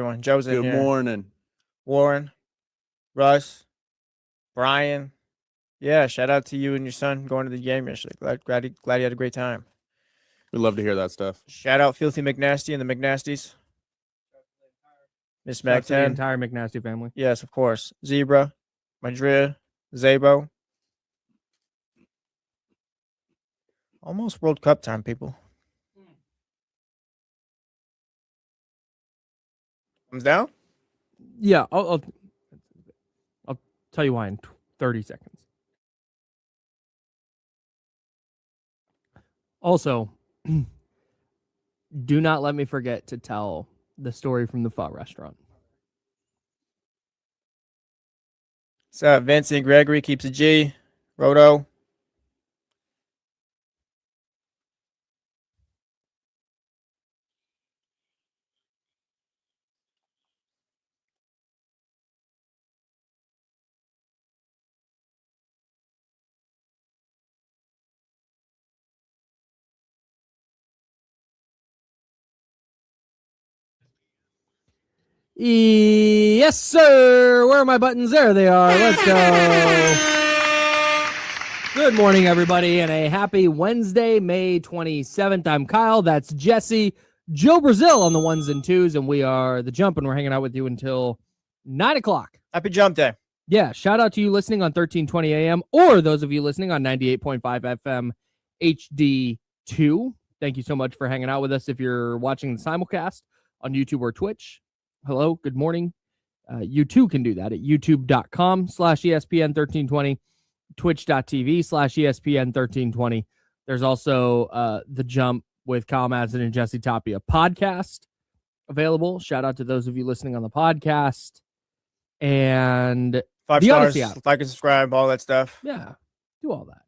everyone. Joe's in here. Good morning. Warren, Russ, Brian. Yeah, shout out to you and your son going to the game yesterday. Glad you had a great time. We love to hear that stuff. Shout out Filthy McNasty and the McNasties. Miss Shout out to the Mac10. entire McNasty family. Yes, of course. Zebra, Madrid, Zabo. Almost World Cup time, people. Thumbs down? Yeah, I'll tell you why in 30 seconds. Also, do not let me forget to tell the story from the pho restaurant. So Vincent Gregory keeps a G. Roto. Yes, sir. Where are my buttons? There they are. Let's go. Good morning, everybody, and a happy Wednesday, May 27th. I'm Kyle. That's Jesse. Joe Brazil on the ones and twos, and we are The Jump, and we're hanging out with you until 9 o'clock. Happy Jump Day. Yeah, shout out to you listening on 1320 AM or those of you listening on 98.5 FM HD2. Thank you so much for hanging out with us. If you're watching the simulcast on YouTube or Twitch, hello, good morning. You too can do that at youtube.com/ESPN1320, twitch.tv/ESPN1320. There's also The Jump with Kyle Madson and Jesse Tapia podcast available. Shout out to those of you listening on the podcast. And 5 the stars, Odyssey app. like and subscribe, all that stuff. Yeah, do all that.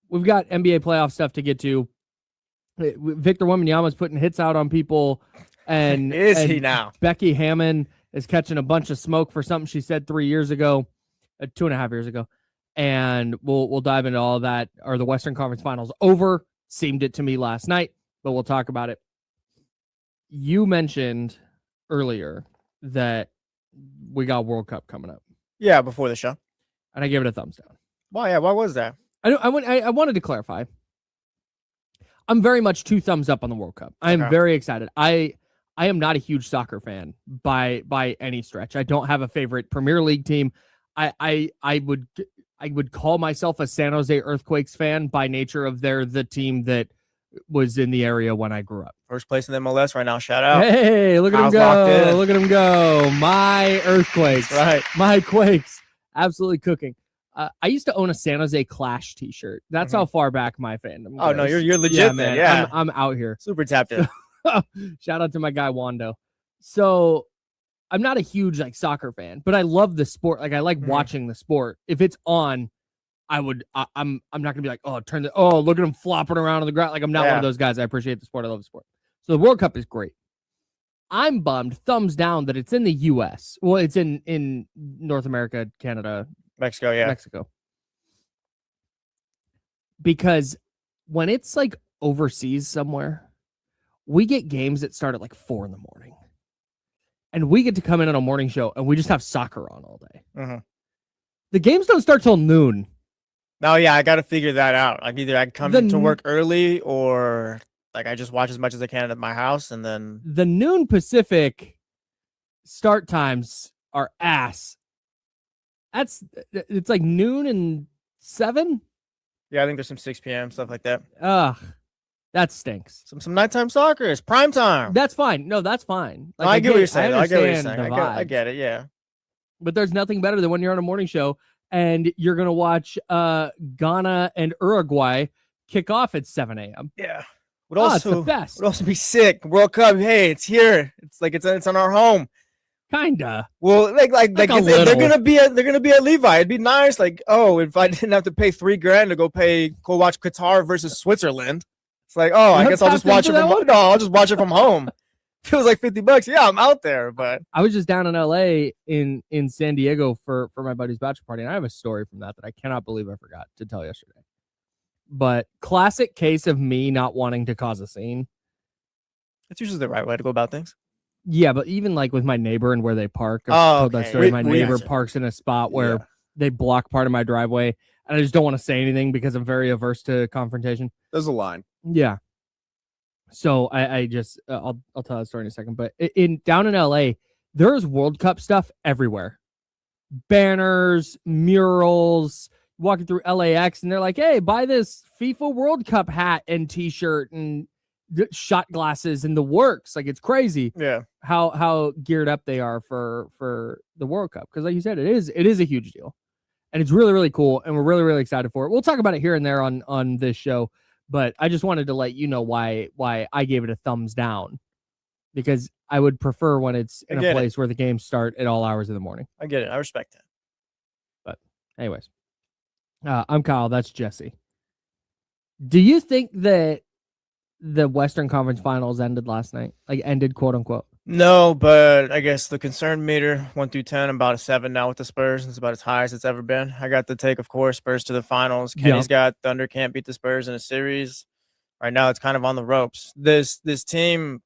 We've got NBA playoff stuff to get to. Victor Wembanyama's putting hits out on people, and he now? Becky Hammon is catching a bunch of smoke for something she said 3 years ago, 2.5 years ago, and we'll dive into all of that. Are the Western Conference Finals over? Seemed it to me last night, but we'll talk about it. You mentioned earlier that we got World Cup coming up. Yeah, before the show. And I gave it a thumbs down. Why? Yeah, why was that? I wanted to clarify. I'm very much 2 thumbs up on the World Cup. I am very excited. I am not a huge soccer fan by any stretch. I don't have a favorite Premier League team. I would call myself a San Jose Earthquakes fan by nature of they're the team that was in the area when I grew up. First place in the MLS right now. Shout out. Hey, look at him go. Look at him go. My Earthquakes. That's right. My Quakes. Absolutely cooking. I used to own a San Jose Clash t-shirt. That's how far back my fandom goes. Oh, no, you're legit, man. Yeah. I'm out here. Super tapped in. Shout out to my guy Wando. So I'm not a huge soccer fan, but I love the sport. I like watching the sport. If it's on, I'm not gonna be like, look at him flopping around on the ground. I'm not one of those guys. I appreciate the sport. I love the sport. So the World Cup is great. I'm bummed, thumbs down, that it's in the US. Well, it's in North America, Canada, Mexico, yeah. Mexico. Because when it's overseas somewhere, we get games that start at 4 a.m. And we get to come in on a morning show and we just have soccer on all day. Mm-hmm. The games don't start till noon. No, yeah, I got to figure that out. Either I come to work early or I just watch as much as I can at my house, and then the noon Pacific start times are ass. It's noon and 7. Yeah, I think there's some 6 p.m. stuff like that. Ugh, that stinks. Some nighttime soccer. It's prime time. That's fine. No, that's fine. I get what you're saying. I get it. Yeah. But there's nothing better than when you're on a morning show and you're gonna watch Ghana and Uruguay kick off at 7 a.m. Yeah. It's the best. Would also be sick. World Cup. Hey, it's here. It's it's on our home. Kinda. Well, they're gonna be at Levi. It'd be nice. If I didn't have to pay $3,000 to go watch Qatar versus Switzerland, it's I guess I'll just watch it from. No, I'll just watch it from home. It was $50. Yeah, I'm out there. But I was just down in LA in San Diego for my buddy's bachelor party, and I have a story from that I cannot believe I forgot to tell yesterday. But classic case of me not wanting to cause a scene. It's usually the right way to go about things. Yeah, but even like with my neighbor and where they park, I've Oh, told that okay. story. My neighbor gotcha. parks in a spot where Yeah. they block part of my driveway, and I just don't want to say anything because I'm very averse to confrontation. There's a line. Yeah. So I just I'll tell that story in a second. But down in LA, there's World Cup stuff everywhere. Banners, murals, walking through LAX, and they're like, "Hey, buy this FIFA World Cup hat and T-shirt and shot glasses and the works." Like, it's crazy. Yeah. How geared up they are for the World Cup, because like you said, it is a huge deal, and it's really, really cool, and we're really, really excited for it. We'll talk about it here and there on this show, but I just wanted to let you know why I gave it a thumbs down, because I would prefer when it's in a place where the games start at all hours of the morning. I get it. I respect that. But anyways, I'm Kyle. That's Jesse. Do you think that the Western Conference Finals ended last night? Like, ended, quote unquote? No, but I guess the concern meter 1 through 10, I'm about a 7 now with the Spurs. It's about as high as it's ever been. I got the take, of course, Spurs to the finals. Kenny's got Thunder can't beat the Spurs in a series. Right now, it's kind of on the ropes. This team,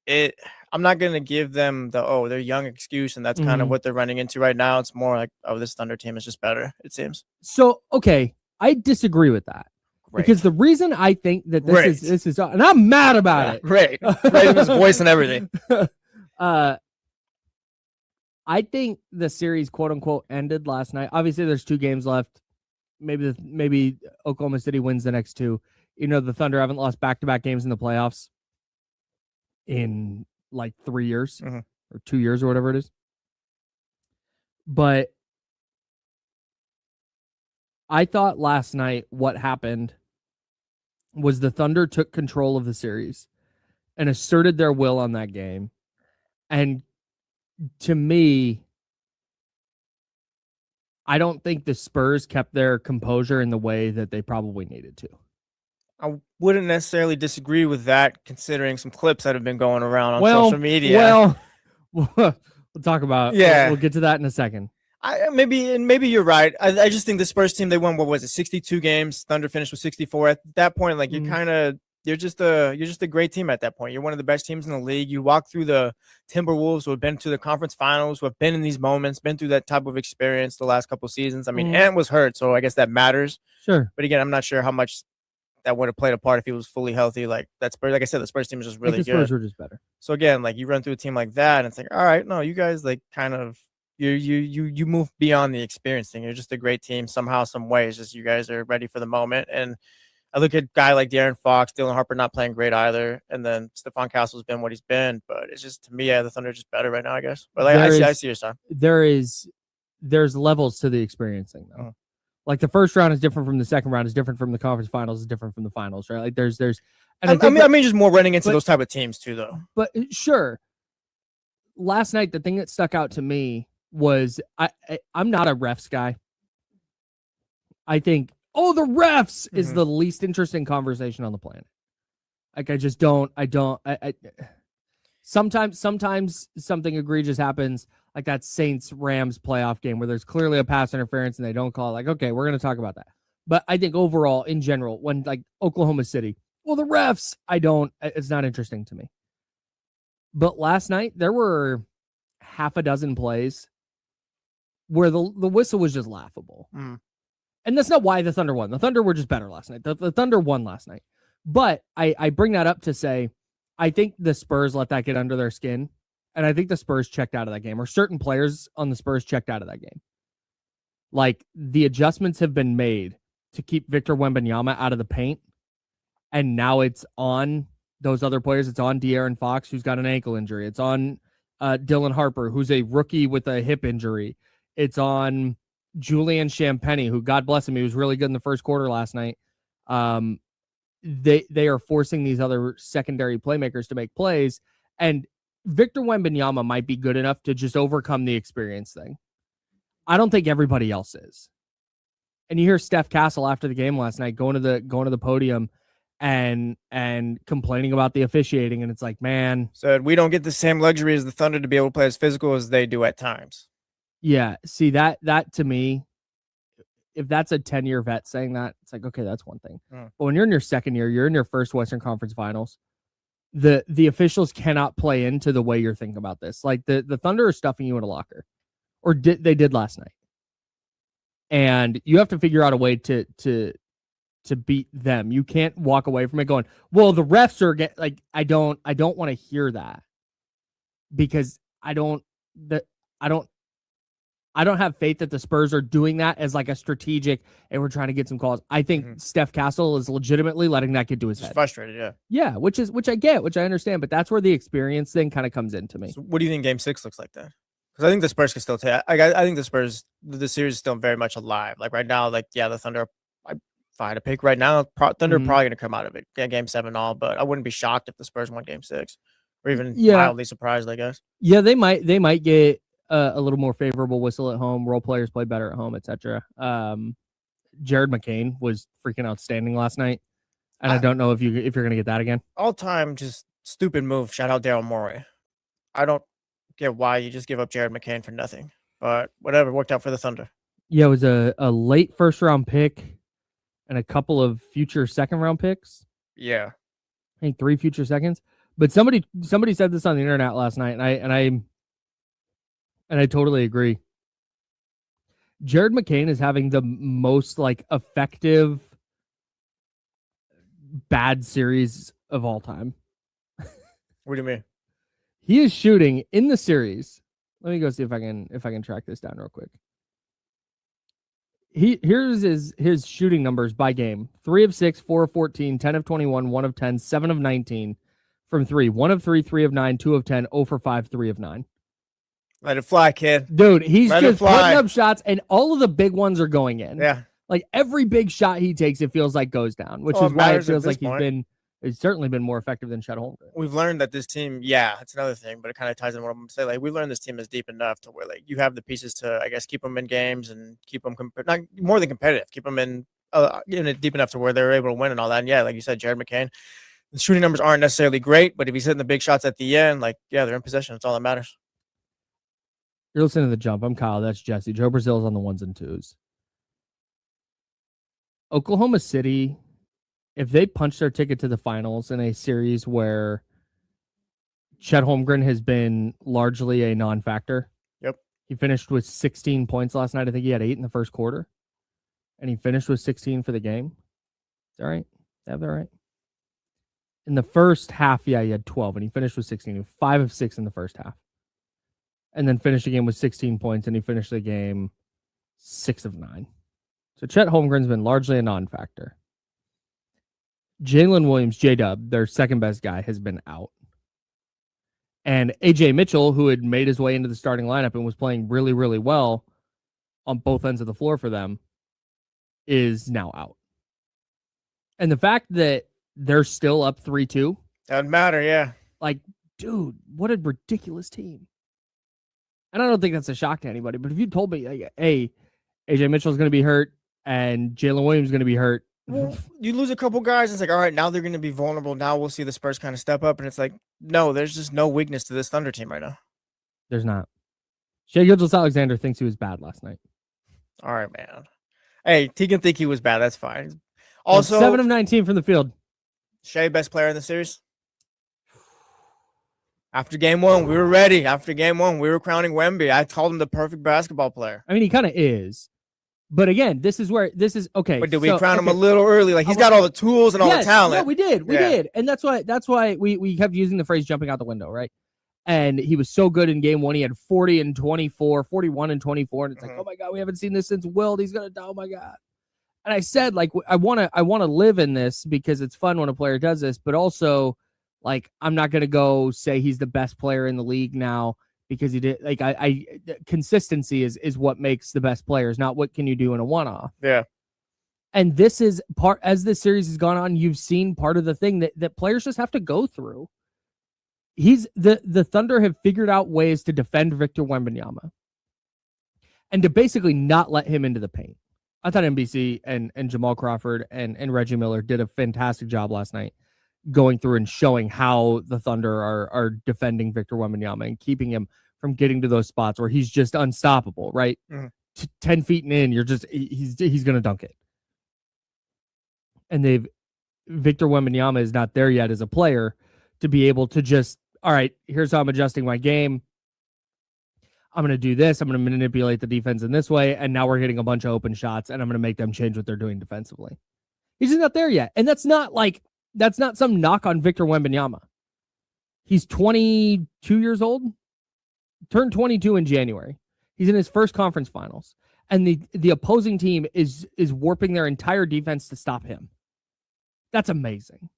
I'm not going to give them they're young excuse, and that's kind of what they're running into right now. It's more like, this Thunder team is just better, it seems. So, okay, I disagree with that. Great. Because the reason I think that this is, and I'm mad about it. Great. Right, his voice and everything. I think the series, quote unquote, ended last night. Obviously, there's 2 games left. Maybe Oklahoma City wins the next 2. You know, the Thunder haven't lost back-to-back games in the playoffs in like 3 years or 2 years or whatever it is. But I thought last night what happened was the Thunder took control of the series and asserted their will on that game. And to me, I don't think the Spurs kept their composure in the way that they probably needed to. I wouldn't necessarily disagree with that, considering some clips that have been going around on social media. Well, we'll talk about. Yeah, we'll get to that in a second. Maybe you're right. I just think the Spurs team, they won, what was it, 62 games. Thunder finished with 64. At that point, like, you're just a great team at that point. You're one of the best teams in the league. You walk through the Timberwolves, who have been to the conference finals, who have been in these moments, been through that type of experience the last couple of seasons. I mean, Ant was hurt, so I guess that matters. Sure. But again, I'm not sure how much that would have played a part if he was fully healthy. Like, that Spurs, like I said, the Spurs team is just really good. The Spurs were just better. So again, like, you run through a team like that, and it's like, all right, no, you guys, like, kind of, you move beyond the experience thing. You're just a great team somehow, some way. It's just you guys are ready for the moment. And I look at a guy like De'Aaron Fox, Dylan Harper not playing great either, and then Stephon Castle's been what he's been. But it's just, to me, the Thunder are just better right now, I guess. But like, I see your side. There's levels to the experiencing though. Like, the first round is different from the second round, is different from the conference finals, is different from the finals, right? Like, there's. And I mean, just more running into those type of teams too, though. But sure. Last night, the thing that stuck out to me was I'm not a refs guy. I think, the refs is the least interesting conversation on the planet. Like, I just don't. Sometimes something egregious happens, like that Saints-Rams playoff game where there's clearly a pass interference and they don't call it. Like, okay, we're going to talk about that. But I think overall, in general, when like Oklahoma City, the refs, it's not interesting to me. But last night, there were half a dozen plays where the whistle was just laughable. And that's not why the Thunder won. The Thunder were just better last night. The Thunder won last night. But I bring that up to say, I think the Spurs let that get under their skin. And I think the Spurs checked out of that game, or certain players on the Spurs checked out of that game. Like, the adjustments have been made to keep Victor Wembanyama out of the paint. And now it's on those other players. It's on De'Aaron Fox, who's got an ankle injury. It's on Dylan Harper, who's a rookie with a hip injury. It's on Julian Champagnie, who, God bless him, he was really good in the first quarter last night. They are forcing these other secondary playmakers to make plays, and Victor Wembanyama might be good enough to just overcome the experience thing. I don't think everybody else is. And you hear Steph Castle after the game last night going to the podium and complaining about the officiating, and it's like, man, said we don't get the same luxury as the Thunder to be able to play as physical as they do at times. Yeah, see, that to me, if that's a 10-year vet saying that, it's like, okay, that's one thing. But when you're in your second year, you're in your first Western Conference Finals, the officials cannot play into the way you're thinking about this. Like the Thunder are stuffing you in a locker, or they did last night, and you have to figure out a way to beat them. You can't walk away from it going, well, the refs are like, I don't want to hear that, because I don't have faith that the Spurs are doing that as like a strategic, and we're trying to get some calls. I think Steph Castle is legitimately letting that get to his head. Frustrated, yeah. Yeah, which I get, which I understand, but that's where the experience thing kind of comes into me. So what do you think Game 6 looks like then? Because I think the Spurs can still take. I think the Spurs, the series is still very much alive. Like right now, like the Thunder, if I had to pick right now, Thunder probably going to come out of it. Yeah, Game 7 all, but I wouldn't be shocked if the Spurs won Game 6, or even mildly surprised, I guess. Yeah, they might get a little more favorable whistle at home. Role players play better at home, etc. Jared McCain was freaking outstanding last night, and I don't know if you're going to get that again. All time, just stupid move. Shout out Daryl Morey. I don't get why you just give up Jared McCain for nothing, but whatever, worked out for the Thunder. Yeah, it was a late first round pick and a couple of future second round picks. Yeah, I think 3 future seconds. But somebody said this on the internet last night, and I totally agree. Jared McCain is having the most like effective bad series of all time. What do you mean? He is shooting in the series. Let me go see if I can track this down real quick. Here's his shooting numbers by game: 3 of 6, 4 of 14, 10 of 21, 1 of 10, 7 of 19 from 3, 1 of 3, 3 of 9, 2 of 10, 0 for 5, 3 of 9. Let it fly, kid. Dude, he's just putting up shots, and all of the big ones are going in. Yeah. Like every big shot he takes, it feels like goes down, which is why it feels like he's certainly been more effective than Chet Holmgren. We've learned that this team, it's another thing, but it kind of ties in what I'm going to say. Like, we learned this team is deep enough to where, like, you have the pieces to, I guess, keep them in games and keep them not more than competitive, keep them in deep enough to where they're able to win and all that. And yeah, like you said, Jared McCain, the shooting numbers aren't necessarily great, but if he's hitting the big shots at the end, like, yeah, they're in possession. That's all that matters. You're listening to The Jump. I'm Kyle. That's Jesse. Joe Brazil's on the 1s and 2s. Oklahoma City, if they punch their ticket to the finals in a series where Chet Holmgren has been largely a non-factor. Yep. He finished with 16 points last night. I think he had 8 in the first quarter. And he finished with 16 for the game. Is that right? Is that right? In the first half, he had 12, and he finished with 16. He was 5 of 6 in the first half. And then finished the game with 16 points, and he finished the game 6 of 9. So Chet Holmgren's been largely a non-factor. Jalen Williams, J-Dub, their second best guy, has been out. And AJ Mitchell, who had made his way into the starting lineup and was playing really, really well on both ends of the floor for them, is now out. And the fact that they're still up 3-2. Doesn't matter, yeah. Like, dude, what a ridiculous team. And I don't think that's a shock to anybody, but if you told me, like, hey, AJ Mitchell's going to be hurt and Jalen Williams is going to be hurt. Well, you lose a couple guys, and it's like, all right, now they're going to be vulnerable. Now we'll see the Spurs kind of step up, and it's like, no, there's just no weakness to this Thunder team right now. There's not. Shai Gilgeous-Alexander thinks he was bad last night. All right, man. Hey, he can think he was bad. That's fine. Also, 7 of 19 from the field. Shai, best player in the series. After game 1, we were ready. After game 1, we were crowning Wemby. I called him the perfect basketball player. I mean, he kind of is. But again, this is okay. But did we crown him a little early? Like, he's got all the tools and all the talent. Yeah, we did. We did. And that's why we kept using the phrase jumping out the window, right? And he was so good in game 1. He had 40 and 24, 41 and 24. And it's like, oh my God, we haven't seen this since Wilt. He's going to die. Oh my God. And I said, like, I want to live in this because it's fun when a player does this, but also, like, I'm not going to go say he's the best player in the league now because he did. Like, I consistency is what makes the best players, not what can you do in a one-off. Yeah. And this is part, as this series has gone on, you've seen part of the thing that players just have to go through. The Thunder have figured out ways to defend Victor Wembanyama and to basically not let him into the paint. I thought NBC and Jamal Crawford and Reggie Miller did a fantastic job last night going through and showing how the Thunder are defending Victor Wembanyama and keeping him from getting to those spots where he's just unstoppable, right? 10 feet and in, he's going to dunk it. And Victor Wembanyama is not there yet as a player to be able to just, all right, here's how I'm adjusting my game. I'm going to do this. I'm going to manipulate the defense in this way. And now we're hitting a bunch of open shots and I'm going to make them change what they're doing defensively. He's just not there yet. And that's not some knock on Victor Wembanyama. He's 22 years old, turned 22 in January. He's in his first conference finals. And the opposing team is warping their entire defense to stop him. That's amazing.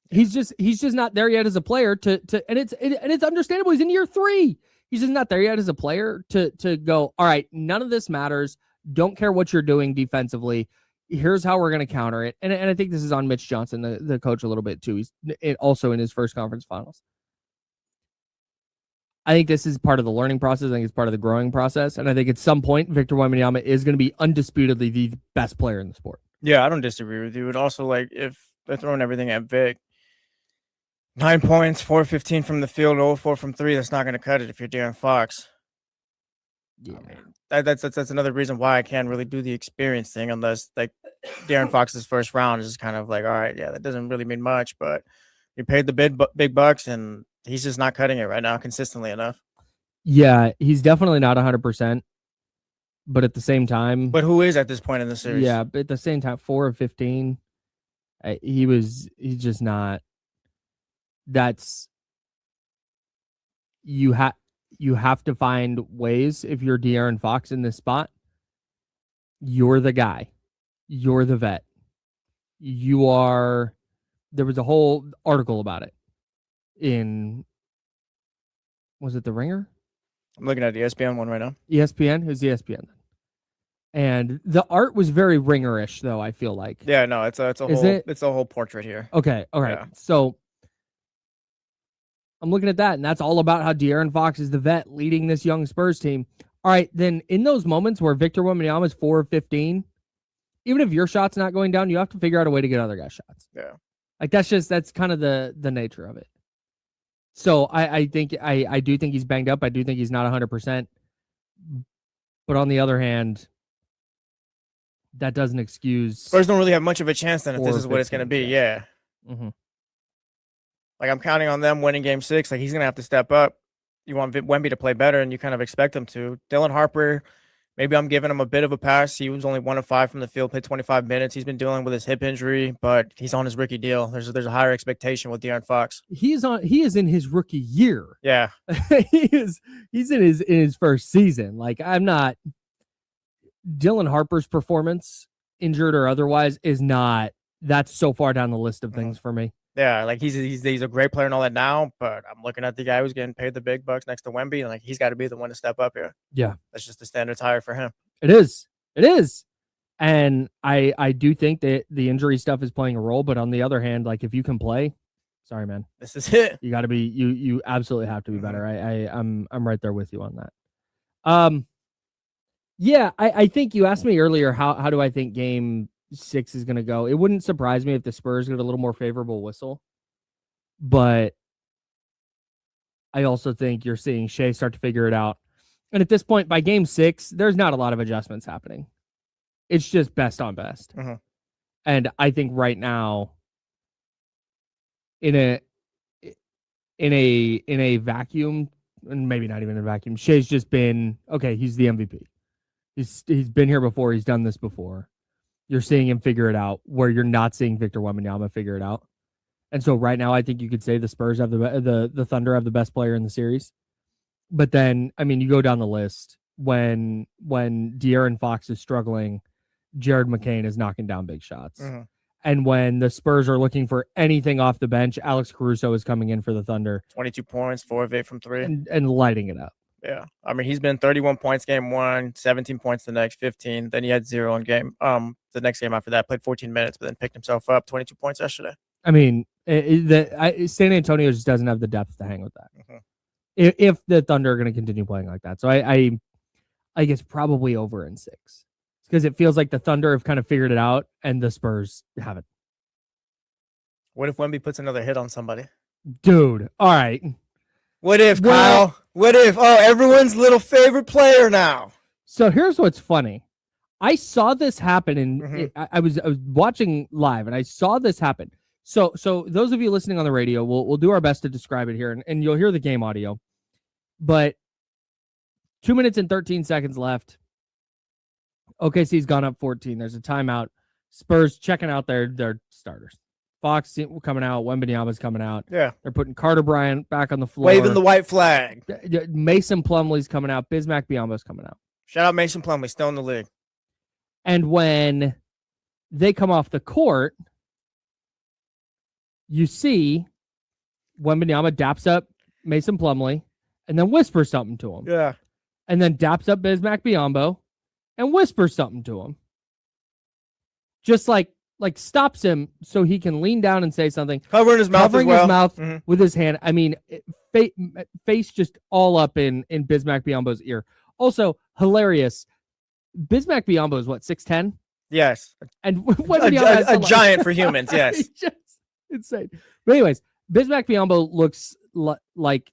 He's just not there yet as a player and it's understandable. He's in year 3. He's just not there yet as a player to go, all right, none of this matters. Don't care what you're doing defensively. Here's how we're going to counter it. And I think this is on Mitch Johnson, the coach, a little bit too. He's also in his first conference finals. I think this is part of the learning process. I think it's part of the growing process. And I think at some point, Victor Wembanyama is going to be undisputedly the best player in the sport. Yeah, I don't disagree with you. And also, like, if they're throwing everything at Vic, 9 points, 4-15 from the field, 0-4 from 3, that's not going to cut it if you're De'Aaron Fox. Yeah. I mean, that's another reason why I can't really do the experience thing unless, like, De'Aaron Fox's first round is kind of like, all right, yeah, that doesn't really mean much, but you paid the big bucks, and he's just not cutting it right now consistently enough. Yeah, he's definitely not 100%, but at the same time... But who is at this point in the series? Yeah, but at the same time, 4 of 15, he's just not... That's... You have to find ways, if you're De'Aaron Fox in this spot, you're the guy. You're the vet. You are... There was a whole article about it in... Was it The Ringer? I'm looking at the ESPN one right now. ESPN? Who's ESPN? And the art was very Ringer-ish, though, I feel like. Yeah, no, it's a whole portrait here. Okay, all right. Yeah. So I'm looking at that, and that's all about how De'Aaron Fox is the vet leading this young Spurs team. All right, then in those moments where Victor Wembanyama is 4 of 15, even if your shot's not going down, you have to figure out a way to get other guys' shots. Yeah. Like that's kind of the nature of it. So I do think he's banged up. I do think he's not 100%. But on the other hand, that doesn't excuse... Spurs don't really have much of a chance then if this is what it's going to be. Yeah. Mm-hmm. Like, I'm counting on them winning game 6. Like, he's going to have to step up. You want Wemby to play better, and you kind of expect him to. Dylan Harper, maybe I'm giving him a bit of a pass. He was only 1 of 5 from the field, played 25 minutes. He's been dealing with his hip injury, but he's on his rookie deal. There's a higher expectation with De'Aaron Fox. He is in his rookie year. Yeah. He's in his first season. Like, I'm not... Dylan Harper's performance, injured or otherwise, is not... That's so far down the list of things for me. Yeah, like he's a great player and all that now, but I'm looking at the guy who's getting paid the big bucks next to Wemby, and like he's got to be the one to step up here. Yeah, that's just the standard hire for him. It is, and I do think that the injury stuff is playing a role. But on the other hand, like if you can play, sorry man, this is it. You got to be you absolutely have to be better. I'm right there with you on that. Yeah, I think you asked me earlier how do I think game 6 is going to go. It wouldn't surprise me if the Spurs get a little more favorable whistle, but I also think you're seeing Shea start to figure it out. And at this point, by game 6, there's not a lot of adjustments happening. It's just best on best. And I think right now, in a vacuum, and maybe not even a vacuum, Shea's just been okay. He's the MVP. He's been here before. He's done this before. You're seeing him figure it out where you're not seeing Victor Wembanyama figure it out. And so right now, I think you could say the Spurs have the Thunder have the best player in the series. But then, I mean, you go down the list when De'Aaron Fox is struggling, Jared McCain is knocking down big shots. And when the Spurs are looking for anything off the bench, Alex Caruso is coming in for the Thunder. 22 points, 4 of 8 from 3. And lighting it up. Yeah. I mean, he's been 31 points game 1, 17 points the next, 15. Then he had 0 in game. The next game after that, played 14 minutes, but then picked himself up, 22 points yesterday. I mean, San Antonio just doesn't have the depth to hang with that. If the Thunder are going to continue playing like that. So I guess probably over in 6. Because it feels like the Thunder have kind of figured it out and the Spurs haven't. What if Wemby puts another hit on somebody? Dude, all right. What if, Kyle? What if? Oh, everyone's little favorite player now. So here's what's funny. I saw this happen, and I was watching live, and I saw this happen. So those of you listening on the radio, we'll do our best to describe it here, and you'll hear the game audio. But 2 minutes and 13 seconds left. OKC's gone up 14. There's a timeout. Spurs checking out their starters. Fox coming out. Wemby coming out. Yeah. They're putting Carter Bryant back on the floor. Waving the white flag. Mason Plumlee's coming out. Bismack Biyombo's coming out. Shout out Mason Plumlee, still in the league. And when they come off the court, you see Wemby daps up Mason Plumlee and then whispers something to him. Yeah. And then daps up Bismack Biyombo and whispers something to him. Just like stops him so he can lean down and say something. Covering his mouth Covering as well. his mouth with his hand. I mean, face just all up in Bismack Biyombo's ear. Also, hilarious. Bismack Biyombo is what, 6'10"? Yes. And a giant for humans, yes. Just insane. But anyways, Bismack Biyombo looks like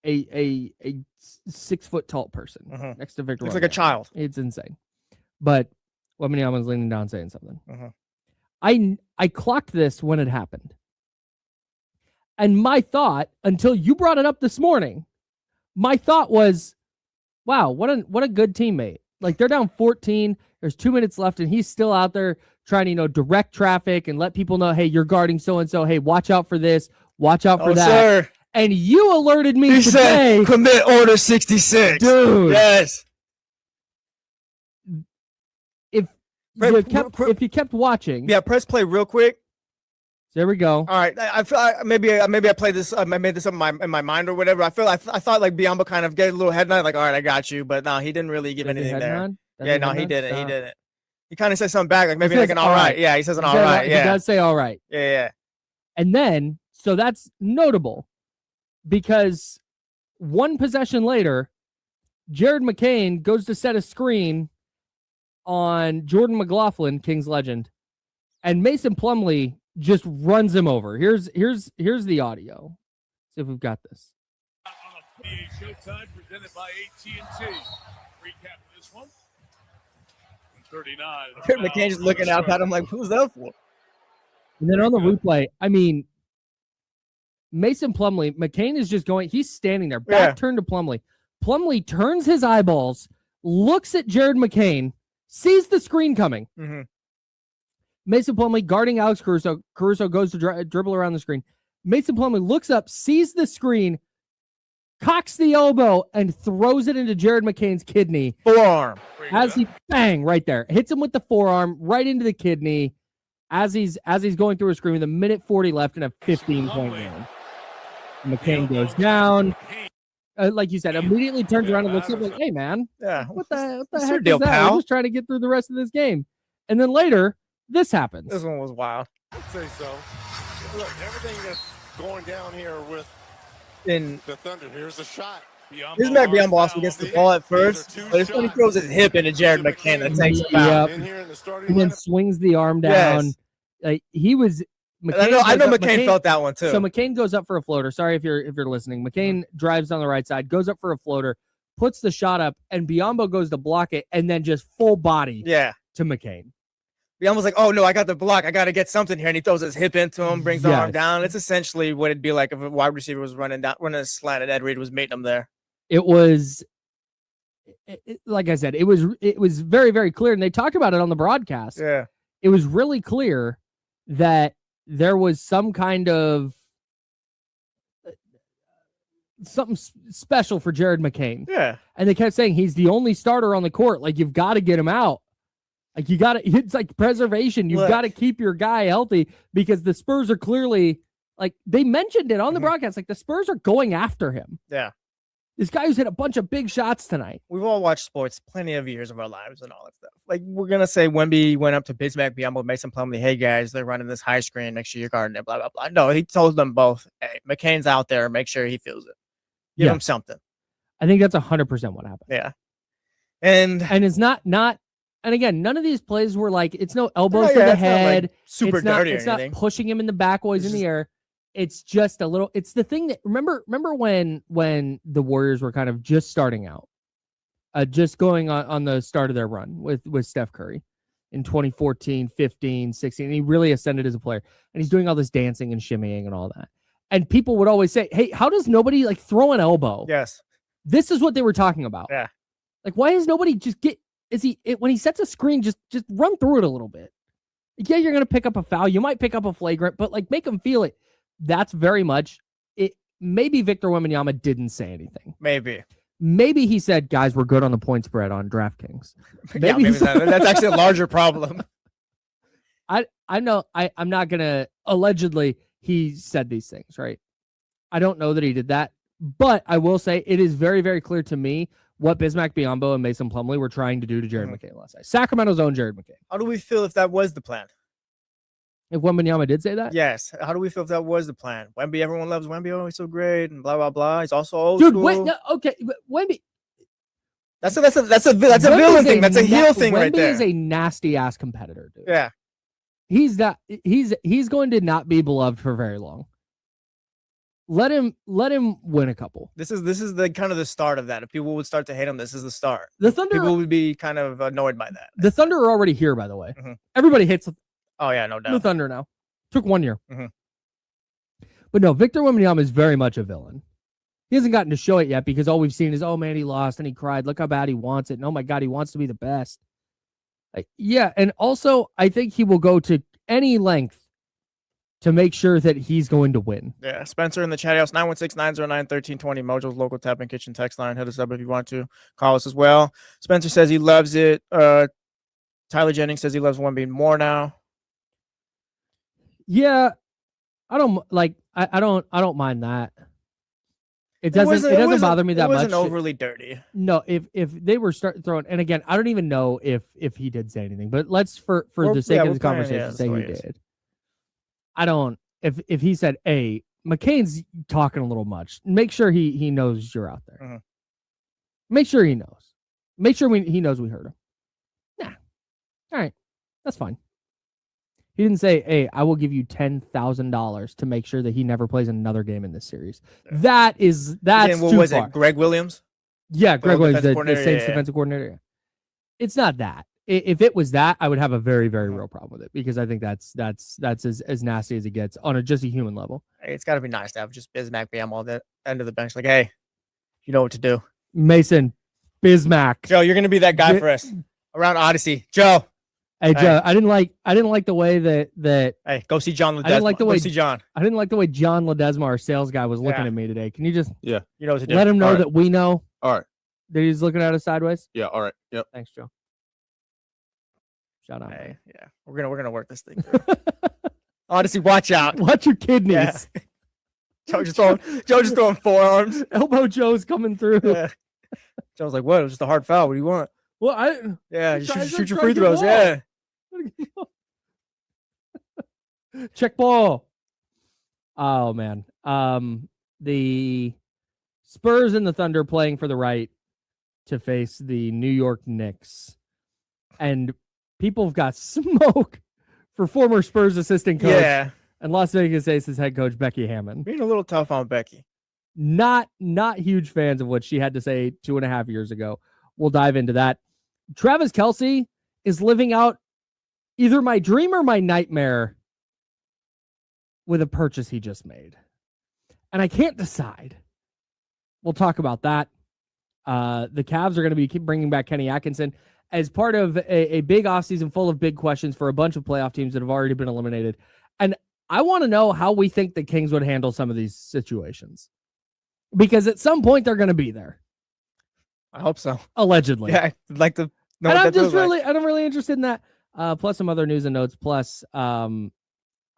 a 6 foot tall person next to Victor. Looks like a child. It's insane. But Wemby leaning down saying something. I clocked this when it happened. And my thought, until you brought it up this morning, my thought was, wow, what a good teammate. Like, they're down 14. There's 2 minutes left, and he's still out there trying to, direct traffic and let people know, hey, you're guarding so-and-so. Hey, watch out for this. Watch out for that. Sir. And you alerted me he today. Said, commit order 66. Dude. Yes. If you kept watching. Yeah, press play real quick. There we go. All right, I feel maybe I played this. I made this up in my mind or whatever. I thought like Biyombo kind of gave a little head nod, like, all right, I got you, but no, he didn't really give anything there. Yeah, no, he didn't. He didn't. He kind of said something back, like maybe like an all right. Yeah, he says an all right. Yeah, he does say all right. Yeah. And then, so that's notable because one possession later, Jared McCain goes to set a screen on Jordan McLaughlin, Kings legend, and Mason Plumlee just runs him over. Here's the audio. See if we've got this. On a PA Showtime presented by AT&T. Recap of this one. 39. McCain just looking out at him like, who's that for? And then on the replay, I mean, Mason Plumlee, McCain is just going, he's standing there, back turned to Plumlee. Plumlee turns his eyeballs, looks at Jared McCain, sees the screen coming. Mason Plumlee guarding Alex Caruso. Caruso goes to dribble around the screen. Mason Plumlee looks up, sees the screen, cocks the elbow, and throws it into Jared McCain's kidney. Forearm. As he bang right there. Hits him with the forearm right into the kidney as he's going through a screen with a minute 40 left in a 15-point game. McCain goes down. Like you said, immediately turns around and looks up like, hey, man. Yeah. What the heck is deal, that? pal? We're just trying to get through the rest of this game. And then later, this happens. This one was wild. I'd say so. Look, everything that's going down here with the Thunder, here's a shot. Bismack Biyombo also gets the ball at first, but it's when he throws his hip into Jared McCain that takes him out. And then swings the arm down. He was. I know McCain felt that one too. So McCain goes up for a floater. Sorry if you're listening. McCain drives down the right side, goes up for a floater, puts the shot up, and Biyombo goes to block it, and then just full body to McCain. Biyombo's like, oh no, I got the block. I got to get something here, and he throws his hip into him, brings the arm down. It's essentially what it'd be like if a wide receiver was running a slant and Ed Reed was meeting him there. It was, like I said, it was very, very clear, and they talked about it on the broadcast. Yeah, it was really clear that there was some kind of something special for Jared McCain. Yeah, and they kept saying he's the only starter on the court. Like, you've got to get him out. Like, it's like preservation. You've got to keep your guy healthy because the Spurs are clearly, like, they mentioned it on the broadcast. Like, the Spurs are going after him. Yeah. This guy who's hit a bunch of big shots tonight. We've all watched sports plenty of years of our lives and all that stuff. Like, we're going to say Wemby went up to Bismack Biyombo, Mason Plumlee, hey, guys, they're running this high screen next to your garden, and blah, blah, blah. No, he told them both, hey, McCain's out there. Make sure he feels it. Give him something. I think that's 100% what happened. Yeah. And it's not, and again, none of these plays were like, it's no elbows to the head. Like super dirty it's or anything. Not pushing him in the back while he's in the air. It's just a little, it's the thing that, remember when the Warriors were kind of just starting out, just going on the start of their run with Steph Curry. in 2014, 15, 16. And he really ascended as a player. And he's doing all this dancing and shimmying and all that. And people would always say, hey, how does nobody like throw an elbow? Yes. This is what they were talking about. Yeah. Like, why is nobody just when he sets a screen, just run through it a little bit. Yeah, you're going to pick up a foul. You might pick up a flagrant, but like make him feel it. That's very much it. Maybe Victor Wembanyama didn't say anything. Maybe he said, guys, we're good on the point spread on DraftKings. Maybe that's actually a larger problem. I'm not going to, allegedly, he said these things, right? I don't know that he did that, but I will say it is very, very clear to me what Bismack Biyombo and Mason Plumlee were trying to do to Jared McCain last night. Sacramento's own Jared McCain. How do we feel if that was the plan? If Wembanyama did say that? Yes. How do we feel if that was the plan? Wemby, everyone loves Wemby. Oh, he's so great and blah, blah, blah. He's also old Dude, school. wait, no, okay. Wemby. That's a villain thing. That's a heel thing right there. Wemby is a nasty ass competitor, dude. Yeah. He's going to not be beloved for very long. Let him win a couple. This is the kind of the start of that. If people would start to hate him, this is the start. The Thunder, people would be kind of annoyed by that. The Thunder are already here, by the way. Mm-hmm. Everybody hates Oh yeah, no doubt. the Thunder now. Took 1 year. Mm-hmm. But no, Victor Wembanyama is very much a villain. He hasn't gotten to show it yet because all we've seen is, oh man, he lost and he cried. Look how bad he wants it. And oh my God, he wants to be the best. Yeah, and also I think he will go to any length to make sure that he's going to win. Yeah, Spencer in the chat house, 916-909-1320, Mojo's local tap and kitchen text line. Hit us up if you want to. Call us as well. Spencer says he loves it. Tyler Jennings says he loves Wemby more now. Yeah, I don't mind that. It doesn't bother me that much. It wasn't overly dirty. No, if they were start throwing, and again, I don't even know if he did say anything, but let's for the sake of the conversation say he did. I don't. If he said, "Hey, McCain's talking a little much," make sure he knows you're out there. Mm-hmm. Make sure he knows. Make sure he knows we heard him. Nah, all right, that's fine. He didn't say, "Hey, I will give you $10,000 to make sure that he never plays another game in this series." Yeah. That's what too was far. it? Greg Williams? Yeah, Greg Williams, the Saints yeah. defensive coordinator. It's not that. If it was that, I would have a very, very real problem with it because I think that's as nasty as it gets on just a human level. Hey, it's got to be nice to have just Bismack Bam on the end of the bench. Like, hey, you know what to do. Mason, Bismack, Joe, you're gonna be that guy for us around Odyssey. Joe. Hey Joe, I didn't like the way that hey, go see John Ledesma. I didn't like the way go see John. I didn't like the way John Ledesma, our sales guy, was looking at me today. Can you just you know what to do? Let him know that we know. All right. That he's looking at us sideways. Yeah. All right. Yep. Thanks, Joe. Shout out. Hey, yeah, we're gonna work this thing. Odyssey, watch out. Watch your kidneys. Yeah. Joe just throwing forearms. Elbow Joe's coming through. Yeah. Joe's like, what? It was just a hard foul. What do you want? Well, shoot your free throws. Yeah. Check ball. Oh man. The Spurs and the Thunder playing for the right to face the New York Knicks. And people have got smoke for former Spurs assistant coach and Las Vegas Aces head coach Becky Hammon. Being a little tough on Becky. Not huge fans of what she had to say 2.5 years ago. We'll dive into that. Travis Kelce is living out either my dream or my nightmare with a purchase he just made. And I can't decide. We'll talk about that. The Cavs are going to be bringing back Kenny Atkinson as part of a big offseason full of big questions for a bunch of playoff teams that have already been eliminated. And I want to know how we think the Kings would handle some of these situations. Because at some point they're going to be there. I hope so. Allegedly. Yeah, I'd like to know. And I'm really interested in that. Plus some other news and notes. Plus, I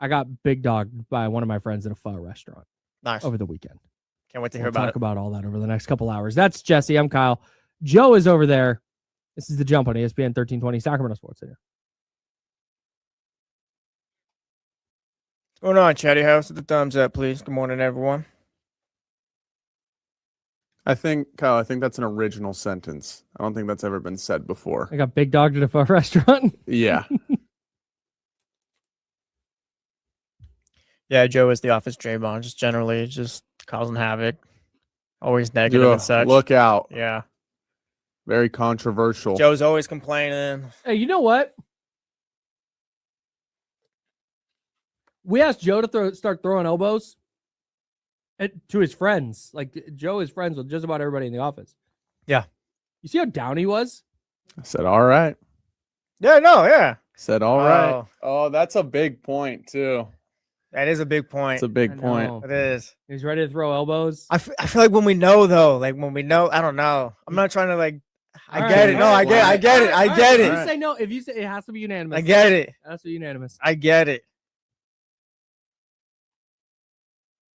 got big dogged by one of my friends at a pho restaurant. Nice. Over the weekend. Can't wait to hear about it. Talk about all that over the next couple hours. That's Jesse. I'm Kyle. Joe is over there. This is The Jump on ESPN 1320 Sacramento Sports Center. What's going on, Chatty House? Hit the thumbs up, please. Good morning, everyone. Kyle, I think that's an original sentence. I don't think that's ever been said before. I got big dogged at a pho restaurant. Yeah. Yeah, Joe is the office Draymond, just generally just causing havoc. Always negative and such. Look out. Yeah. Very controversial. Joe's always complaining. Hey, you know what? We asked Joe to start throwing elbows to his friends. Like Joe is friends with just about everybody in the office. Yeah. You see how down he was? I said, all right. Yeah, no, yeah. Said, all right. Oh. Oh, that's a big point, too. That is a big point. It's a big point. It is. He's ready to throw elbows. I feel like when we know, though, I don't know. I'm not trying to, I get it. No, I get it. I get If it. you say no, if you say it has to be unanimous. I get it. It has to be unanimous. I get it.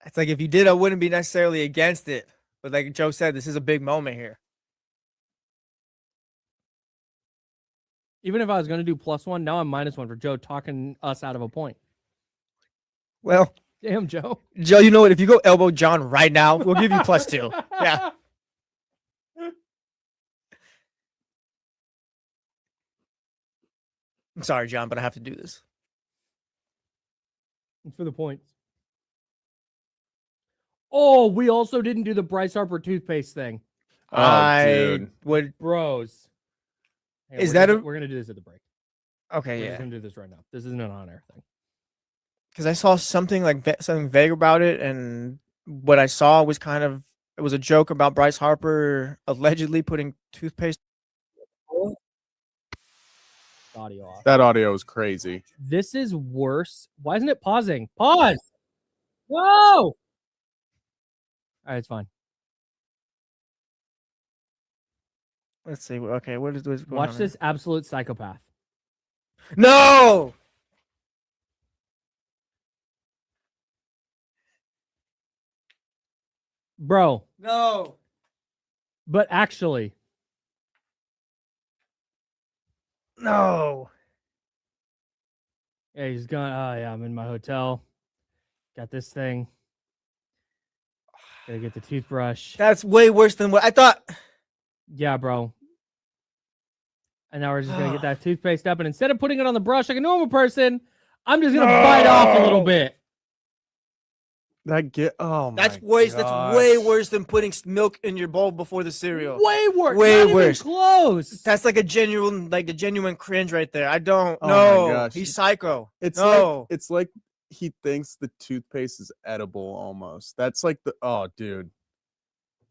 It's like if you did, I wouldn't be necessarily against it. But like Joe said, this is a big moment here. Even if I was going to do +1, now I'm -1 for Joe talking us out of a point. Well, Damn, Joe. Joe, you know what? If you go elbow John right now, we'll give you +2. Yeah. I'm sorry, John, but I have to do this. It's for the points. Oh, we also didn't do the Bryce Harper toothpaste thing. Oh, I dude. would. Bros. Hey, Is we're that gonna, a- we're gonna do this at the break. Okay, We're yeah. just gonna do this right now. This isn't an on-air thing. Because I saw something something vague about it, and what I saw was it was a joke about Bryce Harper allegedly putting toothpaste. Audio off. That audio is crazy. This is worse. Why isn't it pausing? Pause. No. All right, it's fine. Let's see. Okay, what is this? Watch this absolute psychopath. No. Bro, No. but actually, No. yeah, he's going, oh, yeah, I'm in my hotel. Got this thing. Gotta get the toothbrush. That's way worse than what I thought. Yeah, bro. And now we're just gonna get that toothpaste up, and instead of putting it on the brush like a normal person, I'm just gonna bite off a little bit. Oh my That's worse. gosh. That's way worse than putting milk in your bowl before the cereal. Way worse. Way Not even worse. close. That's like a genuine cringe right there. I don't Oh know. my gosh. He's psycho. It's No. like he thinks the toothpaste is edible almost. That's like dude.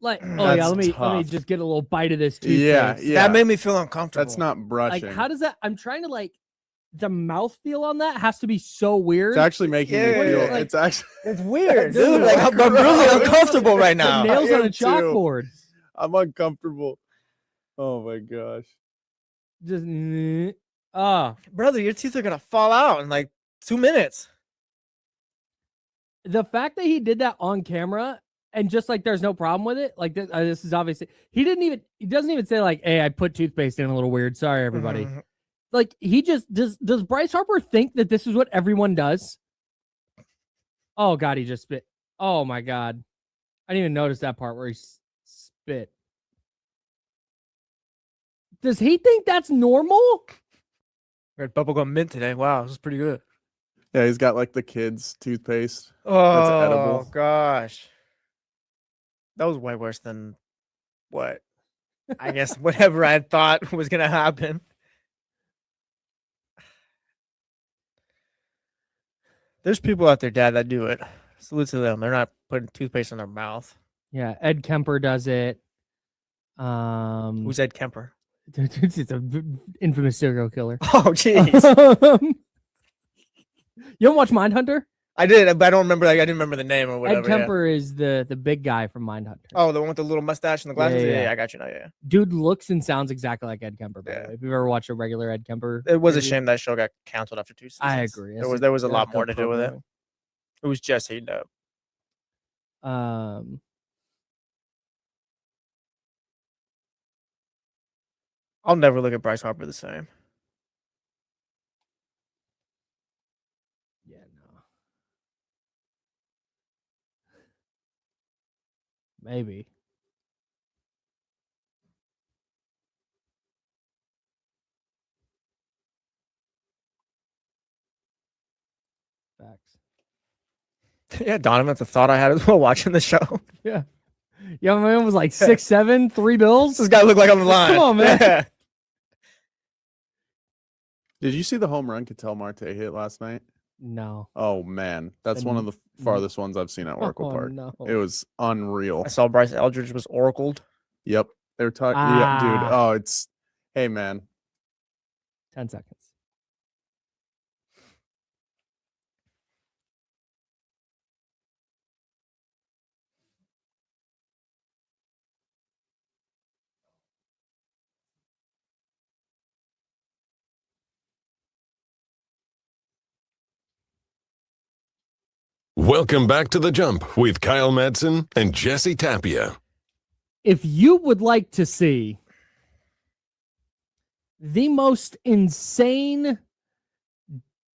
Like, oh That's yeah, let me tough. just get a little bite of this toothpaste. Yeah. That made me feel uncomfortable. That's not brushing. Like, how does that? I'm trying to the mouthfeel on that has to be so weird. It's actually making me feel. Yeah. It's actually. It's weird, Dude, dude. Like I'm really uncomfortable right The now. nails I on am a chalkboard. I'm uncomfortable. Oh my gosh. Just Brother, your teeth are gonna fall out in like 2 minutes. the fact that he did that on camera and just there's no problem with it. Like this is obviously he doesn't even say like, hey, I put toothpaste in a little weird. Sorry, everybody. Mhm. Like he just does Bryce Harper think that this is what everyone does? Oh god, he just spit. Oh my god. I didn't even notice that part where he spit. Does he think that's normal? We had bubblegum mint today. Wow, this is pretty good. Yeah, he's got like the kids' toothpaste. Oh edible. gosh. That was way worse than what I guess whatever I thought was gonna happen. There's people out there, Dad, that do it. Salute to them. They're not putting toothpaste in their mouth. Yeah, Ed Kemper does it. Who's Ed Kemper? It's an infamous serial killer. Oh, jeez. You don't watch Mindhunter? I did, but I don't remember. I didn't remember the name or whatever. Ed Kemper is the big guy from Mindhunter. Oh, the one with the little mustache and the glasses. Yeah. Yeah, I got you now. Yeah, Dude looks and sounds exactly like Ed Kemper. By the Yeah. way. If you've ever watched a regular Ed Kemper, it was a interview, shame that show got canceled after 2 seasons. I agree. There was a lot That's more to do with it. programming. It was just heating up. I'll never look at Bryce Harper the same. Yeah, no. Maybe. Facts. Yeah, Donovan, that's a thought I had as well watching the show. Yeah. Young man was like 6'7", 3 bills. This guy looked like on the line. Come on, man. Yeah. Did you see the home run Ketel Marte hit last night? No. Oh man, that's one of the farthest ones I've seen at Oracle Park. No. It was unreal. I saw Bryce Eldridge was oracled. Yep, they were talking. Yeah, dude. Ah. Oh, it's. Hey, man. 10 seconds. Welcome back to The Jump with Kyle Madson and Jesse Tapia. If you would like to see the most insane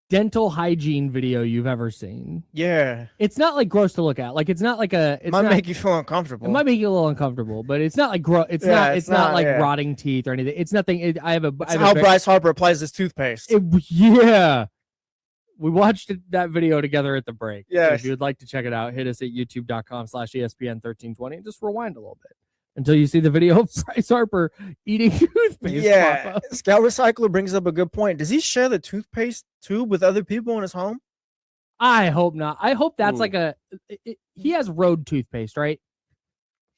dental hygiene video you've ever seen, it's not like gross to look at. Like it's not like a. It might make you feel uncomfortable. It might make you a little uncomfortable, but it's not like gross. It's not like rotting teeth or anything. It's nothing. It's how Bryce Harper applies his toothpaste. We watched that video together at the break. Yeah. So if you would like to check it out, hit us at youtube.com/ESPN1320 and just rewind a little bit until you see the video of Bryce Harper eating toothpaste. Yeah. Scout Recycler brings up a good point. Does he share the toothpaste tube with other people in his home? I hope not. I hope that's like he has road toothpaste, right?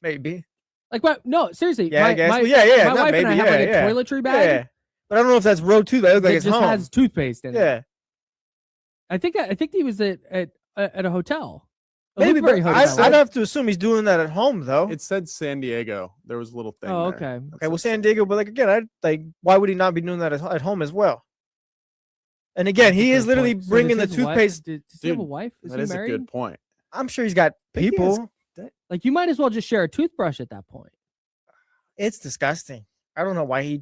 Maybe. Like what? No, seriously. Yeah, I guess. My wife and I have like a toiletry bag. Yeah. But I don't know if that's road toothpaste. It just has toothpaste in it. Yeah. I think he was at a hotel. Maybe, but I'd have to assume he's doing that at home, though. It said San Diego. There was a little thing. Oh, there. okay. Okay, well, San Diego, but like again, why would he not be doing that at home as well? And again, he is literally bringing the toothpaste. Does he have a wife? Is he married? A good point. I'm sure he's got people. Like you might as well just share a toothbrush at that point. It's disgusting. I don't know why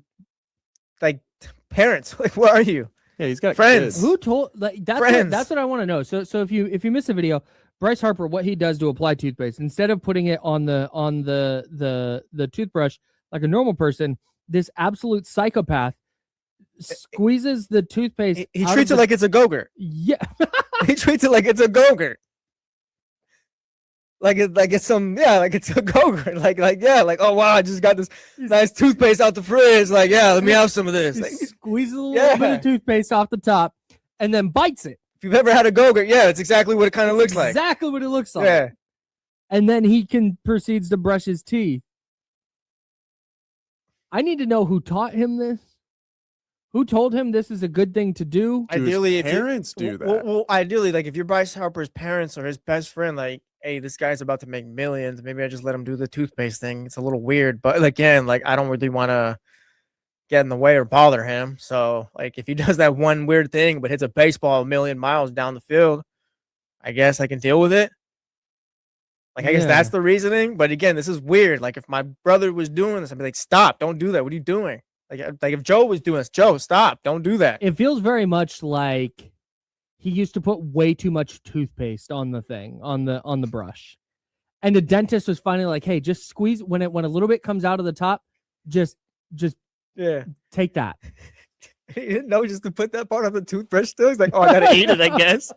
parents. Like, where are you? Yeah, he's got friends. Kids. Who told? Like that's what I want to know. So if you miss a video, Bryce Harper, what he does to apply toothpaste, instead of putting it on the toothbrush like a normal person, this absolute psychopath squeezes the toothpaste. He treats it like it's a Go-Gurt. Yeah, he treats it like it's a Go-Gurt. Like it's a Go-Gurt. Like oh wow, I just got this nice toothpaste out the fridge. Like let me have some of this. Like, squeezes a little bit of toothpaste off the top, and then bites it. If you've ever had a Go-Gurt, it's exactly what it kind of looks like. Exactly what it looks like. Yeah. And then he proceeds to brush his teeth. I need to know who taught him this. Who told him this is a good thing to do? Ideally, if parents do that. Well, ideally, like if you're Bryce Harper's parents or his best friend, like, hey, this guy's about to make millions. Maybe I just let him do the toothpaste thing. It's a little weird, but again, like I don't really want to get in the way or bother him. So, like, if he does that one weird thing but hits a baseball a million miles down the field, I guess I can deal with it. Like, I guess that's the reasoning. But again, this is weird. Like, if my brother was doing this, I'd be like, stop, don't do that. What are you doing? Like if Joe was doing this, Joe, stop, don't do that. It feels very much like he used to put way too much toothpaste on the thing, on the brush. And the dentist was finally like, hey, just squeeze when a little bit comes out of the top, just take that. He didn't know just to put that part on the toothbrush still. He's like, oh, I gotta eat it, I guess.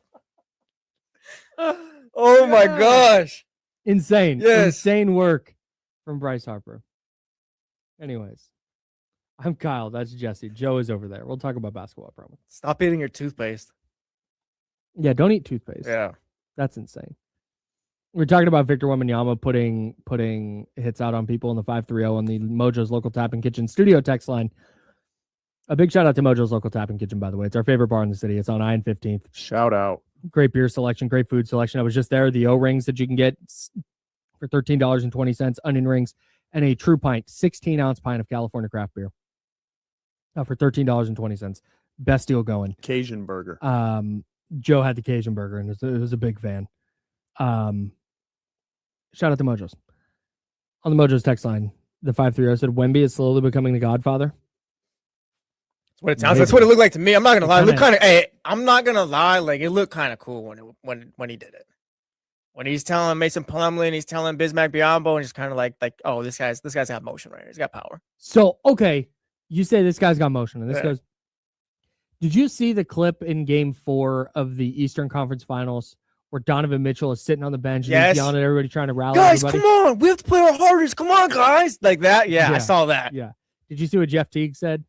Oh my gosh. Insane. Yes. Insane work from Bryce Harper. Anyways. I'm Kyle. That's Jesse. Joe is over there. We'll talk about basketball, I promise. Stop eating your toothpaste. Yeah, don't eat toothpaste. Yeah. That's insane. We're talking about Victor Wembanyama putting hits out on people in the 530 on the Mojo's Local Tap and Kitchen studio text line. A big shout out to Mojo's Local Tap and Kitchen, by the way. It's our favorite bar in the city. It's on I-15th. Shout out. Great beer selection, great food selection. I was just there. The O-rings that you can get for $13.20, onion rings, and a true pint, 16-ounce pint of California craft beer. For $13.20. Best deal going. Cajun burger. Joe had the Cajun burger and it was a big fan. Shout out to Mojo's. On the Mojo's text line, the 530 said Wemby is slowly becoming the Godfather. That's what it sounds. That's what it looked like to me. I'm not gonna lie. It looked kind of. Hey, I'm not gonna lie. Like it looked kind of cool when he did it. When he's telling Mason Plumlee and he's telling Bismack Biyombo, and he's kind of like, oh, this guy's got motion right here. He's got power. So okay. You say this guy's got motion, and this goes. Did you see the clip in Game 4 of the Eastern Conference Finals where Donovan Mitchell is sitting on the bench and he's yelling at everybody, trying to rally guys, everybody? Come on, we have to play our hardest. Come on, guys, like that. Yeah, I saw that. Yeah. Did you see what Jeff Teague said?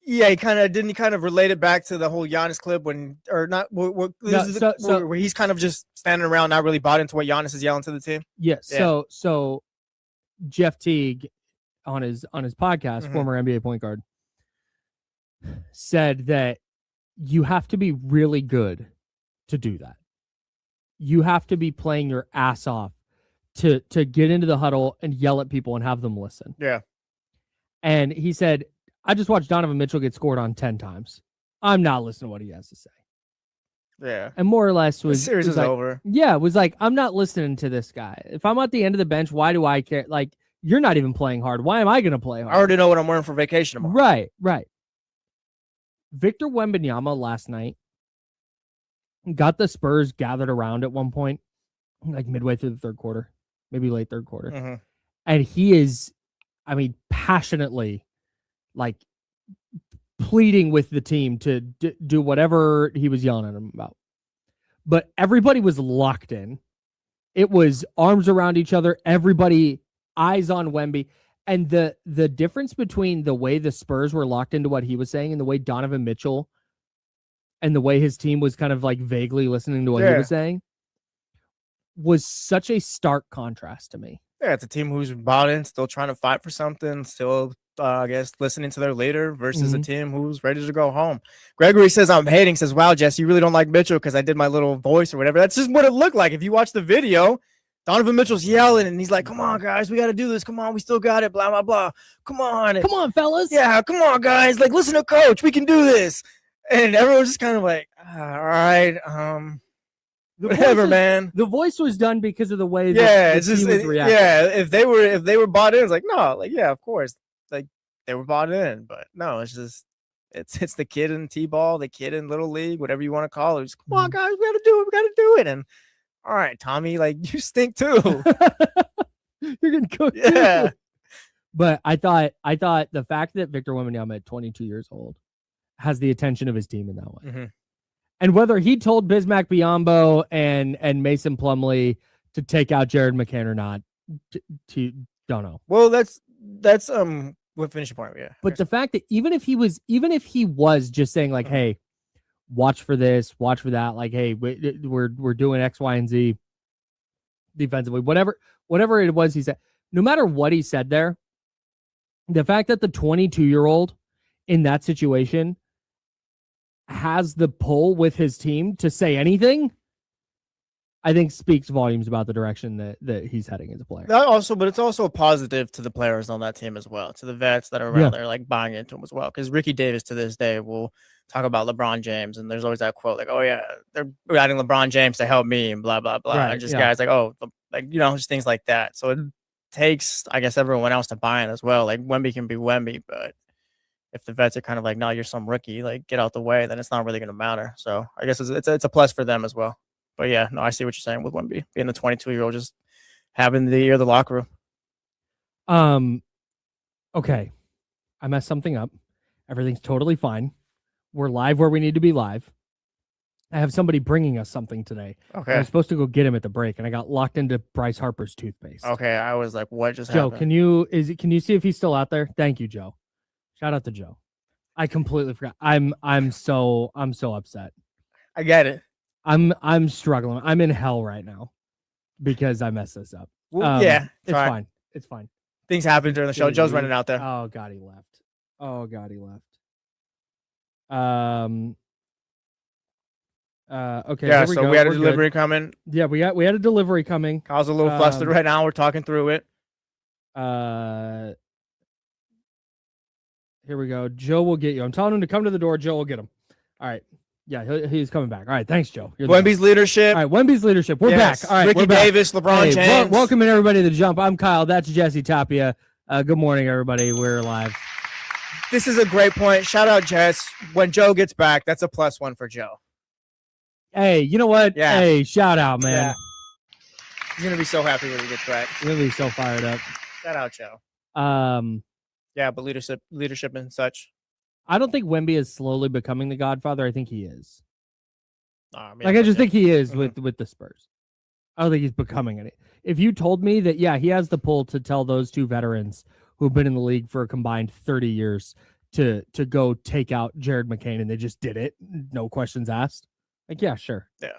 Yeah, he kind of relate it back to the whole Giannis clip when, or not, where he's kind of just standing around, not really bought into what Giannis is yelling to the team. Yes. Yeah. So Jeff Teague on his podcast, former NBA point guard, said that you have to be really good to do that. You have to be playing your ass off to get into the huddle and yell at people and have them listen. Yeah. And he said, I just watched Donovan Mitchell get scored on 10 times. I'm not listening to what he has to say. Yeah. And more or less the series is like, over. Yeah, it was like, I'm not listening to this guy. If I'm at the end of the bench, why do I care? Like, you're not even playing hard. Why am I going to play hard? I already know what I'm wearing for vacation tomorrow. Right. Victor Wembanyama last night got the Spurs gathered around at one point, like midway through the third quarter, maybe late third quarter. And he is, passionately, like, pleading with the team to do whatever he was yelling at them about. But everybody was locked in. It was arms around each other. Everybody eyes on Wemby. And the difference between the way the Spurs were locked into what he was saying and the way Donovan Mitchell and the way his team was kind of like vaguely listening to what he was saying was such a stark contrast to me. Yeah, it's a team who's bought in, still trying to fight for something, still, I guess, listening to their leader versus a team who's ready to go home. Gregory says, I'm hating, says, wow, Jess, you really don't like Mitchell because I did my little voice or whatever. That's just what it looked like. If you watch the video, Donovan Mitchell's yelling and he's like, come on, guys, we got to do this. Come on, we still got it, blah, blah, blah. Come on. Come on, fellas. Yeah, come on, guys. Like, listen to coach. We can do this. And everyone's just kind of like, all right, whatever, man. The voice was done because of the way the team was reacting. Yeah, if they were bought in, it's like, no, like, yeah, of course. Like, they were bought in, but no, it's just it's the kid in T-ball, the kid in Little League, whatever you want to call it. Just, come on, guys, we gotta do it. And all right, Tommy, like, you stink too. You're getting cooked. Yeah. Too. But I thought the fact that Victor Wembanyama at 22 years old has the attention of his team in that way. And whether he told Bismack Biyombo and Mason Plumlee to take out Jared McCann or not, don't know. Well, that's what finishing point, yeah. But the fact that even if he was just saying like, hey, watch for this, watch for that, like, hey, we're doing X, Y, and Z defensively, whatever it was he said, no matter what he said there, the fact that the 22-year-old in that situation has the pull with his team to say anything, I think speaks volumes about the direction that he's heading as a player. But it's also a positive to the players on that team as well, to the vets that are around there, like buying into him as well. Because Ricky Davis to this day will talk about LeBron James, and there's always that quote like, "Oh yeah, they're adding LeBron James to help me," and blah blah blah. Right, and just guys like, "Oh, like just things like that." So it takes, I guess, everyone else to buy in as well. Like Wemby can be Wemby, but if the vets are kind of like, no, you're some rookie, like get out the way, then it's not really going to matter. So I guess it's a plus for them as well. But yeah, no, I see what you're saying with Wemby being the 22-year-old, just having the ear of the locker room. Okay, I messed something up. Everything's totally fine. We're live where we need to be live. I have somebody bringing us something today. Okay, I was supposed to go get him at the break, and I got locked into Bryce Harper's toothpaste. Okay, I was like, what just Joe, happened? Can you see if he's still out there? Thank you, Joe. Shout out to Joe. I completely forgot. I'm so upset. I get it. I'm struggling. I'm in hell right now because I messed this up. Well, yeah, it's fine. It's fine. Things happen during the show. Joe's running out there. Oh God, he left. Okay. Yeah, so we had a delivery coming. Yeah, we had a delivery coming. Kyle's a little flustered right now. We're talking through it. Here we go. Joe will get you. I'm telling him to come to the door. Joe will get him. All right. Yeah, he's coming back. All right. Thanks, Joe. Wemby's leadership. All right. Wemby's leadership. We're back. All right. Ricky Davis, LeBron James. Welcoming everybody to the Jump. I'm Kyle. That's Jesse Tapia. Good morning, everybody. We're live. This is a great point. Shout out, Jess. When Joe gets back, that's a +1 for Joe. Hey, you know what? Yeah. Hey, shout out, man. Yeah. He's going to be so happy when he gets back. He's going to be so fired up. Shout out, Joe. Yeah, but leadership and such. I don't think Wemby is slowly becoming the Godfather. I think he is. I just think he is with the Spurs. I don't think he's becoming it. If you told me that, yeah, he has the pull to tell those two veterans who've been in the league for a combined 30 years to go take out Jared McCain, and they just did it, no questions asked. Like, yeah, sure. Yeah.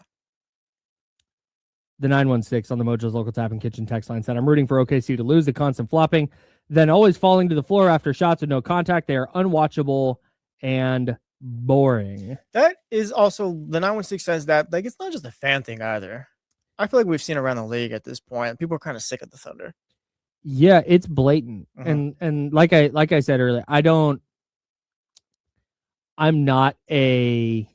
The 916 on the Mojo's local tap and kitchen text line said, I'm rooting for OKC to lose. The constant flopping, then always falling to the floor after shots with no contact. They are unwatchable and boring. That is also, the 916 says that, like, it's not just a fan thing either. I feel like we've seen around the league at this point. People are kind of sick of the Thunder. Yeah, it's blatant. And like I said earlier, I'm not a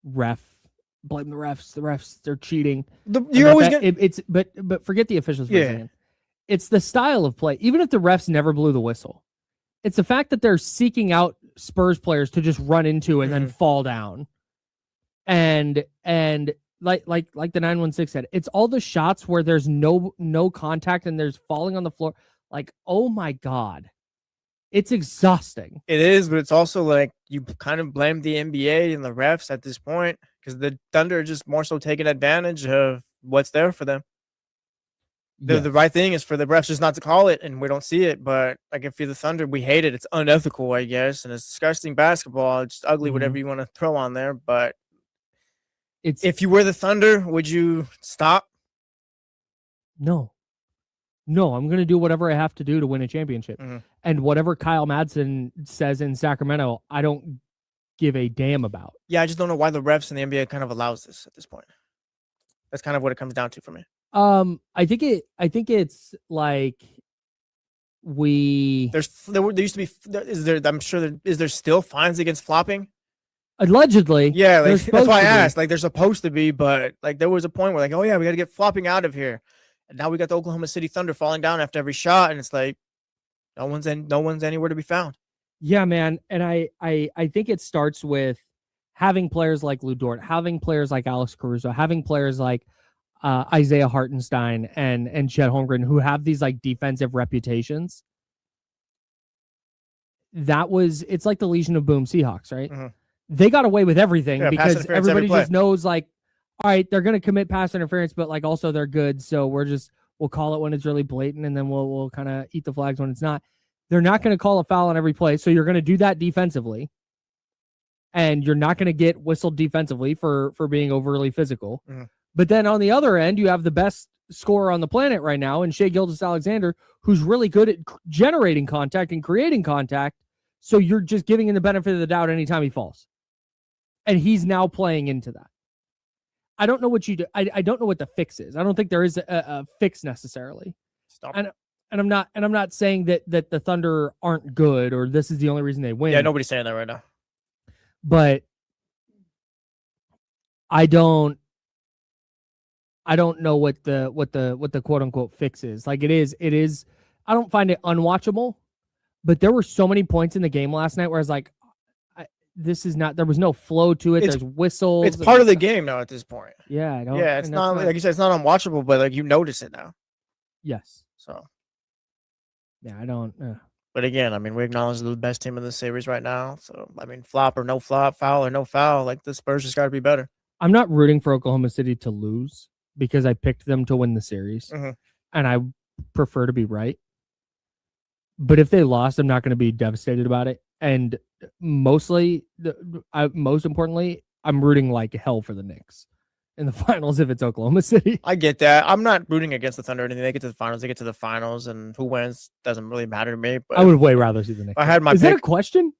ref. Blame the refs. The refs, they're cheating. You're always getting but forget the officials for Yeah. a second. It's the style of play. Even if the refs never blew the whistle, it's the fact that they're seeking out Spurs players to just run into and then fall down. And like the 916 said, it's all the shots where there's no contact and there's falling on the floor. Like, oh my God. It's exhausting. It is, but it's also like you kind of blame the NBA and the refs at this point because the Thunder are just more so taking advantage of what's there for them. The right thing is for the refs just not to call it, and we don't see it. But like if you're the Thunder, we hate it. It's unethical, I guess, and it's disgusting basketball. It's just ugly, whatever you want to throw on there. But if you were the Thunder, would you stop? No, I'm going to do whatever I have to do to win a championship. And whatever Kyle Madson says in Sacramento, I don't give a damn about. Yeah, I just don't know why the refs and the NBA kind of allows this at this point. That's kind of what it comes down to for me. I think it's like there used to be is there still fines against flopping? Allegedly. Yeah, like, that's why I asked. Like, there's supposed to be, but like there was a point where like, oh yeah, we got to get flopping out of here. And now we got the Oklahoma City Thunder falling down after every shot, and it's like no one's anywhere to be found. Yeah, man. And I think it starts with having players like Lou Dort, having players like Alex Caruso, having players like Isaiah Hartenstein and Chet Holmgren who have these like defensive reputations. It's like the Legion of Boom Seahawks, right? They got away with everything because everybody just knows like, all right, they're going to commit pass interference, but like also they're good. So we'll call it when it's really blatant, and then we'll kind of eat the flags when it's not. They're not going to call a foul on every play. So you're going to do that defensively, and you're not going to get whistled defensively for being overly physical. But then on the other end, you have the best scorer on the planet right now in Shai Gilgeous-Alexander, who's really good at generating contact and creating contact. So you're just giving him the benefit of the doubt anytime he falls. And he's now playing into that. I don't know what you do. I don't know what the fix is. I don't think there is a fix necessarily. And I'm not saying that the Thunder aren't good or this is the only reason they win. Yeah, nobody's saying that right now. But I don't know what the quote unquote fix is. Like it is. I don't find it unwatchable, but there were so many points in the game last night where I was like, there was no flow to it. There's whistles. It's part of the game now at this point. Yeah, I don't. Yeah, it's not like you said. It's not unwatchable, but like you notice it now. Yes. So. Yeah, I don't. But again, I mean, we acknowledge the best team in the series right now. So I mean, flop or no flop, foul or no foul, like the Spurs just got to be better. I'm not rooting for Oklahoma City to lose because I picked them to win the series, and I prefer to be right. But if they lost, I'm not going to be devastated about it. And most importantly, I'm rooting like hell for the Knicks in the finals if it's Oklahoma City. I get that. I'm not rooting against the Thunder or anything. They get to the finals, and who wins doesn't really matter to me. But I would way rather see the Knicks. I had my Is pick. that a question?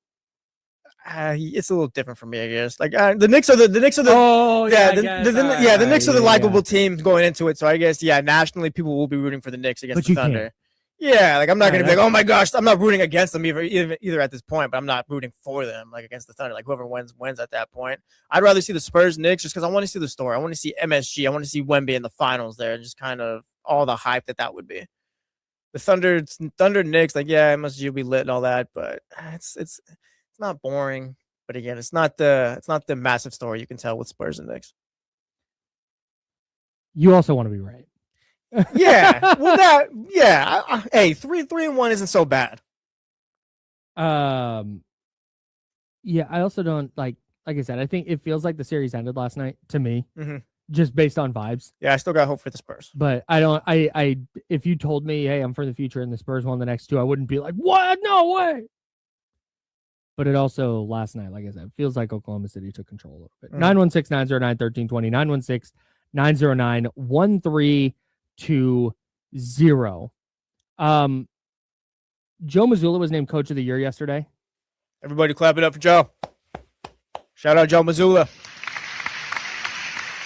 It's a little different for me, I guess. Like the Knicks are the Oh yeah, yeah, the Knicks are the likable team going into it. So I guess nationally people will be rooting for the Knicks against the Thunder. Yeah, like I'm not gonna be like, oh my gosh, I'm not rooting against them either at this point, but I'm not rooting for them like against the Thunder. Like whoever wins at that point. I'd rather see the Spurs Knicks just because I want to see the story. I want to see MSG. I want to see Wemby in the finals there, and just kind of all the hype that would be. The Thunder Knicks, like MSG will be lit and all that, but it's not boring. But again, it's not the massive story you can tell with Spurs and Knicks. You also want to be right. Yeah, well, hey, 3-1 isn't so bad. Yeah, I also don't like I said. I think it feels like the series ended last night to me, just based on vibes. Yeah, I still got hope for the Spurs. But I don't. If you told me, hey, I'm for the future and the Spurs won the next two, I wouldn't be like, what? No way. But it also last night, like I said, feels like Oklahoma City took control a little bit. 916-909-1320, 916-909-1320. Joe Mazzulla was named Coach of the Year yesterday. Everybody clap it up for Joe. Shout out Joe Mazzulla.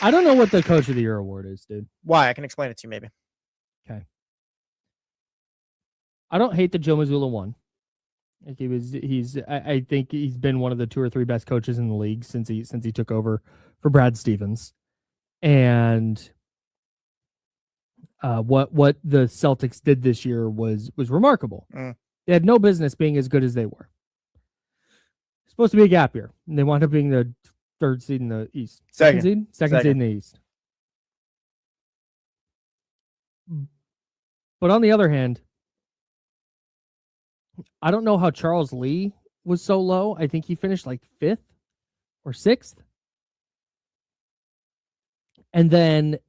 I don't know what the Coach of the Year award is, dude. Why? I can explain it to you maybe. Okay. I don't hate that Joe Mazzulla won. Like I think he's been one of the 2 or 3 best coaches in the league since he took over for Brad Stevens. And what the Celtics did this year was remarkable. They had no business being as good as they were. Supposed to be a gap year, and they wound up being the 3rd seed in the East. Second seed in the East. But on the other hand, I don't know how Charles Lee was so low. I think he finished like 5th or 6th. And then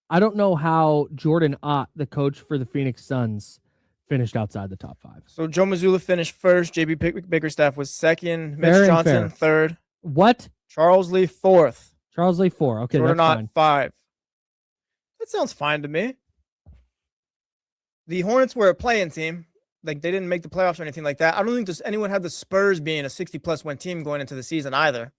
I don't know how Jordan Ott, the coach for the Phoenix Suns, finished outside the top 5. So Joe Mazzulla finished 1st. JB Bickerstaff was 2nd. Mitch Johnson 3rd. What? Charles Lee 4th. Charles Lee 4. Okay, Jordan that's Ott fine. 5. That sounds fine to me. The Hornets were a play-in team. Like, they didn't make the playoffs or anything like that. I don't think anyone had the Spurs being a 60-plus win team going into the season either.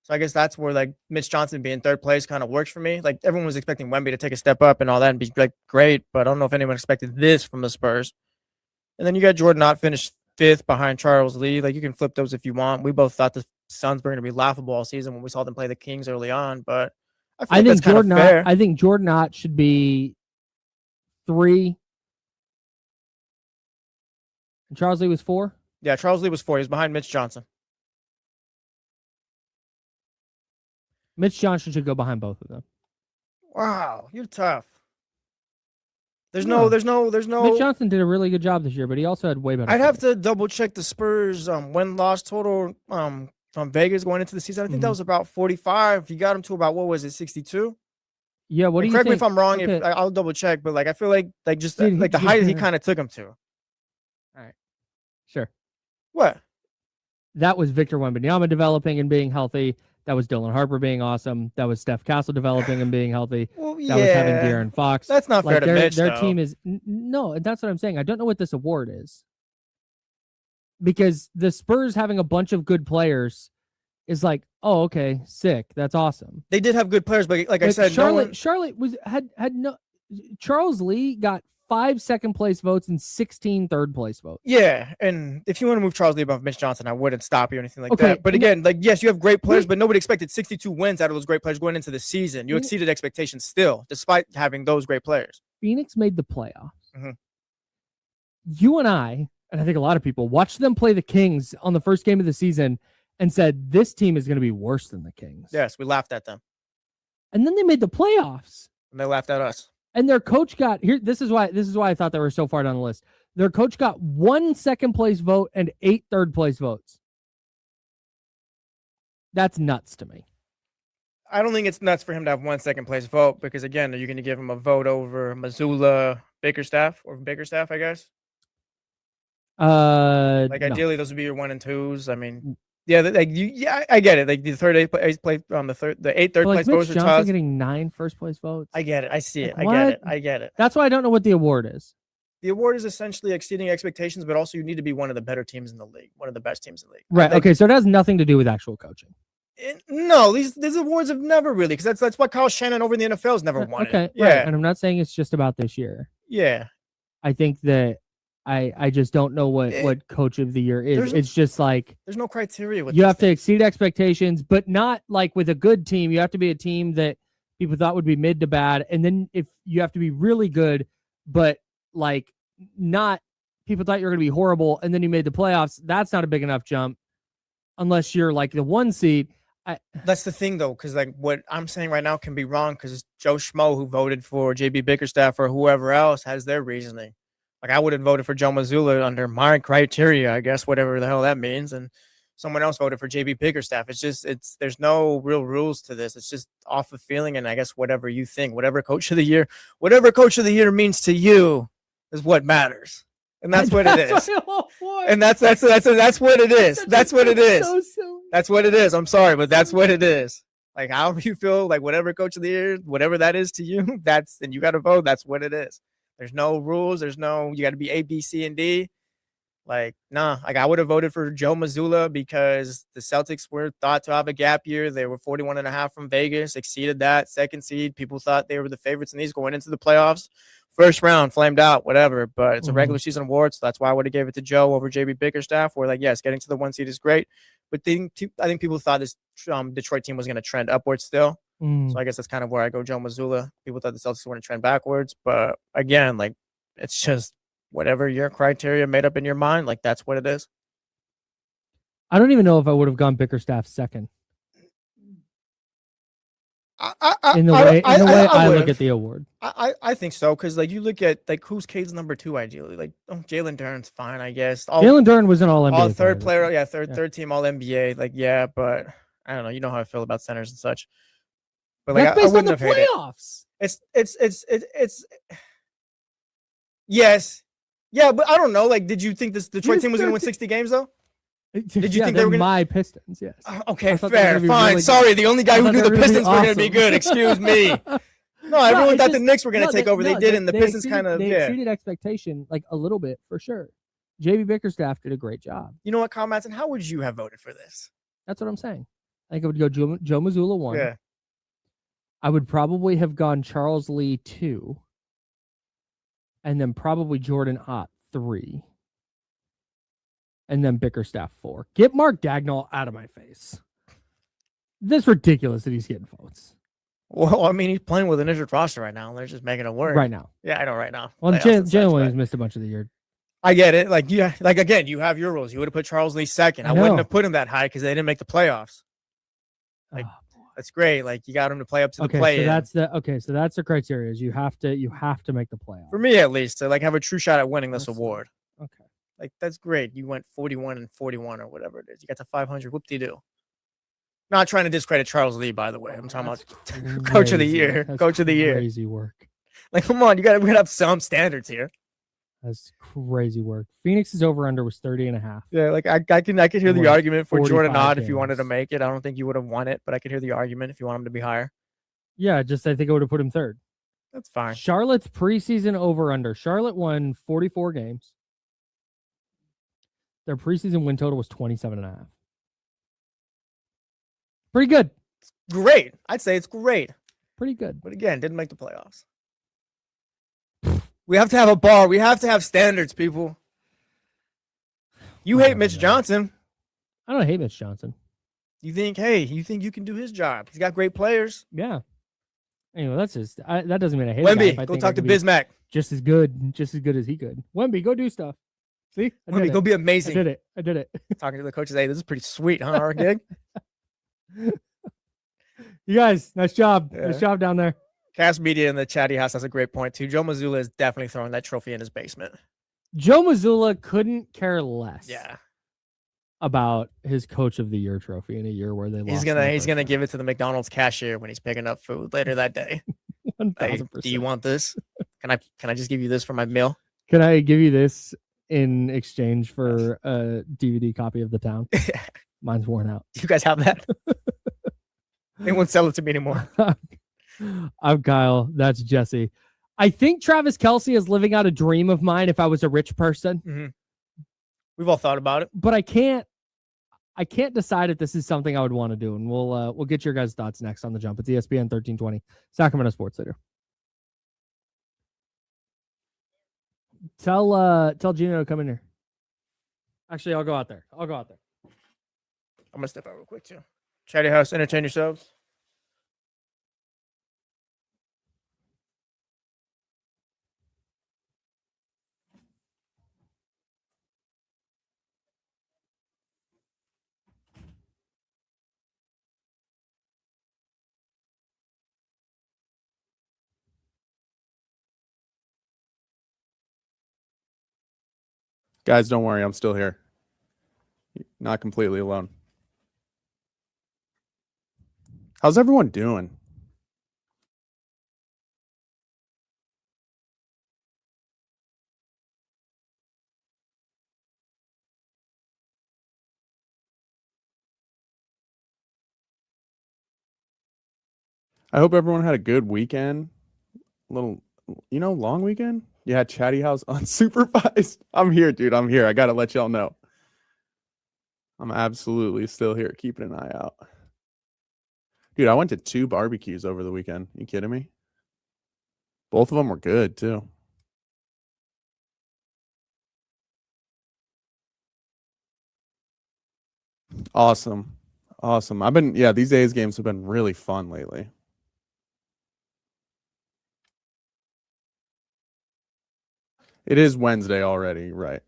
So I guess that's where, like, Mitch Johnson being 3rd place kind of works for me. Like, everyone was expecting Wemby to take a step up and all that and be, like, great, but I don't know if anyone expected this from the Spurs. And then you got Jordan Ott finished 5th behind Charles Lee. Like, you can flip those if you want. We both thought the Suns were going to be laughable all season when we saw them play the Kings early on, but I think that's kind of fair. I think Jordan Ott should be 3. And Charles Lee was 4? Yeah, Charles Lee was 4. He was behind Mitch Johnson. Mitch Johnson should go behind both of them. Wow, you're tough. There's No. no. Mitch Johnson did a really good job this year, but he also had way better. I'd have to double check the Spurs win-loss total from Vegas going into the season. I think that was about 45. You got him to about, what was it, 62? Yeah, what do you correct think? me if I'm wrong. Okay. If I'll double check, but like I feel like just Dude, like the height he kind of took him to. Sure. What? That was Victor Wembanyama developing and being healthy. That was Dylan Harper being awesome. That was Steph Castle developing and being healthy. Well, That was having De'Aaron Fox. That's not fair to Mitch, Their though. team is no, and that's what I'm saying. I don't know what this award is. Because the Spurs having a bunch of good players is like, oh, okay, sick. That's awesome. They did have good players, but like I said, Charlotte was had no. Charles Lee got 5 second-place votes and 16 third-place votes. Yeah, and if you want to move Charles Lee above Mitch Johnson, I wouldn't stop you or anything like that. But again, like, yes, you have great players, but nobody expected 62 wins out of those great players going into the season. You exceeded expectations still, despite having those great players. Phoenix made the playoffs. Mm-hmm. You and I think a lot of people, watched them play the Kings on the first game of the season and said, this team is going to be worse than the Kings. Yes, we laughed at them. And then they made the playoffs. And they laughed at us. And their coach got here. This is why I thought they were so far down the list. Their coach got 1 second-place vote and 8 third-place votes. That's nuts to me. I don't think it's nuts for him to have 1 second-place vote because, again, are you going to give him a vote over Mazzulla, Bickerstaff, I guess? Ideally, those would be your 1 and 2s. I mean, I get it. Like the third, eighth place on the 8 third place votes are tough. Getting 9 first-place votes. I get it. I see it. Like, I get it. That's why I don't know what the award is. The award is essentially exceeding expectations, but also you need to be one of the better teams in the league, one of the best teams in the league. Right. Okay. So it has nothing to do with actual coaching. No, these awards have never really, because that's what Kyle Shannon over in the NFL has never won. Okay. It. Yeah. Right. And I'm not saying it's just about this year. Yeah. I think that I just don't know what coach of the year is. It's just like there's no criteria with you have to exceed expectations, but not like with a good team. You have to be a team that people thought would be mid to bad. And then if you have to be really good, but like not people thought you were going to be horrible. And then you made the playoffs. That's not a big enough jump unless you're like the 1 seed. That's the thing, though, because like what I'm saying right now can be wrong because Joe Schmo, who voted for JB Bickerstaff or whoever else, has their reasoning. Like I would have voted for Joe Mazzulla under my criteria, I guess, whatever the hell that means. And someone else voted for JB Bickerstaff. There's no real rules to this. It's just off of feeling, and I guess whatever you think, whatever coach of the year means to you is what matters. And that's what it is. And that's what it is. That's what it is. That's what it is. I'm sorry, but that's what it is. Like, however you feel, like whatever coach of the year, whatever that is to you, and you got to vote. That's what it is. There's no rules. You got to be A, B, C, and D. Like, nah, like I would have voted for Joe Mazzulla because the Celtics were thought to have a gap year. They were 41.5 from Vegas, exceeded that second seed. People thought they were the favorites in these going into the playoffs. First round, flamed out, whatever. But it's a regular season award, so that's why I would have gave it to Joe over JB Bickerstaff. Where, like, yes, getting to the 1 seed is great. But I think people thought this Detroit team was going to trend upwards still. So I guess that's kind of where I go Joe Mazzulla. People thought the Celtics were going to trend backwards. But, again, like, it's just whatever your criteria made up in your mind, like, that's what it is. I don't even know if I would have gone Bickerstaff second. In the way I look at the award. I think so, because like you look at like who's Cade's number 2 ideally. Like Jalen Duren's fine, I guess. Jalen Duren was an all NBA. Third player, yeah, third team all NBA. Like, yeah, but I don't know. You know how I feel about centers and such. But like that's based I wouldn't on the have hated playoffs. It's yes. Yeah, but I don't know. Like, did you think this Detroit team was going to win 60 games though? Did you think they were my Pistons? Yes. Okay, fair, fine. Really Sorry, the only guy who knew the Pistons were going to be good. Excuse me. No, everyone thought the Knicks were going to take over. They did, and the Pistons kind of exceeded expectation like a little bit for sure. JB Bickerstaff did a great job. You know what, Kyle Madson? How would you have voted for this? That's what I'm saying. I think I would go Joe Mazzulla 1. Yeah. I would probably have gone Charles Lee 2, and then probably Jordan Ott 3. And then Bickerstaff 4. Get Mark Dagnall out of my face. This is ridiculous that he's getting votes. Well, I mean, he's playing with an injured roster right now. They're just making it work. Right now. Yeah, I know right now. Well, Jalen Williams missed a bunch of the year. I get it. Like, yeah, like again, you have your rules. You would have put Charles Lee second. I wouldn't have put him that high because they didn't make the playoffs. Like, that's great. Like, you got him to play up to the play. So that's the criteria. Is you have to make the playoffs. For me, at least, to like have a true shot at winning this award. Okay. Like, that's great. You went 41 and 41 or whatever it is. You got to 500. Whoop-de-doo. Not trying to discredit Charles Lee, by the way. I'm talking about coach of the year. Coach of the year. Crazy work. Like, come on. We got to have some standards here. That's crazy work. Phoenix's over-under was 30.5. Yeah, like I can hear the argument for Jordan Ott if you wanted to make it. I don't think you would have won it, but I could hear the argument if you want him to be higher. Yeah, I think I would have put him third. That's fine. Charlotte's preseason over-under. Charlotte won 44 games. Their preseason win total was 27.5. Pretty good. It's great. I'd say it's great. Pretty good. But again, didn't make the playoffs. We have to have a bar. We have to have standards, people. You hate Mitch Johnson. I don't hate Mitch Johnson. You think you can do his job. He's got great players. Yeah. Anyway, that doesn't mean I hate Wemby, go talk to Bismack. Just as good as he could. Wemby, go do stuff. See? Wemby, go be amazing. I did it. Talking to the coaches, hey, this is pretty sweet, huh, our gig? You guys, nice job. Yeah. Nice job down there. Cast Media in the chatty house has a great point, too. Joe Mazzulla is definitely throwing that trophy in his basement. Joe Mazzulla couldn't care less. Yeah. About his Coach of the Year trophy in a year where they lost. He's gonna give it to the McDonald's cashier when he's picking up food later that day. 1,000%. Do you want this? Can I just give you this for my meal? Can I give you this in exchange for a DVD copy of The Town? Mine's worn out. Do you guys have that? They won't sell it to me anymore. I'm Kyle. That's Jesse. I think Travis Kelce is living out a dream of mine if I was a rich person. Mm-hmm. We've all thought about it. But I can't decide if this is something I would want to do. And we'll get your guys' thoughts next on The Jump. It's ESPN 1320, Sacramento Sports Leader. Tell Gino to come in here. Actually, I'll go out there. I'm gonna step out real quick too. Chatty house, entertain yourselves. Guys, don't worry. I'm still here. Not completely alone. How's everyone doing? I hope everyone had a good weekend. Little, long weekend. You had Chatty House unsupervised. I'm here, dude. I'm here. I gotta let y'all know. I'm absolutely still here, keeping an eye out. Dude, I went to 2 barbecues over the weekend. You kidding me? Both of them were good too. Awesome. These A's games have been really fun lately. It is Wednesday already, right?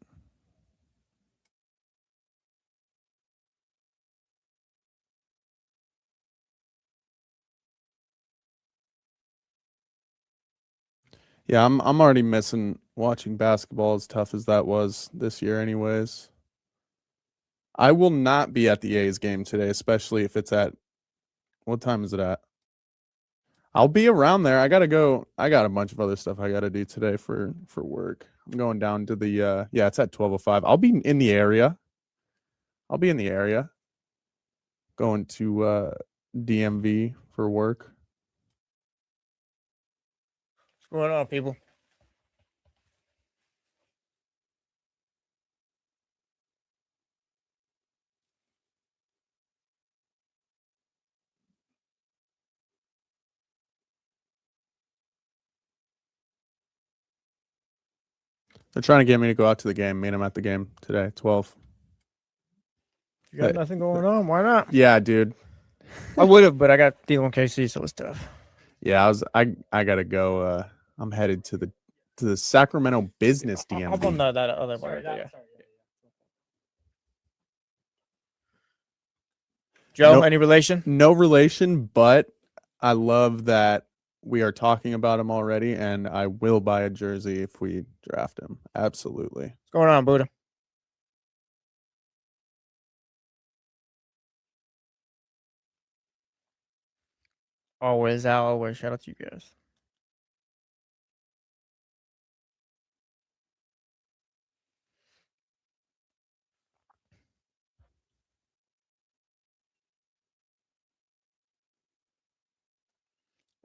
Yeah, I'm already missing watching basketball, as tough as that was this year anyways. I will not be at the A's game today, especially if it's at, what time is it at? I'll be around there. I gotta go. I got a bunch of other stuff I gotta do today for work. I'm going down to the it's at 12:05. I'll be in the area. Going to DMV for work. What's going on, people? They're trying to get me to go out to the game. Me and I'm at the game today, 12. You got nothing going on? Why not? Yeah, dude. I would have, but I got dealing KC, so it's tough. Yeah, I gotta go. I'm headed to the Sacramento Business DMV. Hop on that other one right there. Joe, any relation? No relation, but I love that we are talking about him already, and I will buy a jersey if we draft him. Absolutely. What's going on, Buddha? Always, always. Shout out to you guys.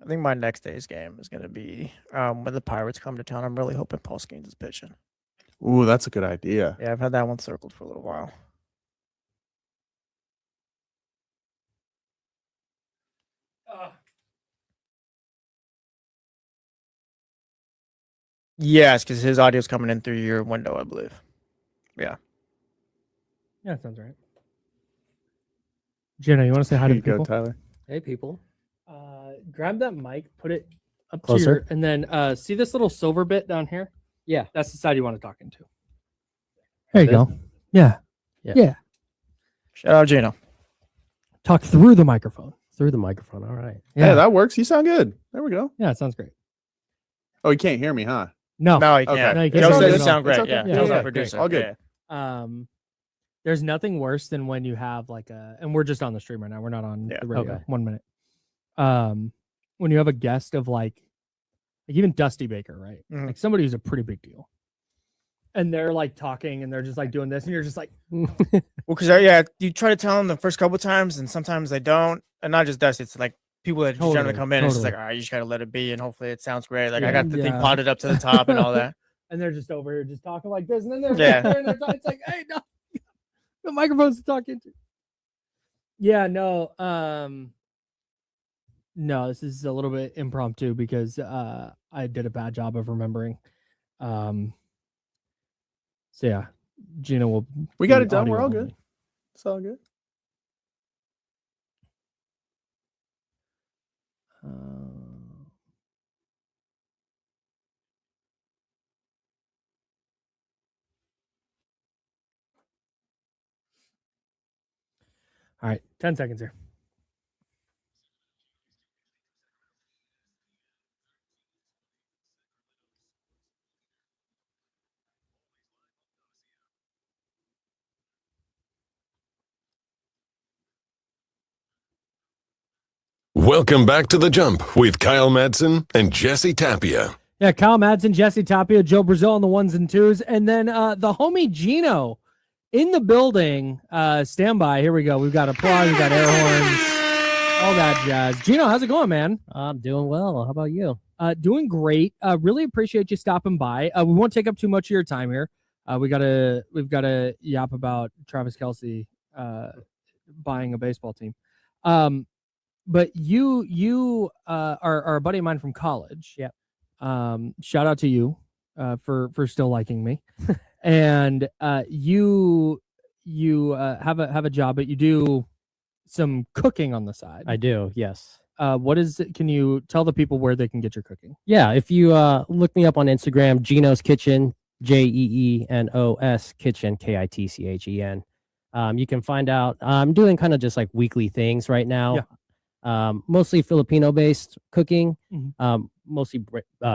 I think my next day's game is going to be when the Pirates come to town. I'm really hoping Paul Skeens is pitching. Ooh, that's a good idea. Yeah, I've had that one circled for a little while. Yes, because his audio's coming in through your window, I believe. Yeah. Yeah, that sounds right. Jenna, you want to say hi to Here the you go, people? Tyler. Hey, people. Grab that mic, put it up Closer. to your, and then see this little silver bit down here? Yeah. That's the side you want to talk into. There you go. Yeah. Yeah. Shout out Gino. Talk through the microphone. Through the microphone. All right. Yeah, that works. You sound good. There we go. Yeah, it sounds great. Oh, you can't hear me, huh? No. No, you Okay. can't. No, you Joe can't. says you No, sound it's great. okay. Yeah, Yeah, Joe's yeah, our great. producer. All good. Yeah. There's nothing worse than when you have like and we're just on the stream right now. We're not on the radio. Okay. 1 minute. When you have a guest of like even Dusty Baker, right? Mhm. Like somebody who's a pretty big deal. And they're like talking and they're just like doing this and you're just like, Well, because you try to tell them the first couple times and sometimes they don't. And not just Dusty, it's like people that Totally, generally come in. It's just like, totally. all right, you just gotta let it be, and hopefully it sounds great. Like I Yeah. got the thing Yeah. potted up to the top and all that. and they're just over here just talking like this. And then they're Yeah. right there and it's like, hey, no, the microphone's to talk into. Yeah, no. No, this is a little bit impromptu because I did a bad job of remembering. So yeah, Gina will. We got be it done. We're audio all good. only. It's all good. All right, 10 seconds here. Welcome back to The Jump with Kyle Madson and Jesse Tapia. Yeah, Kyle Madson, Jesse Tapia, Joe Brazil on the ones and twos, and then the homie Gino in the building. Stand by. Here we go. We've got applause. We've got air horns. All that jazz. Gino, how's it going, man? I'm doing well. How about you? Doing great. Really appreciate you stopping by. We won't take up too much of your time here. We've got to yap about Travis Kelce buying a baseball team. But you are a buddy of mine from college. Yep. Shout out to you for still liking me. And you have a job, but you do some cooking on the side. I do, yes. What is it? Can you tell the people where they can get your cooking? Yeah, if you look me up on Instagram, Gino's Kitchen, JEENOS Kitchen, KITCHEN. You can find out. I'm doing kind of just like weekly things right now. Yeah. Mostly Filipino-based cooking, mostly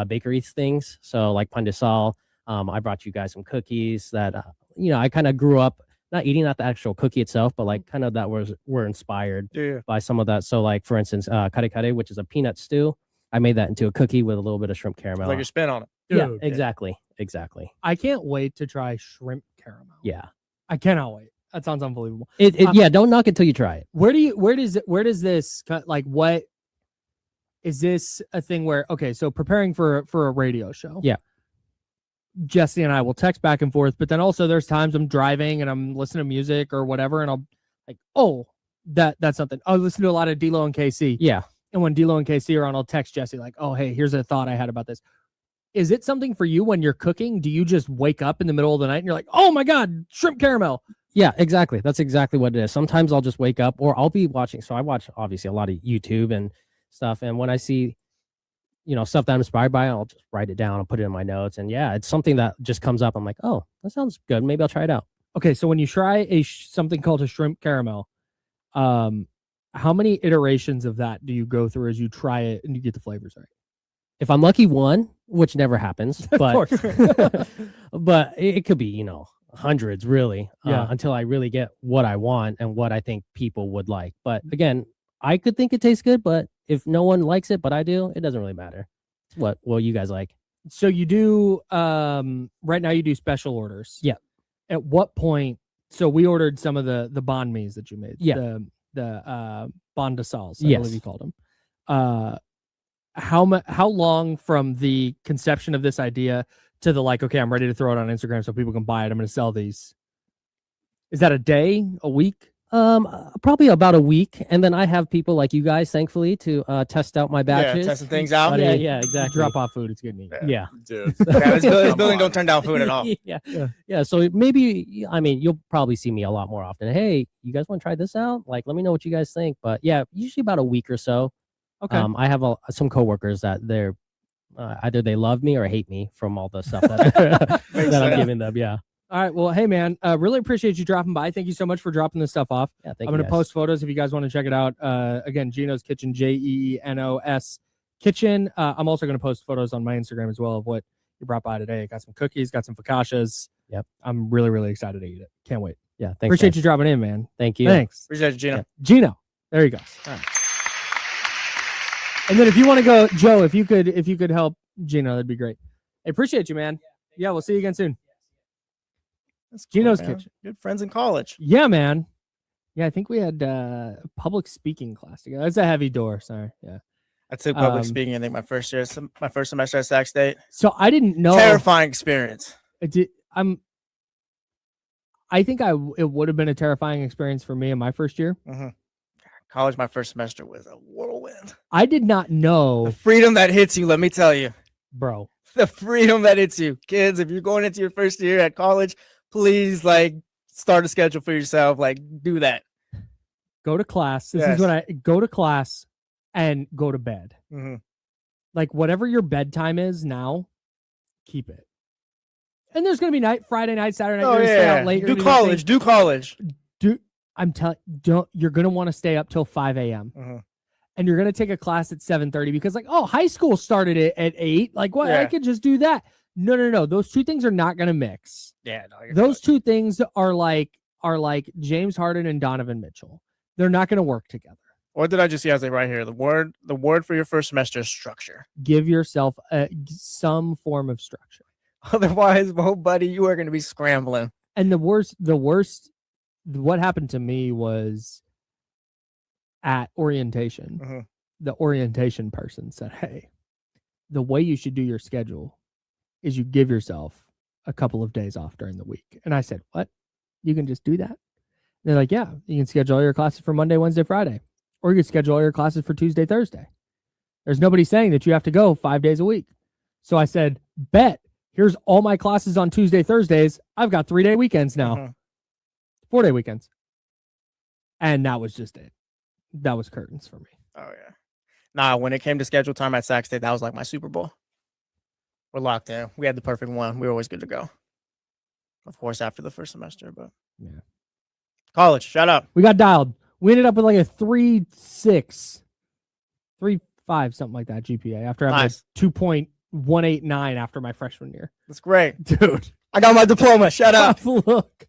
bakery things. So like pandesal. I brought you guys some cookies that, I kind of grew up not eating not the actual cookie itself, but like kind of that were inspired by some of that. So like, for instance, kare kare, which is a peanut stew. I made that into a cookie with a little bit of shrimp caramel. Like your spin on it. Yeah, exactly. I can't wait to try shrimp caramel. Yeah. I cannot wait. That sounds unbelievable. Yeah, don't knock it till you try it. Where does this like, what is this a thing where, okay, so preparing for a radio show. Yeah. Jesse and I will text back and forth, but then also there's times I'm driving and I'm listening to music or whatever, and I'll like, oh, that's something. I'll listen to a lot of D-Lo and KC. Yeah. And when D-Lo and KC are on, I'll text Jesse like, oh, hey, here's a thought I had about this. Is it something for you when you're cooking? Do you just wake up in the middle of the night and you're like, oh my God, shrimp caramel? Yeah, exactly. That's exactly what it is. Sometimes I'll just wake up or I'll be watching. So I watch obviously a lot of YouTube and stuff. And when I see, stuff that I'm inspired by, I'll just write it down and put it in my notes. And yeah, it's something that just comes up. I'm like, oh, that sounds good. Maybe I'll try it out. Okay. So when you try something called a shrimp caramel, how many iterations of that do you go through as you try it and you get the flavors right? If I'm lucky, one, which never happens, but but it could be, hundreds really, until I really get what I want and what I think people would like. But again, I could think it tastes good, but if no one likes it, but I do, it doesn't really matter. What you guys like? So you do right now you do special orders. Yeah. At what point? So we ordered some of the banh mi's that you made. Yeah. The banh de sals, I yes. believe you called them. How long from the conception of this idea to the like, okay, I'm ready to throw it on Instagram so people can buy it, I'm going to sell these? Is that a day, a week? Probably about a week, and then I have people like you guys, thankfully, to test out my batches. Yeah, testing things out. Yeah, exactly. Drop off food, it's good and eat. Yeah. Dude. Yeah, this building don't turn down food at all. Yeah. So maybe, you'll probably see me a lot more often. Hey, you guys want to try this out? Like, let me know what you guys think. But yeah, usually about a week or so. Okay. I have some coworkers that they're either they love me or hate me from all the stuff that I'm giving them. Yeah. All right. Well, hey, man, really appreciate you dropping by. Thank you so much for dropping this stuff off. Yeah, I'm going to post photos if you guys want to check it out. Again, Gino's Kitchen, JEENOS Kitchen. I'm also going to post photos on my Instagram as well of what you brought by today. Got some cookies, got some focaccias. Yep. I'm really, really excited to eat it. Can't wait. Yeah. Thanks. Appreciate you dropping in, man. Thank you. Thanks. Appreciate you, Gino. Yeah. Gino. There you go. All right. And then if you want to go, Joe, if you could help Gino, that'd be great. I appreciate you, man. Yeah, we'll see you again soon. That's Gino's man. Kitchen. Good friends in college. Yeah, man. Yeah, I think we had public speaking class together. That's a heavy door. Sorry. Yeah. I took public speaking, I think, my first semester at Sac State. So I didn't know. Terrifying experience. I think it would have been a terrifying experience for me in my first year. Mm-hmm. College, my first semester was a whirlwind. I did not know. The freedom that hits you, let me tell you. Bro. The freedom that hits you. Kids, if you're going into your first year at college, please, start a schedule for yourself. Do that. Go to class. This is what I go to class and go to bed. Mm-hmm. Whatever your bedtime is now, keep it. And there's going to be Friday night, Saturday night. Stay out late. Do college. I'm telling you're going to want to stay up till 5 a.m. Mm-hmm. And you're going to take a class at 7:30 because high school started at 8. I could just do that. No. Those two things are not going to mix. Yeah. No, those two things are like James Harden and Donovan Mitchell. They're not going to work together. What did I just see? I was like, right here. The word for your first semester is structure. Give yourself some form of structure. Otherwise, oh, buddy, you are going to be scrambling. And the worst, what happened to me was at orientation. Mm-hmm. The orientation person said, hey, the way you should do your schedule is you give yourself a couple of days off during the week. And I said, what? You can just do that? And they're like, yeah, you can schedule all your classes for Monday, Wednesday, Friday. Or you can schedule all your classes for Tuesday, Thursday. There's nobody saying that you have to go 5 days a week. So I said, bet. Here's all my classes on Tuesday, Thursdays. I've got 3-day weekends now. Mm-hmm. 4-day weekends. And that was just it. That was curtains for me. Oh, yeah. Nah, when it came to schedule time at Sac State, that was like my Super Bowl. We're locked in. We had the perfect one. We were always good to go. Of course, after the first semester, but yeah. College, shut up. We got dialed. We ended up with like a 3.6, 3.5, something like that GPA after having a 2.189 after my freshman year. That's great. Dude. I got my diploma. Shut up. Look.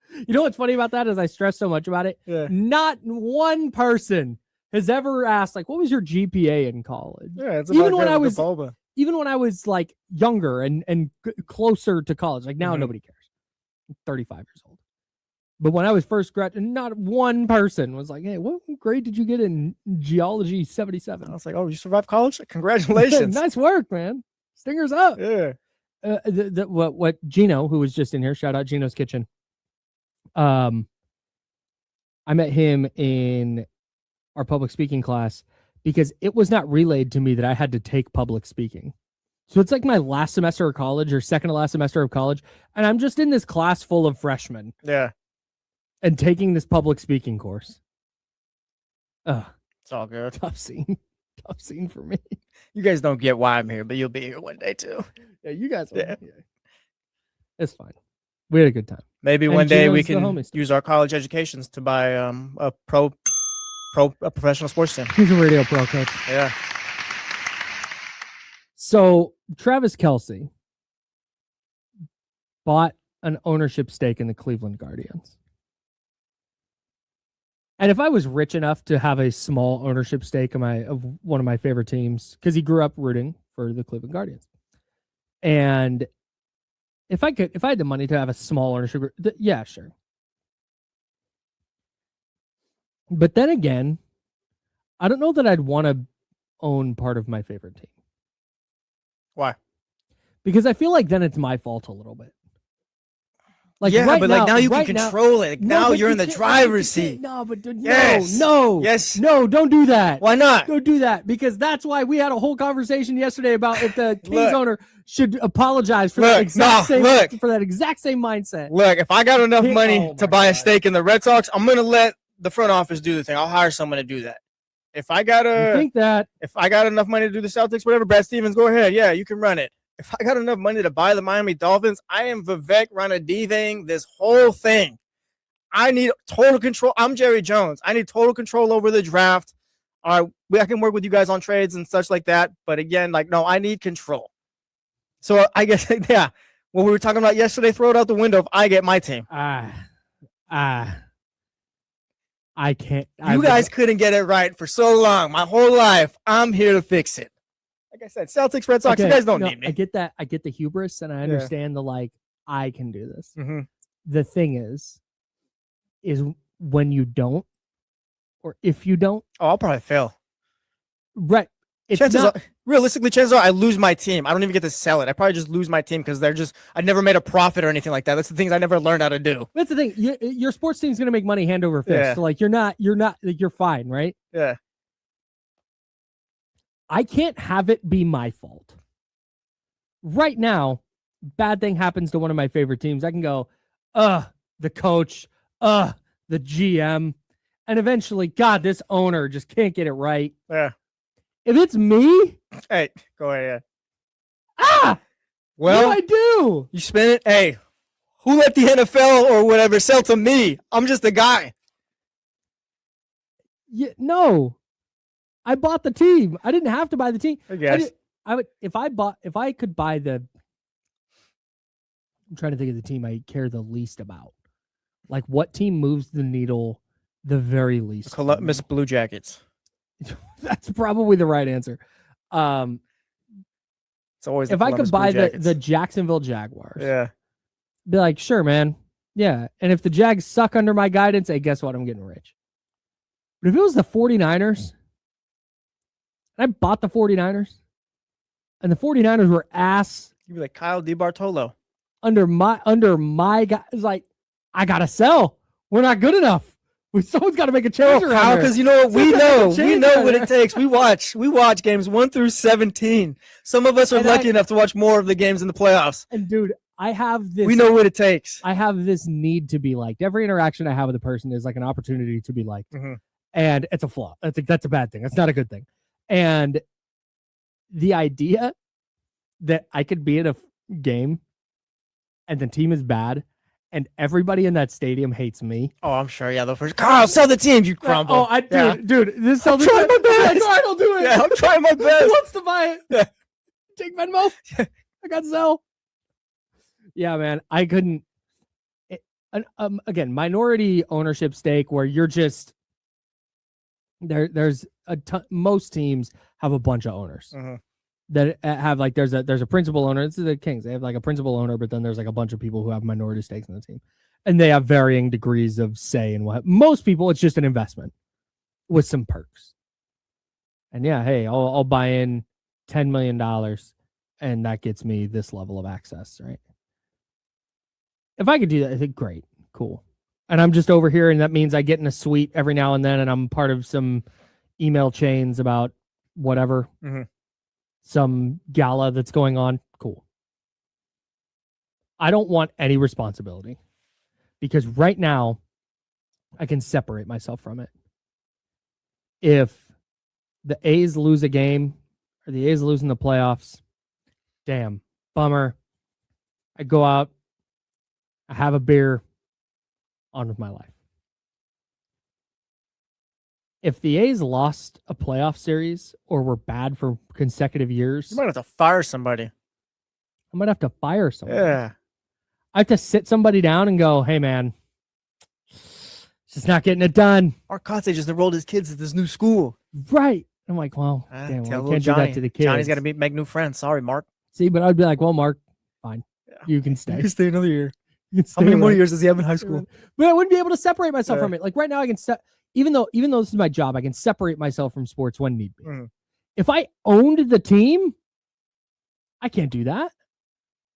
You know what's funny about that is I stress so much about it. Yeah. Not one person has ever asked, like, what was your GPA in college? Yeah, it's even when I was like younger and closer to college, like now nobody cares. I'm 35 years old. But when I was first grad, not one person was like, hey, what grade did you get in geology 77? I was like, oh, you survived college? Congratulations. Nice work, man. Stingers up. Yeah. What Gino, who was just in here, shout out Gino's Kitchen. I met him in our public speaking class because it was not relayed to me that I had to take public speaking. So it's like my last semester of college or second to last semester of college. And I'm just in this class full of freshmen. Yeah. And taking this public speaking course. It's all good. Tough scene. Tough scene for me. You guys don't get why I'm here, but you'll be here one day too. Yeah, you guys will. Yeah. It's fine. We had a good time. Maybe one day we can use our college educations to buy a professional sports team. He's a radio pro coach. Yeah. So Travis Kelce bought an ownership stake in the Cleveland Guardians. And if I was rich enough to have a small ownership stake of one of my favorite teams, because he grew up rooting for the Cleveland Guardians, and if I had the money to have a small ownership, yeah, sure. But then again, I don't know that I'd want to own part of my favorite team. Why? Because I feel like then it's my fault a little bit. Like, yeah, right but now, like now you right can control it. Like, now you're in the driver's seat. No, but yes. no, don't do that. Why not? Don't do that, because that's why we had a whole conversation yesterday about if the Kings owner should apologize for that exact same mindset. Look, if I got enough money to buy a stake in the Red Sox, I'm gonna let the front office do the thing. I'll hire someone to do that. If I got enough money to do the Celtics, whatever, Brad Stevens, go ahead. Yeah, you can run it. If I got enough money to buy the Miami Dolphins, I am Vivek Ranadive this whole thing. I need total control. I'm Jerry Jones. I need total control over the draft. All right, I can work with you guys on trades and such like that. But again, like, no, I need control. So I guess, yeah, what we were talking about yesterday, throw it out the window if I get my team. I can't. You guys couldn't get it right for so long. My whole life, I'm here to fix it. Like I said, Celtics, Red Sox, you guys don't need me. I get that. I get the hubris, and I understand the, like, I can do this. Mm-hmm. The thing is when you don't, or if you don't. Oh, I'll probably fail. Right. Realistically, chances are I lose my team. I don't even get to sell it. I probably just lose my team because I never made a profit or anything like that. That's the things I never learned how to do. That's the thing. Your sports team's going to make money hand over fist. Yeah. So, like, you're fine, right? Yeah. I can't have it be my fault. Right now, bad thing happens to one of my favorite teams. I can go, the coach, the GM, and eventually, God, this owner just can't get it right. Yeah. If it's me, hey, go ahead. Well, what do I do? You spin it. Hey, who let the NFL or whatever sell to me? I'm just a guy. Yeah, no. I bought the team. I didn't have to buy the team. I guess I would if I could buy the. I'm trying to think of the team I care the least about. Like, what team moves the needle the very least. Miss Blue Jackets. That's probably the right answer. It's always if I could buy the Jacksonville Jaguars, be like, sure, man. Yeah. And if the Jags suck under my guidance, hey, guess what? I'm getting rich. But if it was the 49ers, and I bought the 49ers, and the 49ers were ass. You'd be like Kyle DiBartolo. Under my guys, like, I got to sell. We're not good enough. Someone's got to make a change around Kyle, here. because you know what? We know what it takes. We watch games 1 through 17. Some of us are lucky enough to watch more of the games in the playoffs. And dude, I have this. We know what it takes. I have this need to be liked. Every interaction I have with a person is like an opportunity to be liked. And it's a flaw. I think that's a bad thing. That's not a good thing. And the idea that I could be in a game and the team is bad and everybody in that stadium hates me. Oh, I'm sure. Yeah, the first Kyle, sell the team, you crumble. Dude, this I'm trying my best. No, I don't do it. Yeah, I'm trying my best. Who wants to buy it? Yeah. Take Venmo. I got Zelle. Yeah, man, I couldn't. Again, minority ownership stake where you're just there's a ton. Most teams have a bunch of owners. That have like there's a principal owner. This is the Kings. They have like a principal owner, but then there's like a bunch of people who have minority stakes in the team, and they have varying degrees of say in what. Most people, it's just an investment with some perks. And yeah, hey, I'll buy in $10 million, and that gets me this level of access, right? If I could do that, I think great, cool. And I'm just over here, and that means I get in a suite every now and then, and I'm part of some email chains about whatever. Some gala that's going on. Cool. I don't want any responsibility because right now I can separate myself from it. If the A's lose a game or the A's lose in the playoffs, damn, bummer. I go out, I have a beer, on with my life. If the A's lost a playoff series or were bad for consecutive years, You might have to fire somebody. I might have to fire someone. Yeah. I have to sit somebody down and go, hey, man, it's just not getting it done. Mark Kotze just enrolled his kids at this new school. Right. I'm like, well, damn, well, I can't do that to the kids. Johnny's got to make new friends. Sorry, Mark. See, but I'd be like, well, Mark, fine. Yeah. You can stay. You can stay another year. How many more years does he have in high school? But I wouldn't be able to separate myself from it. Like right now, I can even though this is my job, I can separate myself from sports when need be. If I owned the team, I can't do that.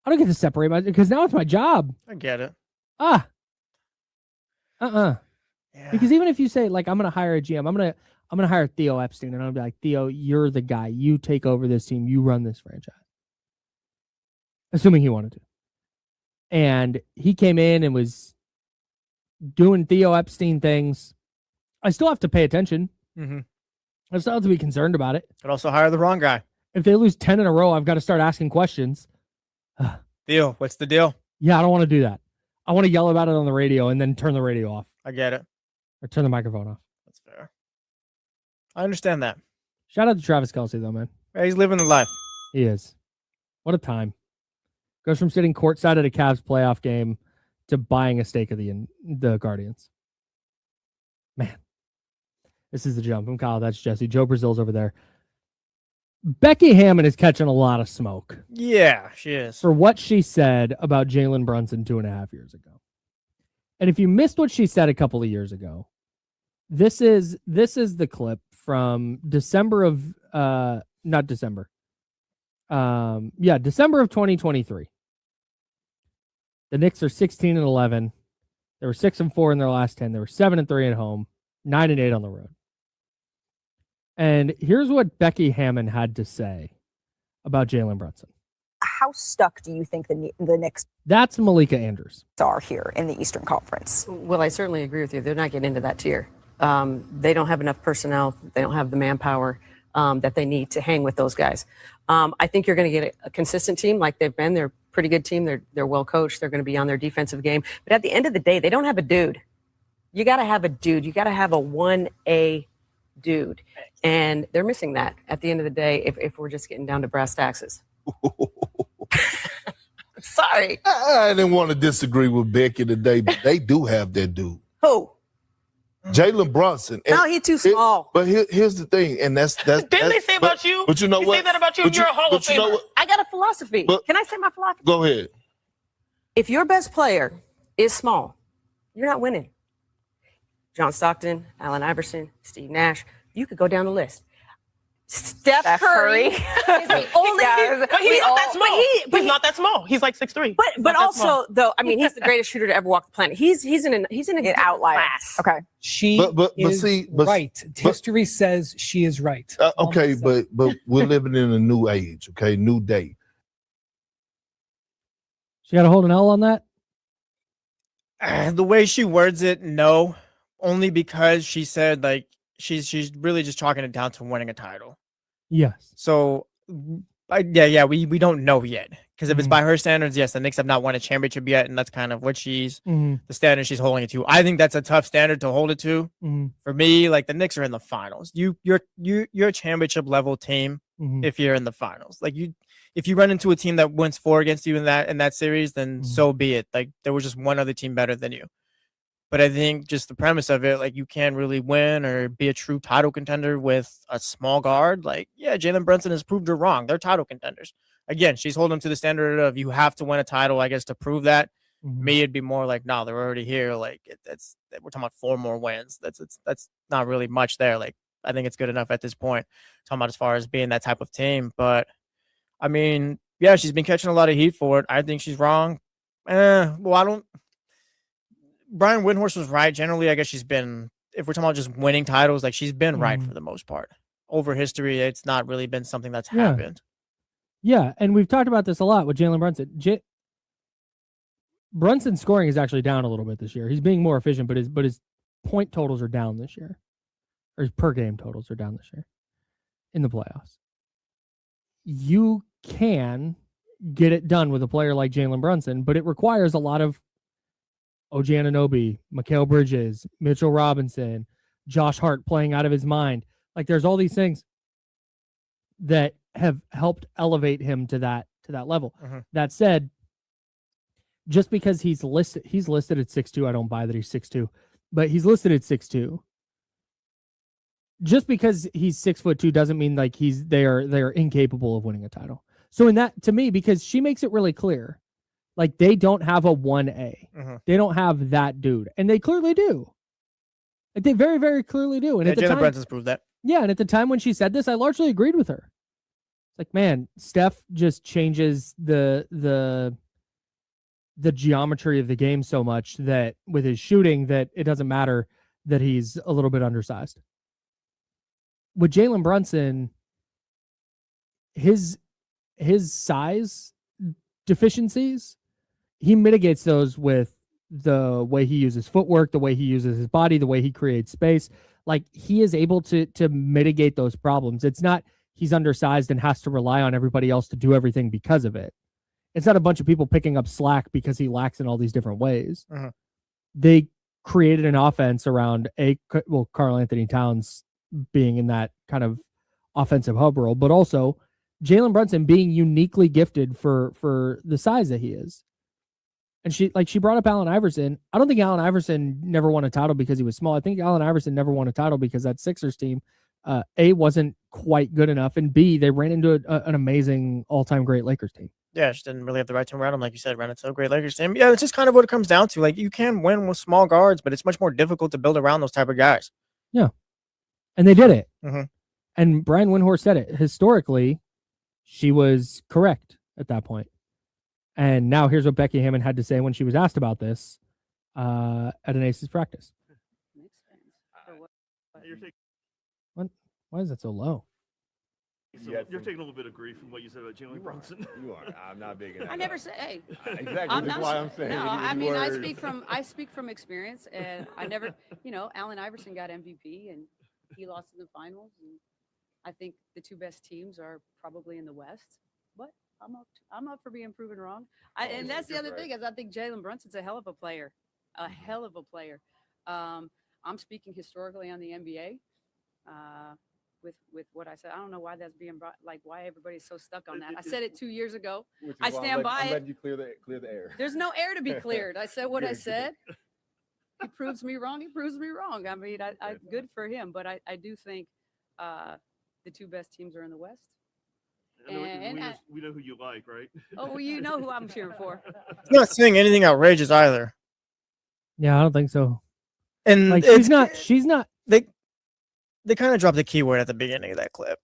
I don't get to separate myself because now it's my job. I get it. Yeah. Because even if you say like I'm gonna hire a GM, I'm gonna hire Theo Epstein, and I'll be like, Theo, you're the guy. You take over this team. You run this franchise. Assuming he wanted to. And he came in and was doing Theo Epstein things. I still have to pay attention. I still have to be concerned about it. Could also hire the wrong guy. If they lose 10 in a row, I've got to start asking questions. Theo, what's the deal? Yeah, I don't want to do that. I want to yell about it on the radio and then turn the radio off. I get it. Or turn the microphone off. That's fair. I understand that. Shout out to Travis Kelce, though, man. Yeah, he's living the life. He is. What a time. Goes from sitting courtside at a Cavs playoff game to buying a stake of the Guardians. Man, this is the jump. I'm Kyle. That's Jesse. Joe Brazil's over there. Becky Hammon is catching a lot of smoke. Yeah, she is. For what she said about Jalen Brunson 2.5 years ago. And if you missed what she said a couple of years ago, this is the clip from December of December of 2023. The Knicks are 16-11. They were 6-4 in their last 10. They were 7-3 at home, 9-8 on the road. And here's what Becky Hammon had to say about Jalen Brunson. How stuck do you think the Knicks That's Malika Andrews are here in the Eastern Conference? Well, I certainly agree with you. They're not getting into that tier. They don't have enough personnel. They don't have the manpower that they need to hang with those guys. I think you're going to get a consistent team like they've been. They're a pretty good team. They're well coached. They're going to be on their defensive game. But at the end of the day, they don't have a dude. You got to have a dude. You got to have a 1A dude. And they're missing that at the end of the day if we're just getting down to brass taxes. Sorry. I didn't want to disagree with Becky today, but they do have that dude. Who? Jalen Brunson. No, he's too small. But here's the thing, and that's Didn't they say about you? But you know what? Say that about you. You're a Hall of you know Famer. what? I got a philosophy. Can I say my philosophy? Go ahead. If your best player is small, you're not winning. John Stockton, Allen Iverson, Steve Nash. You could go down the list. Steph Curry is the only. But he's not that small. He's not that small. He's like 6'3". But also, though, I mean, he's the greatest shooter to ever walk the planet. He's in an outlier class. Okay. She is right. History says she is right. Okay, but we're living in a new age. Okay, new day. She got to hold an L on that. The way she words it, no, only because she said like she's really just chalking it down to winning a title. Yes. So, yeah, we don't know yet because if it's by her standards, yes, the Knicks have not won a championship yet, and that's kind of what she's the standard she's holding it to. I think that's a tough standard to hold it to. For me, like the Knicks are in the finals. You're a championship level team if you're in the finals. Like if you run into a team that wins 4 against you in that series, then so be it. Like there was just one other team better than you. But I think just the premise of it, like you can't really win or be a true title contender with a small guard. Like, yeah, Jalen Brunson has proved her wrong. They're title contenders. Again, she's holding them to the standard of you have to win a title, I guess, to prove that. Me, it'd be more like, no, they're already here. Like we're talking about 4 more wins. That's not really much there. Like I think it's good enough at this point. Talking about as far as being that type of team. But I mean, yeah, she's been catching a lot of heat for it. I think she's wrong. Brian Windhorst was right. Generally, I guess she's been, if we're talking about just winning titles, like she's been right for the most part. Over history, it's not really been something that's happened. Yeah, and we've talked about this a lot with Jalen Brunson. Brunson's scoring is actually down a little bit this year. He's being more efficient, but his point totals are down this year. Or his per game totals are down this year in the playoffs. You can get it done with a player like Jalen Brunson, but it requires a lot of OG Anunoby, Mikal Bridges, Mitchell Robinson, Josh Hart playing out of his mind. Like there's all these things that have helped elevate him to that level. That said, just because he's listed at 6'2", I don't buy that he's 6'2", but he's listed at 6'2". Just because he's 6'2" doesn't mean like they are incapable of winning a title. So in that, to me, because she makes it really clear, like they don't have a 1A. They don't have that dude, and they clearly do. Like they very, very clearly do. And at the Jalen time, Brunson's proved that. Yeah, and at the time when she said this, I largely agreed with her. It's like, man, Steph just changes the geometry of the game so much that with his shooting that it doesn't matter that he's a little bit undersized. With Jalen Brunson, his size deficiencies, he mitigates those with the way he uses footwork, the way he uses his body, the way he creates space. Like he is able to mitigate those problems. It's not he's undersized and has to rely on everybody else to do everything because of it. It's not a bunch of people picking up slack because he lacks in all these different ways. They created an offense around Karl Anthony Towns being in that kind of offensive hub role, but also Jalen Brunson being uniquely gifted for the size that he is. And she brought up Allen Iverson. I don't think Allen Iverson never won a title because he was small. I think Allen Iverson never won a title because that Sixers team, A, wasn't quite good enough, and B, they ran into an amazing all-time great Lakers team. Yeah, she didn't really have the right team around him, like you said, ran into a great Lakers team. Yeah, it's just kind of what it comes down to. Like you can win with small guards, but it's much more difficult to build around those type of guys. Yeah, and they did it. And Brian Windhorst said it. Historically, she was correct at that point. And now here's what Becky Hammon had to say when she was asked about this at an Aces practice. Why is that so low? So you're taking a little bit of grief from what you said about Jalen Brunson. You are. I'm not big enough. I never say. Hey, exactly. That's why I'm saying. No, I mean I speak from experience, and I never. Allen Iverson got MVP, and he lost in the finals. And I think the 2 best teams are probably in the West. But I'm up for being proven wrong. And that's the other thing is I think Jalen Brunson's a hell of a player, I'm speaking historically on the NBA. With what I said, I don't know why that's being brought. Like why everybody's so stuck on that. I said it 2 years ago. I stand by it. I'm letting you clear the air. There's no air to be cleared. I said what I said. he proves me wrong. He proves me wrong. I mean, I good for him, but I do think the two best teams are in the West. We know who you like, right? Oh, well, you know who I'm cheering for. He's not saying anything outrageous either. Yeah, I don't think so. And like she's not. They kind of dropped the keyword at the beginning of that clip.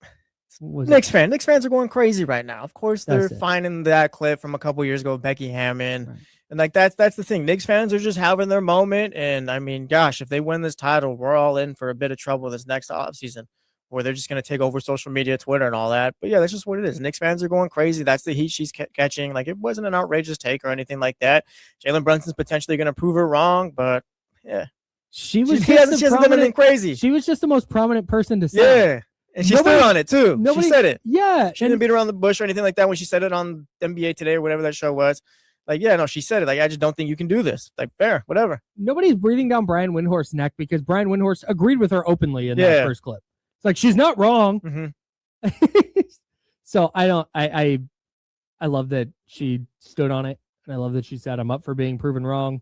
Was Knicks fans are going crazy right now. Of course, they're That's it. finding that clip from a couple years ago with Becky Hammon. And like that's the thing. Knicks fans are just having their moment. And I mean, gosh, if they win this title, we're all in for a bit of trouble this next offseason, where they're just going to take over social media, Twitter, and all that. But yeah, that's just what it is. Knicks fans are going crazy. That's the heat she's catching. Like, it wasn't an outrageous take or anything like that. Jalen Brunson's potentially going to prove her wrong, but yeah. She hasn't done anything crazy. She was just the most prominent person to say. Yeah. And she stood on it too. She said it. Yeah. She didn't beat around the bush or anything like that when she said it on NBA Today or whatever that show was. Like, yeah, no, she said it. Like, I just don't think you can do this. Like, fair, whatever. Nobody's breathing down Brian Windhorst's neck because Brian Windhorst agreed with her openly in that first clip. It's like, she's not wrong. Mm-hmm. So I love that she stood on it. And I love that she said, I'm up for being proven wrong.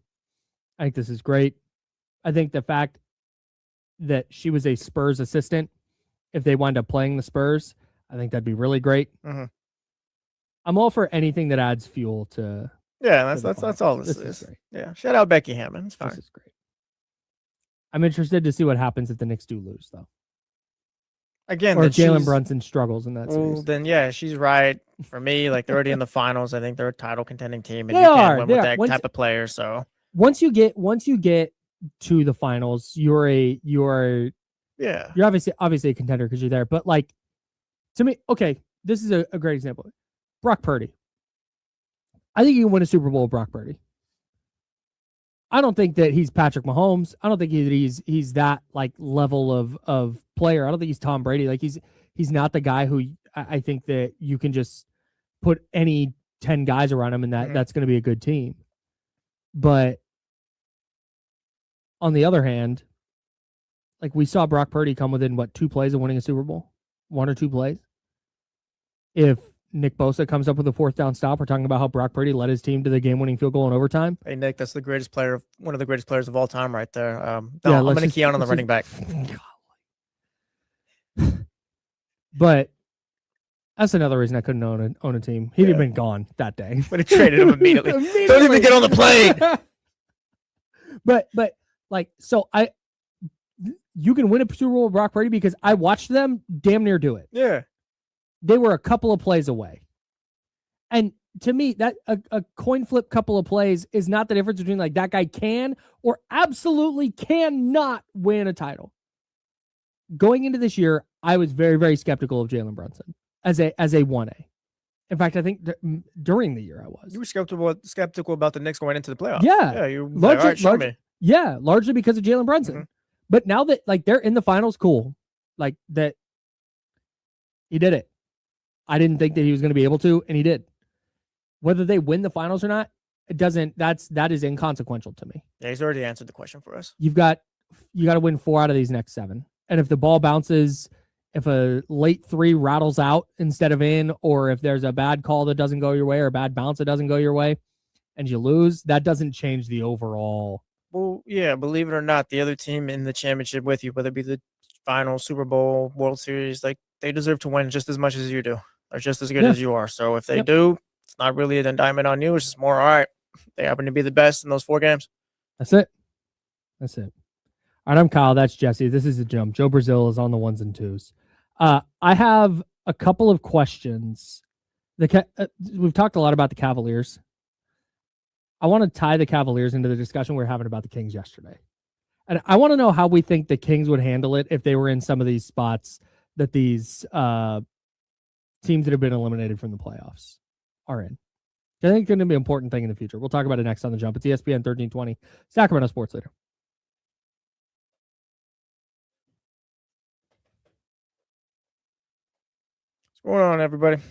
I think this is great. I think the fact that she was a Spurs assistant, if they wind up playing the Spurs, I think that'd be really great. Mm-hmm. I'm all for anything that adds fuel to. Yeah, that's all this is. Great. Yeah, shout out Becky Hammon. It's fine. This is great. I'm interested to see what happens if the Knicks do lose, though. Again, or Jalen Brunson struggles in that series. Well, then yeah, she's right. For me, like, they're already in the finals. I think they're a title contending team, and They you can't are. win They with are. that type of player. So once you get to the finals, you're obviously a contender because you're there. But like, to me, okay, this is a great example. Brock Purdy. I think you can win a Super Bowl with Brock Purdy. I don't think that he's Patrick Mahomes. I don't think he's that like level of player. I don't think he's Tom Brady. Like, he's not the guy who I think that you can just put any 10 guys around him and that's going to be a good team. But on the other hand, like, we saw Brock Purdy come within 2 plays of winning a Super Bowl, 1 or 2 plays. If Nick Bosa comes up with a 4th down stop, we're talking about how Brock Purdy led his team to the game-winning field goal in overtime. Hey, Nick, that's the greatest player, one of the greatest players of all time, right there. I'm Yeah, going to key on the running back. But that's another reason I couldn't own a team. He'd have been gone that day. Would have traded him immediately. Don't even get on the plane. But like, so you can win a Super Bowl with Brock Purdy because I watched them damn near do it. Yeah. They were a couple of plays away. And to me, that a coin flip couple of plays is not the difference between like that guy can or absolutely cannot win a title. Going into this year, I was very, very skeptical of Jalen Brunson as a 1A. In fact, I think during the year I was. You were skeptical about the Knicks going into the playoffs. Yeah. Yeah, you were like, all right, show me. Yeah, largely because of Jalen Brunson. Mm-hmm. But now that like they're in the finals, cool. Like that he did it. I didn't think that he was going to be able to, and he did. Whether they win the finals or not, that is inconsequential to me. Yeah, he's already answered the question for us. You got to win 4 out of these next 7. And if the ball bounces, if a late 3 rattles out instead of in, or if there's a bad call that doesn't go your way or a bad bounce that doesn't go your way and you lose, that doesn't change the overall. Well, yeah, believe it or not, the other team in the championship with you, whether it be the final, Super Bowl, World Series, like, they deserve to win just as much as you do, or just as good as you are. So if they do, it's not really an indictment on you. It's just more, all right, they happen to be the best in those 4 games. That's it. All right, I'm Kyle. That's Jesse. This is a jump. Joe Brazil is on the 1s and 2s. I have a couple of questions. We've talked a lot about the Cavaliers. I want to tie the Cavaliers into the discussion we were having about the Kings yesterday. And I want to know how we think the Kings would handle it if they were in some of these spots that these teams that have been eliminated from the playoffs are in. I think it's going to be an important thing in the future. We'll talk about it next on The Jump. It's ESPN 1320, Sacramento Sports Leader. What's going on, everybody?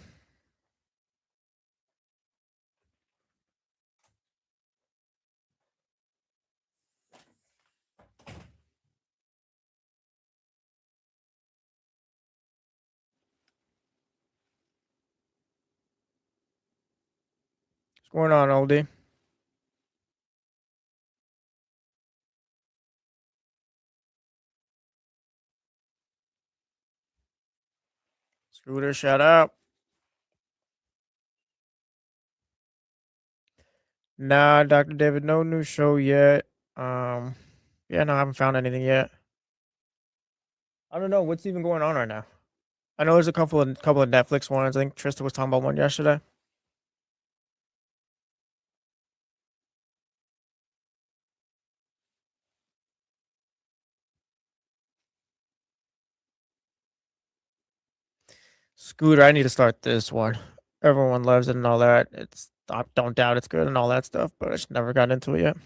What's going on, oldie? Scooter, shout out. Nah, Dr. David, no new show yet. Yeah, no, I haven't found anything yet. I don't know what's even going on right now. I know there's a couple of Netflix ones. I think Trista was talking about one yesterday. Scooter, I need to start this one. Everyone loves it and all that. I don't doubt it's good and all that stuff, but I just never got into it yet.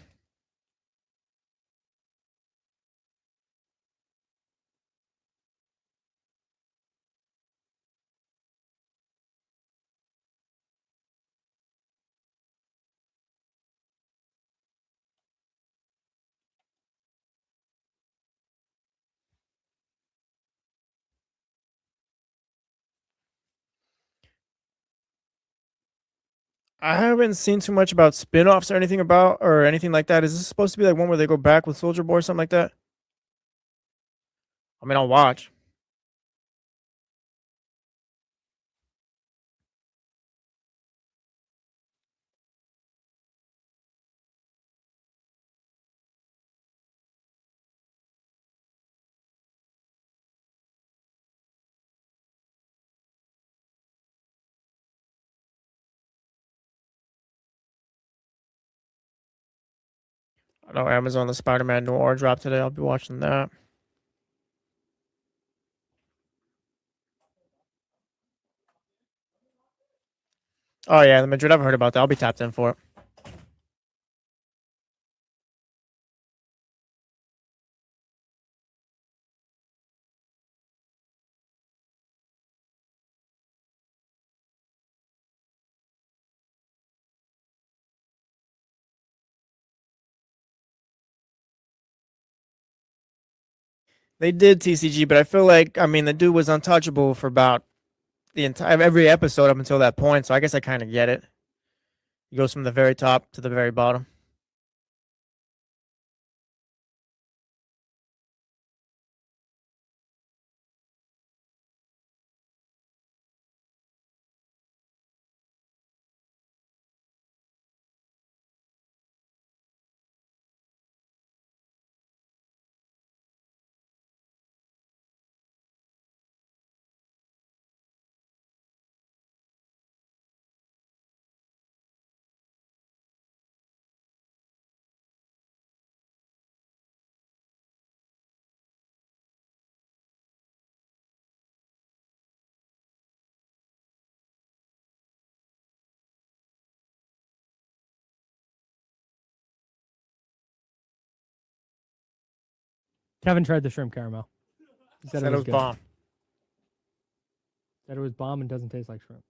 I haven't seen too much about spin-offs or anything like that. Is this supposed to be like one where they go back with Soldier Boy or something like that? I mean, I'll watch. I know Amazon the Spider-Man Noir dropped today. I'll be watching that. Oh yeah, the Madrid. I've heard about that. I'll be tapped in for it. They did TCG, but I feel like the dude was untouchable for about the entire every episode up until that point. So I guess I kind of get it. He goes from the very top to the very bottom. Kevin tried the shrimp caramel. He said it was good. bomb. Said it was bomb and doesn't taste like shrimp.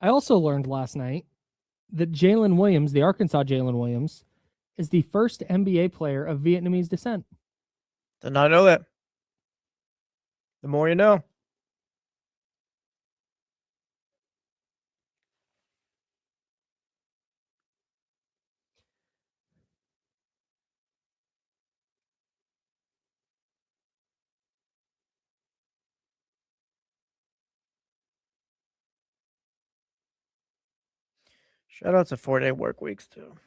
I also learned last night that Jalen Williams, the Arkansas Jalen Williams, is the first NBA player of Vietnamese descent. Did not know that. The more you know. Shout out to 4-day work weeks too.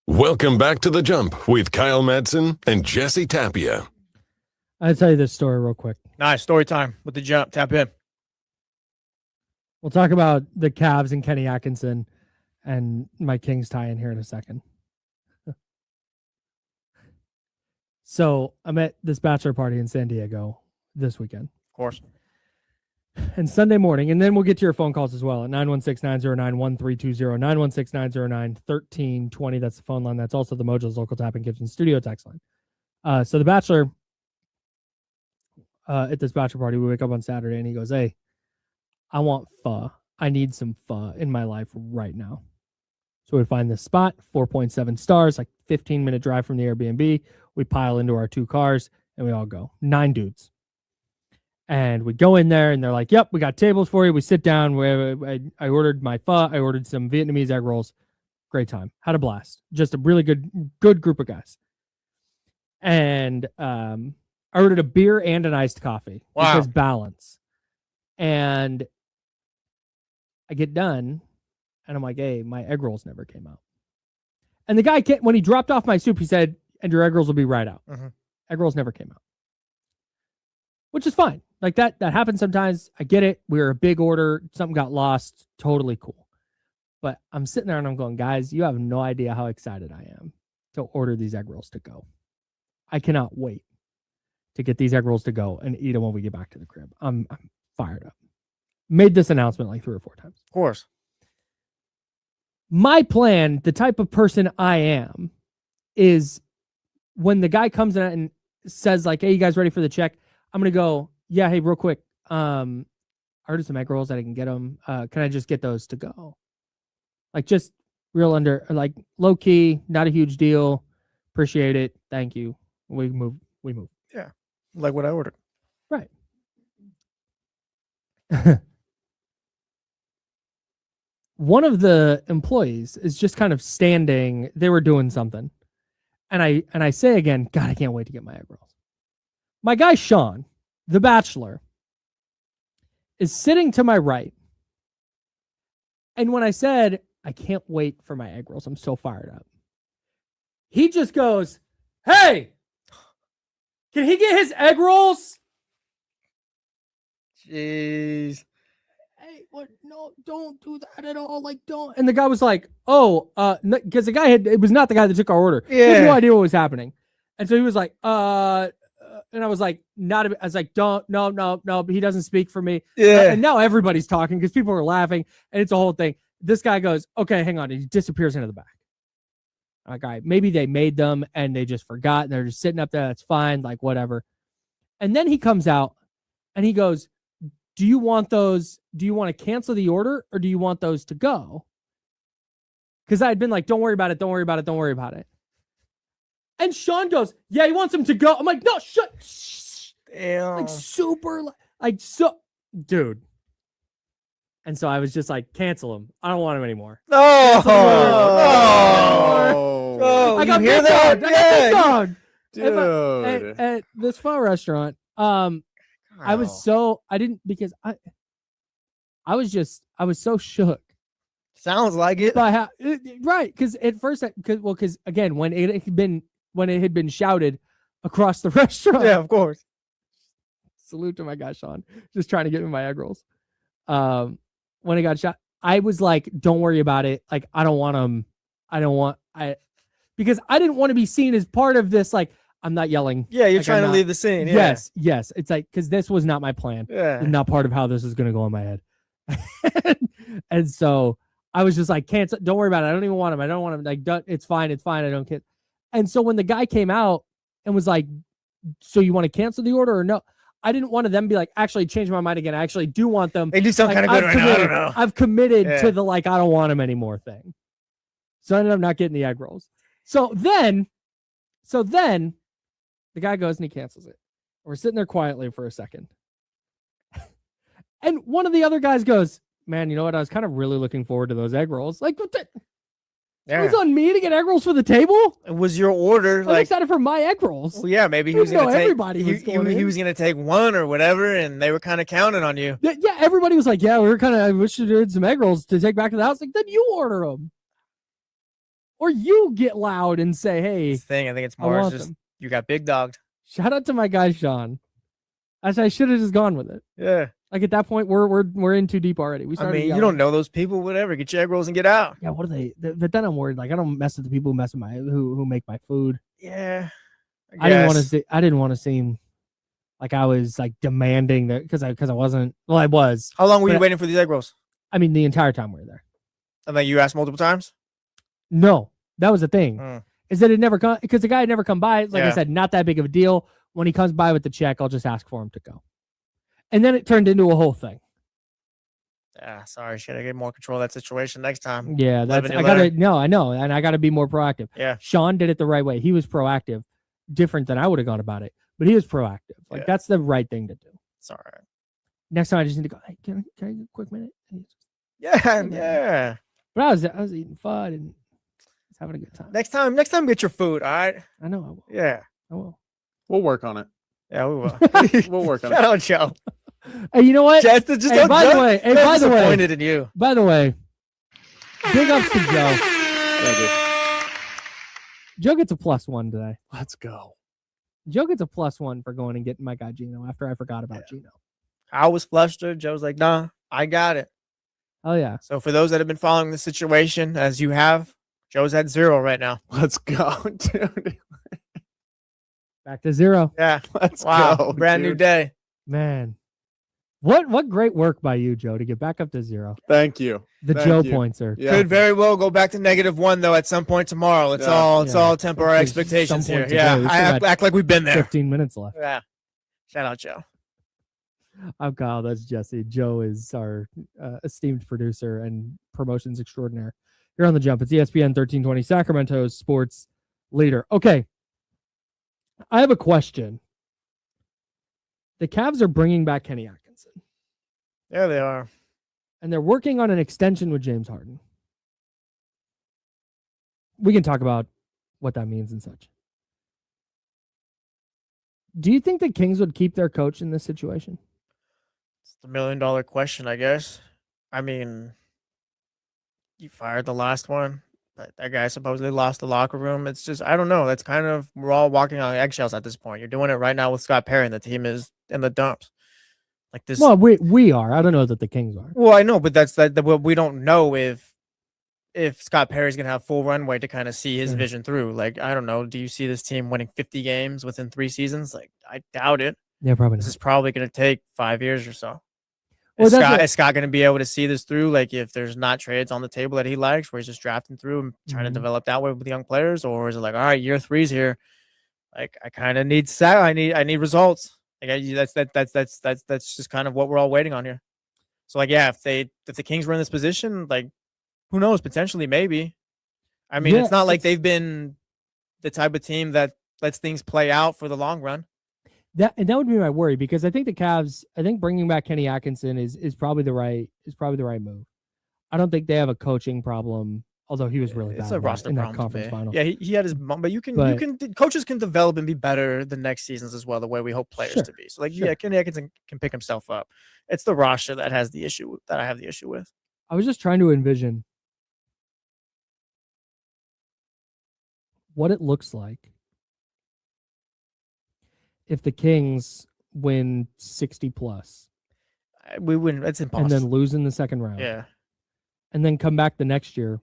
Welcome back to The Jump with Kyle Madson and Jesse Tapia. I'll tell you this story real quick. Nice story time with The Jump. Tap in. We'll talk about the Cavs and Kenny Atkinson and my Kings tie in here in a second. So I'm at this bachelor party in San Diego this weekend. Of course. And Sunday morning, and then we'll get to your phone calls as well at 916-909-1320, 916-909-1320. That's the phone line. That's also the Mojo's Local Tap and Kitchen studio text line. So the bachelor, at this bachelor party, we wake up on Saturday, and he goes, hey, I want pho. I need some pho in my life right now. So we find this spot, 4.7 stars, like 15-minute drive from the Airbnb. We pile into our 2 cars, and we all go. 9 dudes. And we go in there, and they're like, yep, we got tables for you. We sit down. I ordered my pho. I ordered some Vietnamese egg rolls. Great time. Had a blast. Just a really good group of guys. And I ordered a beer and an iced coffee. Wow. Because balance. And I get done, and I'm like, hey, my egg rolls never came out. And the guy, when he dropped off my soup, he said, and your egg rolls will be right out. Mm-hmm. Egg rolls never came out. Which is fine. Like that happens sometimes. I get it. We were a big order. Something got lost. Totally cool. But I'm sitting there and I'm going, guys, you have no idea how excited I am to order these egg rolls to go. I cannot wait to get these egg rolls to go and eat them when we get back to the crib. I'm fired up. Made this announcement like 3 or 4 times. Of course. My plan, the type of person I am, is when the guy comes in and says like, hey, you guys ready for the check? I'm going to go, yeah, hey, real quick. I ordered some egg rolls that I can get them. Can I just get those to go? Like just real like low key, not a huge deal. Appreciate it. Thank you. We move. Yeah. Like what I ordered. Right. One of the employees is just kind of standing. They were doing something. And I say again, God, I can't wait to get my egg rolls. My guy, Sean, the bachelor, is sitting to my right. And when I said, I can't wait for my egg rolls, I'm so fired up, he just goes, hey, can he get his egg rolls? Jeez. Hey, what? No, don't do that at all. Like, don't. And the guy was like, oh, because the guy it was not the guy that took our order. Yeah. He had no idea what was happening. And so he was like, and I was like, I was like, don't, no, but he doesn't speak for me. Yeah. And now everybody's talking because people are laughing and it's a whole thing. This guy goes, okay, hang on. And he disappears into the back. Okay, maybe they made them and they just forgot and they're just sitting up there. That's fine. Like, whatever. And then he comes out and he goes, do you want those? Do you want to cancel the order or do you want those to go? Because I had been like, don't worry about it. Don't worry about it. Don't worry about it. And Sean goes, yeah, he wants them to go. I'm like, no, shut. Damn. Like super, like so, dude. And so I was just like, cancel him. I don't want him anymore. No. Oh, I got you hear big that? dog. I got big dog. Dude. At this pho restaurant, I was so, I didn't, because I was so shook. Sounds like it. By how, right. Because at first, because again, when it had been shouted across the restaurant. Yeah, of course. Salute to my guy, Sean. Just trying to get me my egg rolls. When it got shot, I was like, don't worry about it. Like, I don't want them. Because I didn't want to be seen as part of this. Like, I'm not yelling. Yeah, you're like, trying to leave the scene. Yeah. Yes. It's like, because this was not my plan. Yeah. It's not part of how this is going to go in my head. And so I was just like, cancel. Don't worry about it. I don't even want him. I don't want him. Like, it's fine. I don't care. And so when the guy came out and was like, so you want to cancel the order or no? I didn't want them to be like, actually change my mind again. I actually do want them. They do something kind of good right now. I don't know. I've committed to the, like, I don't want them anymore thing. So I ended up not getting the egg rolls. So then the guy goes and he cancels it. We're sitting there quietly for a second. And one of the other guys goes, man, you know what? I was kind of really looking forward to those egg rolls. Like, what the? Yeah. It was on me to get egg rolls for the table? It was your order. I was excited for my egg rolls. Well, yeah, maybe he was going to take everybody he was going to take one or whatever, and they were kind of counting on you. Yeah, everybody was like, yeah, we were kind of, I wish you did some egg rolls to take back to the house. Like, then you order them. Or you get loud and say, hey. This thing, I think it's more just them. You got big dogged. Shout out to my guy, Sean. I should have just gone with it. Yeah. Like, at that point, we're in too deep already. I mean, you don't know those people, whatever. Get your egg rolls and get out. Yeah, what are they? But then I'm worried. Like, I don't mess with the people who mess with who make my food. Yeah. I didn't want to seem like I was like demanding that because I wasn't. Well, I was. How long were you waiting for these egg rolls? I mean, the entire time we were there. And then you asked multiple times? No, that was the thing. Is that it never come because the guy had never come by. Like I said, not that big of a deal. When he comes by with the check, I'll just ask for him to go. And then it turned into a whole thing. Yeah, sorry. Should I get more control of that situation next time? Yeah, I know, and I gotta be more proactive. Yeah. Sean did it the right way. He was proactive, different than I would have gone about it, but he was proactive. Like that's the right thing to do. It's all right. Next time I just need to go, hey, can I get a quick minute? Yeah. But I was eating fun and was having a good time. Next time get your food, all right? I know I will. Yeah. I will. We'll work on it. Yeah, we will. We'll work on Shout it. out, Joe. Hey, you know what? By the way, disappointed in you. By the way, big ups to Joe. Thank you. Joe gets a +1 today. Let's go. Joe gets a +1 for going and getting my guy Gino after I forgot about Gino. I was flustered. Joe's like, nah, I got it. Oh, yeah. So for those that have been following the situation, as you have, Joe's at 0 right now. Let's go, dude. Back to 0. Yeah. Let's wow. go. Brand new dude. day. Man. What great work by you, Joe, to get back up to 0. Thank you. The Thank Joe you. pointer. Yeah. Could very well go back to -1 though at some point tomorrow. It's all temporary There's expectations some here. point today. Yeah. We I still act like we've been there. 15 minutes left. Yeah. Shout out, Joe. I'm Kyle. That's Jesse. Joe is our esteemed producer and promotions extraordinaire. Here on The Jump. It's ESPN 1320, Sacramento's sports leader. Okay. I have a question. The Cavs are bringing back Kenny Atkinson. Yeah, they are. And they're working on an extension with James Harden. We can talk about what that means and such. Do you think the Kings would keep their coach in this situation? It's the $1 million question, I guess. I mean, you fired the last one. That guy supposedly lost the locker room. It's just, I don't know. That's kind of, we're all walking on eggshells at this point. You're doing it right now with Scott Perry, and the team is in the dumps. Like this. Well, we are. I don't know that the Kings are. Well, I know, but that's that. We don't know if Scott Perry's gonna have full runway to kind of see his vision through. Like, I don't know. Do you see this team winning 50 games within 3 seasons? Like, I doubt it. Yeah, probably This not. is probably gonna take 5 years or so. Well, Is Scott going to be able to see this through? Like, if there's not trades on the table that he likes, where he's just drafting through and trying to develop that way with young players, or is it like, all right, year 3's here, like I kind of need I need results. Like that's just kind of what we're all waiting on here. So like, yeah, if the Kings were in this position, like, who knows? Potentially, maybe. I mean, it's not like they've been the type of team that lets things play out for the long run. That would be my worry, because I think the Cavs, bringing back Kenny Atkinson is probably the right move. I don't think they have a coaching problem, although he was really bad in that conference final. Yeah, he had his mom, but coaches can develop and be better the next seasons as well, the way we hope players to be. So like, yeah, Kenny Atkinson can pick himself up. It's the roster that has the issue that I have the issue with. I was just trying to envision what it looks like if the Kings win 60 plus. We win. It's impossible. And then lose in the second round. Yeah. And then come back the next year,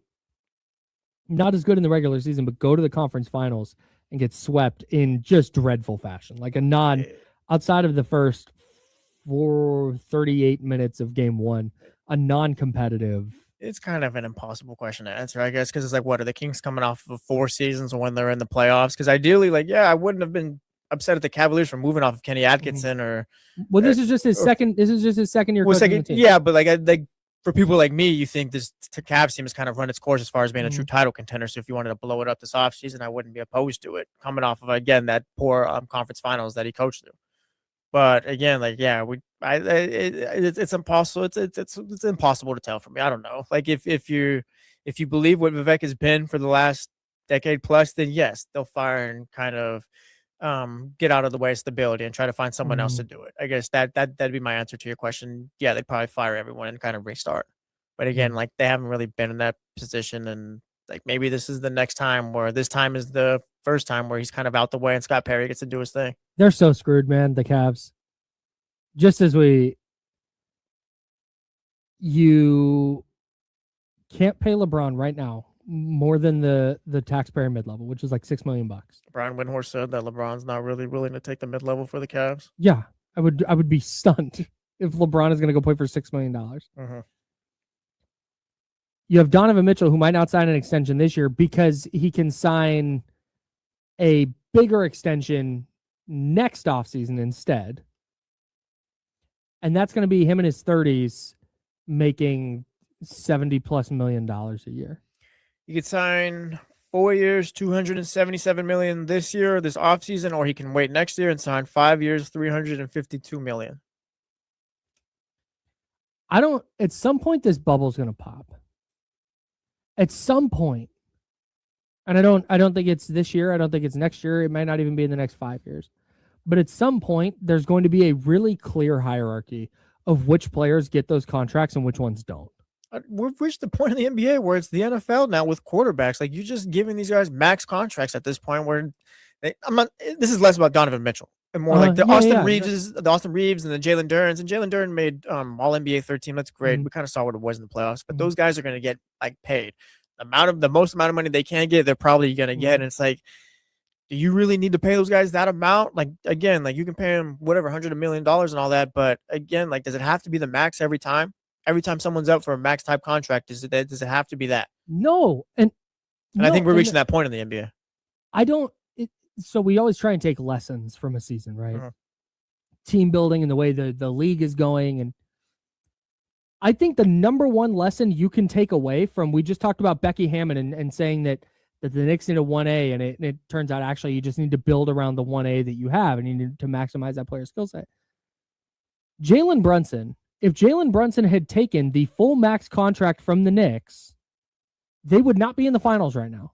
not as good in the regular season, but go to the conference finals and get swept in just dreadful fashion. Like outside of the first 38 minutes of game 1, a non-competitive. It's kind of an impossible question to answer, I guess, because it's like, what are the Kings coming off of 4 seasons when they're in the playoffs? Because ideally, like, yeah, I wouldn't have been upset at the Cavaliers for moving off of Kenny Atkinson or. Well, this is just his second. This is just his second year. Second, yeah, but like for people like me, you think this Cavs team has kind of run its course as far as being a true title contender. So if you wanted to blow it up this offseason, I wouldn't be opposed to it. Coming off of again that poor conference finals that he coached through. But again, like, yeah, it's impossible. It's impossible to tell for me. I don't know. Like if you believe what Vivek has been for the last decade plus, then yes, they'll fire and kind of get out of the way of stability and try to find someone else to do it. I guess that'd be my answer to your question. Yeah, they'd probably fire everyone and kind of restart. But again, like, they haven't really been in that position, and like, maybe this is the next time, where this time is the first time where he's kind of out the way and Scott Perry gets to do his thing. They're so screwed, man, the Cavs. Just as you can't pay LeBron right now more than the taxpayer mid-level, which is like $6 million. Brian Windhorst said that LeBron's not really willing to take the mid-level for the Cavs. Yeah, I would be stunned if LeBron is going to go play for $6 million. Mm-hmm. You have Donovan Mitchell, who might not sign an extension this year because he can sign a bigger extension next offseason instead. And that's going to be him in his 30s making $70+ million a year. He could sign 4 years, $277 million this year, this offseason, or he can wait next year and sign 5 years, $352 million. At some point, this bubble's going to pop. At some point. And I don't think it's this year. I don't think it's next year. It might not even be in the next 5 years. But at some point, there's going to be a really clear hierarchy of which players get those contracts and which ones don't. We've reached the point in the NBA where it's the NFL now with quarterbacks. Like, you're just giving these guys max contracts at this point where this is less about Donovan Mitchell and more like the Austin Reeves and the Jalen Durns. And Jalen Durn made All-NBA third team. That's great. Mm-hmm. We kind of saw what it was in the playoffs. But those guys are going to get like paid. The most amount of money they can get, they're probably going to get. And it's like, do you really need to pay those guys that amount? Like, again, like you can pay them whatever, $100 million and all that. But again, like, does it have to be the max every time? Every time someone's up for a max type contract, does it have to be that? No. And I think we're reaching that point in the NBA. So we always try and take lessons from a season, right? Mm-hmm. Team building and the way the league is going. And I think the number one lesson you can take away from, we just talked about Becky Hammon and saying that the Knicks need a 1A, and it turns out actually you just need to build around the 1A that you have, and you need to maximize that player's skill set. Jalen Brunson, if Jalen Brunson had taken the full max contract from the Knicks, they would not be in the finals right now.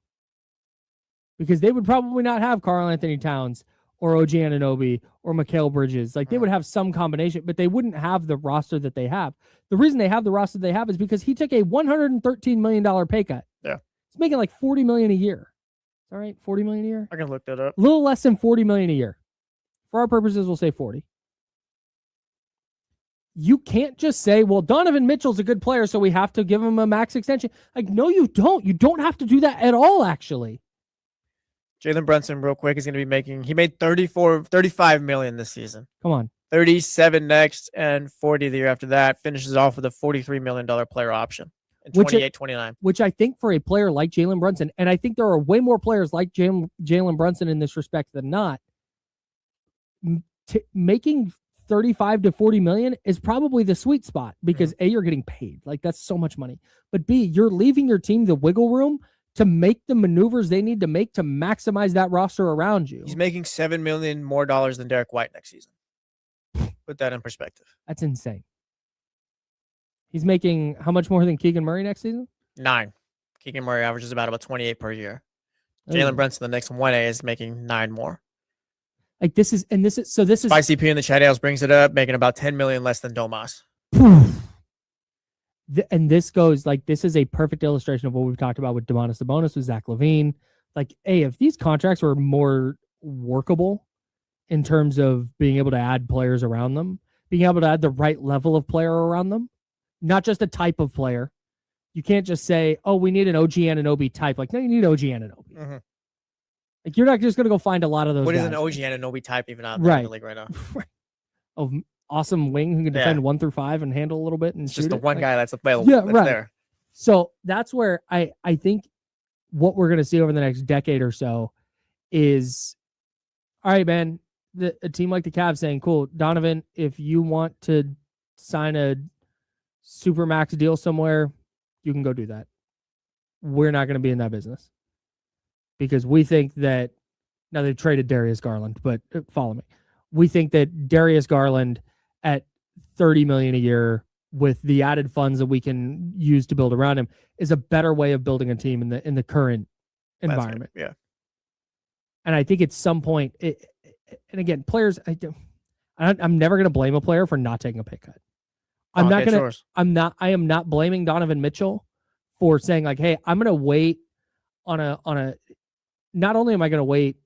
Because they would probably not have Karl Anthony Towns or OG Anunoby or Mikal Bridges. Like, they would have some combination, but they wouldn't have the roster that they have. The reason they have the roster they have is because he took a $113 million pay cut. Yeah. He's making like $40 million a year. All right, $40 million a year? I can look that up. A little less than $40 million a year. For our purposes, we'll say 40. You can't just say, well, Donovan Mitchell's a good player, so we have to give him a max extension. Like, no, you don't. You don't have to do that at all, actually. Jalen Brunson, real quick, is going to be he made $35 million this season. Come on. 37 next and 40 the year after that. Finishes off with a $43 million player option in 28-29. Which I think for a player like Jalen Brunson, and I think there are way more players like Jalen Brunson in this respect than not, making 35 to 40 million is probably the sweet spot because A, you're getting paid. Like, that's so much money. But B, you're leaving your team the wiggle room to make the maneuvers they need to make to maximize that roster around you. He's making $7 million more than Derek White next season. Put that in perspective. That's insane. He's making how much more than Keegan Murray next season? 9. Keegan Murray averages about 28 per year. Jalen Brunson, the next 1A, is making 9 more. Like, this is Spicy P in the chat house brings it up, making about 10 million less than Domas. And this is a perfect illustration of what we've talked about with Domantas Sabonis, with Zach LaVine. Like, hey, if these contracts were more workable in terms of being able to add players around them, being able to add the right level of player around them, not just a type of player. You can't just say, oh, we need an OG Anunoby type. Like, no, you need OG Anunoby. Mm-hmm. Like, you're not just going to go find a lot of those What guys. is an OG Anunoby type even out there in the league right now? Of awesome wing who can defend 1 through 5 and handle a little bit. And it's just the one guy that's available. Yeah, that's right. there. So that's where I think what we're going to see over the next decade or so is, all right, man, a team like the Cavs saying, cool, Donovan, if you want to sign a supermax deal somewhere, you can go do that. We're not going to be in that business because we think that now they've traded Darius Garland, but follow me. We think that Darius Garland at $30 million a year with the added funds that we can use to build around him is a better way of building a team in the current environment. Yeah. And I think at some point, and again, players, I'm never going to blame a player for not taking a pay cut. I am not blaming Donovan Mitchell for saying like, hey, I'm going to wait on a, not only am I going to wait,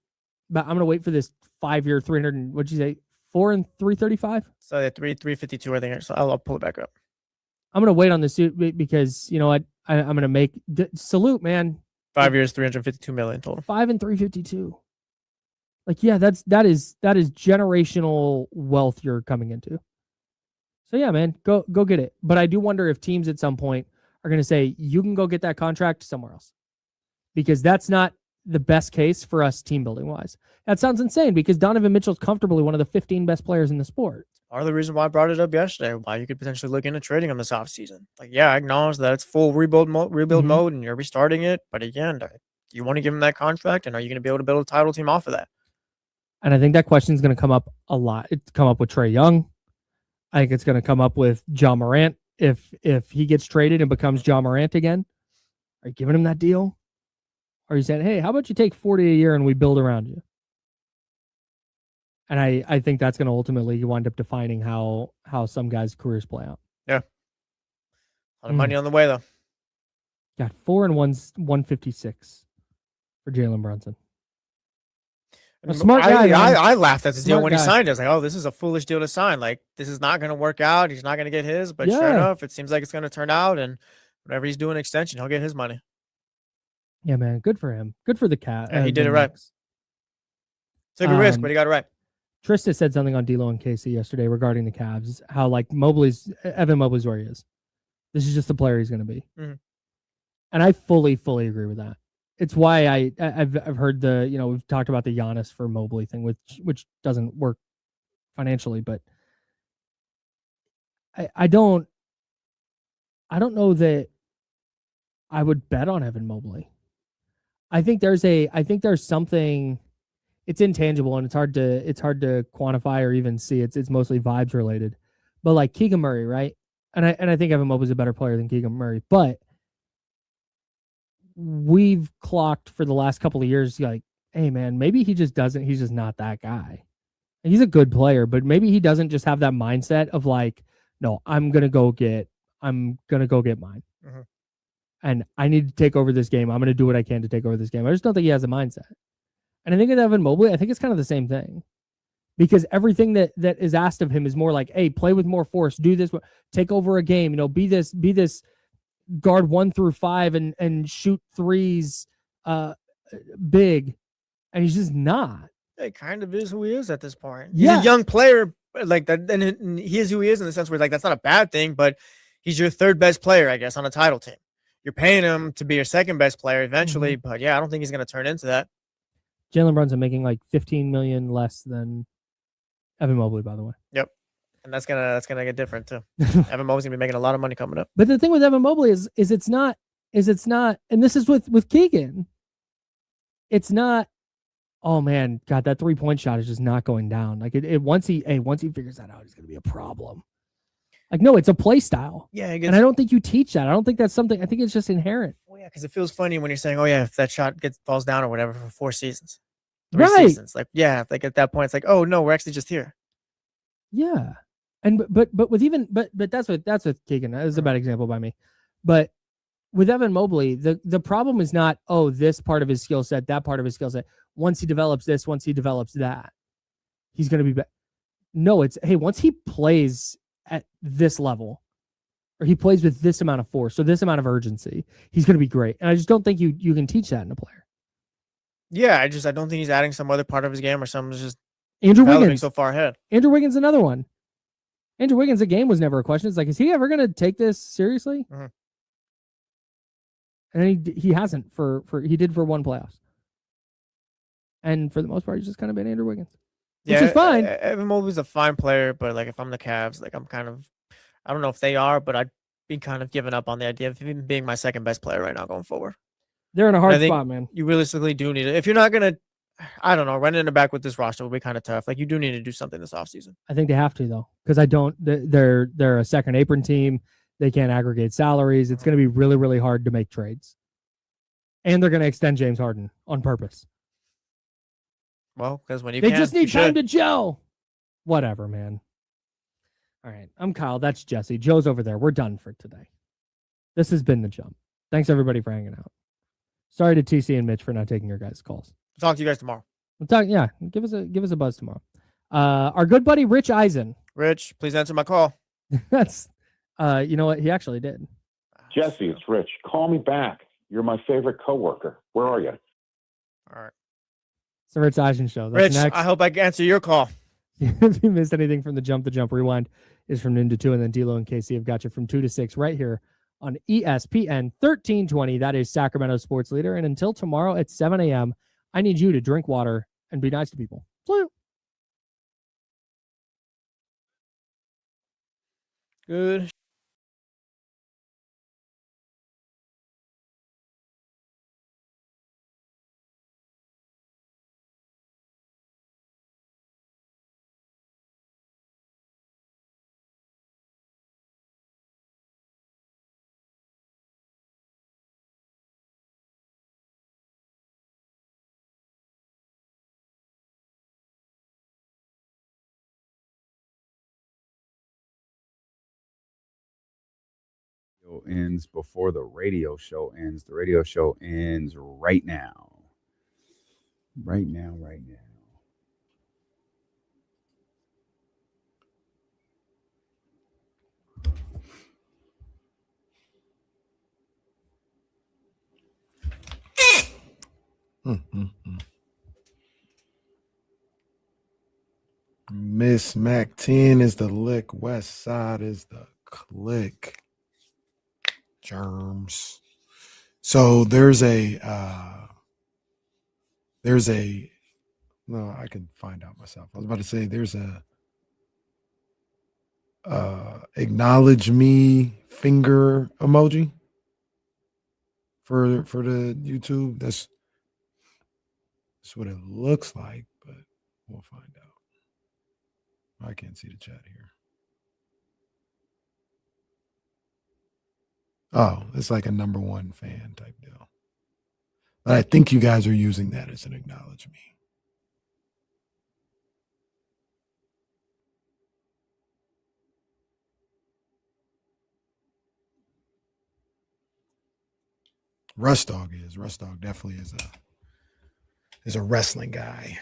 but I'm going to wait for this 5-year, 300, what'd you say, 4 and 335? So 352, I think. So I'll pull it back up. I'm going to wait on this suit because, you know what, I'm going to make salute, man. 5 years, 352 million total. 5 and 352. Like, yeah, that is generational wealth you're coming into. So yeah, man, go get it. But I do wonder if teams at some point are going to say, you can go get that contract somewhere else, because that's not the best case for us team building wise. That sounds insane, because Donovan Mitchell's comfortably one of the 15 best players in the sport. Part of the reason why I brought it up yesterday, why you could potentially look into trading him this offseason. Like, yeah, I acknowledge that it's full rebuild mode and you're restarting it. But again, do you want to give him that contract, and are you going to be able to build a title team off of that? And I think that question is going to come up a lot. It's come up with Trae Young. I think it's going to come up with Ja Morant if he gets traded and becomes Ja Morant again. Are you giving him that deal? Or are you saying, hey, how about you take 40 a year and we build around you? And I think that's going to ultimately wind up defining how some guys' careers play out. Yeah. A lot of money on the way, though. Got 4 and 156 for Jalen Brunson. A smart guy. I laughed at the deal when he guy. signed it. I was like, oh, this is a foolish deal to sign. Like, this is not going to work out. He's not going to get his. But sure enough, it seems like it's going to turn out. And whenever he's doing an extension, he'll get his money. Yeah, man. Good for him. Good for the cat. Yeah, he did it right. Took a risk, but he got it right. Trista said something on D'Lo and Casey yesterday regarding the Cavs, how like Evan Mobley's where he is. This is just the player he's going to be. Mm-hmm. And I fully agree with that. It's why I've heard we've talked about the Giannis for Mobley thing, which doesn't work financially, but I don't know that I would bet on Evan Mobley. I think there's something. It's intangible and it's hard to quantify or even see. It's mostly vibes related. But like Keegan Murray, right? And I think Evan Mobley's a better player than Keegan Murray, but we've clocked for the last couple of years like, hey man, maybe he's just not that guy. He's a good player, but maybe he doesn't just have that mindset of like, no, I'm gonna go get mine. Mm-hmm. And I need to take over this game. I'm gonna do what I can to take over this game. I just don't think he has a mindset. And I think with Evan Mobley, I think it's kind of the same thing, because everything that is asked of him is more like, hey, play with more force, do this, take over a game, be this guard 1 through 5 and shoot threes big. And he's just not. It kind of is who he is at this point. Yeah. He's a young player like that, and he is who he is in the sense where like that's not a bad thing, but he's your third best player, I guess, on a title team. You're paying him to be your second best player eventually, but yeah, I don't think he's going to turn into that. Jalen Brunson making like $15 million less than Evan Mobley, by the way. Yep. And that's gonna get different too. Evan Mobley's gonna be making a lot of money coming up. But the thing with Evan Mobley is it's not, and this is with Keegan. It's not, oh man, God, that 3-point shot is just not going down. Like once he figures that out, it's gonna be a problem. Like, no, it's a play style. Yeah, and I don't think you teach that. I don't think that's something. I think it's just inherent. Well, yeah, because it feels funny when you're saying, "Oh yeah, if that shot falls down or whatever for 4 seasons, 3 seasons." Like, yeah, like at that point, it's like, "Oh no, we're actually just here." Yeah, and but that's with Keegan. That was a bad example by me. But with Evan Mobley, the problem is not, oh, this part of his skill set, that part of his skill set. Once he develops this, once he develops that, he's going to be better. No, it's, hey, once he plays at this level, or he plays with this amount of force, or this amount of urgency, he's going to be great. And I just don't think you can teach that in a player. Yeah, I don't think he's adding some other part of his game or something's just Andrew Wiggins so far ahead. Andrew Wiggins, another one. Andrew Wiggins, the game was never a question. It's like, is he ever going to take this seriously? Mm-hmm. And he hasn't he did for 1 playoffs. And for the most part, he's just kind of been Andrew Wiggins. Which is fine. Evan Mobley's a fine player, but like if I'm the Cavs, like I don't know if they are, but I'd be kind of giving up on the idea of him being my second best player right now going forward. They're in a hard spot, man. You realistically do need it. If you're not going to, I don't know, running in the back with this roster will be kind of tough. Like you do need to do something this offseason. I think they have to though, because they're a second apron team. They can't aggregate salaries. It's going to be really, really hard to make trades. And they're going to extend James Harden on purpose. Well, because when they just need time to gel. Whatever, man. All right. I'm Kyle. That's Jesse. Joe's over there. We're done for today. This has been The Jump. Thanks, everybody, for hanging out. Sorry to TC and Mitch for not taking your guys' calls. Talk to you guys tomorrow. Yeah. Give us a buzz tomorrow. Our good buddy, Rich Eisen. Rich, please answer my call. That's, you know what? He actually did. Jesse, it's Rich. Call me back. You're my favorite coworker. Where are you? All right. It's the Rich Eisen Show. That's Rich, next. I hope I can answer your call. If you missed anything from the Jump Rewind is from noon to 2, and then D-Lo and Casey have got you from 2 to 6 right here on ESPN 1320. That is Sacramento Sports Leader. And until tomorrow at 7 a.m., I need you to drink water and be nice to people. Good. Ends before the radio show ends. The radio show ends right now. Right now. Miss Mac 10 is the lick. West Side is the click. Germs. So there's a no, I can find out myself. I was about to say there's a acknowledge me finger emoji for the YouTube. That's what it looks like, but we'll find out. I can't see the chat here. Oh, it's like a number one fan type deal. But I think you guys are using that as an acknowledge me. Russ Dog definitely is a wrestling guy.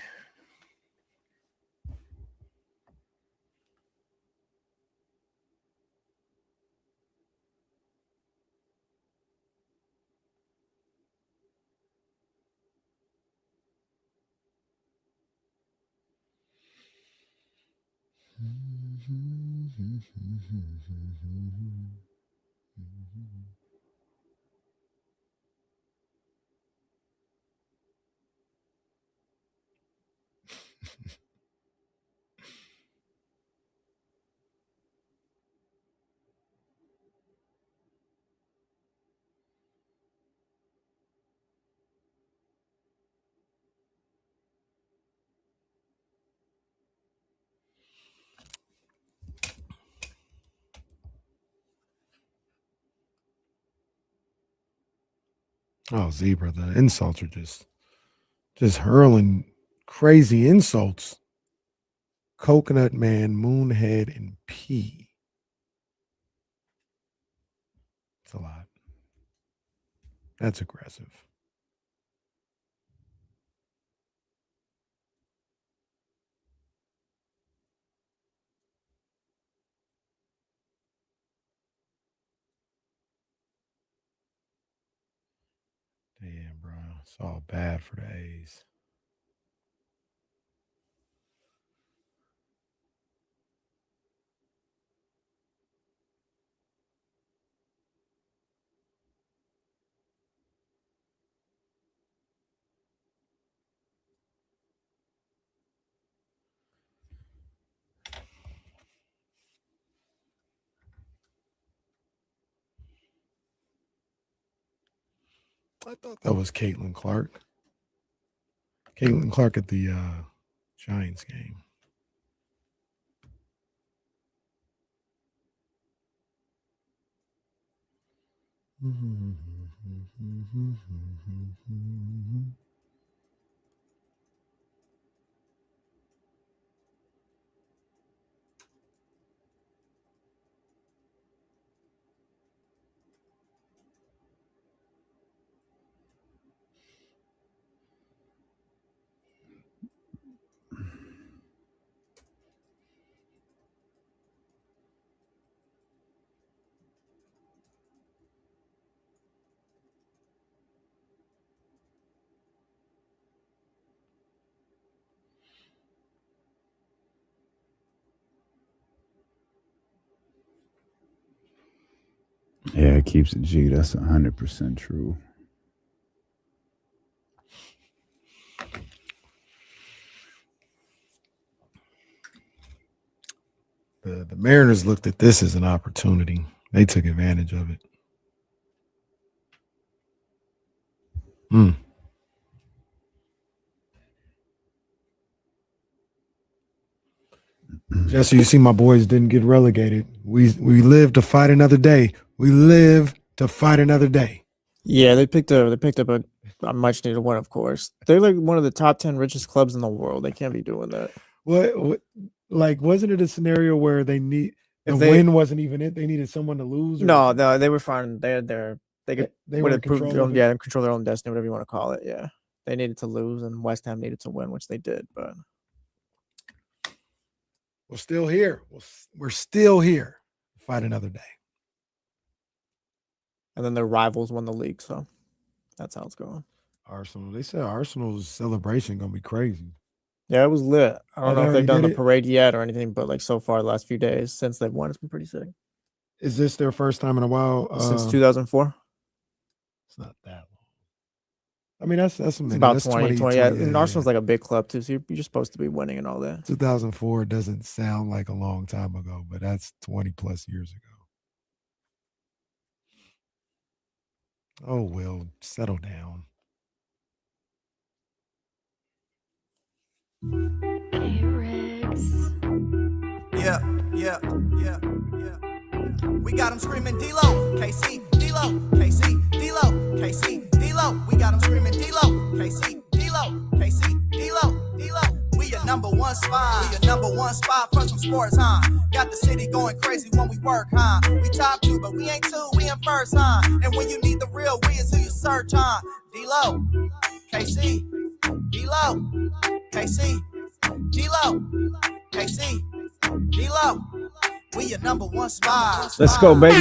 Oh, Zebra, the insults are just hurling crazy insults. Coconut Man, Moonhead, and P. It's a lot. That's aggressive. Damn, bro. It's all bad for the A's. I thought that was Caitlin Clark. Caitlin Clark at the Giants game. Yeah, it keeps it G. That's 100% true. The Mariners looked at this as an opportunity. They took advantage of it. Jesse, you see my boys didn't get relegated. We live to fight another day. We live to fight another day. Yeah, they picked up a much needed win, of course. They're like one of the top 10 richest clubs in the world. They can't be doing that. What like wasn't it a scenario where they win wasn't even it? They needed someone to lose? No, they were fine. They were in control of it? control their own destiny, whatever you want to call it. Yeah. They needed to lose and West Ham needed to win, which they did, but we're still here. We're still here to fight another day. And then their rivals won the league, so that's how it's going. Arsenal. They said Arsenal's celebration gonna be crazy. Yeah, it was lit. I don't know if they've done the did it? parade yet or anything, but like so far the last few days since they've won, it's been pretty sick. Is this their first time in a while? Since 2004. It's not that long. I mean, that's It's amazing. about That's 20. Yeah, and Arsenal's like a big club too, so you're just supposed to be winning and all that. 2004 doesn't sound like a long time ago, but that's 20 plus years ago. Oh, Will, settle down. Yeah. We got them screaming D-Lo, KC, D-Lo, KC, D-Lo, KC, D-Lo. We got them screaming D-Lo, KC, D-Lo, KC, D-Lo, D-Lo. We your number one spot. We your number one spot for some sports, huh? Got the city going crazy when we work, huh? We top 2, but we ain't 2, we in first, huh? And when you need the real, we is who you search, huh? D-Lo, KC, D-Lo, KC, D-Lo, KC, D-Lo. We your number one spot. Let's go, baby.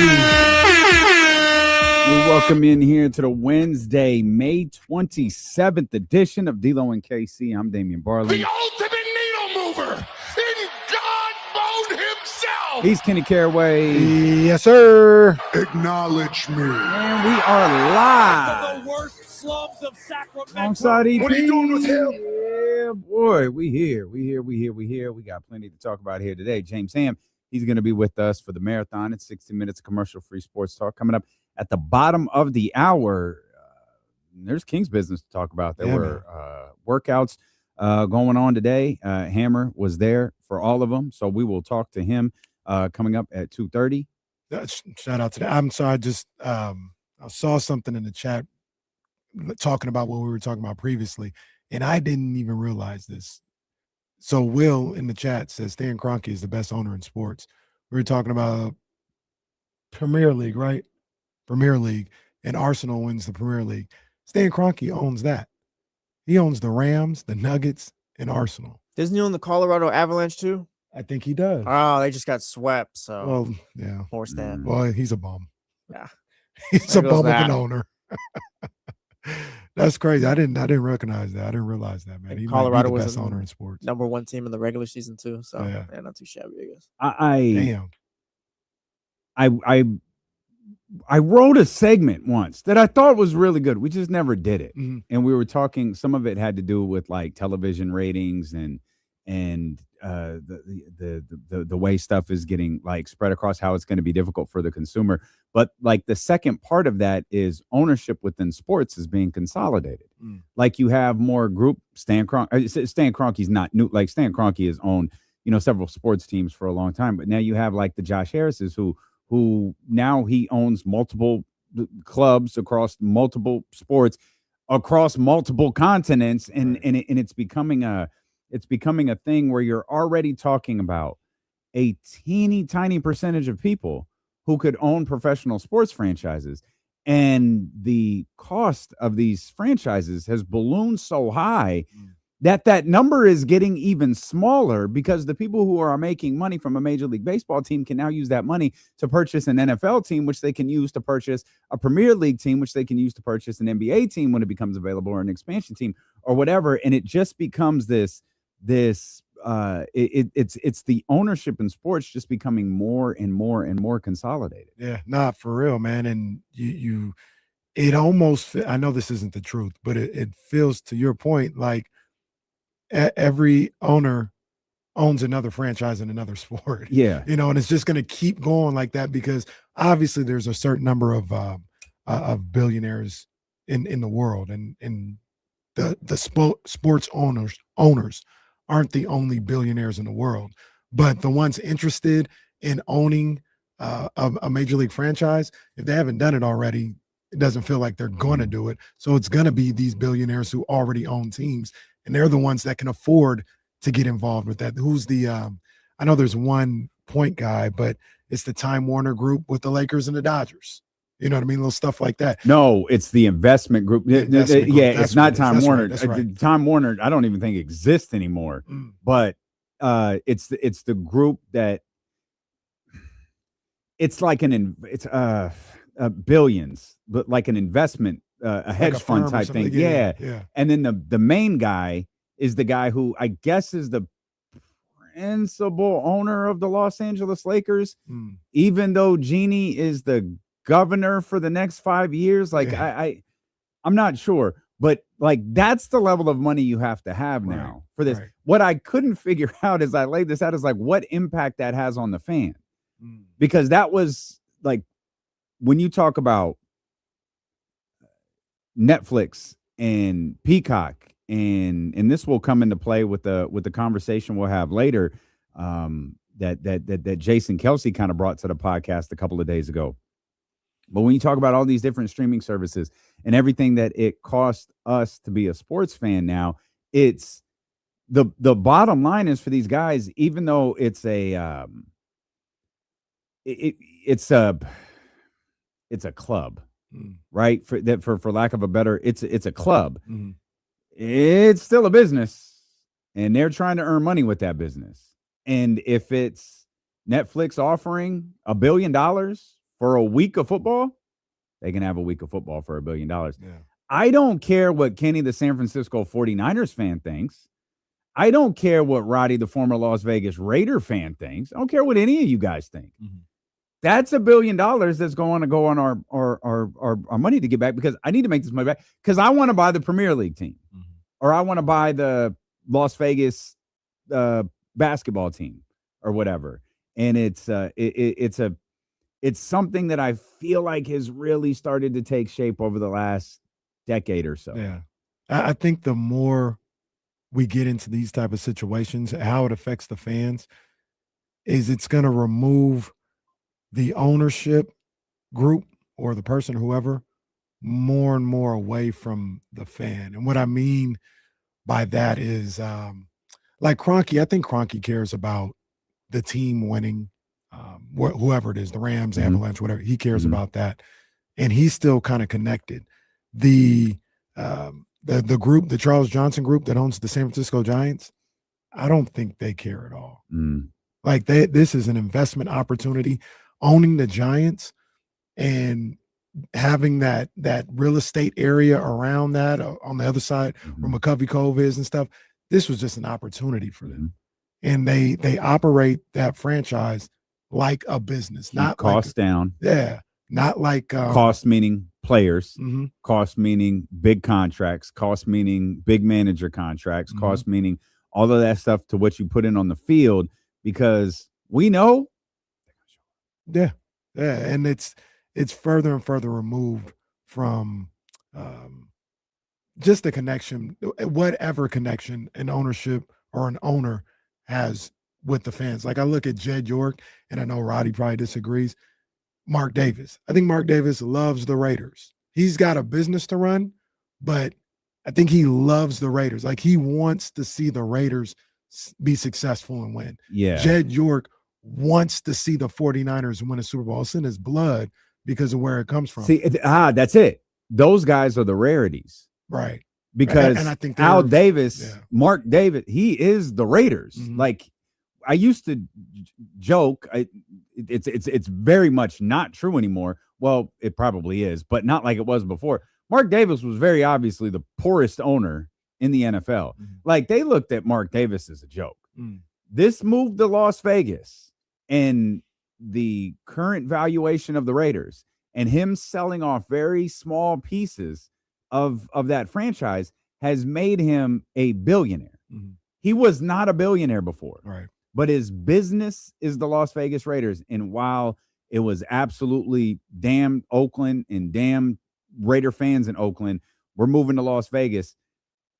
We welcome in here to the Wednesday, May 27th edition of D-Lo and KC. I'm Damian Barley. The ultimate needle mover in God mode himself. He's Kenny Caraway. Yes, sir. Acknowledge me. And we are live. The worst slums of Sacramento. Alongside EP. What are you doing with him? Yeah, boy, we here. We got plenty to talk about here today. James Ham, he's going to be with us for the marathon. It's 60 minutes of commercial-free sports talk coming up at the bottom of the hour. There's King's business to talk about. There were workouts going on today. Hammer was there for all of them, so we will talk to him coming up at 2:30. Shout out to that. I'm sorry, I saw something in the chat talking about what we were talking about previously, and I didn't even realize this. So Will in the chat says Stan Kroenke is the best owner in sports. We were talking about Premier League, right? Premier League, and Arsenal wins the Premier League. Stan Kroenke owns that. He owns the Rams, the Nuggets, and Arsenal. Doesn't he own the Colorado Avalanche too? I think he does. Oh, they just got swept. So Well, yeah. poor Stan. Well, he's a bum. Yeah. He's There a goes bum of that. an owner. That's crazy. I didn't recognize that. I didn't realize that, man. And He Colorado might be the was best the owner in sports. number 1 team in the regular season too. So Yeah. yeah, not too shabby, I guess. Damn. I wrote a segment once that I thought was really good. We just never did it. Mhm. And we were talking, some of it had to do with like television ratings and the way stuff is getting like spread across, how it's going to be difficult for the consumer. But like the second part of that is ownership within sports is being consolidated. Like you have more group. Stan Kroenke's not new. Like Stan Kroenke has owned, several sports teams for a long time, but now you have like the Josh Harrises who now he owns multiple clubs across multiple sports, across multiple continents, and it's becoming a thing where you're already talking about a teeny tiny percentage of people who could own professional sports franchises, and the cost of these franchises has ballooned so high that number is getting even smaller, because the people who are making money from a Major League Baseball team can now use that money to purchase an NFL team, which they can use to purchase a Premier League team, which they can use to purchase an NBA team when it becomes available, or an expansion team or whatever. And it just becomes this it's the ownership in sports just becoming more and more and more consolidated. Yeah, not for real, man. And it almost, I know this isn't the truth, but it feels, to your point, like every owner owns another franchise in another sport. Yeah. And it's just going to keep going like that because obviously there's a certain number of billionaires in the world, and the sports owners aren't the only billionaires in the world, but the ones interested in owning a major league franchise, if they haven't done it already, it doesn't feel like they're going to do it. So it's going to be these billionaires who already own teams, and they're the ones that can afford to get involved with that. Who's the I know there's one point guy, but it's the Time Warner Group with the Lakers and the Dodgers. You know what I mean? Little stuff like that. No, it's the investment group. Yeah, it's not Time Warner. Right. Time Warner, I don't even think exists anymore. But it's the group that it's like billions, but like an investment, a hedge fund type thing. Yeah. And then the main guy is the guy who I guess is the principal owner of the Los Angeles Lakers, even though Jeannie is the governor for the next 5 years. Like I'm not sure, but like that's the level of money you have to have now for this. Right. What I couldn't figure out as I laid this out is like what impact that has on the fan, because that was like when you talk about Netflix and Peacock, and this will come into play with the conversation we'll have later, that Jason Kelsey kind of brought to the podcast a couple of days ago. But when you talk about all these different streaming services and everything that it costs us to be a sports fan now, it's the bottom line is for these guys, even though it's it's a club, right? For lack of a better, it's a club. It's still a business, and they're trying to earn money with that business. And if it's Netflix offering $1 billion for a week of football, they can have a week of football for $1 billion. Yeah. I don't care what Kenny, the San Francisco 49ers fan, thinks. I don't care what Roddy, the former Las Vegas Raider fan, thinks. I don't care what any of you guys think. That's $1 billion that's going to go on our money to get back, because I need to make this money back because I want to buy the Premier League team, or I want to buy the Las Vegas basketball team or whatever. And it's something that I feel like has really started to take shape over the last decade or so. Yeah. I think the more we get into these type of situations, how it affects the fans is it's going to remove the ownership group or the person, whoever, more and more away from the fan. And what I mean by that is like Kroenke, I think Kroenke cares about the team winning, whoever it is, the Rams, Avalanche, whatever. He cares about that. And he's still kind of connected. The group, the Charles Johnson group that owns the San Francisco Giants, I don't think they care at all. Like this is an investment opportunity. Owning the Giants and having that real estate area around that on the other side where McCovey Cove is and stuff, this was just an opportunity for them. And they operate that franchise like a business, not cost down. Yeah. Not like cost meaning players, cost meaning big contracts, cost meaning big manager contracts, cost meaning all of that stuff to what you put in on the field, because we know. Yeah. And it's further and further removed from just the connection, whatever connection an ownership or an owner has with the fans. Like I look at Jed York, and I know Roddy probably disagrees. Mark Davis. I think Mark Davis loves the Raiders. He's got a business to run, but I think he loves the Raiders. Like he wants to see the Raiders be successful and win. Yeah. Jed York wants to see the 49ers win a Super Bowl. It's in his blood because of where it comes from. See, that's it. Those guys are the rarities. Right. Because and I think Al Davis, Mark Davis, he is the Raiders. Like I used to joke, it's very much not true anymore. Well, it probably is, but not like it was before. Mark Davis was very obviously the poorest owner in the NFL. Like they looked at Mark Davis as a joke. This move to Las Vegas and the current valuation of the Raiders and him selling off very small pieces of that franchise has made him a billionaire. He was not a billionaire before. Right. But his business is the Las Vegas Raiders. And while it was absolutely damn Oakland and damn Raider fans in Oakland, we're moving to Las Vegas,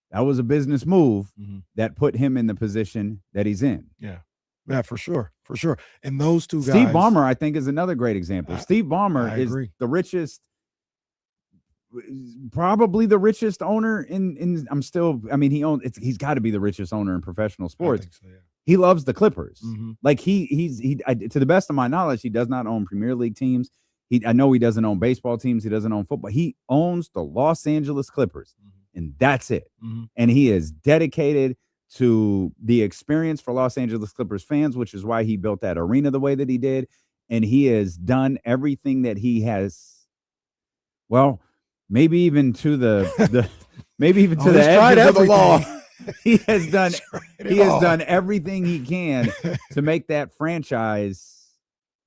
that was a business move that put him in the position that he's in. Yeah. Yeah, for sure. For sure. And those two guys. Steve Ballmer, I think, is another great example. Steve Ballmer is agree. the richest, probably the richest owner he's got to be the richest owner in professional sports. I think so, yeah. He loves the Clippers. Like to the best of my knowledge, he does not own Premier League teams. I know he doesn't own baseball teams. He doesn't own football. He owns the Los Angeles Clippers, and that's it. And he is dedicated to the experience for Los Angeles Clippers fans, which is why he built that arena the way that he did. And he has done everything that he has. Well, maybe even to the edge of the law. He has done everything he can to make that franchise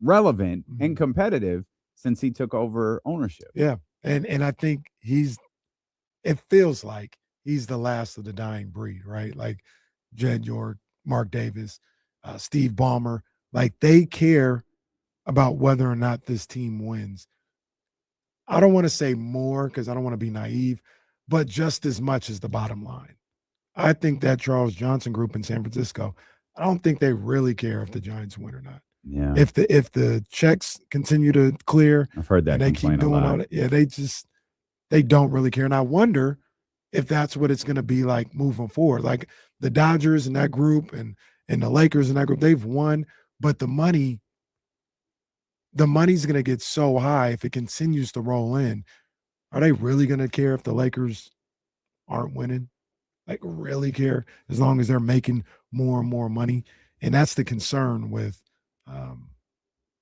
relevant and competitive since he took over ownership. Yeah. And I think it feels like he's the last of the dying breed, right? Like Jed York, Mark Davis, Steve Ballmer, like they care about whether or not this team wins. I don't want to say more because I don't want to be naive, but just as much as the bottom line. I think that Charles Johnson group in San Francisco, I don't think they really care if the Giants win or not. Yeah. If the checks continue to clear, I've heard that and they keep complaint a doing lot. all that, yeah, they don't really care. And I wonder if that's what it's going to be like moving forward. Like the Dodgers and that group and the Lakers and that group, they've won, but the money's going to get so high if it continues to roll in. Are they really going to care if the Lakers aren't winning? Like really care as long as they're making more and more money? And that's the concern with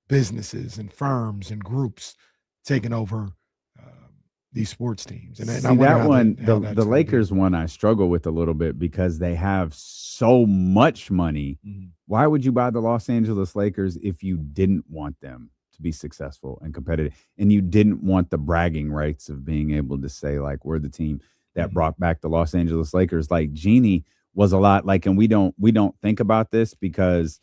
businesses and firms and groups taking over these sports teams. And See, that one, the Lakers one, I struggle with a little bit because they have so much money. Why would you buy the Los Angeles Lakers if you didn't want them to be successful and competitive, and you didn't want the bragging rights of being able to say, like, we're the team that brought back the Los Angeles Lakers? Like Jeannie was a lot like, and we don't think about this because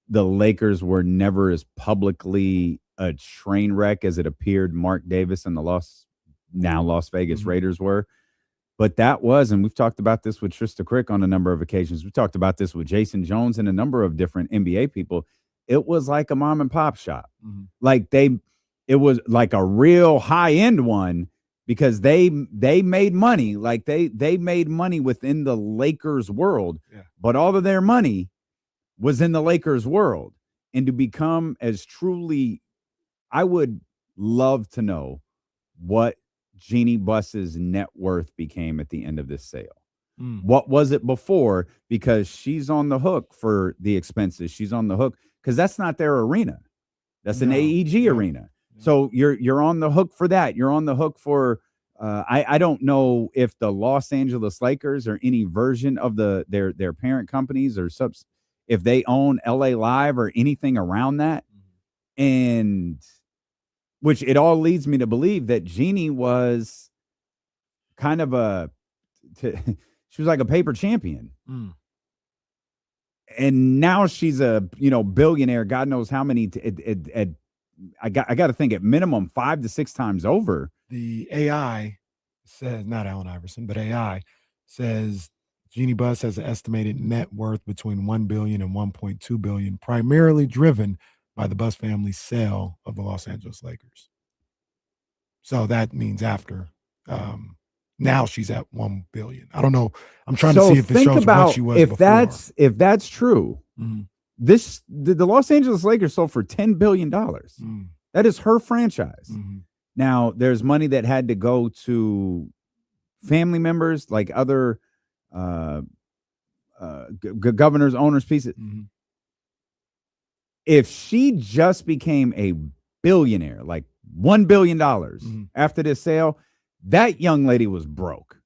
the Lakers were never as publicly a train wreck as it appeared Mark Davis and the Las Vegas Raiders were. But that was, and we've talked about this with Trista Crick on a number of occasions. We talked about this with Jason Jones and a number of different NBA people. It was like a mom and pop shop. Like it was like a real high end one because they made money. Like they made money within the Lakers world, but all of their money was in the Lakers world. And to become as truly, I would love to know what Jeannie Buss's net worth became at the end of this sale. What was it before? Because she's on the hook for the expenses. She's on the hook because that's not their arena. That's an AEG arena. So you're on the hook for that. You're on the hook for I don't know if the Los Angeles Lakers or any version of their parent companies or subs, if they own LA Live or anything around that. And which it all leads me to believe that Jeannie was kind of she was like a paper champion. And now she's a, billionaire. God knows how many. I got to think at minimum 5 to 6 times over. The AI says, not Allen Iverson, but AI says Jeannie Buss has an estimated net worth between $1 billion and $1.2 billion, primarily driven by the Buss family's sale of the Los Angeles Lakers. So that means after, now she's at $1 billion. I don't know. I'm trying to see if it shows what she was before. If that's true, the Los Angeles Lakers sold for $10 billion. That is her franchise. Now, there's money that had to go to family members, like other governors, owners, pieces. If she just became a billionaire, like $1 billion after this sale, that young lady was broke.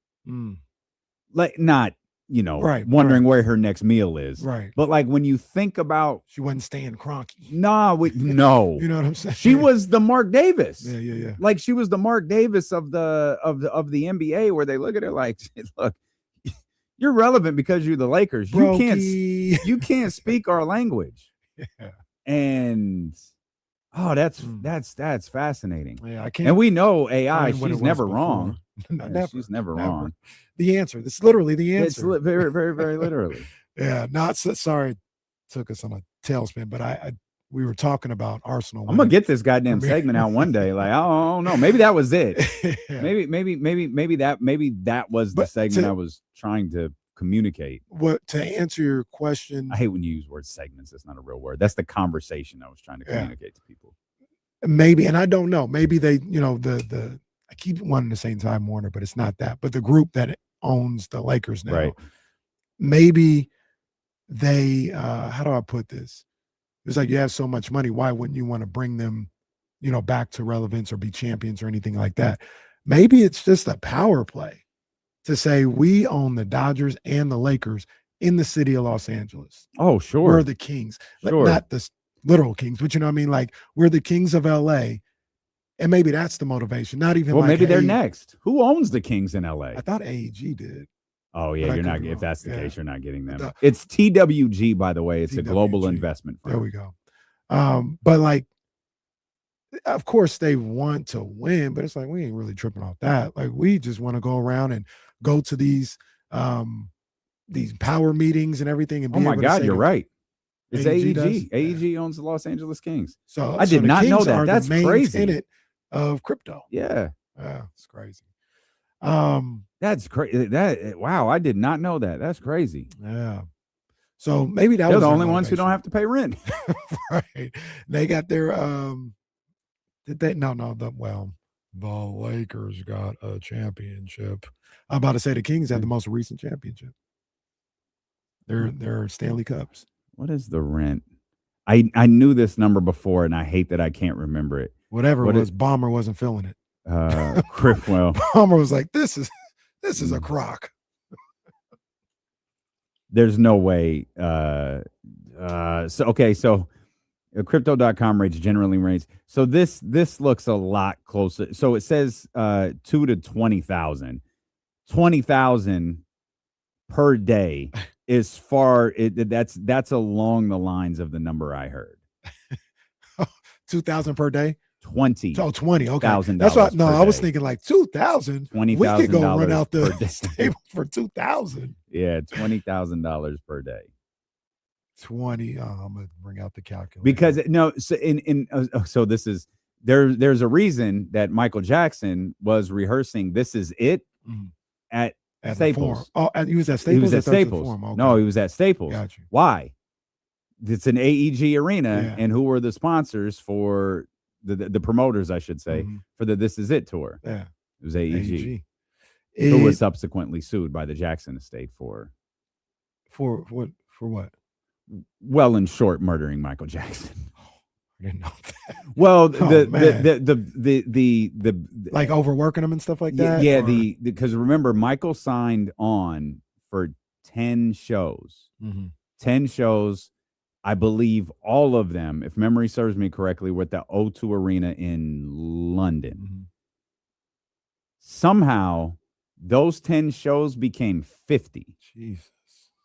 Like not wondering where her next meal is. Right. But like when you think about, she wasn't staying cronky. No. You know what I'm saying? She was the Mark Davis. Yeah. Like she was the Mark Davis of the NBA, where they look at her like, look, you're relevant because you're the Lakers. You can't speak our language. Yeah. And that's fascinating. Yeah, I can't. And we know AI. Find what it She's was never before. wrong. No, Yeah, never, she's never never. wrong. The answer. This is literally the answer. It's very, very, very literally. Yeah. Not so, sorry. Took us on a tailspin, but we were talking about Arsenal. I'm gonna get this goddamn segment out one day. Like, I don't know. Maybe that was it. Yeah. Maybe that was the segment I was trying to communicate. What to answer your question? I hate when you use word segments. That's not a real word. That's the conversation I was trying to communicate to people. Maybe, and I don't know. Maybe they, I keep wanting to say Time Warner, but it's not that. But the group that owns the Lakers now, Right. Maybe they, how do I put this? It's like you have so much money. Why wouldn't you want to bring them, back to relevance or be champions or anything like that? Maybe it's just a power play to say we own the Dodgers and the Lakers in the city of Los Angeles. Oh, sure. We're the Kings. Sure. Not the literal Kings, but you know what I mean? Like we're the Kings of LA. And maybe that's the motivation. Not even Well, like, maybe they're hey, next. Who owns the Kings in LA? I thought AEG did. Oh, yeah, But I you're not. could be If wrong. that's the Yeah. case, you're not getting them. The- It's TWG, by the way. It's a global TWG. investment firm. There we go. But like, of course they want to win, but it's like we ain't really tripping off that. Like we just want to go around and go to these power meetings and everything. And Oh be my able to God, say you're that right. It's AEG AEG. does? AEG owns the Los Angeles Kings. So I did the not know Kings that. are the That's main crazy. tenet of crypto. Yeah, It's crazy. that's crazy. Wow, I did not know that. That's crazy. Yeah. So maybe that They're was the their only ones who don't motivation. have to pay rent. Right. They got their did they the Lakers got a championship. I'm about to say the Kings had the most recent championship. They're Stanley Cups. What is the rent? I knew this number before, and I hate that I can't remember it. Whatever What it was, is- Bomber wasn't feeling it. Well, Bomber was like, this is a crock. there's no way. So crypto.com rates generally rates. So this looks a lot closer. So it says 2 to 20,000. 20,000 per day is far. That's along the lines of the number I heard. 2,000 per day. 20. Oh, 20. Okay. $1,000 That's what. No, per I was day. thinking like 2,000. We could go run out per the day. stable for 2,000. Yeah, $20,000 per day. 20. I'm gonna bring out the calculator. Because no, so so this is there's a reason that Michael Jackson was rehearsing "This Is It" at the Staples. Forum. Oh, he was at Staples. He was I at thought it was the Staples. Forum. Okay. No, he was at Staples. Got you. Why? It's an AEG arena, Yeah. and who were the sponsors for the promoters, I should say, for the "This Is It" tour? Yeah, it was AEG. AEG. Who was subsequently sued by the Jackson estate for what? For what? Well, in short, murdering Michael Jackson. I didn't know that. Well, Oh, the like overworking them and stuff like that. Yeah, or- because remember, Michael signed on for 10 shows. Mhm. 10 shows, I believe all of them, if memory serves me correctly, were at the O2 Arena in London. Mm-hmm. Somehow, those 10 shows became 50. Jesus.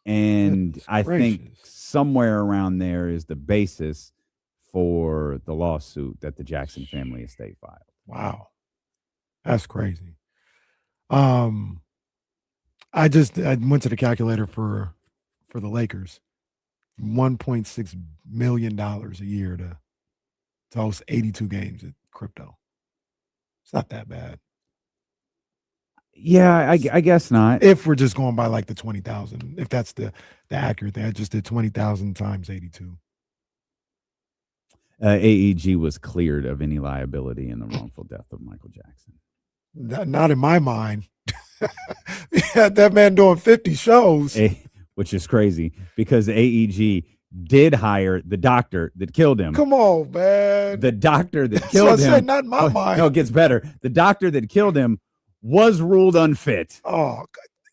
And Goodness I think gracious. somewhere around there is the basis for the lawsuit that the Jackson family estate filed. Wow, that's crazy. I went to the calculator for the Lakers. $1.6 million a year to host 82 games at crypto. It's not that bad. Yeah, I guess not. If we're just going by like the 20,000, if that's the accurate thing. I just did 20,000 times 82. AEG was cleared of any liability in the wrongful death of Michael Jackson. Not in my mind. We had that man doing 50 shows. Which is crazy because AEG did hire the doctor that killed him. Come on, man. The doctor that That's killed what I him. said, not in my mind. No, it gets better. The doctor that killed him was ruled unfit. Oh,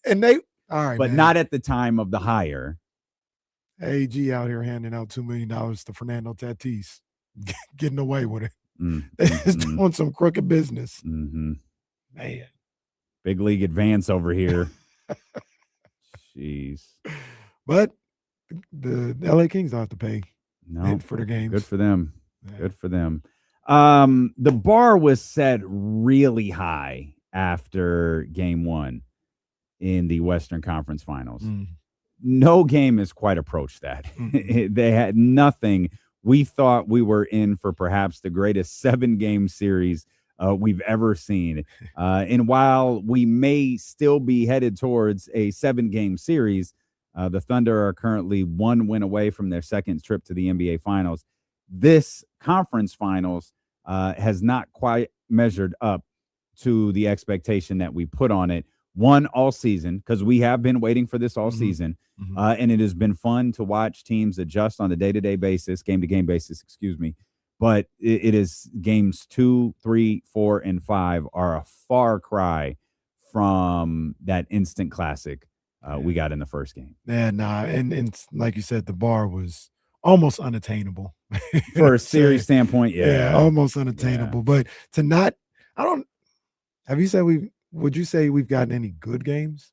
and they All right, but man. not at the time of the hire. AG out here handing out $2 million to Fernando Tatis, getting away with it. Mm, They're just doing some crooked business. Mm-hmm. Man. Big league advance over here. Jeez. But the LA Kings don't have to pay for their games. Good for them. Yeah. Good for them. The bar was set really high after game 1 in the Western Conference Finals. No game has quite approached that. They had nothing. We thought we were in for perhaps the greatest 7-game series we've ever seen. And while we may still be headed towards a 7-game series, the Thunder are currently 1 win away from their second trip to the NBA Finals. This conference finals has not quite measured up to the expectation that we put on it. One all season, because we have been waiting for this all season. And it has been fun to watch teams adjust on a day-to-day basis, game-to-game basis, excuse me. But it is games 2, 3, 4, and 5 are a far cry from that instant classic we got in the first game. Yeah, and like you said, the bar was almost unattainable. For a series standpoint, yeah. Almost unattainable. Yeah. But to not, would you say we've gotten any good games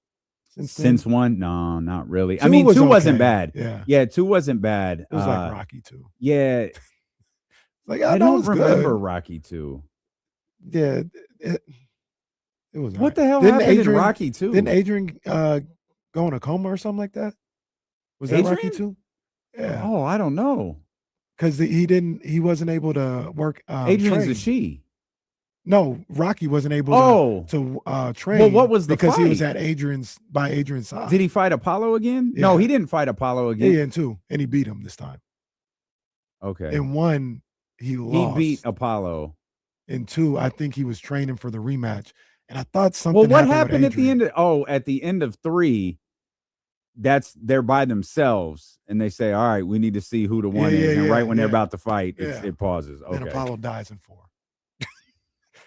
since one? No, not really. 2 wasn't bad. Yeah, 2 wasn't bad. It was like Rocky 2. Yeah. Like I don't remember Rocky 2. Yeah, it was. What the hell happened in Rocky 2? Didn't Adrian go in a coma or something like that? Was that Rocky 2? Yeah. Oh, I don't know. Because he wasn't able to work. Adrian's train. a she. No, Rocky wasn't able to train. Well, what was the because fight? He was at Adrian's side. Did he fight Apollo again? Yeah. No, he didn't fight Apollo again. Yeah, in 2, and he beat him this time. Okay. In 1, he lost. He beat Apollo. In 2, I think he was training for the rematch, and I thought something. Well, what happened at the end? At the end of 3, they're by themselves, and they say, "All right, we need to see who the one is." And when they're about to fight, it pauses. Okay. And Apollo dies in 4.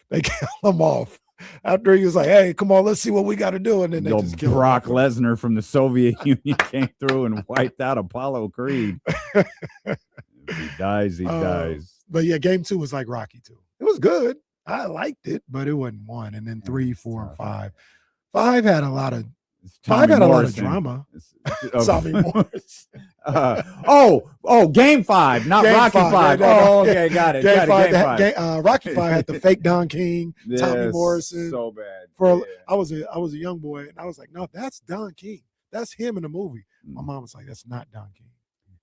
They kill him off after he was like, "Hey, come on, let's see what we got to do." And then they just kill Brock Lesnar from the Soviet Union came through and wiped out Apollo Creed. If he dies, he dies. But yeah, game 2 was like Rocky 2. It was good. I liked it, but it wasn't 1. And then 3, 4, and 5. 5 had a lot of. Tommy 5 had Morrison. a lot of drama. Tommy Morrison. Game 5, not game Rocky 5. Okay, got it. Game 5. Game 5. Rocky 5 had the fake Don King, Tommy Morrison. So bad. I was a young boy, and I was like, "No, that's Don King. That's him in the movie." My mom was like, "That's not Don King."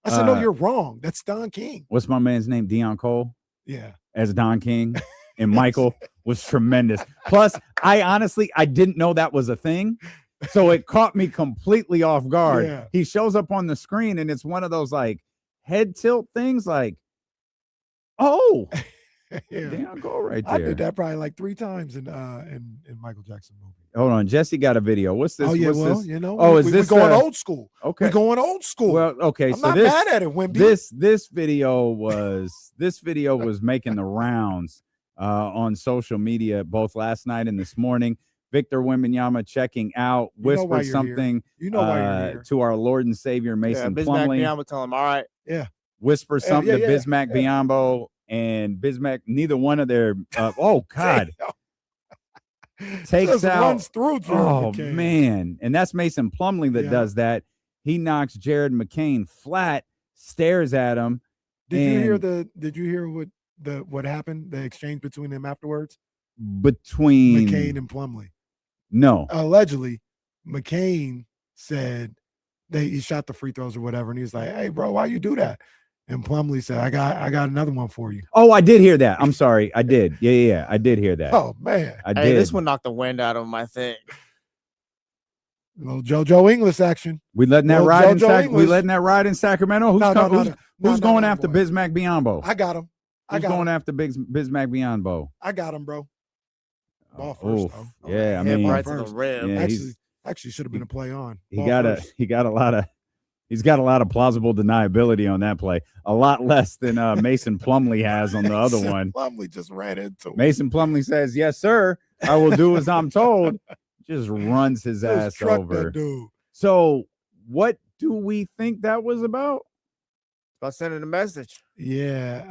I said, "No, you're wrong. That's Don King." What's my man's name? Deion Cole. Yeah, as Don King, and Michael was tremendous. Plus, I didn't know that was a thing. So it caught me completely off guard. Yeah. He shows up on the screen, and it's one of those like head tilt things, like, oh, damn, go right there. I did that probably like 3 times in Michael Jackson movie. Hold on, Jesse got a video. What's this? Oh yeah, this? We're going old school. Okay, we're going old school. Well, okay, I'm not mad at it, Wemby. This video was making the rounds on social media both last night and this morning. Victor Wembanyama checking out, whispered something to our Lord and Savior Mason Plumlee. Bismack Biyombo tell him, all right. Yeah. Whisper something to Bismack Biyombo, and Bismack, neither one of their oh God. Takes out, runs through McCain. Man. And that's Mason Plumlee that does that. He knocks Jared McCain flat, stares at him. Did you hear what happened? The exchange between them afterwards? Between McCain and Plumlee. No. Allegedly, McCain said he shot the free throws or whatever, and he was like, "Hey, bro, why you do that?" And Plumlee said, I got another one for you. Oh, I did hear that. I'm sorry. I did. Yeah. I did hear that. Oh, man. I did. Hey, this one knocked the wind out of my thing. Little JoJo English action. We letting that ride in We letting that ride in Sacramento? Who's going after Bismack Biyombo? I got him. Who's going after Bismack Biyombo? I got him, bro. Ball first, though. Yeah, I mean, right to the rim. Yeah, actually should have been a play on. He's got a lot of plausible deniability on that play. A lot less than Mason Plumlee has on the other one. Plumlee just ran into him. Mason Plumlee says, "Yes, sir. I will do as I'm told." Just runs his ass over. That dude. So what do we think that was about? About sending a message. Yeah,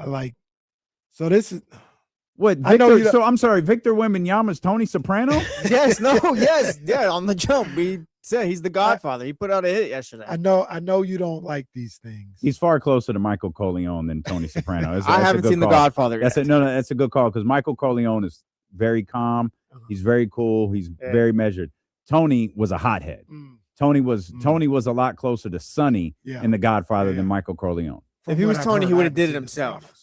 so this is what I know. So I'm sorry, Victor Wembanyama's Tony Soprano? Yes, yeah. On the jump, we said he's the Godfather. He put out a hit yesterday. I know you don't like these things. He's far closer to Michael Corleone than Tony Soprano. I haven't seen The Godfather yet. That's a good call because Michael Corleone is very calm. He's very cool. He's very measured. Tony was a hothead. Tony was a lot closer to Sonny in The Godfather than Michael Corleone. If he was Tony, he would have did it himself.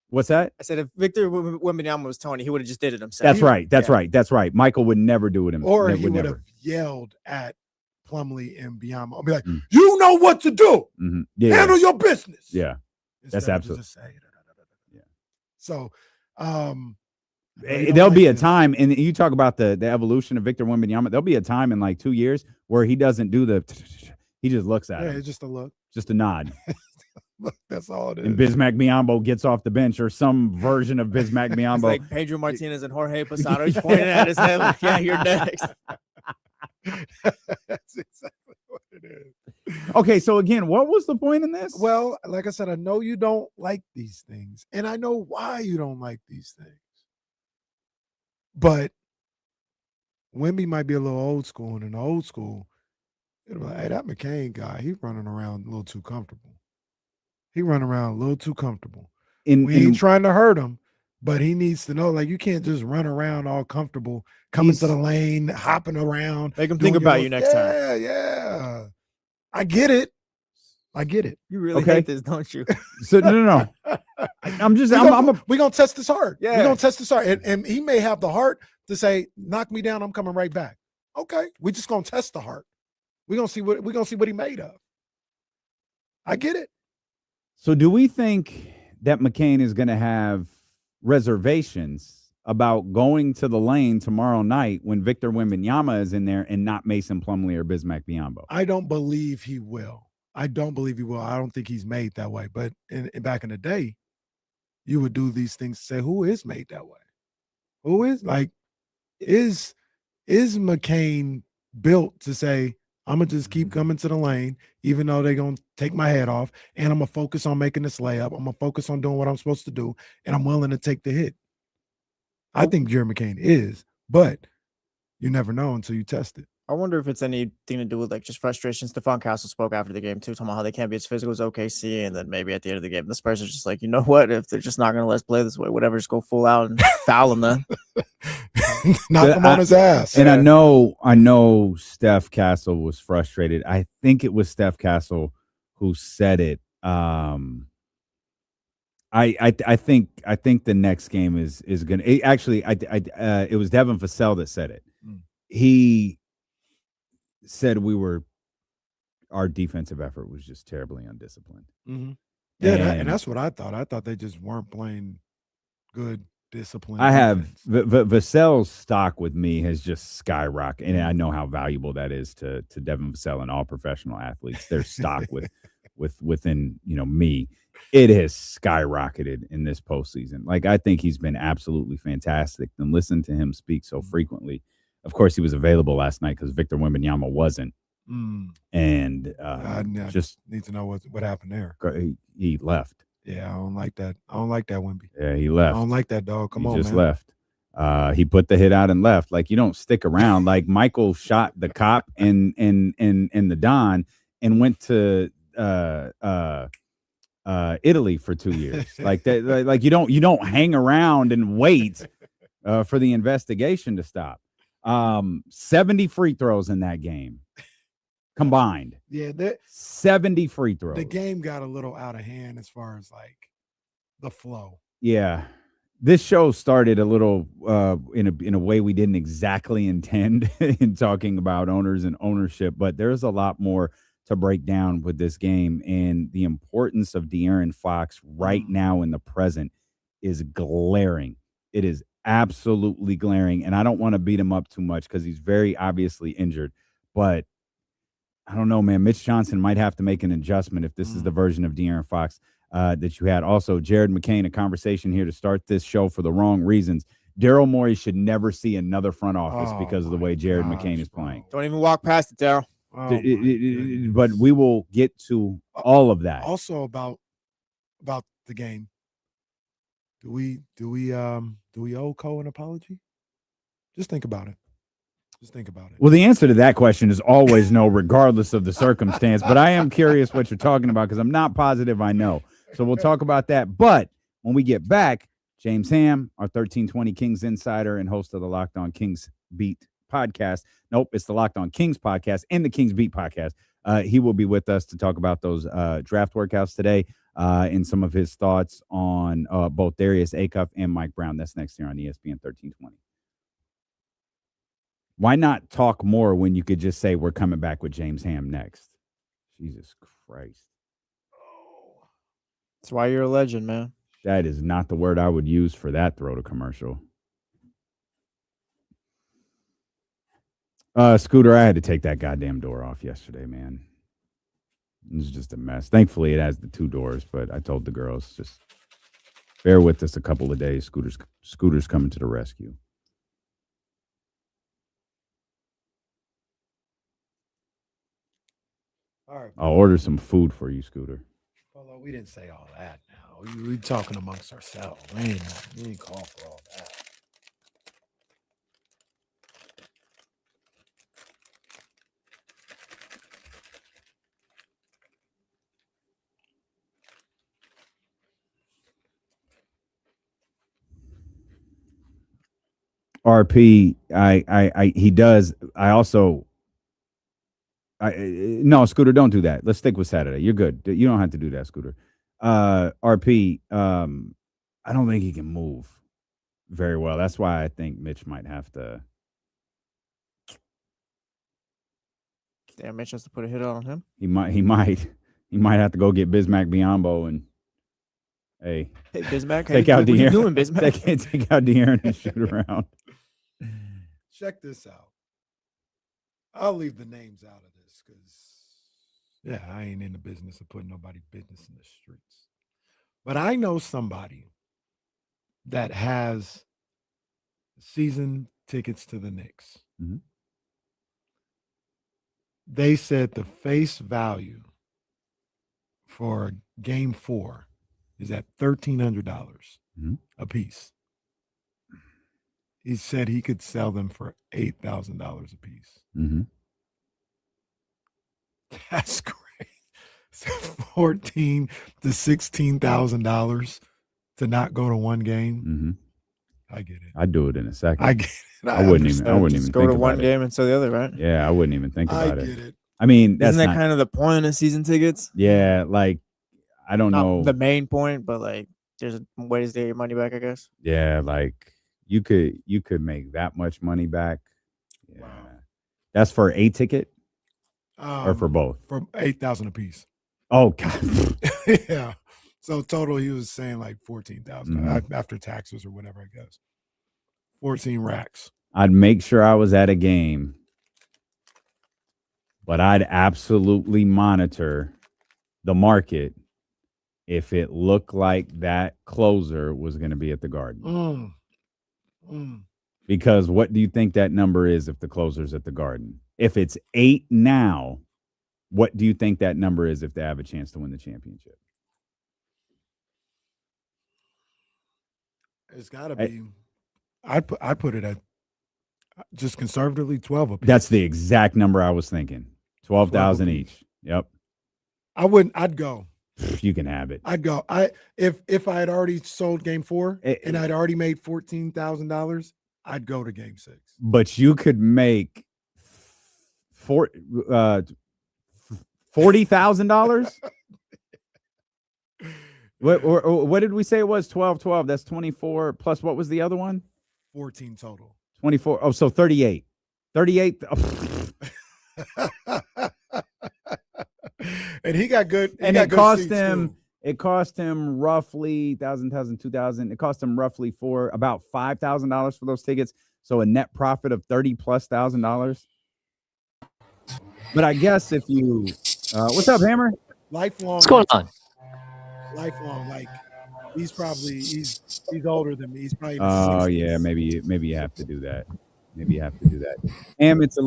What's that? I said if Victor Wembanyama was Tony, he would have just did it himself. That's right. Michael would never do it himself. Or he would have yelled at Plumlee and Biyama. I'll be like, you know what to do. Handle your business. Yeah. That's absolutely. So there'll be a time, and you talk about the evolution of Victor Wembanyama. There'll be a time in like 2 years where he doesn't do he just looks at him. It's just a look. Just a nod. Look, that's all it is. And Bismack Biyombo gets off the bench, or some version of Bismack Biyombo. It's like Pedro Martinez and Jorge Posada. He's pointing at his head like, yeah, you're next. That's exactly what it is. Okay, so again, what was the point in this? Well, like I said, I know you don't like these things, and I know why you don't like these things. But Wemby might be a little old school, and in the old school, it'll be like, hey, that McCain guy, he's running around a little too comfortable. He run around a little too comfortable. We ain't trying to hurt him, but he needs to know, like, you can't just run around all comfortable, coming to the lane, hopping around. Make him think about you next time. Yeah. I get it. You really hate this, don't you? So no. We're gonna test his heart. Yeah. We're gonna test his heart. And he may have the heart to say, knock me down, I'm coming right back. Okay. We're just gonna test the heart. We're gonna see what he made of. I get it. So do we think that McCain is going to have reservations about going to the lane tomorrow night when Victor Wembanyama is in there and not Mason Plumlee or Bismack Biyombo? I don't believe he will. I don't think he's made that way. But back in the day, you would do these things to say, who is made that way? Who is is McCain built to say, I'm going to just keep coming to the lane, even though they're going to take my head off, and I'm going to focus on making this layup. I'm going to focus on doing what I'm supposed to do, and I'm willing to take the hit. I think Jared McCain is, but you never know until you test it. I wonder if it's anything to do with like just frustration. Stephon Castle spoke after the game too, talking about how they can't be as physical as OKC, and then maybe at the end of the game, the Spurs are just like, you know what? If they're just not going to let us play this way, whatever, just go full out and foul him then. Knock him on his ass. And I know Steph Castle was frustrated. I think it was Steph Castle who said it. I think the next game is gonna it was Devin Vassell that said it. He said our defensive effort was just terribly undisciplined. Mm-hmm. Yeah, and that's what I thought. I thought they just weren't playing good discipline. I have Vassell's stock with me has just skyrocketed, and I know how valuable that is to Devin Vassell and all professional athletes. Their stock within me, it has skyrocketed in this postseason. Like, I think he's been absolutely fantastic. And listen to him speak so frequently. Of course, he was available last night because Victor Wembanyama wasn't. And I just need to know what happened there. He left. Yeah, I don't like that. I don't like that, Wemby. Yeah, he left. I don't like that, dog. Come on, He just man. left. He put the hit out and left. Like, you don't stick around. Like, Michael shot the cop and the Don and went to Italy for 2 years. Like that. Like you don't hang around and wait for the investigation to stop. 70 free throws in that game combined. Yeah, 70 free throws. The game got a little out of hand as far as like the flow. Yeah. This show started a little in a way we didn't exactly intend in talking about owners and ownership, but there's a lot more to break down with this game, and the importance of De'Aaron Fox right now in the present is glaring. It is absolutely glaring, and I don't want to beat him up too much because he's very obviously injured, but I don't know, man. Mitch Johnson might have to make an adjustment if this is the version of De'Aaron Fox that you had. Also, Jared McCain, a conversation here to start this show for the wrong reasons. Daryl Morey should never see another front office because of the way Jared McCain is playing. Don't even walk past it, Daryl. Oh, but we will get to all of that. Also about the game. Do we owe Cole an apology? Just think about it. Well, the answer to that question is always no, regardless of the circumstance. But I am curious what you're talking about because I'm not positive I know. So we'll talk about that. But when we get back, James Ham, our 1320 Kings insider and host of the Locked On Kings Beat podcast. Nope, it's the Locked On Kings podcast and the Kings Beat podcast. He will be with us to talk about those draft workouts today and some of his thoughts on both Darius Acuff and Mike Brown. That's next year on ESPN 1320. Why not talk more when you could just say we're coming back with James Ham next? Jesus Christ. That's why you're a legend, man. That is not the word I would use for that throw to commercial. Scooter, I had to take that goddamn door off yesterday, man. It was just a mess. Thankfully, it has the 2 doors, but I told the girls, just bear with us a couple of days. Scooter's coming to the rescue. All right. I'll order some food for you, Scooter. Well, we didn't say all that now. We talking amongst ourselves. We ain't call for all that. RP, he does. No, Scooter, don't do that. Let's stick with Saturday. You're good. You don't have to do that, Scooter. RP, I don't think he can move very well. That's why I think Mitch might have to. Damn, Mitch has to put a hit on him. He might have to go get Bismack Biyombo and hey Bismack, take out what you De'Aaron. doing, Bismack? Take out De'Aaron and shoot around. Check this out. I'll leave the names out of this because, I ain't in the business of putting nobody's business in the streets. But I know somebody that has season tickets to the Knicks. Mm-hmm. They said the face value for Game 4 is at $1,300 a piece. He said he could sell them for $8,000 a piece. Mm-hmm. That's great. $14,000 to $16,000 to not go to one game. Mm-hmm. I get it. I'd do it in a second. I get it. I wouldn't even go think to one about game and sell the other, right? Yeah, I wouldn't even think about I get it. I mean, that's isn't that not, kind of the point of season tickets? yeah, like I don't Not know. the main point, but like there's ways to get your money back, I guess. Yeah, like you could make that much money back. Yeah. Wow. That's for a ticket or for both? For $8,000 a piece. Oh God. Yeah. So total, he was saying like $14,000 after taxes or whatever, I guess. 14 racks. I'd make sure I was at a game, but I'd absolutely monitor the market if it looked like that closer was going to be at the Garden. Because what do you think that number is if the closer's at the Garden? If it's 8 now, what do you think that number is if they have a chance to win the championship? It's got to be. I put it at just conservatively 12 a piece. That's the exact number I was thinking. 12,000 each. Yep. I'd go. You can have it. I'd go. If I had already sold Game 4 and I'd already made $14,000, I'd go to Game 6. But you could make $40,000. What did we say it was? 12. That's 24 plus what was the other one? 14 total. 24. Oh, so 38. 38. And he got good. And it cost him. It cost him roughly 1,000, 2,000. It cost him roughly for about $5,000 for those tickets. So a net profit of $30,000+. But I guess if you, what's up, Hammer? Lifelong. What's going on? Lifelong, like he's older than me. He's probably. Oh yeah, maybe you have to do that. maybe you have to do that. It's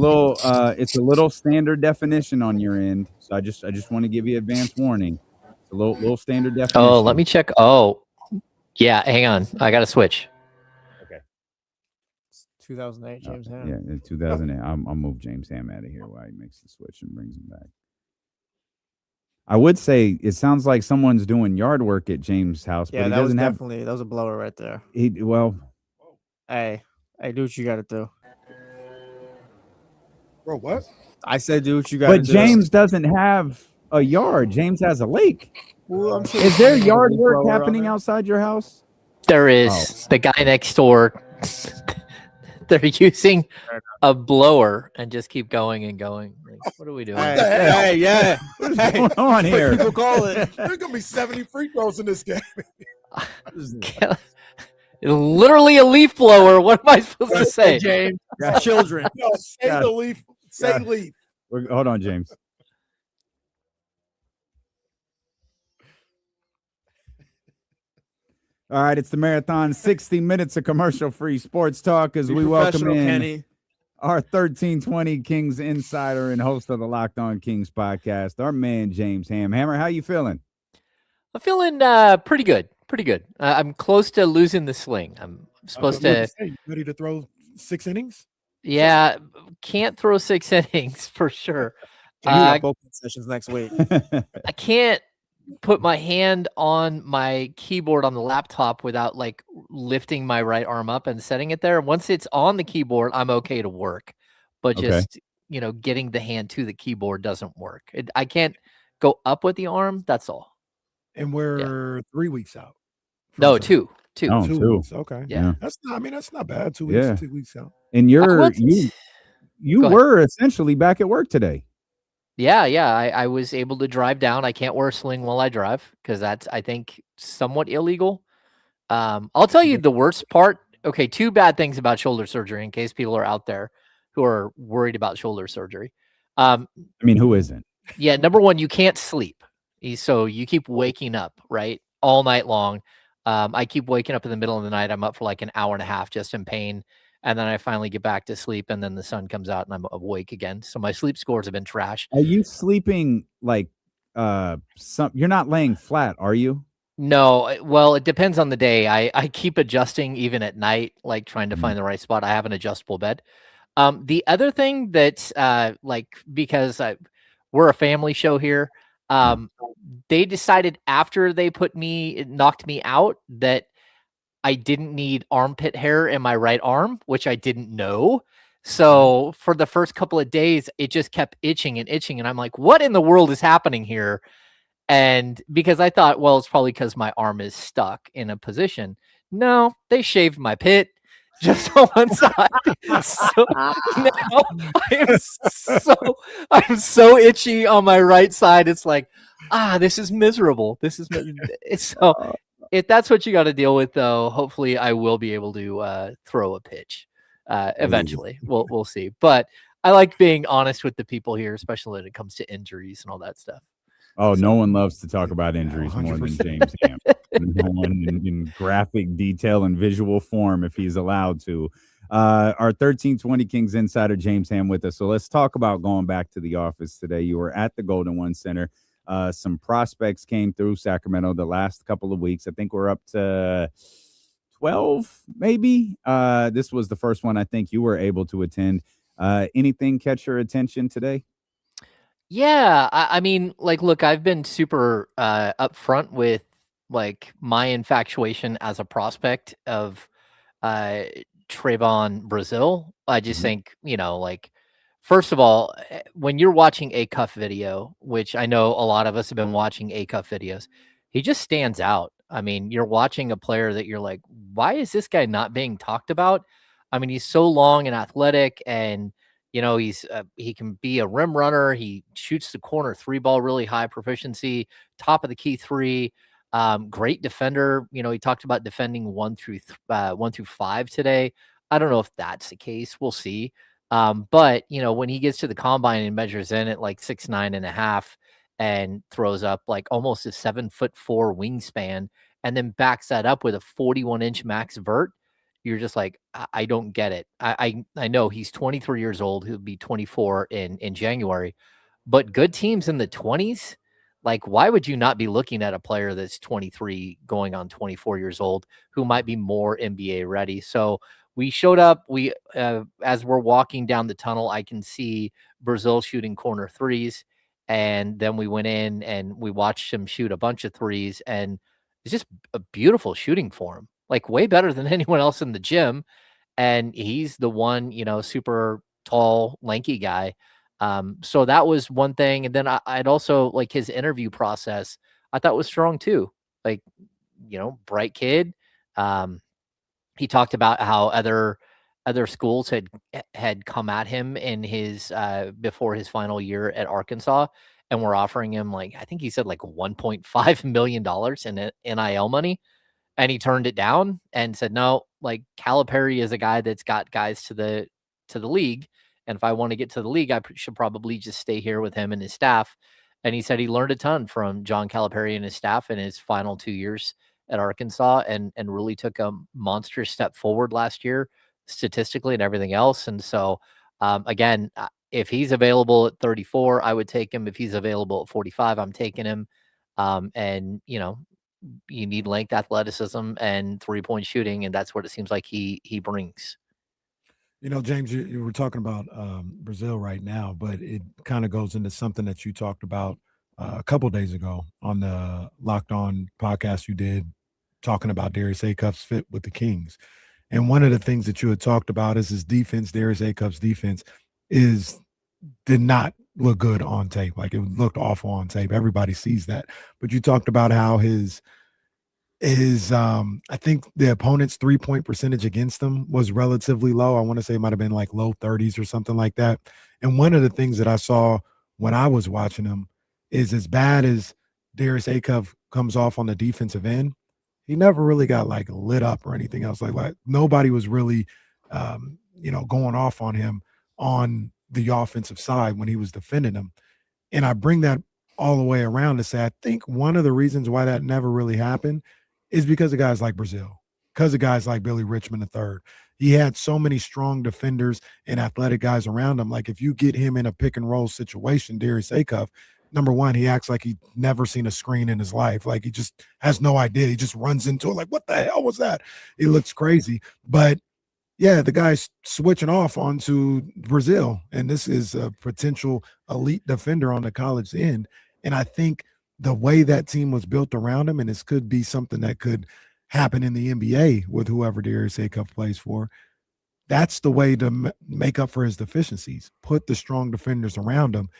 a little standard definition on your end. So I just want to give you advance warning. It's a little standard definition. Oh, let me check. Oh, yeah. Hang on. I got to switch. 2008 James Hammon. Yeah, in 2008. I'll move James Hammon out of here while he makes the switch and brings him back. I would say it sounds like someone's doing yard work at James' house, Yeah, but he that was doesn't have. definitely that was a blower right there. Hey, do what you got to do. Bro, what? I said do what you got to do. But James doesn't have a yard. James has a lake. Well, I'm sure Is there yard work happening outside your house? There is the guy next door. They're using a blower and just keep going and going. Like, what are we doing? Yeah. What's going on here? People call it. There's gonna be 70 free throws in this game. Literally a leaf blower. What am I supposed to say? James, children. No, say the leaf. Say leaf. Hold on, James. All right, it's the marathon, 60 minutes of commercial-free sports talk as we welcome in Kenny. our 1320 Kings insider and host of the Locked On Kings podcast, our man James Ham. Hammer, how you feeling? I'm feeling pretty good. Pretty good. I'm close to losing the sling. I'm supposed to. Ready to throw 6 innings? Yeah, can't throw 6 innings for sure. You got both sessions next week. I can't put my hand on my keyboard on the laptop without like lifting my right arm up and setting it there. Once it's on the keyboard, I'm okay to work, but just, getting the hand to the keyboard doesn't work. I can't go up with the arm. That's all. And we're 3 weeks out. No, two. Oh, 2 weeks. Okay. Yeah. That's not bad. 2 weeks, Yeah. 2 weeks out. And you were essentially back at work today. Yeah. I was able to drive down. I can't wear a sling while I drive because that's, I think, somewhat illegal. I'll tell you the worst part. Okay, 2 bad things about shoulder surgery in case people are out there who are worried about shoulder surgery. I mean, who isn't? Yeah, number 1, you can't sleep. So you keep waking up, right, all night long. I keep waking up in the middle of the night. I'm up for like an hour and a half just in pain. And then I finally get back to sleep, and then the sun comes out and I'm awake again. So my sleep scores have been trash. Are you sleeping like you're not laying flat, are you? No, well, it depends on the day. I keep adjusting even at night, like trying to find the right spot. I have an adjustable bed. The other thing that's because we're a family show here, they decided after they knocked me out that I didn't need armpit hair in my right arm, which I didn't know. So for the first couple of days, it just kept itching and itching. And I'm like, what in the world is happening here? And because I thought, well, it's probably because my arm is stuck in a position. No, they shaved my pit just on one side. So now I'm so itchy on my right side. It's like, this is miserable. So if that's what you got to deal with, though, hopefully I will be able to throw a pitch eventually. We'll see. But I like being honest with the people here, especially when it comes to injuries and all that stuff. Oh, no one loves to talk about injuries more than James Ham. No one in graphic detail and visual form, if he's allowed to. Our 1320 Kings insider, James Ham, with us. So let's talk about going back to the office today. You were at the Golden One Center. Some prospects came through Sacramento the last couple of weeks. I think we're up to 12, maybe. This was the first one I think you were able to attend. Anything catch your attention today? Yeah, I mean, like, look, I've been super upfront with like my infatuation as a prospect of Trayvon Brazil. I just think, like, first of all, when you're watching a cuff video, which I know a lot of us have been watching a cuff videos, he just stands out. I mean, you're watching a player that you're like, why is this guy not being talked about? I mean, he's so long and athletic, and he can be a rim runner. He shoots the corner 3 ball really high proficiency, top of the key 3. Great defender. He talked about defending 1 through 5 today. I don't know if that's the case. We'll see. But when he gets to the combine and measures in at like 6'9.5" and throws up like almost a 7'4" wingspan, and then backs that up with a 41-inch max vert, you're just like, I don't get it. I know he's 23 years old. He'll be 24 in January, but good teams in the 20s, like, why would you not be looking at a player that's 23 going on 24 years old who might be more NBA ready? So we showed up. As we're walking down the tunnel, I can see Brazil shooting corner threes. And then we went in and we watched him shoot a bunch of threes. And it's just a beautiful shooting form, like way better than anyone else in the gym. And he's the one, super tall, lanky guy. So that was one thing. And then I'd also like his interview process, I thought was strong too. Like, bright kid. He talked about how other schools had come at him in his before his final year at Arkansas and were offering him, like, I think he said like $1.5 million in NIL money. And he turned it down and said, no, like, Calipari is a guy that's got guys to the league. And if I want to get to the league, I should probably just stay here with him and his staff. And he said he learned a ton from John Calipari and his staff in his final 2 years at Arkansas, and really took a monstrous step forward last year, statistically and everything else. And so, again, if he's available at 34, I would take him. If he's available at 45, I'm taking him. And, you need length, athleticism, and 3-point shooting, and that's what it seems like he brings. James, you were talking about Brazil right now, but it kind of goes into something that you talked about a couple days ago on the Locked On podcast you did, talking about Darius Acuff's fit with the Kings. And one of the things that you had talked about is his defense. Darius Acuff's defense did not look good on tape. Like, it looked awful on tape. Everybody sees that. But you talked about how his I think the opponent's 3-point percentage against him was relatively low. I want to say it might have been like low 30s or something like that. And one of the things that I saw when I was watching him is, as bad as Darius Acuff comes off on the defensive end, he never really got like lit up or anything else. Like nobody was really, going off on him on the offensive side when he was defending him. And I bring that all the way around to say, I think one of the reasons why that never really happened is because of guys like Brazil, because of guys like Billy Richmond III. He had so many strong defenders and athletic guys around him. Like, if you get him in a pick and roll situation, Darius Acuff, number one, he acts like he'd never seen a screen in his life. Like, he just has no idea. He just runs into it like, what the hell was that? It looks crazy. But yeah, the guy's switching off onto Brazil, and this is a potential elite defender on the college end. And I think the way that team was built around him, and this could be something that could happen in the NBA with whoever Darius Acuff plays for, that's the way to make up for his deficiencies. Put the strong defenders around him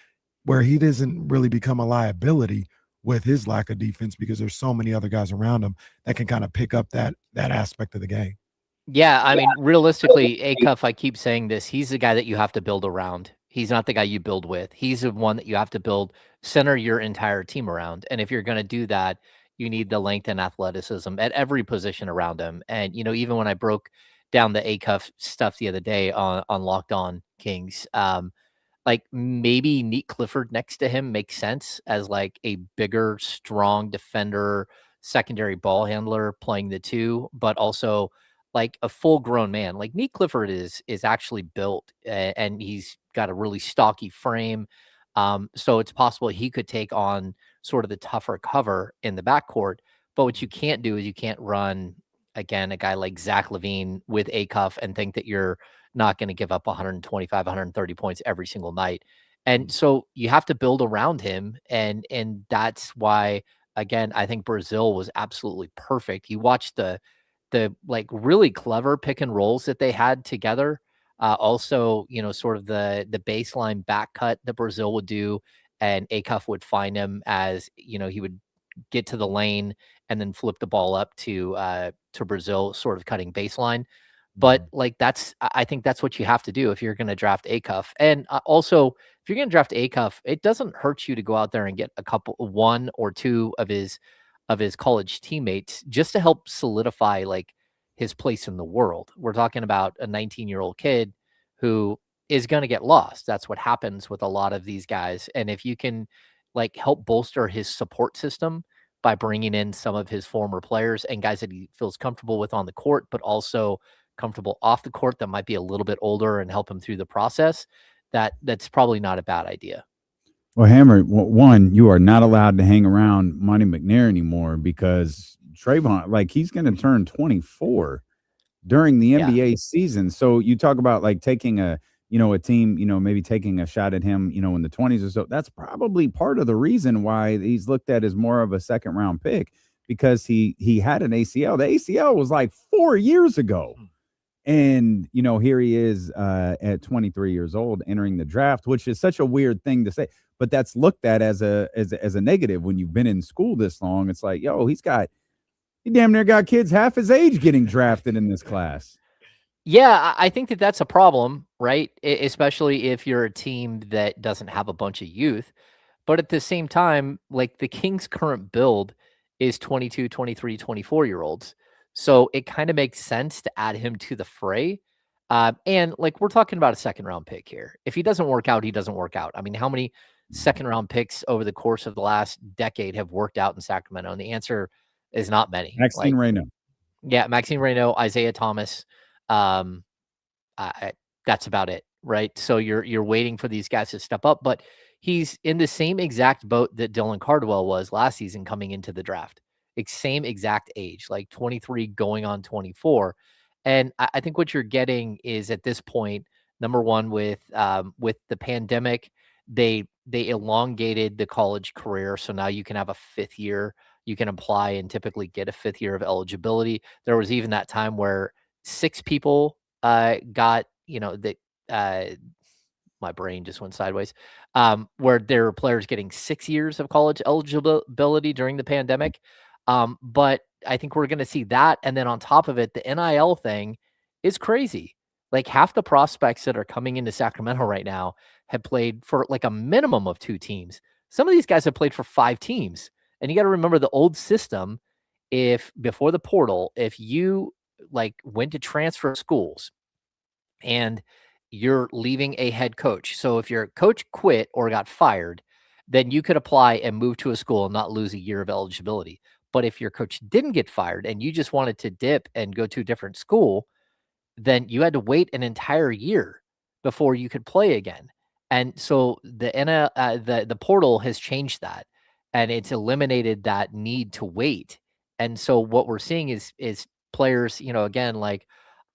where he doesn't really become a liability with his lack of defense, because there's so many other guys around him that can kind of pick up that aspect of the game. Yeah, I mean, realistically, Acuff, I keep saying this, he's the guy that you have to build around. He's not the guy you build with. He's the one that you have to center your entire team around. And if you're going to do that, you need the length and athleticism at every position around him. And, even when I broke down the Acuff stuff the other day on Locked On Kings, like, maybe Neat Clifford next to him makes sense as like a bigger, strong defender, secondary ball handler playing the two, but also like a full grown man. Like, Neat Clifford is actually built, and he's got a really stocky frame. So it's possible he could take on sort of the tougher cover in the backcourt. But what you can't do is you can't run, again, a guy like Zach LaVine with Acuff and think that you're not going to give up 125, 130 points every single night. And so you have to build around him. And that's why, again, I think Brazil was absolutely perfect. You watched the like really clever pick and rolls that they had together. Also, sort of the baseline back cut that Brazil would do, and Acuff would find him as, he would get to the lane and then flip the ball up to Brazil, sort of cutting baseline. But like, I think that's what you have to do if you're going to draft Acuff. And also, if you're going to draft Acuff, it doesn't hurt you to go out there and get one or two of his college teammates just to help solidify like his place in the world. We're talking about a 19-year-old kid who is going to get lost. That's what happens with a lot of these guys. And if you can like help bolster his support system by bringing in some of his former players and guys that he feels comfortable with on the court, but also comfortable off the court that might be a little bit older and help him through the process, that's probably not a bad idea. Well, Hammer, one, you are not allowed to hang around Monty McNair anymore because Trayvon, like, he's going to turn 24 during the NBA season. So you talk about like taking a team, maybe taking a shot at him, in the 20s or so. That's probably part of the reason why he's looked at as more of a second round pick, because he had an ACL. The ACL was like 4 years ago. And, here he is at 23 years old entering the draft, which is such a weird thing to say, but that's looked at as a negative when you've been in school this long. It's like, yo, he damn near got kids half his age getting drafted in this class. Yeah, I think that's a problem, right? Especially if you're a team that doesn't have a bunch of youth. But at the same time, like the Kings' current build is 22, 23, 24-year-olds. So it kind of makes sense to add him to the fray. And like we're talking about a second-round pick here. If he doesn't work out, he doesn't work out. I mean, how many second-round picks over the course of the last decade have worked out in Sacramento? And the answer is not many. Maxine Reynaud. Yeah, Maxine Reynaud, Isaiah Thomas. That's about it, right? So you're waiting for these guys to step up, but he's in the same exact boat that Dylan Cardwell was last season coming into the draft. Like same exact age, like 23 going on 24. And I think what you're getting is at this point, number one, with the pandemic, they elongated the college career. So now you can have a fifth year. You can apply and typically get a fifth year of eligibility. There was even that time where 6 people got, my brain just went sideways, where there were players getting 6 years of college eligibility during the pandemic. But I think we're going to see that. And then on top of it, the NIL thing is crazy. Like half the prospects that are coming into Sacramento right now have played for like a minimum of 2 teams. Some of these guys have played for 5 teams. And you got to remember the old system, if before the portal, if you like went to transfer schools and you're leaving a head coach. So if your coach quit or got fired, then you could apply and move to a school and not lose a year of eligibility. But if your coach didn't get fired and you just wanted to dip and go to a different school, then you had to wait an entire year before you could play again. And so the portal has changed that, and it's eliminated that need to wait. And so what we're seeing is players, again, like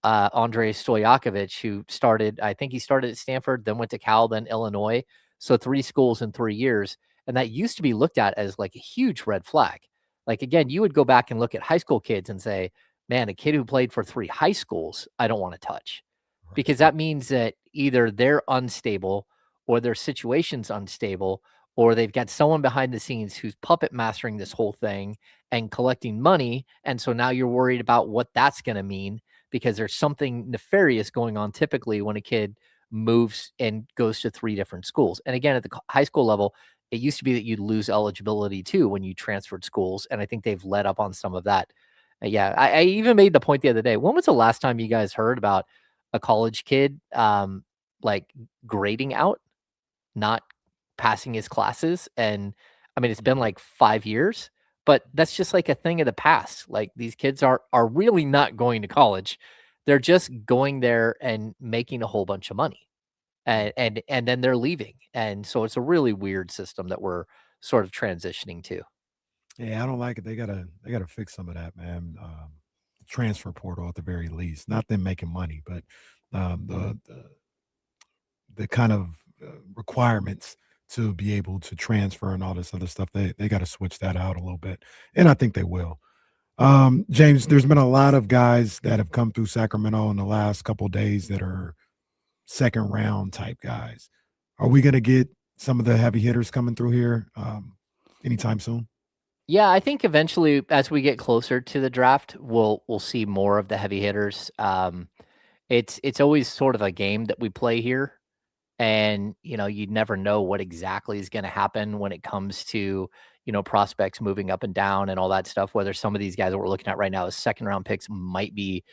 Andrei Stojakovic, who started at Stanford, then went to Cal, then Illinois. So 3 schools in 3 years. And that used to be looked at as like a huge red flag. Like, again, you would go back and look at high school kids and say, man, a kid who played for 3 high schools, I don't want to touch. Right. Because that means that either they're unstable or their situation's unstable, or they've got someone behind the scenes who's puppet mastering this whole thing and collecting money. And so now you're worried about what that's going to mean, because there's something nefarious going on typically when a kid moves and goes to 3 different schools. And again, at the high school level, it used to be that you'd lose eligibility too when you transferred schools. And I think they've let up on some of that. I even made the point the other day. When was the last time you guys heard about a college kid like grading out, not passing his classes? And I mean, it's been like 5 years, but that's just like a thing of the past. Like these kids are really not going to college. They're just going there and making a whole bunch of money. And then they're leaving. And so it's a really weird system that we're sort of transitioning to. Yeah, I don't like it. They gotta fix some of that, man. Transfer portal at the very least. Not them making money, but the kind of requirements to be able to transfer and all this other stuff. They got to switch that out a little bit, and I think they will. James, there's been a lot of guys that have come through Sacramento in the last couple of days that are second round type guys. Are we going to get some of the heavy hitters coming through here anytime soon? Yeah, I think eventually as we get closer to the draft, we'll see more of the heavy hitters. It's always sort of a game that we play here. And, you never know what exactly is going to happen when it comes to, prospects moving up and down and all that stuff, whether some of these guys that we're looking at right now as second round picks might be,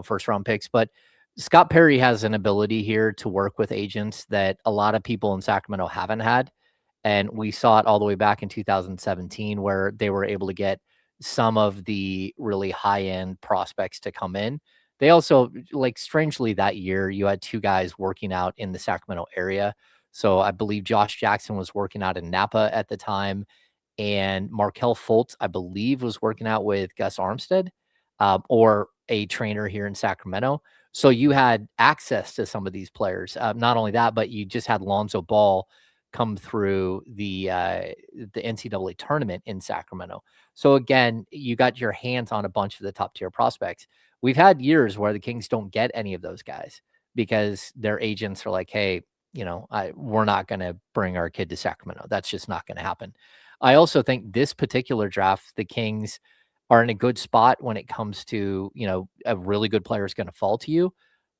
first round picks. But Scott Perry has an ability here to work with agents that a lot of people in Sacramento haven't had. And we saw it all the way back in 2017, where they were able to get some of the really high-end prospects to come in. They also, like, strangely that year, you had 2 guys working out in the Sacramento area. So I believe Josh Jackson was working out in Napa at the time, and Markelle Fultz, I believe, was working out with Gus Armstead, or a trainer here in Sacramento. So you had access to some of these players. Not only that, but you just had Lonzo Ball come through the NCAA tournament in Sacramento. So again, you got your hands on a bunch of the top tier prospects. We've had years where the Kings don't get any of those guys because their agents are like, hey, we're not going to bring our kid to Sacramento. That's just not going to happen. I also think this particular draft, the Kings are in a good spot when it comes to, a really good player is going to fall to you.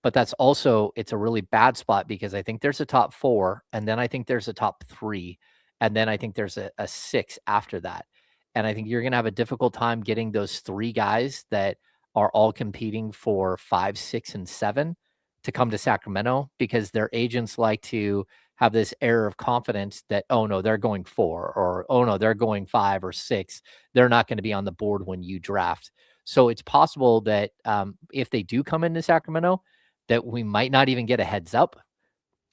But that's also, it's a really bad spot because I think there's a top 4, and then I think there's a top 3, and then I think there's a 6 after that. And I think you're going to have a difficult time getting those 3 guys that are all competing for 5, 6, and 7 to come to Sacramento because their agents like to have this air of confidence that, oh no, they're going 4, or oh no, they're going 5 or 6. They're not going to be on the board when you draft. So it's possible that if they do come into Sacramento, that we might not even get a heads up,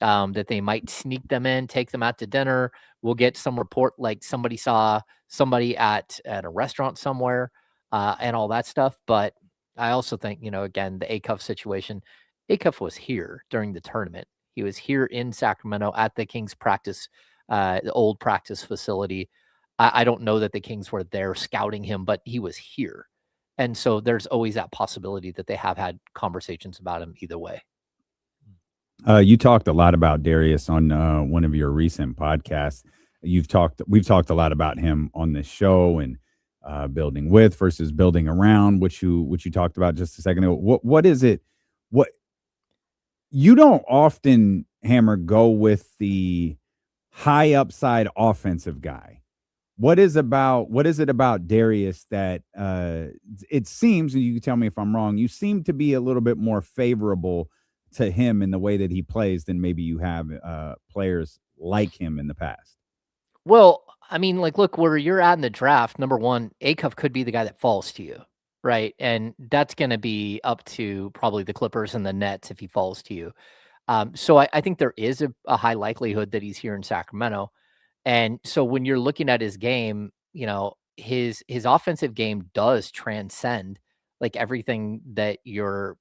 that they might sneak them in, take them out to dinner. We'll get some report like somebody saw somebody at a restaurant somewhere, and all that stuff. But I also think, again, the Acuff situation, Acuff was here during the tournament. He was here in Sacramento at the Kings practice, the old practice facility. I don't know that the Kings were there scouting him, but he was here. And so there's always that possibility that they have had conversations about him either way. You talked a lot about Darius on one of your recent podcasts. We've talked a lot about him on this show and building with versus building around, which you talked about just a second ago. What is it? What you don't often, Hammer, go with the high upside offensive guy. What is it about Darius that it seems, and you can tell me if I'm wrong, you seem to be a little bit more favorable to him in the way that he plays than maybe you have players like him in the past? Well, I mean, like, look, where you're at in the draft, number one, Acuff could be the guy that falls to you, right? And that's going to be up to probably the Clippers and the Nets if he falls to you. So I think there is a high likelihood that he's here in Sacramento. And so when you're looking at his game, his offensive game does transcend like everything that you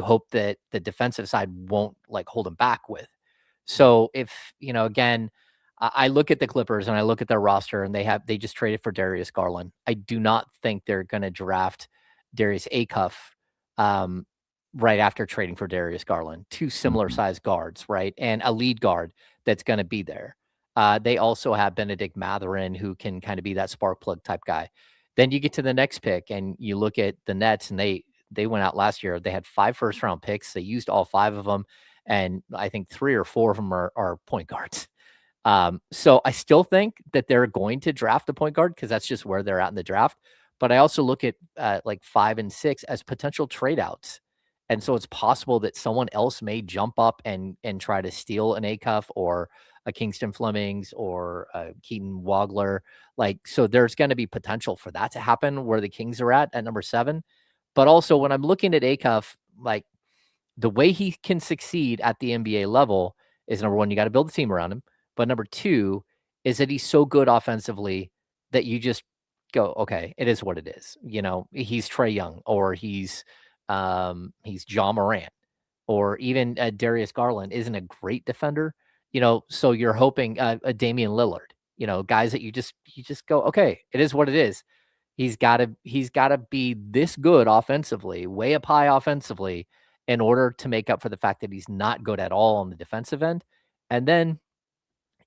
hope that the defensive side won't like hold him back with. So if, again, I look at the Clippers and I look at their roster and they just traded for Darius Garland. I do not think they're going to draft Darius Acuff right after trading for Darius Garland. 2 similar sized guards, right? And a lead guard that's going to be there. They also have Benedict Mathurin, who can kind of be that spark plug type guy. Then you get to the next pick and you look at the Nets, and they went out last year. They had 5 first-round picks. They used all 5 of them, and I think 3 or 4 of them are point guards. So I still think that they're going to draft a point guard because that's just where they're at in the draft. But I also look at like 5 and 6 as potential trade outs. And so it's possible that someone else may jump up and try to steal an Acuff or a Kingston Flemings or a Keaton Wagler. Like, so there's going to be potential for that to happen where the Kings are at number 7. But also when I'm looking at Acuff, like the way he can succeed at the NBA level is, number 1, you got to build a team around him. But number 2 is that he's so good offensively that you just go, okay, it is what it is. He's Trae Young, or he's Ja Morant, or even Darius Garland isn't a great defender. So you're hoping a Damian Lillard, guys that you just go, okay, it is what it is. He's got to be this good offensively, way up high offensively, in order to make up for the fact that he's not good at all on the defensive end. And then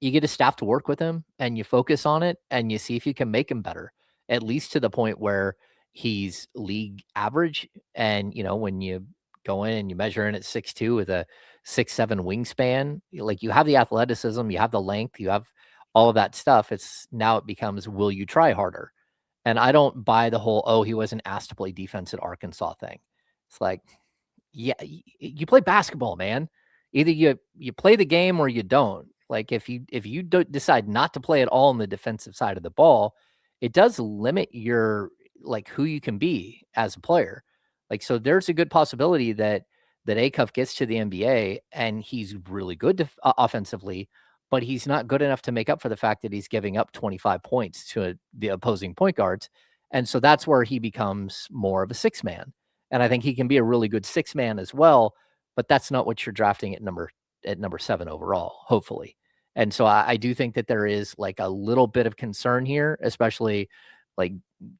you get a staff to work with him and you focus on it and you see if you can make him better, at least to the point where he's league average. And, when you go in and you measure in at 6'2" with a 6'7" wingspan, like you have the athleticism, you have the length, you have all of that stuff. Now it becomes, will you try harder? And I don't buy the whole, he wasn't asked to play defense at Arkansas thing. It's like, yeah, you play basketball, man. Either you play the game or you don't. Like if you don't decide not to play at all on the defensive side of the ball, it does limit your like who you can be as a player. Like, so there's a good possibility that Acuff gets to the NBA and he's really good offensively, but he's not good enough to make up for the fact that he's giving up 25 points to the opposing point guards. And so that's where he becomes more of a 6-man. And I think he can be a really good 6-man as well, but that's not what you're drafting at number 7 overall, hopefully. And so I do think that there is like a little bit of concern here, especially like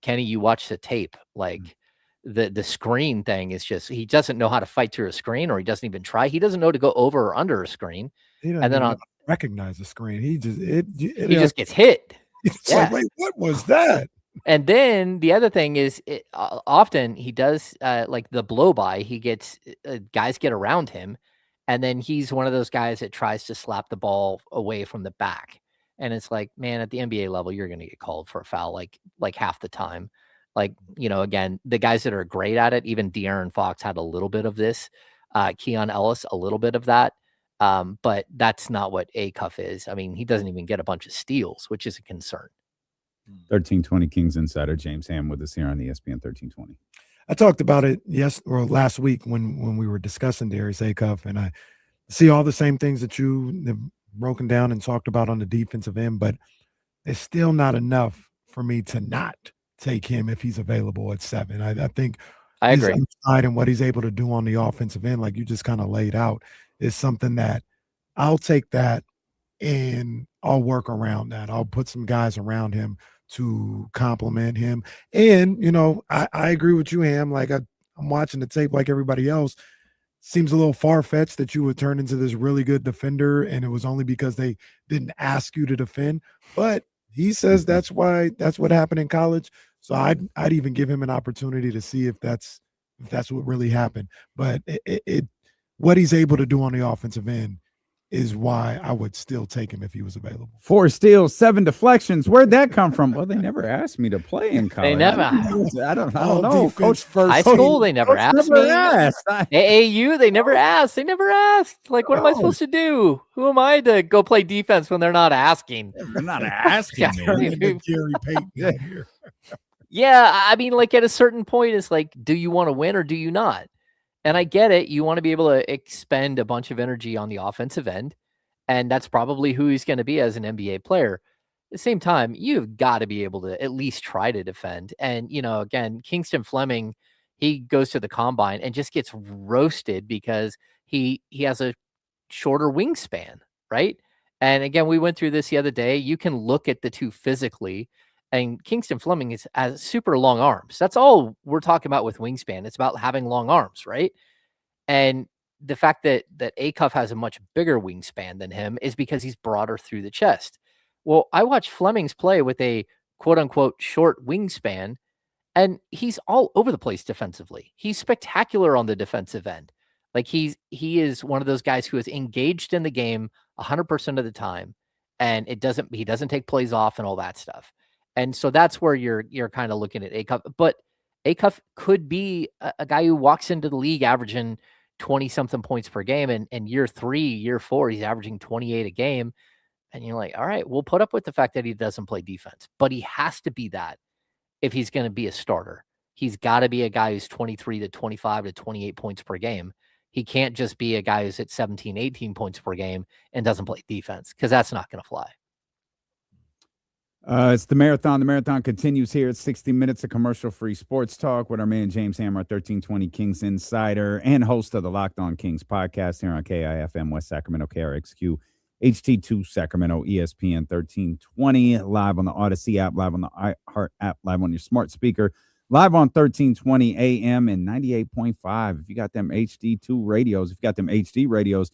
Kenny, you watch the tape, like the screen thing is just, he doesn't know how to fight through a screen, or he doesn't even try. He doesn't know to go over or under a screen. He doesn't And then even recognize the screen. He just he just gets hit. It's like, wait, what was that? And then the other thing is, often he does like the blow by. He gets guys get around him, and then he's one of those guys that tries to slap the ball away from the back. And it's like, man, at the NBA level, you're going to get called for a foul like half the time. Like, you know, again, the guys that are great at it, even De'Aaron Fox had a little bit of this, Keon Ellis, a little bit of that. But that's not what Acuff is. I mean, he doesn't even get a bunch of steals, which is a concern. 1320 Kings Insider, James Hammon with us here on ESPN 1320. I talked about it last week when we were discussing Darius Acuff, and I see all the same things that you have broken down and talked about on the defensive end, but it's still not enough for me to not take him if he's available at 7. I think I agree. His upside and what he's able to do on the offensive end, like you just kind of laid out, is something that I'll take that and I'll work around that. I'll put some guys around him to complement him. And, you know, I agree with you, Ham. Like I'm watching the tape like everybody else. Seems a little far-fetched that you would turn into this really good defender, and it was only because they didn't ask you to defend. But he says that's what happened in college. So I'd even give him an opportunity to see if that's what really happened. But what he's able to do on the offensive end is why I would still take him if he was available. 4 steals, 7 deflections. Where'd that come from? Well, they never asked me to play in college. They never. I don't know. Coach High school, they never asked me. Asked. AAU, they never asked. They never asked. Like, what am I supposed to do? Who am I to go play defense when they're not asking? They're not asking me. Gary Payton here. Yeah, I mean, like at a certain point, it's like, do you want to win or do you not? And I get it. You want to be able to expend a bunch of energy on the offensive end. And that's probably who he's going to be as an NBA player. At the same time, you've got to be able to at least try to defend. And, you know, again, Kingston Fleming, he goes to the combine and just gets roasted because he has a shorter wingspan, right? And again, we went through this the other day. You can look at the two physically. And Kingston Fleming has super long arms. That's all we're talking about with wingspan. It's about having long arms, right? And the fact that Acuff has a much bigger wingspan than him is because he's broader through the chest. Well, I watched Fleming's play with a quote-unquote short wingspan, and he's all over the place defensively. He's spectacular on the defensive end. Like he is one of those guys who is engaged in the game 100% of the time, and he doesn't take plays off and all that stuff. And so that's where you're kind of looking at Acuff. But Acuff could be a guy who walks into the league averaging 20-something points per game. And year 3, year 4, he's averaging 28 a game. And you're like, all right, we'll put up with the fact that he doesn't play defense. But he has to be that if he's going to be a starter. He's got to be a guy who's 23 to 25 to 28 points per game. He can't just be a guy who's at 17, 18 points per game and doesn't play defense, because that's not going to fly. It's the marathon. The marathon continues here. It's 60 minutes of commercial-free sports talk with our man James Hammon, 1320 Kings Insider, and host of the Locked On Kings podcast here on KIFM West Sacramento, KRXQ, HD2 Sacramento, ESPN 1320, live on the Odyssey app, live on the iHeart app, live on your smart speaker, live on 1320 AM and 98.5. If you got them HD2 radios, if you got them HD radios,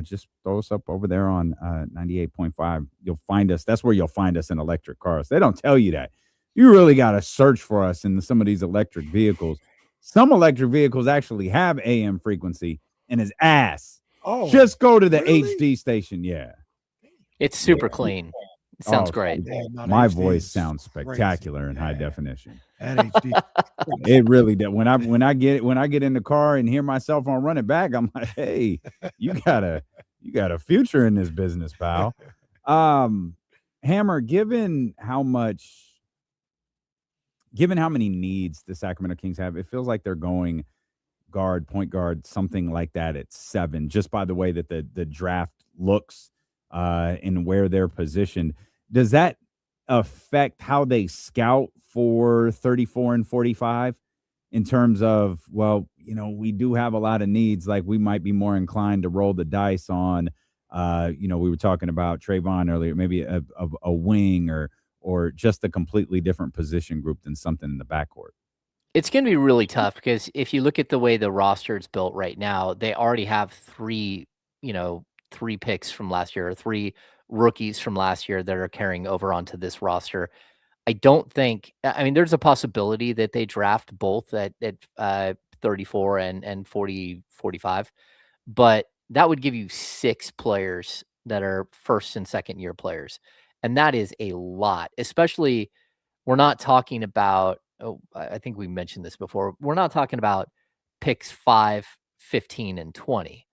just throw us up over there on 98.5. You'll find us. That's where you'll find us in electric cars. They don't tell you that. You really got to search for us in some of these electric vehicles. Some electric vehicles actually have AM frequency and is ass. Oh, just go to the really? HD station. Yeah. It's super clean. It sounds great. My voice sounds spectacular in high definition. At HD. It really does. When I get in the car and hear my cell phone running back, I'm like, hey, you got a future in this business, pal. Hammer, given how much given how many needs the Sacramento Kings have, it feels like they're going guard, point guard, something like that at 7, just by the way that the draft looks and where they're positioned. Does that affect how they scout for 34 and 45 in terms of, well, we do have a lot of needs, like we might be more inclined to roll the dice on, we were talking about Trayvon earlier, maybe a wing or just a completely different position group than something in the backcourt? It's going to be really tough because if you look at the way the roster is built right now, they already have 3 picks from last year, or 3 rookies from last year that are carrying over onto this roster. I don't think, I mean, there's a possibility that they draft both at 34 and 45, but that would give you 6 players that are first and second year players. And that is a lot, especially we're not talking about, I think we mentioned this before. We're not talking about picks 5, 15, and 20.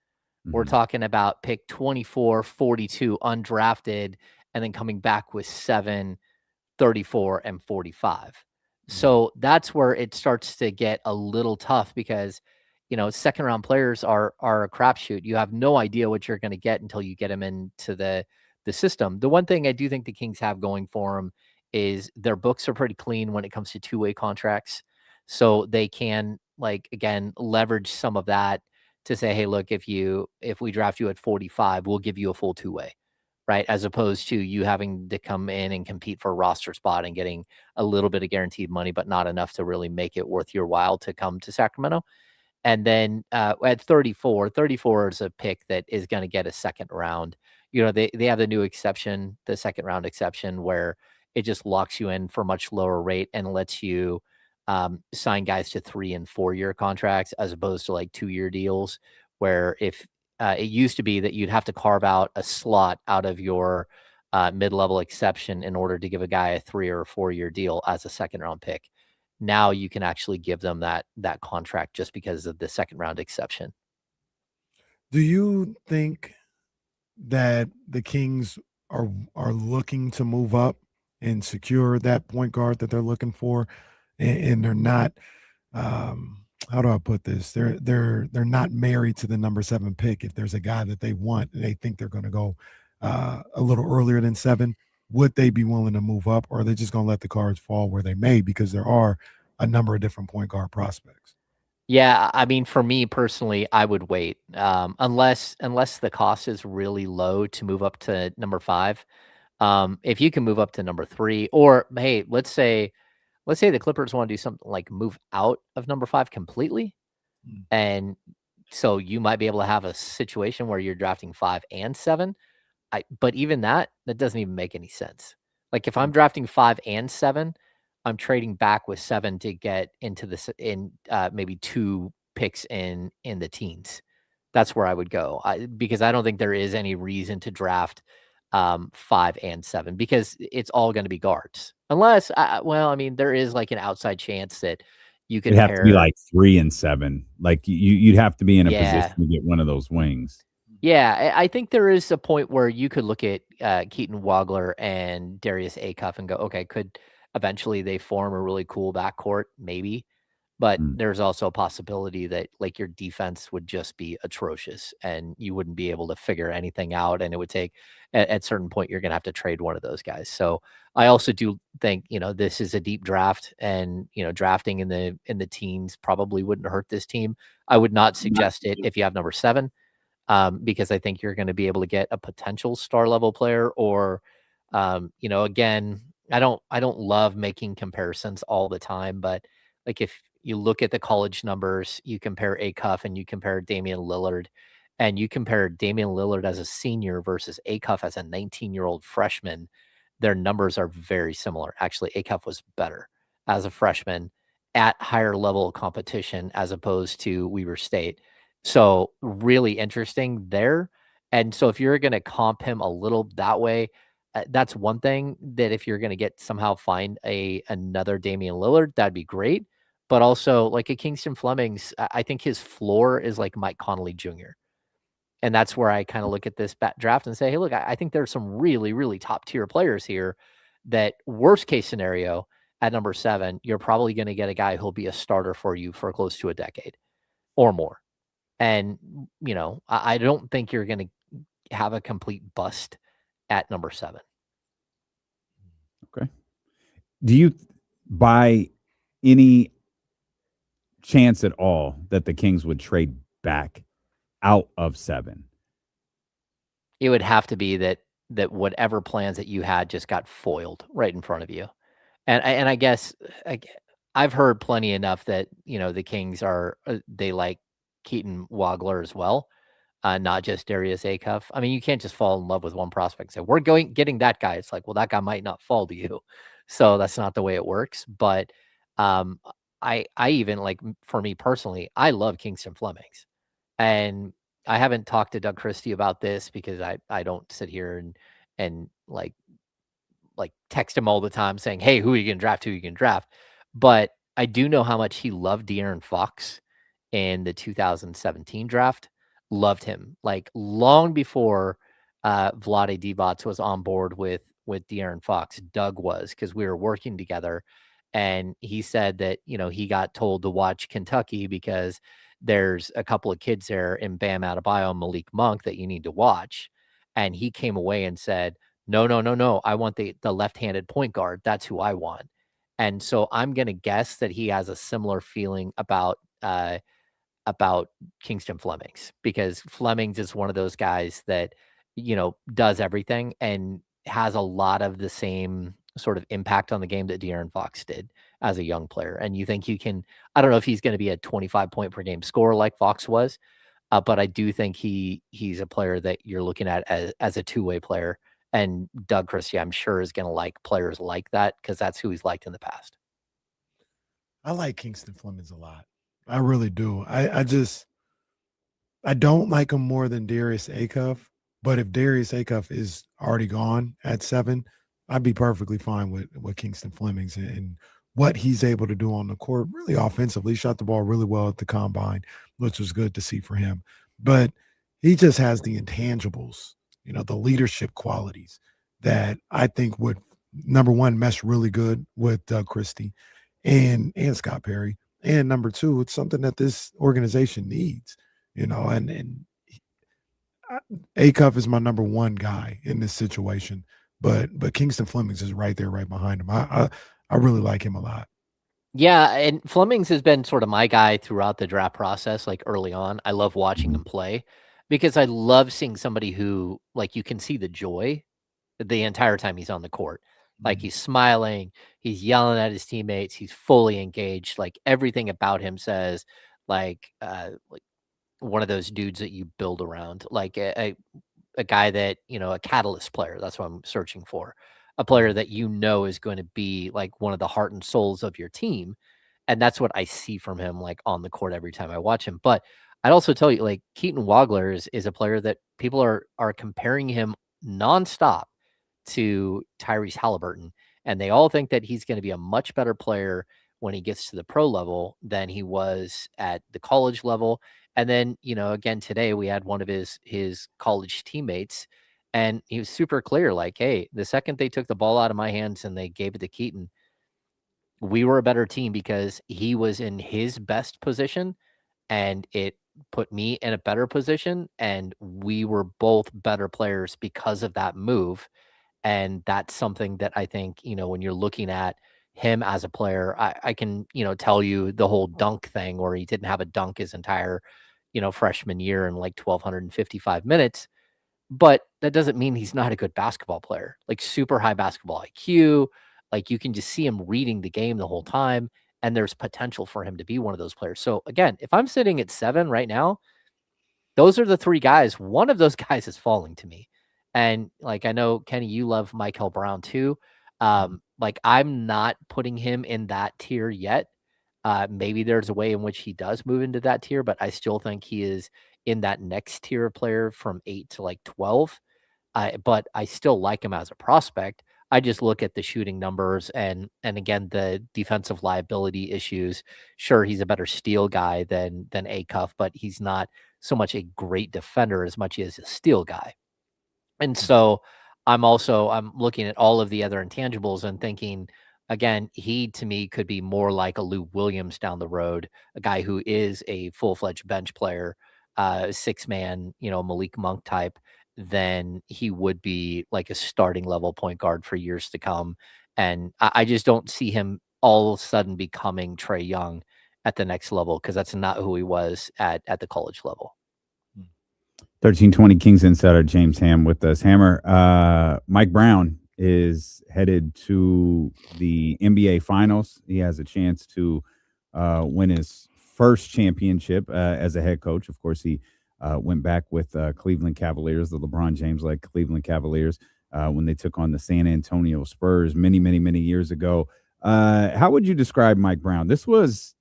We're talking about pick 24, 42 undrafted, and then coming back with 7, 34, and 45. So that's where it starts to get a little tough because, second round players are a crapshoot. You have no idea what you're going to get until you get them into the system. The one thing I do think the Kings have going for them is their books are pretty clean when it comes to 2-way contracts. So they can, again, leverage some of that to say, hey, look, if we draft you at 45, we'll give you a full 2-way, right? As opposed to you having to come in and compete for a roster spot and getting a little bit of guaranteed money, but not enough to really make it worth your while to come to Sacramento. And then at 34 is a pick that is going to get a second round. They have the new exception, the second round exception, where it just locks you in for a much lower rate and lets you sign guys to 3- and 4-year contracts as opposed to 2-year deals, where if it used to be that you'd have to carve out a slot out of your mid-level exception in order to give a guy a 3- or 4-year deal as a second round pick. Now you can actually give them that contract just because of the second round exception. Do you think that the Kings are looking to move up and secure that point guard that they're looking for, and they're not? How do I put this? They're not married to the number 7 pick. If there's a guy that they want and they think they're going to go a little earlier than 7, would they be willing to move up, or are they just going to let the cards fall where they may, because there are a number of different point guard prospects? Yeah, I mean, for me personally, I would wait unless the cost is really low to move up to number 5. If you can move up to number 3, or hey, let's say the Clippers want to do something like move out of number 5 completely, and so you might be able to have a situation where you're drafting 5 and 7. But even that doesn't even make any sense. Like if I'm drafting 5 and 7, I'm trading back with 7 to get into this in maybe 2 picks in the teens. That's where I would go because I don't think there is any reason to draft 5 and 7 because it's all going to be guards. Unless, there is an outside chance that you could have to be 3 and 7. You'd have to be in a position to get one of those wings. Yeah, I think there is a point where you could look at Keaton Wagler and Darius Acuff and go, okay, could eventually they form a really cool backcourt? Maybe. But there's also a possibility that your defense would just be atrocious and you wouldn't be able to figure anything out. And it would take at certain point, you're going to have to trade one of those guys. So I also do think, this is a deep draft and, drafting in the teens probably wouldn't hurt this team. I would not suggest it if you have number 7. Because I think you're going to be able to get a potential star level player or, again, I don't love making comparisons all the time, but if you look at the college numbers, you compare Acuff and you compare Damian Lillard and you compare Damian Lillard as a senior versus Acuff as a 19-year-old freshman, their numbers are very similar. Actually, Acuff was better as a freshman at higher level competition as opposed to Weber State. So really interesting there. And so if you're going to comp him a little that way, that's one thing that if you're going to somehow find another Damian Lillard, that'd be great. But also a Kingston Fleming's, I think his floor is like Mike Conley Jr. And that's where I kind of look at this draft and say, hey, look, I think there's some really, really top tier players here that worst case scenario, at number 7, you're probably going to get a guy who'll be a starter for you for close to a decade or more. And, I don't think you're going to have a complete bust at number 7. Okay. Do you, by any chance at all, that the Kings would trade back out of 7? It would have to be that whatever plans that you had just got foiled right in front of you. And I guess I've heard plenty enough that, the Kings they like Keaton Wagler as well, not just Darius Acuff. I mean, you can't just fall in love with one prospect and say, we're getting that guy. It's like, well, that guy might not fall to you. So that's not the way it works. But I even, like, for me personally, I love Kingston Flemings. And I haven't talked to Doug Christie about this because I don't sit here and like text him all the time saying, hey, who are you going to draft? Who are you going to draft? But I do know how much he loved De'Aaron Fox in the 2017 draft. Loved him, like, long before Vlade Divac was on board with De'Aaron Fox. Doug was, because we were working together. And he said that, he got told to watch Kentucky because there's a couple of kids there in Bam Adebayo and Malik Monk that you need to watch. And he came away and said, no. I want the left-handed point guard. That's who I want. And so I'm going to guess that he has a similar feeling about Kingston Flemings, because Flemings is one of those guys that, does everything and has a lot of the same sort of impact on the game that De'Aaron Fox did as a young player. And you think you can, I don't know if he's going to be a 25 point per game scorer like Fox was, but I do think he's a player that you're looking at as a two-way player. And Doug Christie, I'm sure, is going to like players like that because that's who he's liked in the past. I like Kingston Flemings a lot. I really do. I don't like him more than Darius Acuff, but if Darius Acuff is already gone at 7, I'd be perfectly fine with Kingston Flemings and what he's able to do on the court, really offensively. He shot the ball really well at the combine, which was good to see for him. But he just has the intangibles, the leadership qualities that I think would, number one, mesh really good with Doug Christie and Scott Perry. And number 2, it's something that this organization needs, and Acuff is my number 1 guy in this situation, but Kingston Flemings is right there, right behind him. I really like him a lot. Yeah, and Flemings has been sort of my guy throughout the draft process, like early on. I love watching him play because I love seeing somebody who, like, you can see the joy the entire time he's on the court. Like, he's smiling, he's yelling at his teammates, he's fully engaged. Like, everything about him says, like one of those dudes that you build around, like a guy that, a catalyst player. That's what I'm searching for. A player that is going to be like one of the heart and souls of your team. And that's what I see from him, like, on the court every time I watch him. But I'd also tell you, like, Keaton Wagler is a player that people are comparing him nonstop to Tyrese Halliburton. And they all think that he's going to be a much better player when he gets to the pro level than he was at the college level. And then, again, today we had one of his college teammates, and he was super clear, like, hey, the second they took the ball out of my hands and they gave it to Keaton, we were a better team because he was in his best position and it put me in a better position. And we were both better players because of that move. And that's something that I think, when you're looking at him as a player, I can, tell you the whole dunk thing where he didn't have a dunk his entire, freshman year in like 1,255 minutes. But that doesn't mean he's not a good basketball player, like super high basketball IQ. Like, you can just see him reading the game the whole time. And there's potential for him to be one of those players. So again, if I'm sitting at 7 right now, those are the 3 guys. One of those guys is falling to me. And, like, I know, Kenny, you love Michael Brown too. Like, I'm not putting him in that tier yet. Maybe there's a way in which he does move into that tier, but I still think he is in that next tier of player from 8 to like 12. But I still like him as a prospect. I just look at the shooting numbers and again, the defensive liability issues. Sure, he's a better steal guy than Acuff, but he's not so much a great defender as much as a steal guy. And so I'm looking at all of the other intangibles and thinking, again, he to me could be more like a Lou Williams down the road, a guy who is a full-fledged bench player, 6-man, Malik Monk type, than he would be like a starting level point guard for years to come. And I just don't see him all of a sudden becoming Trae Young at the next level, because that's not who he was at the college level. 1320 Kings Insider James Ham with us. Hammer, Mike Brown is headed to the NBA Finals. He has a chance to win his first championship as a head coach. Of course, he went back with Cleveland Cavaliers, the LeBron James-led Cleveland Cavaliers, when they took on the San Antonio Spurs many, many, many years ago. How would you describe Mike Brown? This was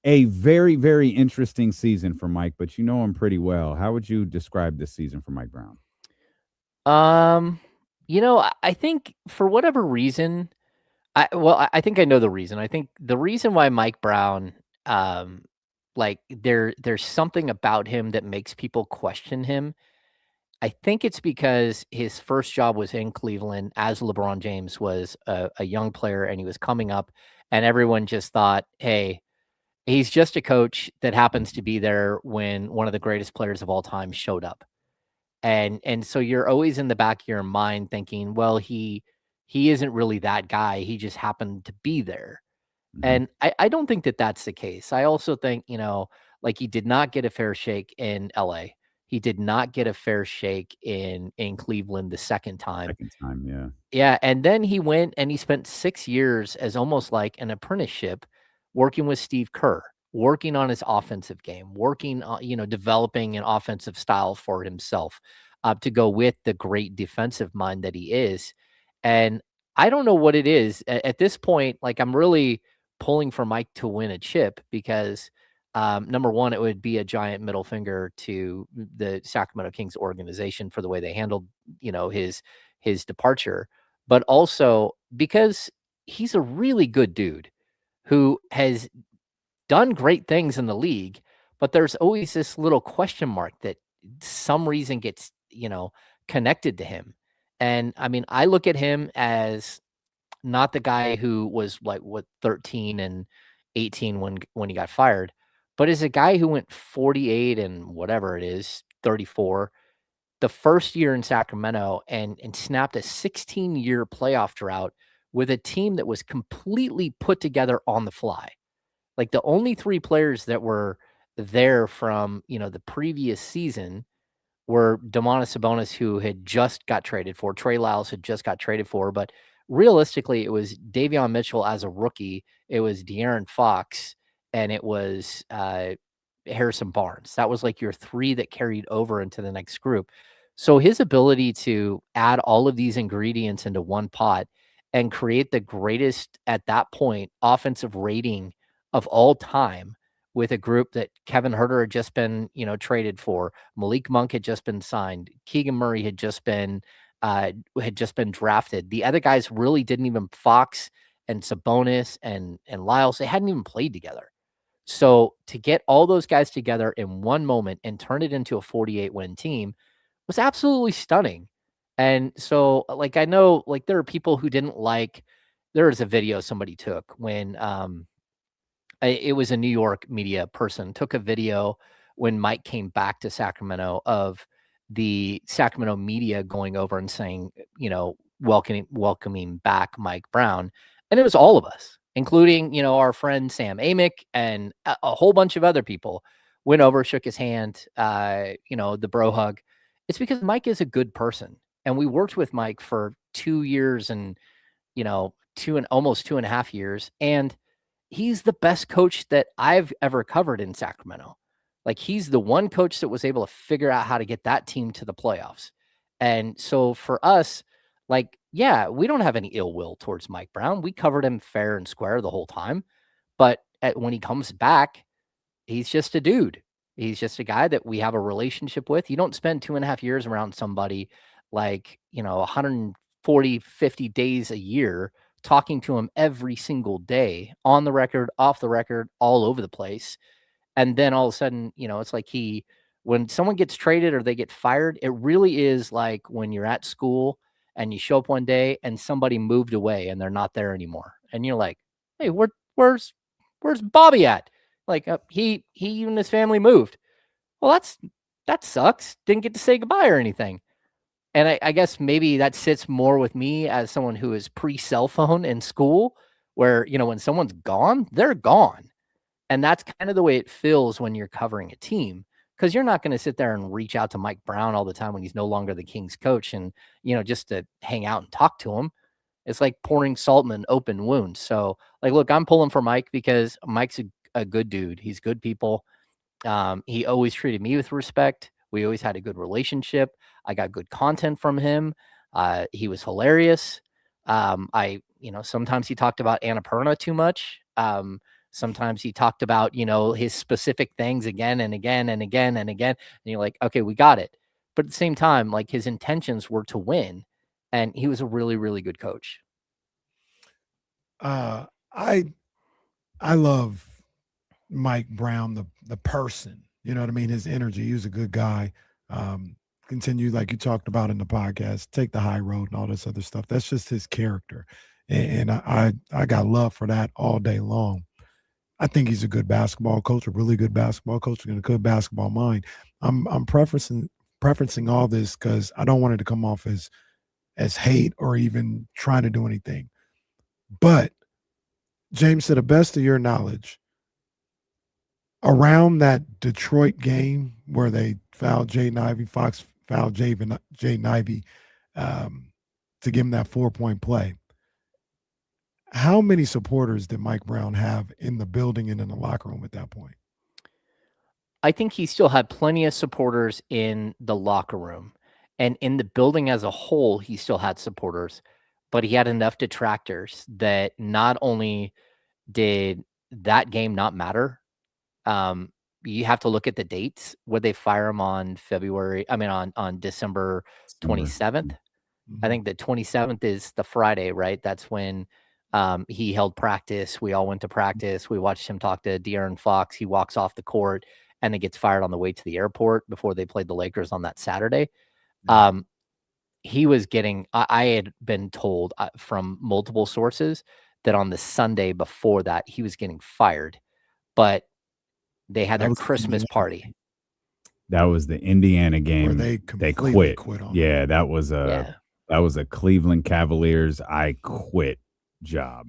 a very, very interesting season for Mike, but you know him pretty well. How would you describe this season for Mike Brown? I think for whatever reason, I think I know the reason. I think the reason why Mike Brown, there's something about him that makes people question him. I think it's because his first job was in Cleveland as LeBron James was a young player, and he was coming up, and everyone just thought, hey, he's just a coach that happens to be there when one of the greatest players of all time showed up. And so you're always in the back of your mind thinking, well, he isn't really that guy. He just happened to be there. And I don't think that that's the case. I also think, he did not get a fair shake in LA. He did not get a fair shake in Cleveland the second time. Yeah. Yeah. And then he went and he spent 6 years as almost like an apprenticeship working with Steve Kerr, working on his offensive game, working on, developing an offensive style for himself to go with the great defensive mind that he is. And I don't know what it is at this point. Like, I'm really pulling for Mike to win a chip because number one, it would be a giant middle finger to the Sacramento Kings organization for the way they handled, his departure, but also because he's a really good dude who has done great things in the league, but there's always this little question mark that some reason gets, connected to him. And I mean, I look at him as not the guy who was 13 and 18 when he got fired, but as a guy who went 48 and whatever it is, 34, the first year in Sacramento and snapped a 16-year playoff drought with a team that was completely put together on the fly. Like, the only 3 players that were there from, the previous season were Domantas Sabonis, who had just got traded for. Trey Lyles had just got traded for. But realistically, it was Davion Mitchell as a rookie. It was De'Aaron Fox, and it was Harrison Barnes. That was like your 3 that carried over into the next group. So his ability to add all of these ingredients into one pot and create the greatest, at that point, offensive rating of all time with a group that Kevin Huerter had just been, traded for. Malik Monk had just been signed. Keegan Murray had just been drafted. The other guys really didn't even, Fox and Sabonis and Lyles, they hadn't even played together. So to get all those guys together in one moment and turn it into a 48-win team was absolutely stunning. And so, I know, there are people who didn't like, there was a video somebody took when it was a New York media person took a video when Mike came back to Sacramento of the Sacramento media going over and saying, welcoming back Mike Brown. And it was all of us, including, our friend Sam Amick and a whole bunch of other people went over, shook his hand, the bro hug. It's because Mike is a good person. And we worked with Mike for 2 years and, almost 2.5 years. And he's the best coach that I've ever covered in Sacramento. He's the one coach that was able to figure out how to get that team to the playoffs. And so for us, we don't have any ill will towards Mike Brown. We covered him fair and square the whole time. But when he comes back, he's just a dude. He's just a guy that we have a relationship with. You don't spend 2.5 years around somebody 140, 50 days a year talking to him every single day, on the record, off the record, all over the place. And then all of a sudden, it's like when someone gets traded or they get fired, it really is like when you're at school and you show up one day and somebody moved away and they're not there anymore. and you're like, hey, where's Bobby at? Like he and his family moved. Well, that sucks. Didn't get to say goodbye or anything. And I guess maybe that sits more with me as someone who is pre-cell phone in school, where, when someone's gone, they're gone. And that's kind of the way it feels when you're covering a team, because you're not going to sit there and reach out to Mike Brown all the time when he's no longer the Kings coach and, just to hang out and talk to him. It's like pouring salt in an open wound. So, like, look, I'm pulling for Mike because Mike's a good dude. He's good people. He always treated me with respect. We always had a good relationship. I got good content from him. He was hilarious. Sometimes he talked about Annapurna too much. Sometimes he talked about, his specific things again and again and again and again. And you're like, okay, we got it. But at the same time, like, his intentions were to win. And he was a really, really good coach. I love Mike Brown, the person. You know what I mean? His energy. He was a good guy. Continue, like you talked about in the podcast, take the high road and all this other stuff. That's just his character. And I got love for that all day long. I think he's a good basketball coach, a really good basketball coach, and a good basketball mind. I'm preferencing all this because I don't want it to come off as hate or even trying to do anything. But James, to the best of your knowledge, around that Detroit game where they fouled Jaden Ivey, Fox fouled Jaden Ivey to give him that 4-point play, how many supporters did Mike Brown have in the building and in the locker room at that point? I think he still had plenty of supporters in the locker room. And in the building as a whole, he still had supporters. But he had enough detractors that not only did that game not matter, you have to look at the dates. Would they fire him on December 27th? I think the 27th is the Friday, right? That's when he held practice. We all went to practice. We watched him talk to De'Aaron Fox. He walks off the court and then gets fired on the way to the airport before they played the Lakers on that Saturday. He was getting, I had been told from multiple sources that on the Sunday before that, he was getting fired. But they had their Christmas party. That was the Indiana game. Where they quit. On yeah, that was a Cleveland Cavaliers I quit job.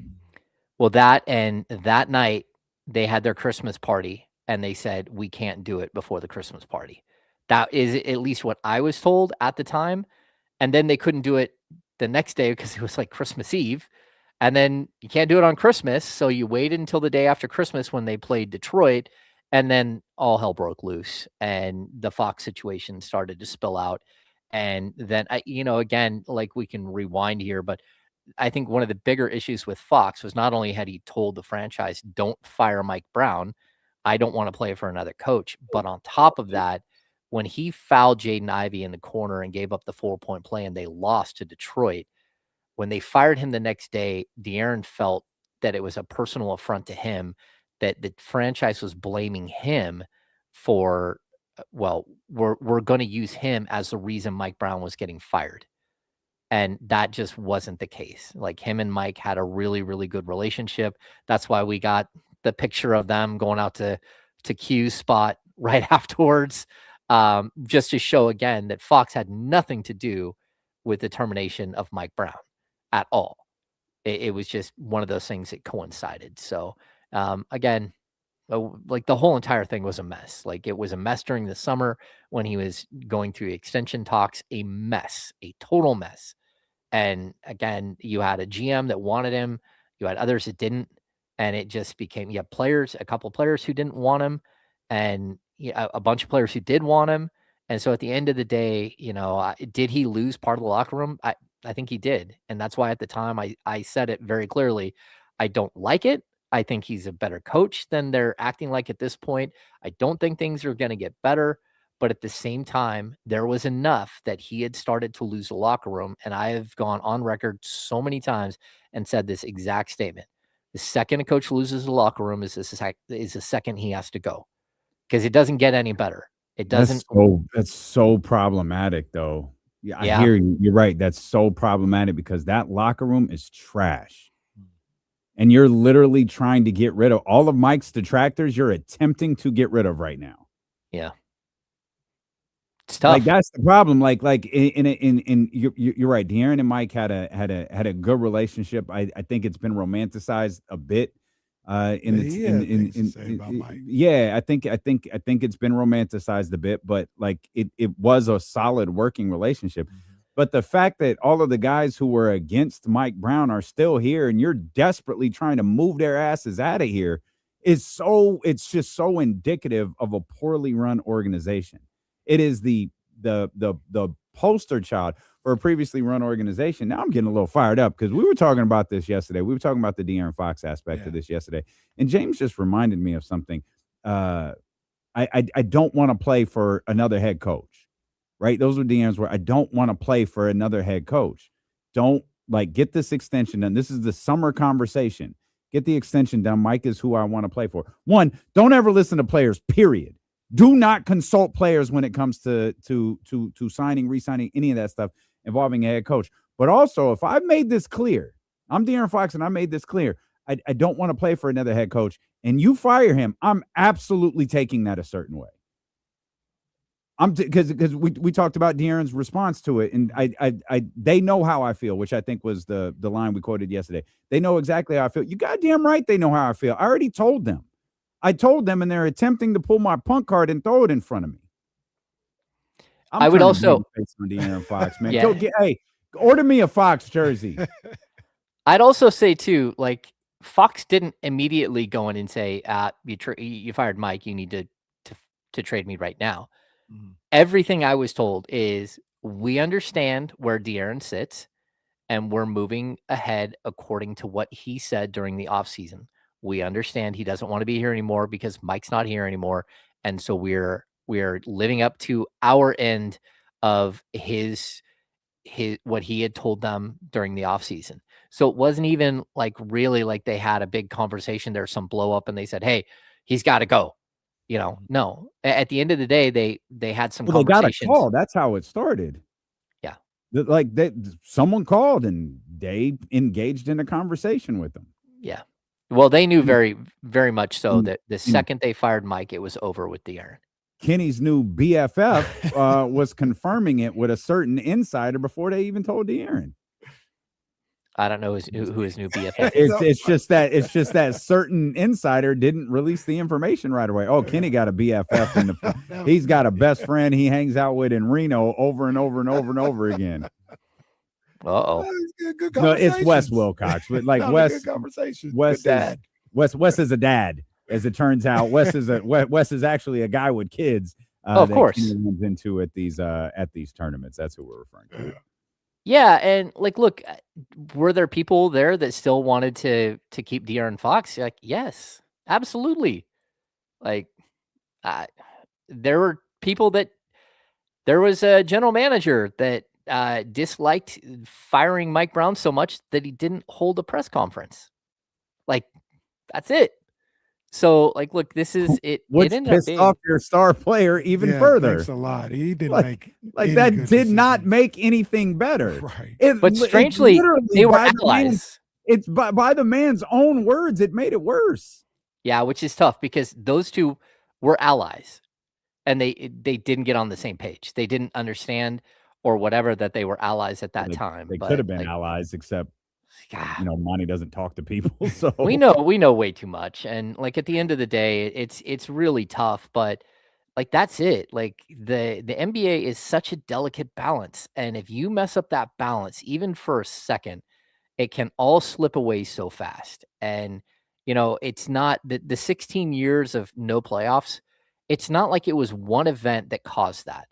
Well, that night they had their Christmas party and they said, we can't do it before the Christmas party. That is at least what I was told at the time. And then they couldn't do it the next day because it was like Christmas Eve. And then you can't do it on Christmas. So you waited until the day after Christmas when they played Detroit. And then all hell broke loose and the Fox situation started to spill out. And then, again, like, we can rewind here, but I think one of the bigger issues with Fox was not only had he told the franchise, don't fire Mike Brown, I don't want to play for another coach. But on top of that, when he fouled Jaden Ivey in the corner and gave up the 4-point play and they lost to Detroit, when they fired him the next day, De'Aaron felt that it was a personal affront to him, that the franchise was blaming him for, we're going to use him as the reason Mike Brown was getting fired. And that just wasn't the case. Like, him and Mike had a really, really good relationship. That's why we got the picture of them going out to Q's spot right afterwards, just to show again that Fox had nothing to do with the termination of Mike Brown at all. It was just one of those things that coincided. So, again, like, the whole entire thing was a mess. Like, it was a mess during the summer when he was going through extension talks, a mess, a total mess. And again, you had a GM that wanted him, you had others that didn't, and it just became, you have players, a couple players who didn't want him, and a bunch of players who did want him. And so at the end of the day, did he lose part of the locker room? I think he did. And that's why at the time I said it very clearly. I don't like it. I think he's a better coach than they're acting like at this point. I don't think things are going to get better. But at the same time, there was enough that he had started to lose the locker room. And I have gone on record so many times and said this exact statement. The second a coach loses the locker room is the second he has to go, because it doesn't get any better. It doesn't. That's so problematic, though. Yeah, I hear you. You're right. That's so problematic because that locker room is trash. and you're literally trying to get rid of all of Mike's detractors. You're attempting to get rid of right now. Yeah. It's tough. Like that's the problem. Like in you're right. De'Aaron and Mike had a good relationship. I think it's been romanticized a bit. I think it's been romanticized a bit, but like it was a solid working relationship. But the fact that all of the guys who were against Mike Brown are still here, and you're desperately trying to move their asses out of here, it's just so indicative of a poorly run organization. It is the poster child for a previously run organization. Now I'm getting a little fired up because we were talking about this yesterday. We were talking about the De'Aaron Fox aspect of this yesterday. And James just reminded me of something. I don't want to play for another head coach, right? Those were De'Aaron's words. I don't want to play for another head coach. Don't get this extension done. This is the summer conversation. Get the extension done. Mike is who I want to play for. One, don't ever listen to players, period. Do not consult players when it comes to signing, re-signing, any of that stuff involving a head coach. But also, if I've made this clear, I'm De'Aaron Fox and I made this clear, I don't want to play for another head coach, and you fire him, I'm absolutely taking that a certain way. Because we talked about De'Aaron's response to it, and they know how I feel, which I think was the line we quoted yesterday. They know exactly how I feel. You goddamn right they know how I feel. I already told them. I told them, and they're attempting to pull my punk card and throw it in front of me. I would also on De'Aaron Fox, man. Yeah. Hey, order me a Fox jersey. I'd also say too, like Fox didn't immediately go in and say, "You fired Mike. You need to trade me right now." Mm-hmm. Everything I was told is, we understand where De'Aaron sits, and we're moving ahead according to what he said during the offseason. We understand he doesn't want to be here anymore because Mike's not here anymore. And so we're living up to our end of his what he had told them during the offseason. So it wasn't even like really like they had a big conversation. There's some blow up and they said, "Hey, he's got to go." No. At the end of the day, they had some conversations. They got a call. That's how it started. Yeah. Someone called and they engaged in a conversation with them. Yeah. Well, they knew very, very much so that the second they fired Mike, it was over with De'Aaron. Kenny's new BFF was confirming it with a certain insider before they even told De'Aaron. I don't know who his new BFF is. It's just that certain insider didn't release the information right away. Oh, Kenny got a BFF, he's got a best friend he hangs out with in Reno over and over and over and over again. Good no, it's Wes Wilcox, but like Wes is a dad, as it turns out. Wes is actually a guy with kids. Of course, he runs into at these tournaments. That's who we're referring to. Yeah, and like, look, were there people there that still wanted to keep De'Aaron Fox? Like, yes, absolutely. Like, there were people that there was a general manager that disliked firing Mike Brown so much that he didn't hold a press conference. Like, that's it. So, like, look, this is it. Which pissed off your star player even further. Thanks a lot. He didn't make that did not make anything better. Right. But strangely, they were allies. It's by the man's own words, it made it worse. Yeah, which is tough because those two were allies, and they didn't get on the same page. They didn't understand or whatever that they were allies at that time. They could have been allies, except Monty doesn't talk to people. So we know way too much. And like at the end of the day, it's really tough, but like that's it. Like the NBA is such a delicate balance. And if you mess up that balance, even for a second, it can all slip away so fast. And it's not the 16 years of no playoffs. It's not like it was one event that caused that.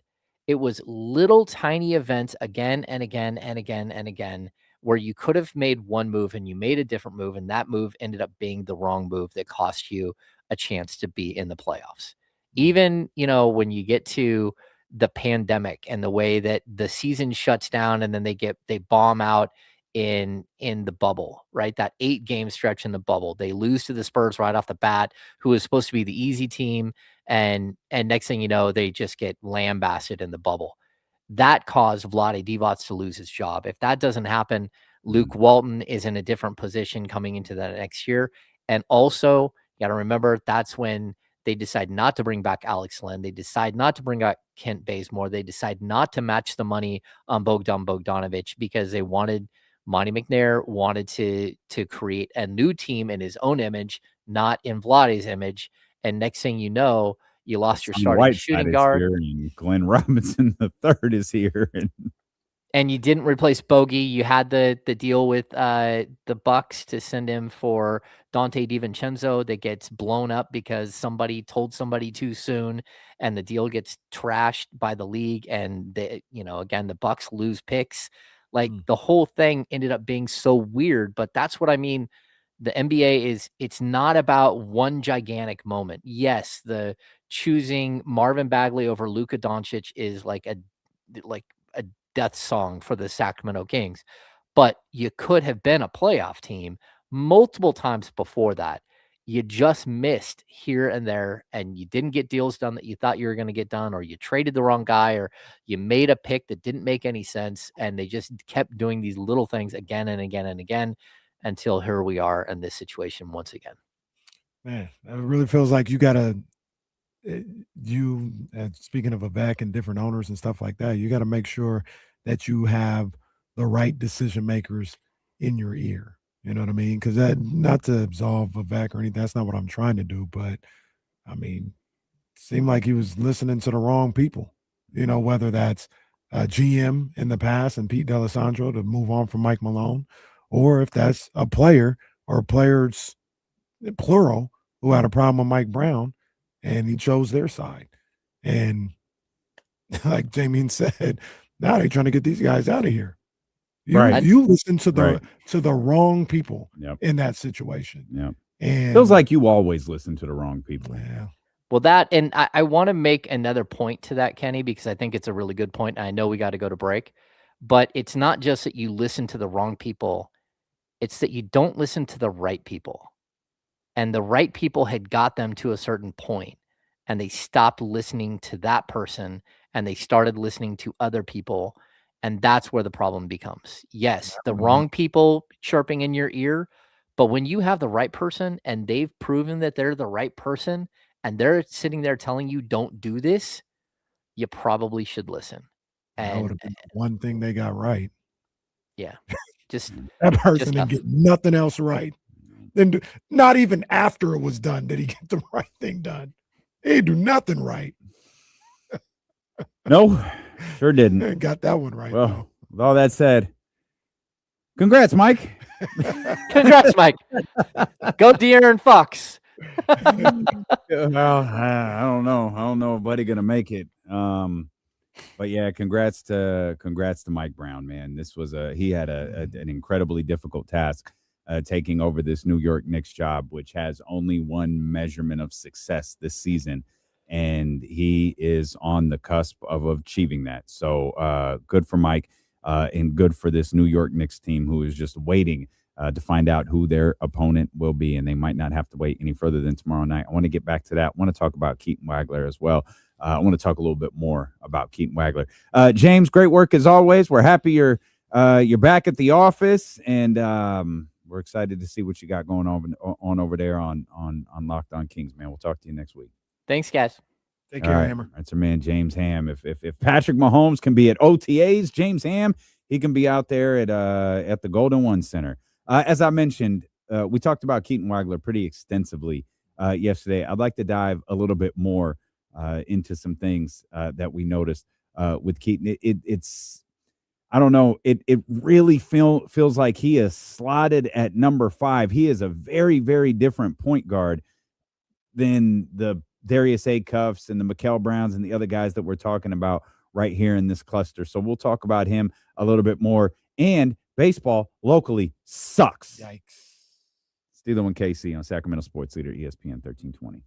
It was little tiny events again and again and again and again, where you could have made one move and you made a different move, and that move ended up being the wrong move that cost you a chance to be in the playoffs. Even, when you get to the pandemic and the way that the season shuts down and then they bomb out in the bubble, right? That 8-game stretch in the bubble. They lose to the Spurs right off the bat, who is supposed to be the easy team. And next thing you know, they just get lambasted in the bubble. That caused Vlade Divac to lose his job. If that doesn't happen, Luke Walton is in a different position coming into that next year. And also, you got to remember, that's when they decide not to bring back Alex Len. They decide not to bring back Kent Bazemore. They decide not to match the money on Bogdan Bogdanovic because they wanted Monty McNair wanted to create a new team in his own image, not in Vladdy's image. And next thing you know, you lost your starting shooting guard. Here and Glenn Robinson the third is here. And you didn't replace Bogey. You had the deal with the Bucks to send him for Dante DiVincenzo that gets blown up because somebody told somebody too soon, and the deal gets trashed by the league. And again, the Bucks lose picks. Like the whole thing ended up being so weird. But that's what I mean. The NBA it's not about one gigantic moment. Yes, the choosing Marvin Bagley over Luka Doncic is like a death song for the Sacramento Kings, but you could have been a playoff team multiple times before that. You just missed here and there, and you didn't get deals done that you thought you were going to get done, or you traded the wrong guy, or you made a pick that didn't make any sense, and they just kept doing these little things again and again and again until here we are in this situation once again. Man, it really feels like you got to speaking of Vivek and different owners and stuff like that, you got to make sure that you have the right decision makers in your ear. You know what I mean? Because that, not to absolve Vivek or anything, that's not what I'm trying to do. But I mean, it seemed like he was listening to the wrong people. You know, whether that's GM in the past and Pete D'Alessandro to move on from Mike Malone, or if that's a player or players plural who had a problem with Mike Brown and he chose their side. And like Jamie said, now they're trying to get these guys out of here. You listen to the wrong people in that situation. Yeah. And feels like you always listen to the wrong people. Yeah. Well, and I want to make another point to that, Kenny, because I think it's a really good point. I know we got to go to break, but it's not just that you listen to the wrong people. It's that you don't listen to the right people. And the right people had got them to a certain point, and they stopped listening to that person, and they started listening to other people. And that's where the problem becomes. Yes, the wrong people chirping in your ear, but when you have the right person and they've proven that they're the right person and they're sitting there telling you don't do this, you probably should listen. That would have been the one thing they got right. Yeah. Just that person didn't get nothing else right. Then not even after it was done did he get the right thing done. He didn't do nothing right. No, sure didn't. Got that one right. Well, with all that said, congrats, Mike. Congrats, Mike. Go De'Aaron Fox. Well, I don't know. I don't know if Buddy gonna make it. But yeah, congrats to Mike Brown, man. This was he had an incredibly difficult task taking over this New York Knicks job, which has only one measurement of success this season. And he is on the cusp of achieving that. So good for Mike and good for this New York Knicks team who is just waiting to find out who their opponent will be. And they might not have to wait any further than tomorrow night. I want to get back to that. I want to talk about Keaton Wagler as well. I want to talk a little bit more about Keaton Wagler. James, great work as always. We're happy you're back at the office, and we're excited to see what you got going on over there on Locked On Kings, man. We'll talk to you next week. Thanks, guys. Take care, Hammer. That's our man, James Ham. If Patrick Mahomes can be at OTAs, James Ham, he can be out there at the Golden One Center. As I mentioned, we talked about Keaton Wagler pretty extensively yesterday. I'd like to dive a little bit more into some things that we noticed with Keaton. It's I don't know. It really feels like he is slotted at number 5. He is a very, very different point guard than the Darius Acuffs and the Mikal Browns and the other guys that we're talking about right here in this cluster. So we'll talk about him a little bit more. And baseball locally sucks. Yikes. Steeler 1 KC on Sacramento Sports Leader, ESPN 1320.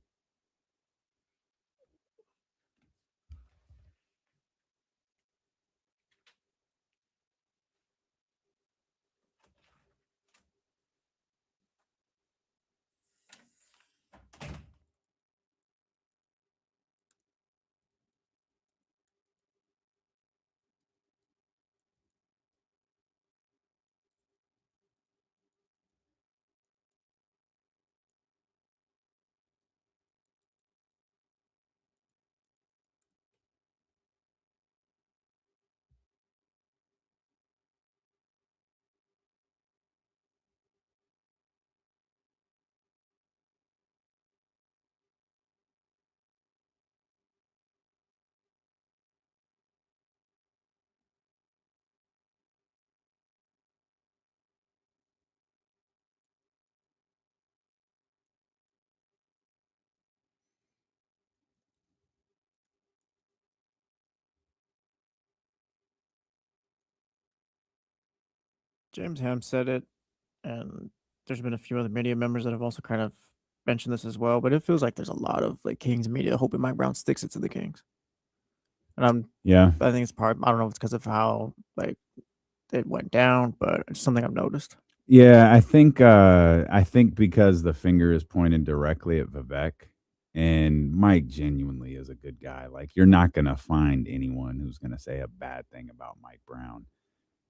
James Ham said it, and there's been a few other media members that have also kind of mentioned this as well. But it feels like there's a lot of like Kings media hoping Mike Brown sticks it to the Kings. And I think it's part. I don't know if it's because of how like it went down, but it's something I've noticed. Yeah, I think because the finger is pointed directly at Vivek, and Mike genuinely is a good guy. Like, you're not gonna find anyone who's gonna say a bad thing about Mike Brown.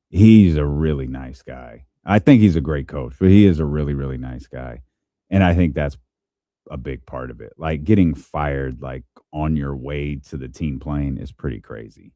He's a really nice guy. I think he's a great coach, but he is a really, really nice guy. And I think that's a big part of it. Like, getting fired like on your way to the team plane is pretty crazy.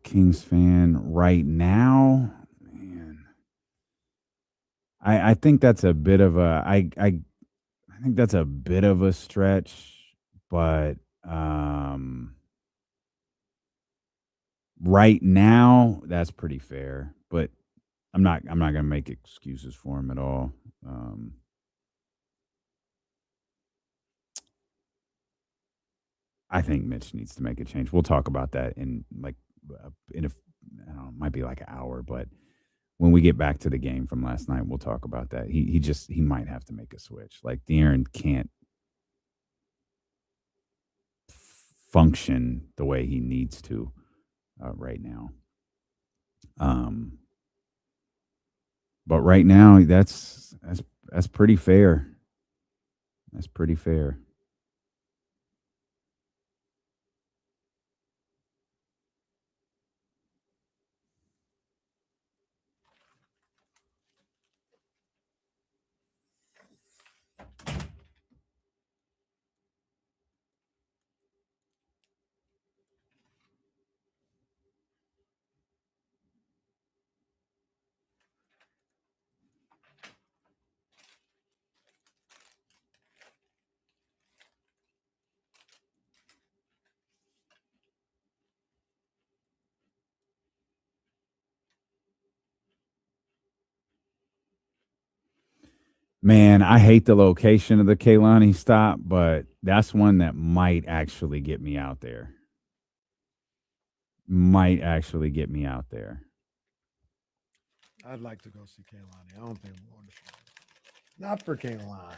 Kings fan right now, man. I think that's a bit of a I think that's a bit of a stretch, but right now that's pretty fair. But I'm not gonna make excuses for him at all. I think Mitch needs to make a change. We'll talk about that in I don't know, might be like an hour, but when we get back to the game from last night, we'll talk about that. He might have to make a switch. Like, De'Aaron can't function the way he needs to right now. But right now, that's pretty fair. That's pretty fair. Man, I hate the location of the Kehlani stop, but that's one that might actually get me out there. I'd like to go see Kehlani. I don't think I'm going to see him. Not for Kehlani.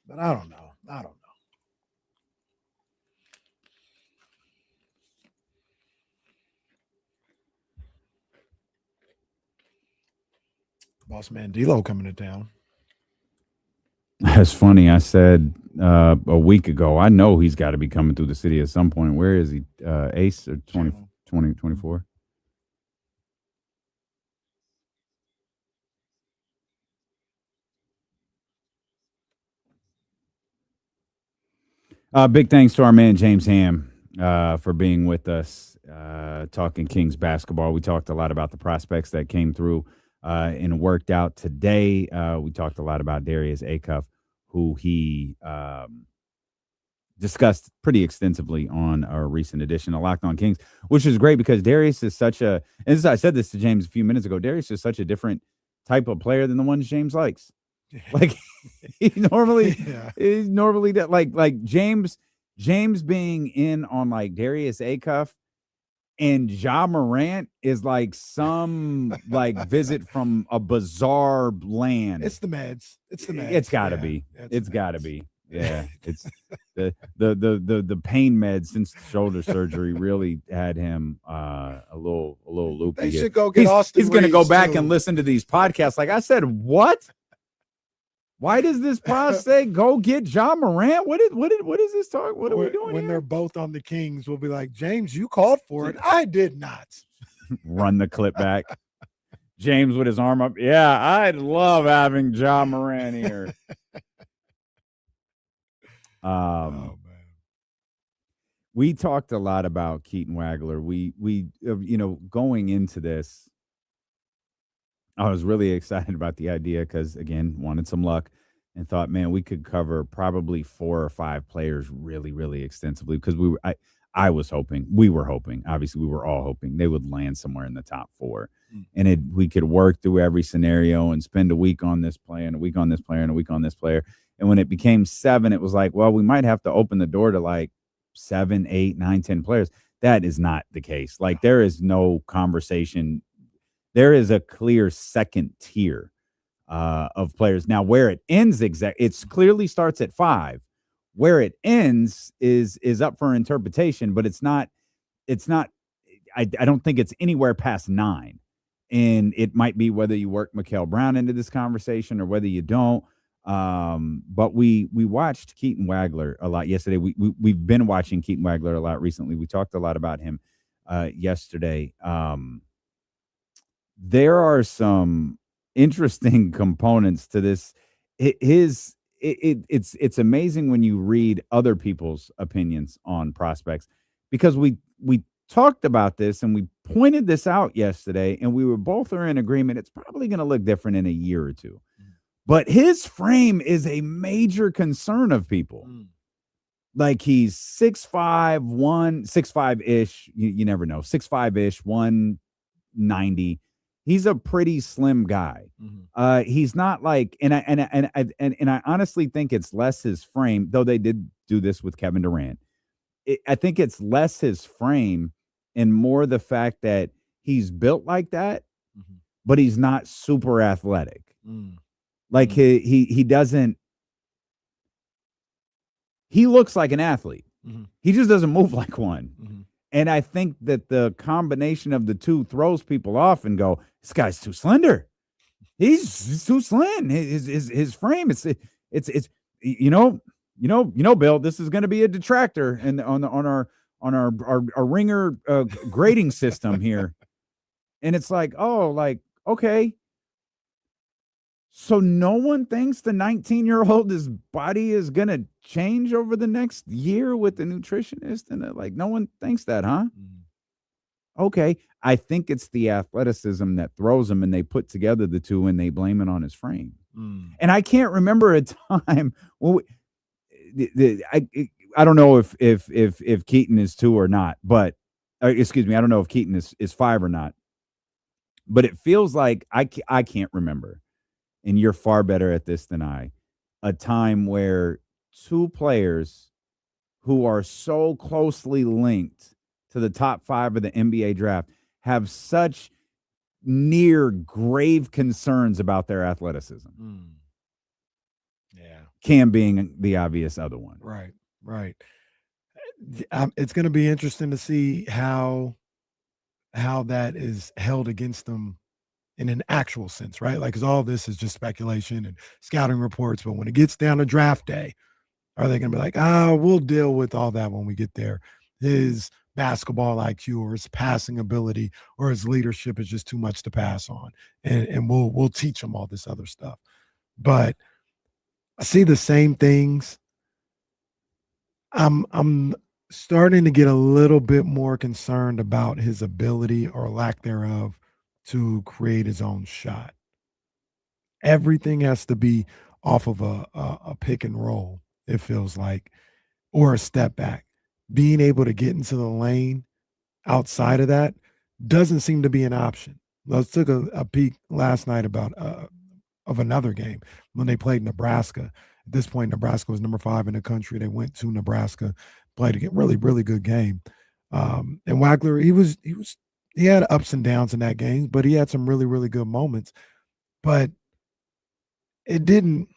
But I don't know. Boss man D'Lo coming to town. That's funny. I said a week ago, I know he's got to be coming through the city at some point. Where is he? Ace or 2024? Big thanks to our man James Ham for being with us, talking Kings basketball. We talked a lot about the prospects that came through and worked out today. We talked a lot about Darius Acuff, who he discussed pretty extensively on our recent edition of Locked On Kings, which is great because Darius is such a, and I said this to James a few minutes ago, Darius is such a different type of player than the ones James likes. Like, he's normally like James James being in on like Darius Acuff and Ja Morant is like some like visit from a bizarre land. It's the meds. It's the meds. It's gotta be. It's gotta be. Yeah. It's the pain meds since shoulder surgery really had him a little loopy. They here. should go get Austin He's gonna go Reeves, back too. and listen to these podcasts. Like I said, what? Why does this pod say go get Ja Morant? What is this talk? What are we doing when here? they're both on the Kings? We'll be like, James, you called for it. I did not. Run the clip back. James with his arm up. Yeah, I'd love having Ja Morant here. We talked a lot about Keaton Wagler. We going into this, I was really excited about the idea because, again, wanted some luck and thought, man, we could cover probably 4 or 5 players really, really extensively because I was hoping, we were hoping, obviously we were all hoping they would land somewhere in the top 4. And we could work through every scenario and spend a week on this player and a week on this player and a week on this player. And when it became 7, it was like, well, we might have to open the door to like 7, 8, 9, 10 players. That is not the case. Like there is no conversation. There is a clear second tier of players. Now, where it ends it clearly starts at 5. Where it ends is up for interpretation, but it's not. I don't think it's anywhere past 9. And it might be whether you work Mikael Brown into this conversation or whether you don't. But we watched Keaton Wagler a lot yesterday. We've been watching Keaton Wagler a lot recently. We talked a lot about him yesterday. There are some interesting components to this. It's amazing when you read other people's opinions on prospects, because we talked about this and we pointed this out yesterday, and we were both in agreement. It's probably going to look different in a year or two, but his frame is a major concern of people. Like he's 6'5", 6'5"-ish. You never know. 6'5"-ish, 190. He's a pretty slim guy. He's not like, and I honestly think it's less his frame, though they did do this with Kevin Durant. I think it's less his frame and more the fact that he's built like that, but he's not super athletic. Like he doesn't. He looks like an athlete. He just doesn't move like one. And I think that the combination of the two throws people off and go, this guy's too slender. He's too slim. His frame, it's Bill, this is going to be a detractor and on our ringer grading system here. And it's like, okay. So no one thinks the 19-year-old, his body is going to change over the next year with the nutritionist, and like no one thinks that, huh? Okay, I think it's the athleticism that throws him, and they put together the two and they blame it on his frame. And I can't remember a time. Well, I don't know if Keaton is 2 or not, but excuse me, I don't know if Keaton is 5 or not. But it feels like I can't remember, and you're far better at this than I, a time where 2 players who are so closely linked to the top 5 of the NBA draft have such near grave concerns about their athleticism. Yeah. Cam being the obvious other one. Right. It's going to be interesting to see how that is held against them in an actual sense, right? Like, because all this is just speculation and scouting reports. But when it gets down to draft day, are they going to be like, we'll deal with all that when we get there? His basketball IQ or his passing ability or his leadership is just too much to pass on. And we'll teach him all this other stuff. But I see the same things. I'm starting to get a little bit more concerned about his ability or lack thereof to create his own shot. Everything has to be off of a pick and roll, it feels like, or a step back. Being able to get into the lane outside of that doesn't seem to be an option. Let's took a peek last night about of another game when they played Nebraska. At this point, Nebraska was number 5 in the country. They went to Nebraska played a really, really good game. And Wagler, he had ups and downs in that game, but he had some really, really good moments. But it didn't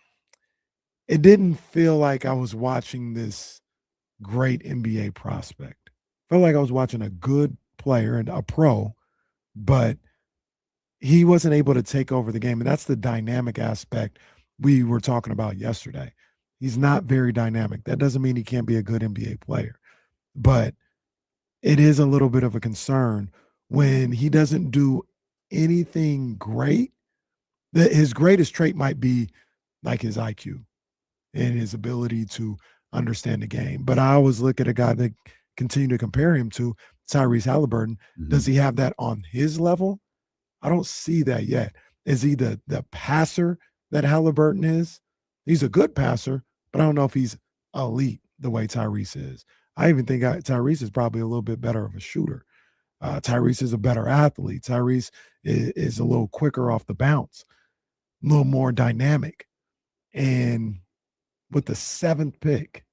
feel like I was watching this great NBA prospect. I felt like I was watching a good player and a pro, but he wasn't able to take over the game. And that's the dynamic aspect we were talking about yesterday. He's not very dynamic. That doesn't mean he can't be a good NBA player, but it is a little bit of a concern when he doesn't do anything great. That his greatest trait might be like his IQ and his ability to understand the game. But I always look at a guy that continue to compare him to Tyrese Halliburton. Does he have that on his level? I don't see that yet. Is he the passer that Halliburton is? He's a good passer, but I don't know if he's elite the way Tyrese is. I even think Tyrese is probably a little bit better of a shooter. Tyrese is a better athlete. Tyrese is a little quicker off the bounce, a little more dynamic. And with the 7th pick,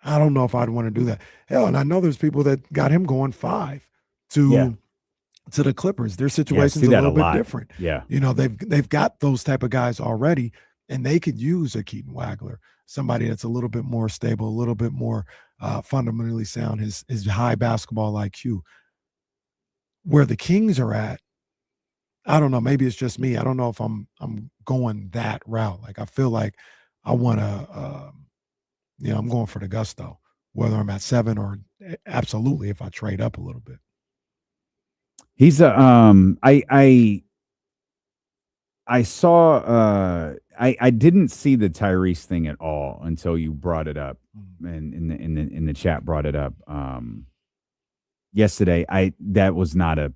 I don't know if I'd want to do that. Hell, and I know there's people that got him going 5 to the Clippers. Their situation's a little bit different. Yeah. You know, they've got those type of guys already, and they could use a Keaton Wagler, somebody that's a little bit more stable, a little bit more fundamentally sound, his high basketball IQ. Where the Kings are at, I don't know. Maybe it's just me. I don't know if I'm going that route. Like, I feel like I want to, I'm going for the gusto, whether I'm at 7 or absolutely if I trade up a little bit. He's I saw I didn't see the Tyrese thing at all until you brought it up, and in the chat brought it up yesterday. That was not a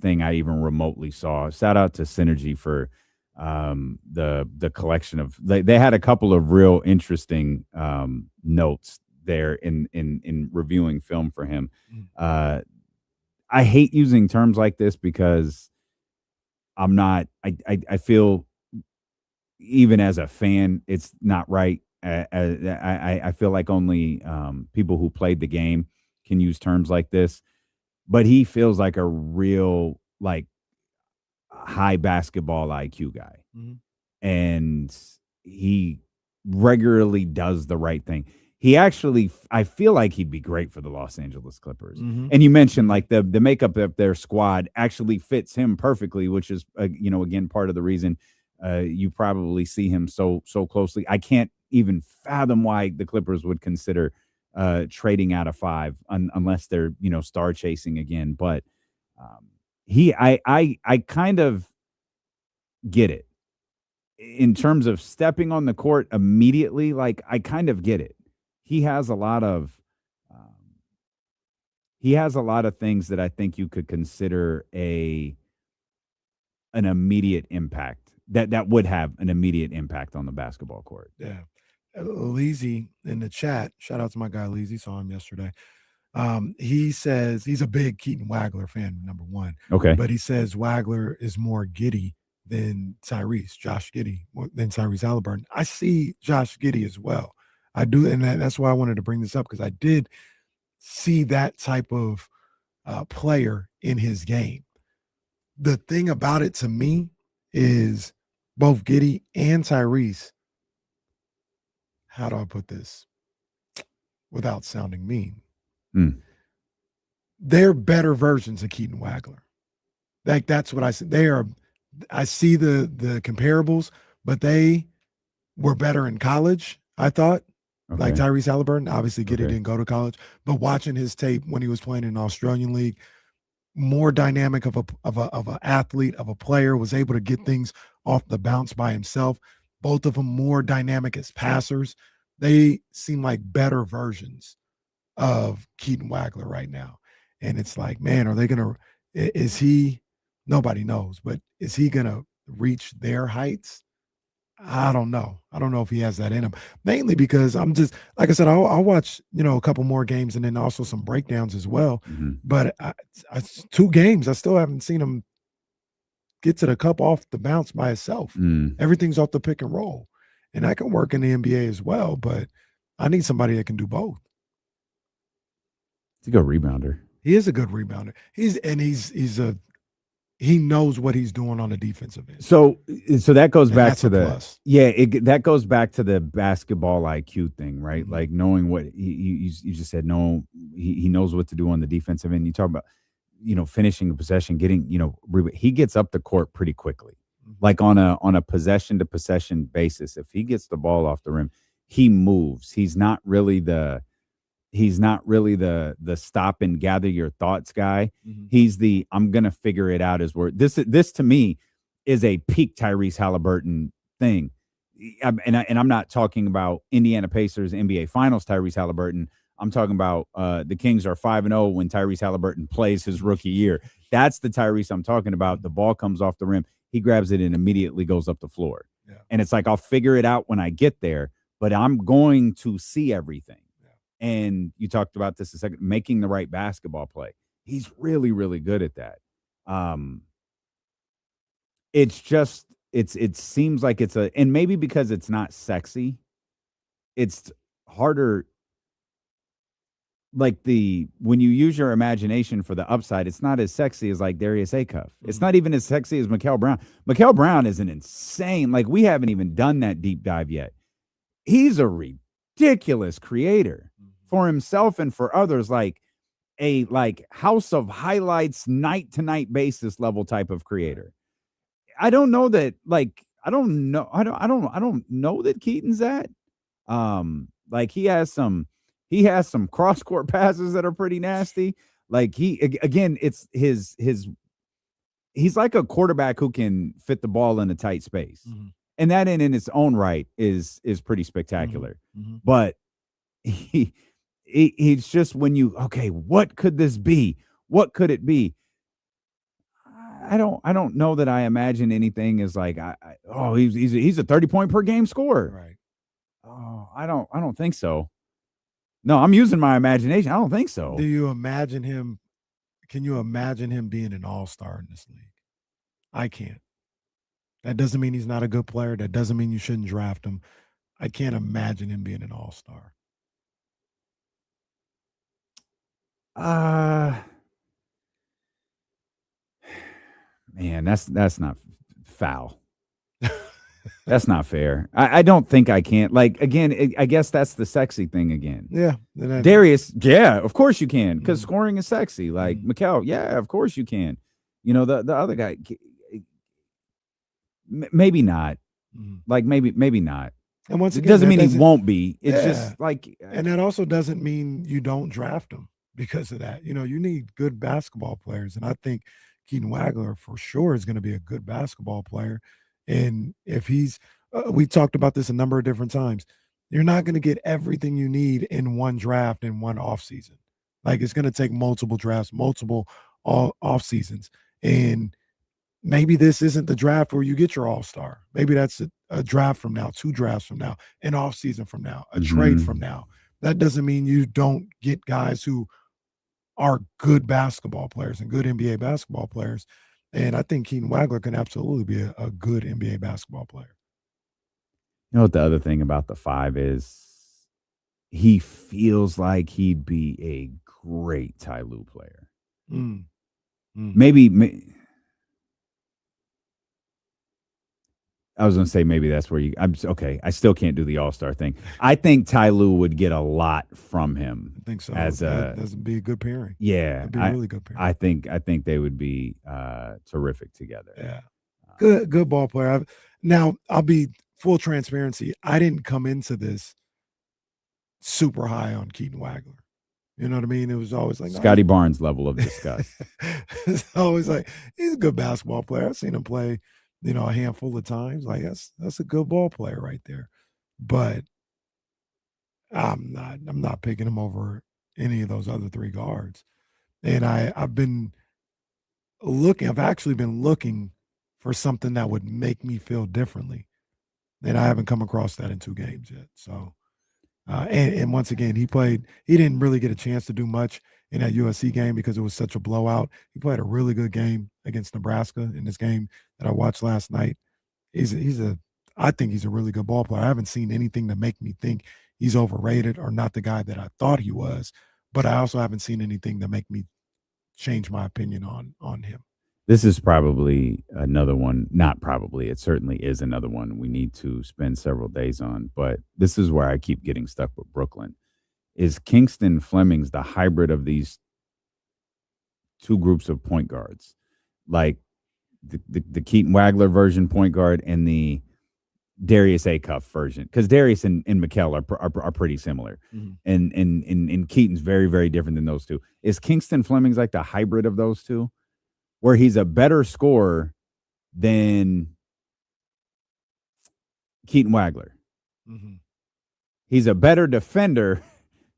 thing I even remotely saw. Shout out to Synergy for the collection of they had a couple of real interesting notes there in reviewing film for him. I hate using terms like this because I'm not. I feel even as a fan, it's not right. I feel like only people who played the game can use terms like this. But he feels like a real high basketball IQ guy, and he regularly does the right thing. He actually, I feel like he'd be great for the Los Angeles Clippers. And you mentioned like the makeup of their squad actually fits him perfectly, which is, again, part of the reason you probably see him so closely. I can't even fathom why the Clippers would consider trading out of 5 unless they're, star chasing again. But I kind of get it in terms of stepping on the court immediately. Like, I kind of get it. He has a lot of things that I think you could consider an immediate impact that would have an immediate impact on the basketball court. Yeah. Leezy in the chat, shout out to my guy Leezy, saw him yesterday. He says he's a big Keaton Wagler fan, number one. Okay. But he says Wagler is more giddy than Tyrese, Josh Giddey, than Tyrese Halliburton. I see Josh Giddey as well. I do, and that's why I wanted to bring this up, because I did see that type of player in his game. The thing about it to me is both Giddey and Tyrese, how do I put this without sounding mean? They're better versions of Keaton Wagler. Like, that's what I see. I see the comparables, but they were better in college, I thought. Okay. Like Tyrese Halliburton, obviously Giddey didn't go to college, but watching his tape when he was playing in the Australian League, more dynamic of a athlete, of a player, was able to get things off the bounce by himself. Both of them more dynamic as passers. They seem like better versions of Keaton Wagler right now. And it's like, man, is he, nobody knows, but is he going to reach their heights? I don't know. I don't know if he has that in him, mainly because I'm just, like I said, I'll watch, a couple more games and then also some breakdowns as well. But 2 games, I still haven't seen him get to the cup off the bounce by itself. Everything's off the pick and roll. And that can work in the NBA as well, but I need somebody that can do both. He's a good rebounder. He is a good rebounder. He knows what he's doing on the defensive end. So that goes back that's to a the plus. that goes back to the basketball IQ thing, right? Mm-hmm. Like knowing what you just said. No, he knows what to do on the defensive end. You talk about finishing a possession, getting he gets up the court pretty quickly, like on a possession to possession basis. If he gets the ball off the rim, he moves. He's not really the stop and gather your thoughts guy. Mm-hmm. He's the I'm gonna figure it out as word. This to me is a peak Tyrese Halliburton thing. And I'm not talking about Indiana Pacers NBA Finals Tyrese Halliburton. I'm talking about the Kings are 5-0 when Tyrese Halliburton plays his rookie year. That's the Tyrese I'm talking about. The ball comes off the rim, he grabs it and immediately goes up the floor. Yeah. And it's like I'll figure it out when I get there, but I'm going to see everything. And you talked about this a second, making the right basketball play. He's really, really good at that. It's just, it seems like and maybe because it's not sexy, it's harder. Like when you use your imagination for the upside, it's not as sexy as like Darius Acuff. Mm-hmm. It's not even as sexy as Mikal Brown. Mikal Brown is an insane, like we haven't even done that deep dive yet. He's a ridiculous creator for himself and for others, like a House of Highlights night to night basis level type of creator. I don't know that I don't know that Keaton's that. Like he has some cross court passes that are pretty nasty. Like it's he's like a quarterback who can fit the ball in a tight space. Mm-hmm. And that in its own right is pretty spectacular. Mm-hmm. But he's just what could this be? What could it be? I don't know that I imagine anything as like he's a 30-point per game scorer. Right. Oh, I don't think so. No, I'm using my imagination. I don't think so. Do you imagine him? Can you imagine him being an all-star in this league? I can't. That doesn't mean he's not a good player. That doesn't mean you shouldn't draft him. I can't imagine him being an all-star. Man, that's not foul. That's not fair. I don't think I can. Like, again, I guess that's the sexy thing again. Yeah. Darius, yeah, of course you can, because scoring is sexy. Like, Mikal, yeah, of course you can. The other guy, maybe not. Like, maybe not. And once again, it doesn't mean he won't be. It's just like. And that also doesn't mean you don't draft him because of that. You need good basketball players. And I think Keaton Wagler for sure is going to be a good basketball player. And if he's, we talked about this a number of different times, you're not going to get everything you need in one draft in one offseason. Like it's going to take multiple drafts, multiple off seasons. And maybe this isn't the draft where you get your all-star. Maybe that's a draft from now, 2 drafts from now, an offseason from now, a trade from now. That doesn't mean you don't get guys who are good basketball players and good NBA basketball players. And I think Keaton Wagler can absolutely be a good NBA basketball player. You know what the other thing about the 5 is? He feels like he'd be a great Ty Lue player. Maybe I was going to say maybe that's where I'm okay. I still can't do the all-star thing. I think Ty Lue would get a lot from him. I think so. That'd be a good pairing. Yeah, that'd be a really good pairing. I think they would be terrific together. Yeah, good ball player. Now I'll be full transparency. I didn't come into this super high on Keaton Wagler. You know what I mean? It was always like Scotty Barnes level of disgust. It's always like he's a good basketball player. I've seen him play, a handful of times. Like that's a good ball player right there. But I'm not picking him over any of those other 3 guards. And I've actually been looking for something that would make me feel differently. And I haven't come across that in 2 games yet. So and once again, he didn't really get a chance to do much in that USC game because it was such a blowout. He played a really good game against Nebraska in this game that I watched last night. I think he's a really good ball player. I haven't seen anything to make me think he's overrated or not the guy that I thought he was. but I also haven't seen anything that make me change my opinion on him. This is probably another one, not probably, it certainly is another one we need to spend several days on, but this is where I keep getting stuck with Brooklyn. Is Kingston Fleming's the hybrid of these two groups of point guards, like the Keaton Wagler version point guard and the Darius Acuff version? Because Darius and Mikal are pretty similar, and Keaton's very, very different than those two. Is Kingston Fleming's like the hybrid of those two, where he's a better scorer than Keaton Wagler? He's a better defender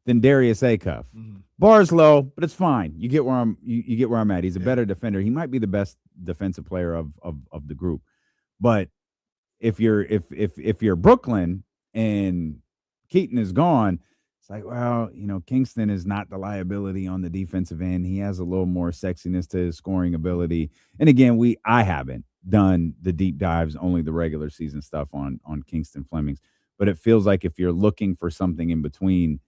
than Darius Acuff. Bar's low, but it's fine. You get where I'm at. He's a better defender. He might be the best defensive player of the group. But if you're Brooklyn and Keaton is gone, it's like, well, Kingston is not the liability on the defensive end. He has a little more sexiness to his scoring ability. And again, I haven't done the deep dives, only the regular season stuff on Kingston Fleming's. But it feels like if you're looking for something in between,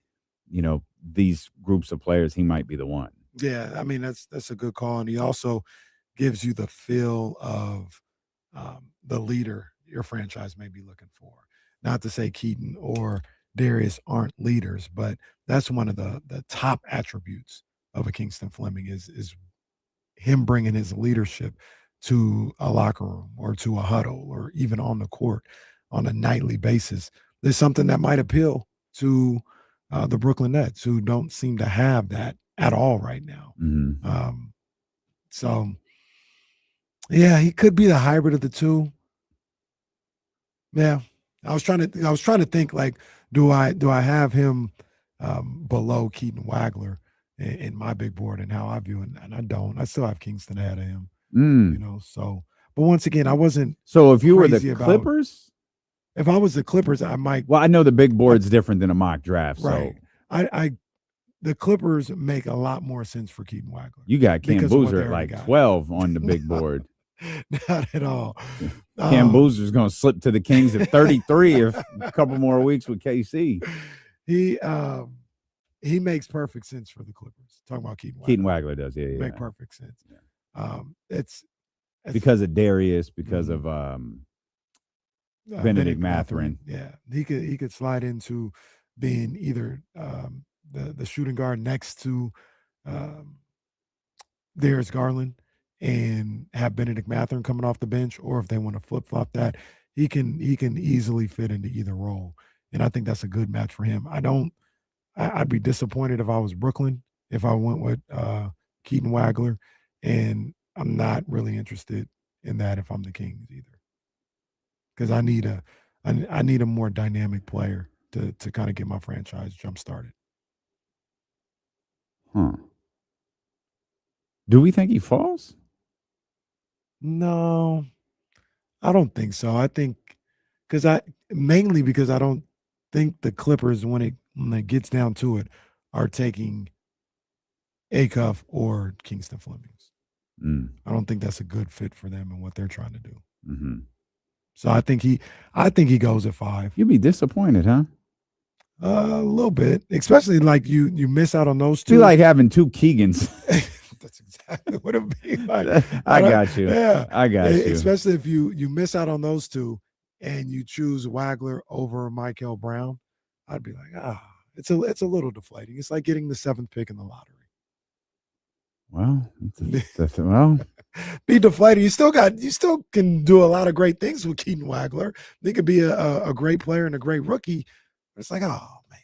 these groups of players, he might be the one. Yeah, I mean, that's a good call. And he also gives you the feel of the leader your franchise may be looking for. Not to say Keaton or Darius aren't leaders, but that's one of the top attributes of a Kingston Fleming is him bringing his leadership to a locker room or to a huddle or even on the court on a nightly basis. There's something that might appeal to the Brooklyn Nets, who don't seem to have that at all right now. So, yeah, he could be the hybrid of the two. Yeah, I was trying to think, like, do I have him below Keaton Wagler in my big board and how I view it? And I don't. I still have Kingston ahead of him. So, but once again, I wasn't. So if you were the Clippers. If I was the Clippers, I might. Well, I know the big board's different than a mock draft. Right. So the Clippers make a lot more sense for Keaton Wagler. You got Cam Boozer at like 12 on the big board. Not at all. Cam Boozer's going to slip to the Kings at 33 if a couple more weeks with KC. He makes perfect sense for the Clippers. Talking about Keaton Wagler. Keaton Wagler does, yeah. Make perfect sense. Yeah. It's because of Darius, because of Benedict Mathurin. Yeah, he could slide into being either the shooting guard next to Darius Garland and have Benedict Mathurin coming off the bench, or if they want to flip flop that, he can easily fit into either role, and I think that's a good match for him. I'd be disappointed if I was Brooklyn if I went with Keaton Wagler, and I'm not really interested in that if I'm the Kings either. Because I need a more dynamic player to kind of get my franchise jump started. Do we think he falls? No, I don't think so. I think because I don't think the Clippers, when it gets down to it, are taking Acuff or Kingston Fleming's. I don't think that's a good fit for them and what they're trying to do. So I think he goes at 5. You'd be disappointed, huh? A little bit, especially like you miss out on those two. You like having two Keegans. That's exactly what it'd be like. I got you. Yeah, I got you. Especially if you miss out on those two and you choose Wagler over Michael Brown, I'd be like, it's a little deflating. It's like getting the 7th pick in the lottery. Well, be deflated. You still can do a lot of great things with Keaton Wagler. He could be a great player and a great rookie. But it's like, oh man.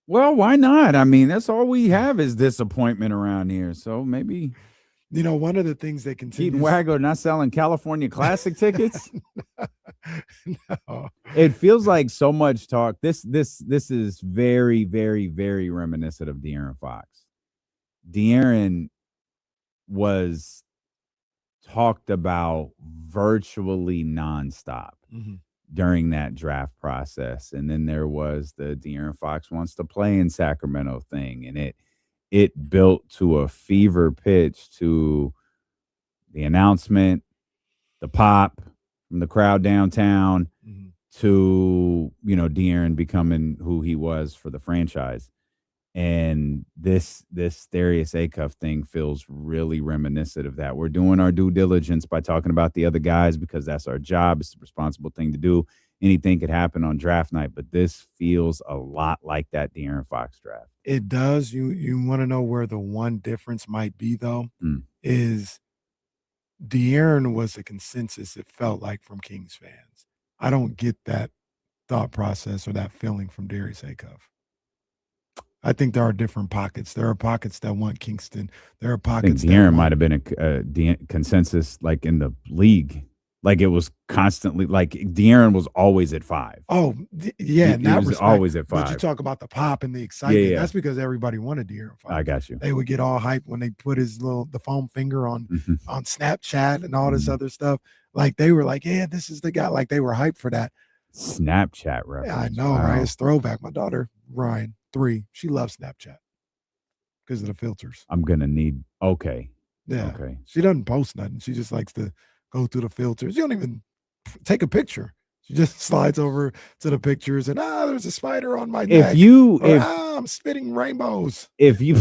Well, why not? I mean, that's all we have is disappointment around here. So maybe, one of the things that continues. Keaton Wagler not selling California Classic tickets. No. It feels like so much talk. This is very, very, very reminiscent of De'Aaron Fox. De'Aaron was talked about virtually nonstop during that draft process. And then there was the De'Aaron Fox wants to play in Sacramento thing. And it built to a fever pitch to the announcement, the pop from the crowd downtown to, De'Aaron becoming who he was for the franchise. And this Darius Acuff thing feels really reminiscent of that. We're doing our due diligence by talking about the other guys because that's our job. It's the responsible thing to do. Anything could happen on draft night, but this feels a lot like that De'Aaron Fox draft. It does. You want to know where the one difference might be, though, is De'Aaron was a consensus, it felt like, from Kings fans. I don't get that thought process or that feeling from Darius Acuff. I think there are different pockets. There are pockets that want Kingston. There are pockets. I think De'Aaron might have been a consensus like in the league. Like it was constantly like De'Aaron was always at 5. Oh, yeah. He was always at 5. But you talk about the pop and the excitement. Yeah. That's because everybody wanted De'Aaron Fox. I got you. They would get all hyped when they put the foam finger on Snapchat and all this other stuff. Like they were like, yeah, this is the guy. Like they were hyped for that. Snapchat reference. Yeah, I know, right? It's throwback. My daughter, Ryan, 3, she loves Snapchat because of the filters. I'm gonna need Yeah. Okay. She doesn't post nothing. She just likes to go through the filters. You don't even take a picture. She just slides over to the pictures and there's a spider on my neck. I'm spitting rainbows. If you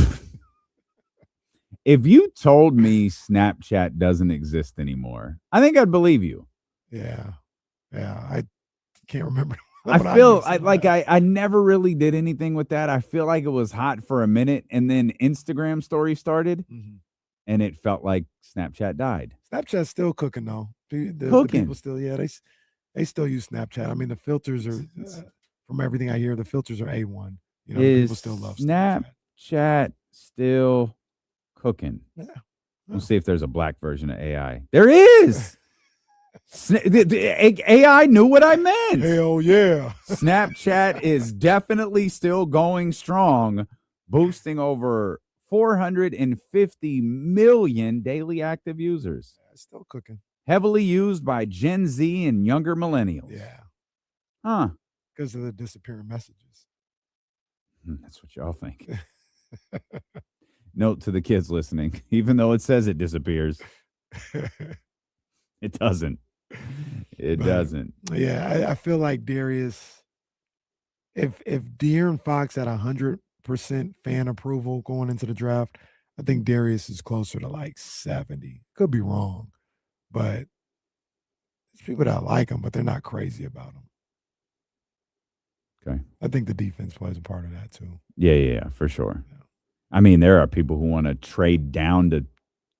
told me Snapchat doesn't exist anymore, I think I'd believe you. Yeah. I can't remember. I never really did anything with that. I feel like it was hot for a minute, and then Instagram stories started, and it felt like Snapchat died. Snapchat's still cooking though. The people still, they still use Snapchat. I mean, the filters are, from everything I hear, the filters are A1. You know, people still love Snapchat still cooking. Yeah. We'll see if there's a black version of AI. There is. The AI knew what I meant. Hell yeah. Snapchat is definitely still going strong, boosting over 450 million daily active users. It's still cooking. Heavily used by Gen Z and younger millennials. Yeah. Huh. Because of the disappearing messages. That's what y'all think. Note to the kids listening, even though it says it disappears, it doesn't. It doesn't. Yeah, I feel like Darius, if De'Aaron Fox had 100% fan approval going into the draft, I think Darius is closer to like 70. Could be wrong, but there's people that like him, but they're not crazy about him. Okay. I think the defense plays a part of that too. Yeah, for sure. Yeah. I mean, there are people who want to trade down to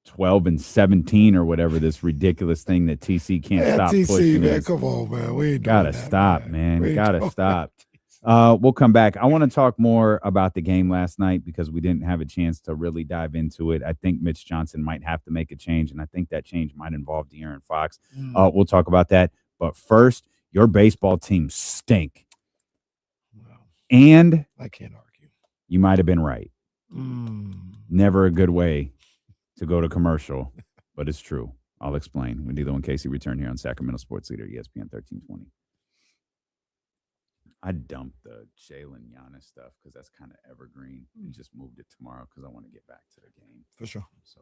12 and 17 or whatever this ridiculous thing that TC can't stop pushing. Man, come on, man. We ain't gotta doing that, stop, man. Gotta stop. We'll come back. I want to talk more about the game last night because we didn't have a chance to really dive into it. I think Mitch Johnson might have to make a change, and I think that change might involve De'Aaron Fox. We'll talk about that. But first, your baseball team stink. Wow. And I can't argue. You might have been right. Never a good way to go to commercial, but it's true. I'll explain when D'Lo and Casey return here on Sacramento Sports Leader, ESPN 1320. I dumped the Jalen Giannis stuff because that's kind of evergreen and just moved it tomorrow because I want to get back to the game. For sure. So.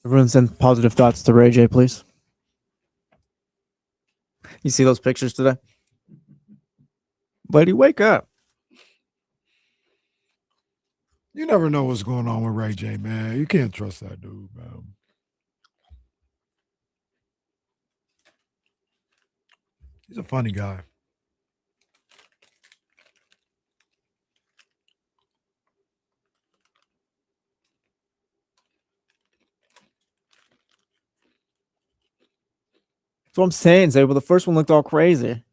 Everyone send positive thoughts to Ray J, please. You see those pictures today? Buddy, wake up. You never know what's going on with Ray J, man. You can't trust that dude, man. He's a funny guy. That's what I'm saying, Zay. Well, the first one looked all crazy.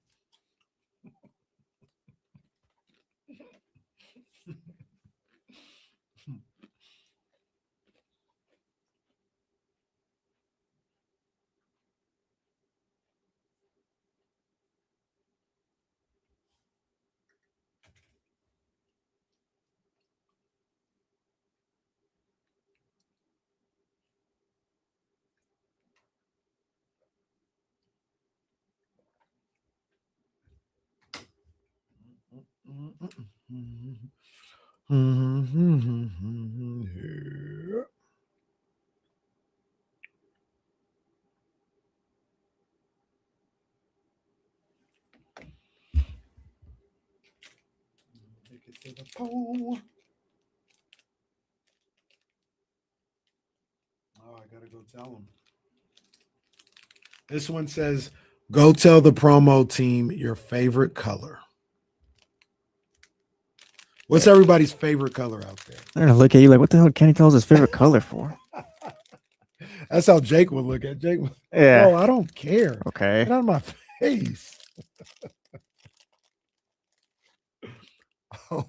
Oh, I gotta go tell him. This one says, "Go tell the promo team your favorite color." What's everybody's favorite color out there? They're gonna look at you like, what the hell Kenny tells his favorite color for? That's how Jake would look at Jake. Yeah. Oh, I don't care. Okay. Get out of my face. Oh.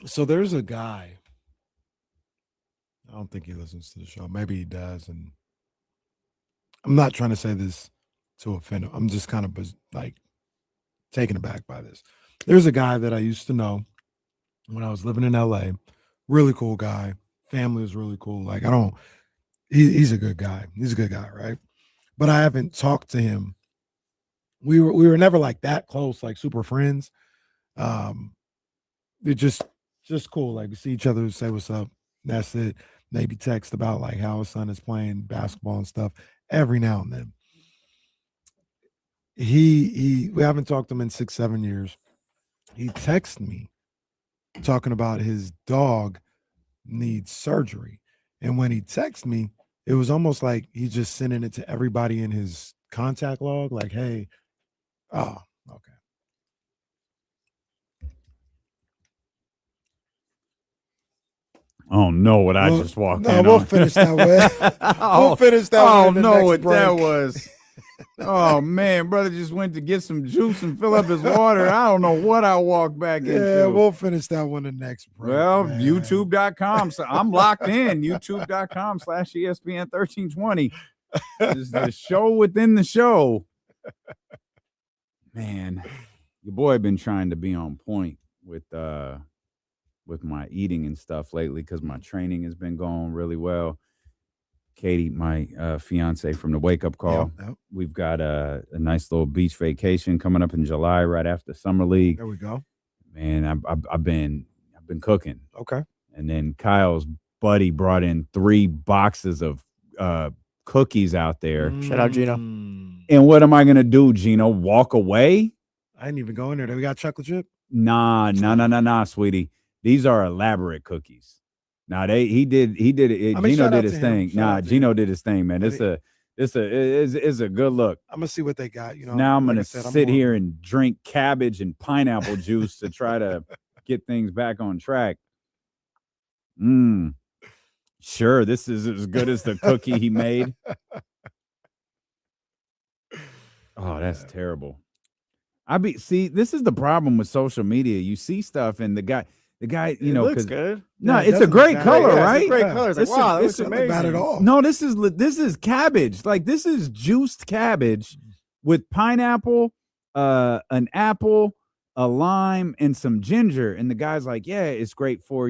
So there's a guy. I don't think he listens to the show. Maybe he does. And I'm not trying to say this to offend him. I'm just kind of like taken aback by this. There's a guy that I used to know when I was living in LA. Really cool guy. Family was really cool. Like, he's a good guy. He's a good guy, right? But I haven't talked to him. We were never like that close, like super friends. They're just cool. Like, we see each other, say what's up. That's it. Maybe text about like how his son is playing basketball and stuff every now and then. We haven't talked to him in 6-7 years. He texted me talking about his dog needs surgery. And when he texted me, it was almost like he's just sending it to everybody in his contact log. Like, hey, oh, okay. Oh no! What I just walked in. We'll finish that way. We'll finish that. Oh one no! What break. that was. Oh man, brother just went to get some juice and fill up his water. I don't know what I walked back into. Yeah, we'll finish that one the next break. Well, man. YouTube.com. So I'm locked in. YouTube.com/ESPN 1320. This is the show within the show. Man, your boy been trying to be on point with my eating and stuff lately because my training has been going really well. Katie, my fiance from the Wake Up Call, Yep. We've got a nice little beach vacation coming up in July, right after Summer League. There we go. Man, I've been cooking. Okay. And then Kyle's buddy brought in 3 boxes of cookies out there. Shout out Gino. And what am I gonna do, Gino? Walk away? I didn't even go in there. We got chocolate chip? Nah, sweetie. These are elaborate cookies. Now he did it. I mean, Gino shout out did his to him. thing. Shout Nah, out to Gino him. did his thing, man. It's a good look. I'm gonna see what they got. You know, Now I'm like gonna I said, I'm sit on- here and drink cabbage and pineapple juice to try to get things back on track. Sure, this is as good as the cookie he made. Oh, that's terrible. See, this is the problem with social media. You see stuff and the guy, you know, looks because good. no, Yeah, it it's a doesn't great look color, bad. Yeah, right? It's a great color. It's like, wow, that looks It's not amazing. bad at all. No, this is cabbage. Like, this is juiced cabbage with pineapple, an apple, a lime, and some ginger. And the guy's like, yeah, it's great for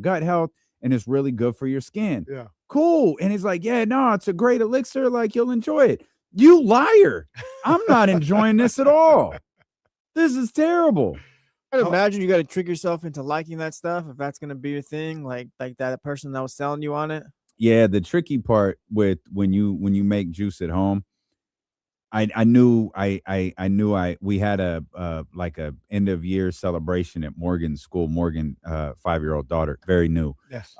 gut health, and it's really good for your skin. Yeah. Cool. And he's like, yeah, no, it's a great elixir. Like, you'll enjoy it. You liar. I'm not enjoying this at all. This is terrible. I'd imagine you got to trick yourself into liking that stuff if that's gonna be your thing, like that person that was selling you on it. Yeah, the tricky part with when you make juice at home, I knew we had a like a end of year celebration at Morgan's school. Morgan, 5-year-old daughter, very new. Yes.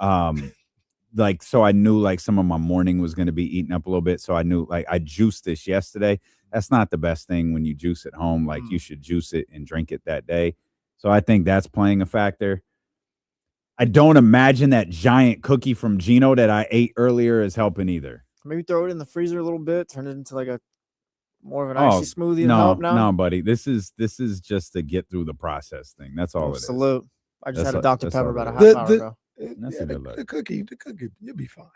Like, so I knew like some of my morning was going to be eaten up a little bit. So I knew, like, I juiced this yesterday. That's not the best thing when you juice at home. Like, you should juice it and drink it that day. So I think that's playing a factor. I don't imagine that giant cookie from Gino that I ate earlier is helping either. Maybe throw it in the freezer a little bit, turn it into like a more of an icy smoothie. And No, help now. no, buddy. This is just to get through the process thing. That's all it is. Salute. I just That's had a all- Dr. that's Pepper all about a it half is. hour ago. That's a good look. The cookie, you'll be fine.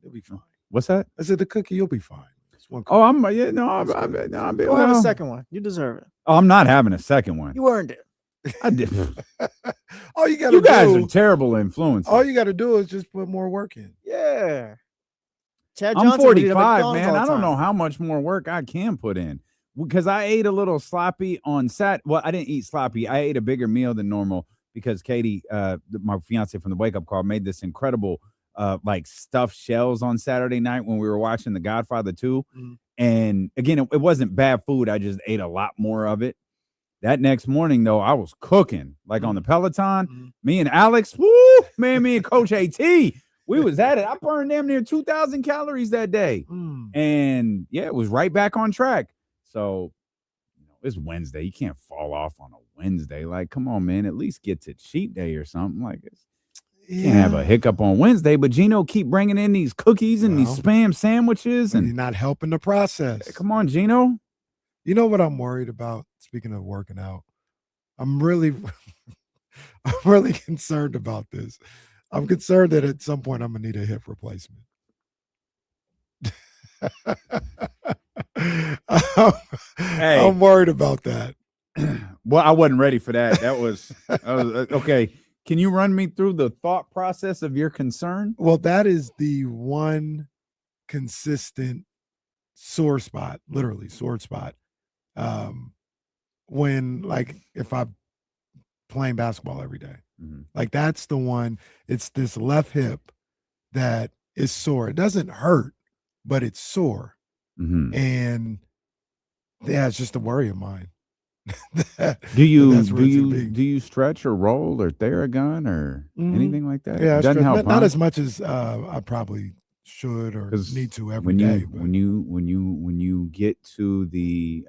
You'll be fine. What's that? I said the cookie, you'll be fine. one. Oh, I'm no, Go have a second one. You deserve it. Oh, I'm not having a second one. You earned it. I did. All you got You guys are terrible influences. All you got to do is just put more work in. Yeah. Chad I'm Johnson would eat at 45, McDonald's man. all the I don't time. know how much more work I can put in because I ate a little sloppy on Well, I didn't eat sloppy. I ate a bigger meal than normal because Katie, my fiance from the Wake Up Call, made this incredible like stuffed shells on Saturday night when we were watching The Godfather 2. Mm-hmm. And again, it wasn't bad food. I just ate a lot more of it. That next morning, though, I was cooking like on the Peloton. Mm-hmm. Me and Alex, woo, man, me and Coach AT, we was at it. I burned damn near 2,000 calories that day. And yeah, it was right back on track. So, it's Wednesday. You can't fall off on a Wednesday. Like, come on, man, at least get to cheat day or something. Like, you can't have a hiccup on Wednesday, but Gino keep bringing in these cookies and these spam sandwiches. And he's not helping the process. Hey, come on, Gino. You know what I'm worried about? Speaking of working out, I'm really concerned about this. I'm concerned that at some point I'm gonna need a hip replacement. I'm worried about that. Well, I wasn't ready for that. That was okay. Can you run me through the thought process of your concern? Well, that is the one consistent sore spot, literally sore spot. When like if I'm playing basketball every day, like that's the one. It's this left hip that is sore. It doesn't hurt, but it's sore, and yeah, it's just a worry of mine. Do you stretch or roll or Theragun or anything like that? Yeah, it doesn't help. Not as much as I probably should or need to every day. When you get to the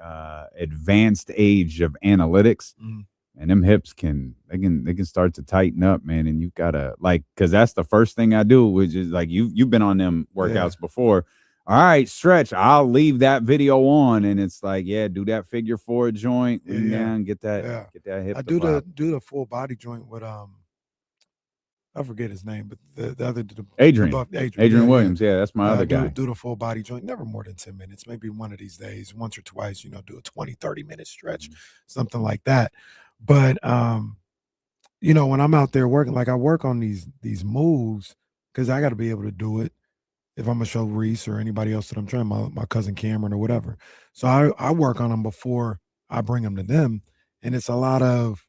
advanced age of analytics, and them hips can start to tighten up, man. And you've got to because that's the first thing I do, which is like you've been on them workouts before. All right, stretch. I'll leave that video on, and it's like, do that figure 4 joint, lean down, get that hip. I do the full body joint with I forget his name, but the other Adrian Williams. Yeah, that's my other guy. Do the full body joint, never more than 10 minutes, maybe one of these days, once or twice, do a 20, 30-minute stretch, something like that. But when I'm out there working, like I work on these moves because I got to be able to do it if I'm gonna show Reese or anybody else that I'm trying, my cousin Cameron or whatever. So I work on them before I bring them to them, and it's a lot of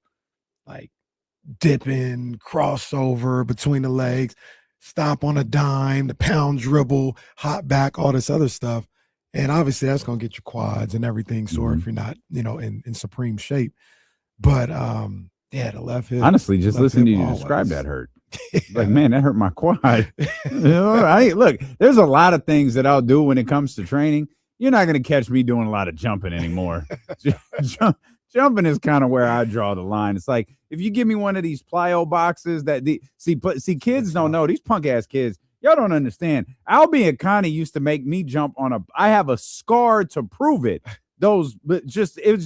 like dipping, crossover between the legs, stop on a dime, the pound dribble, hop back, all this other stuff. And obviously that's going to get your quads and everything sore if you're not, in supreme shape. But the left hip. Honestly, just listening to you describe that hurt. Like, man, that hurt my quad. Look, there's a lot of things that I'll do when it comes to training. You're not going to catch me doing a lot of jumping anymore. Jumping is kind of where I draw the line. It's like if you give me one of these plyo boxes see kids don't know, these punk ass kids, y'all don't understand. Albie and Connie used to make me jump on I have a scar to prove it. It was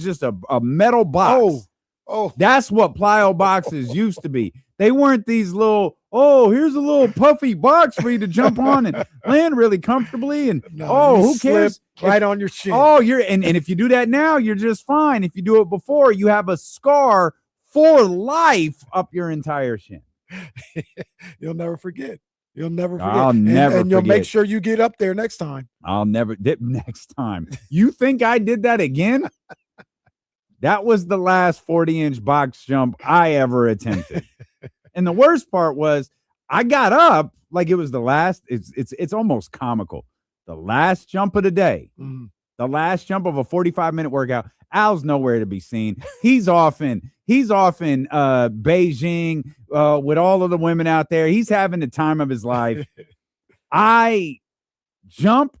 just a metal box. Oh, that's what plyo boxes used to be. They weren't these little, here's a little puffy box for you to jump on and land really comfortably. And who cares? Right on your chin. And if you do that now, you're just fine. If you do it before, you have a scar for life up your entire shin. You'll never forget. You'll never forget. I'll never and you'll forget. make sure you get up there next time. I'll never dip next time. You think I did that again? That was the last 40-inch box jump I ever attempted. And the worst part was I got up like it was the last. It's almost comical. The last jump of the day, the last jump of a 45-minute workout. Al's nowhere to be seen. He's off in Beijing with all of the women out there. He's having the time of his life. I jump,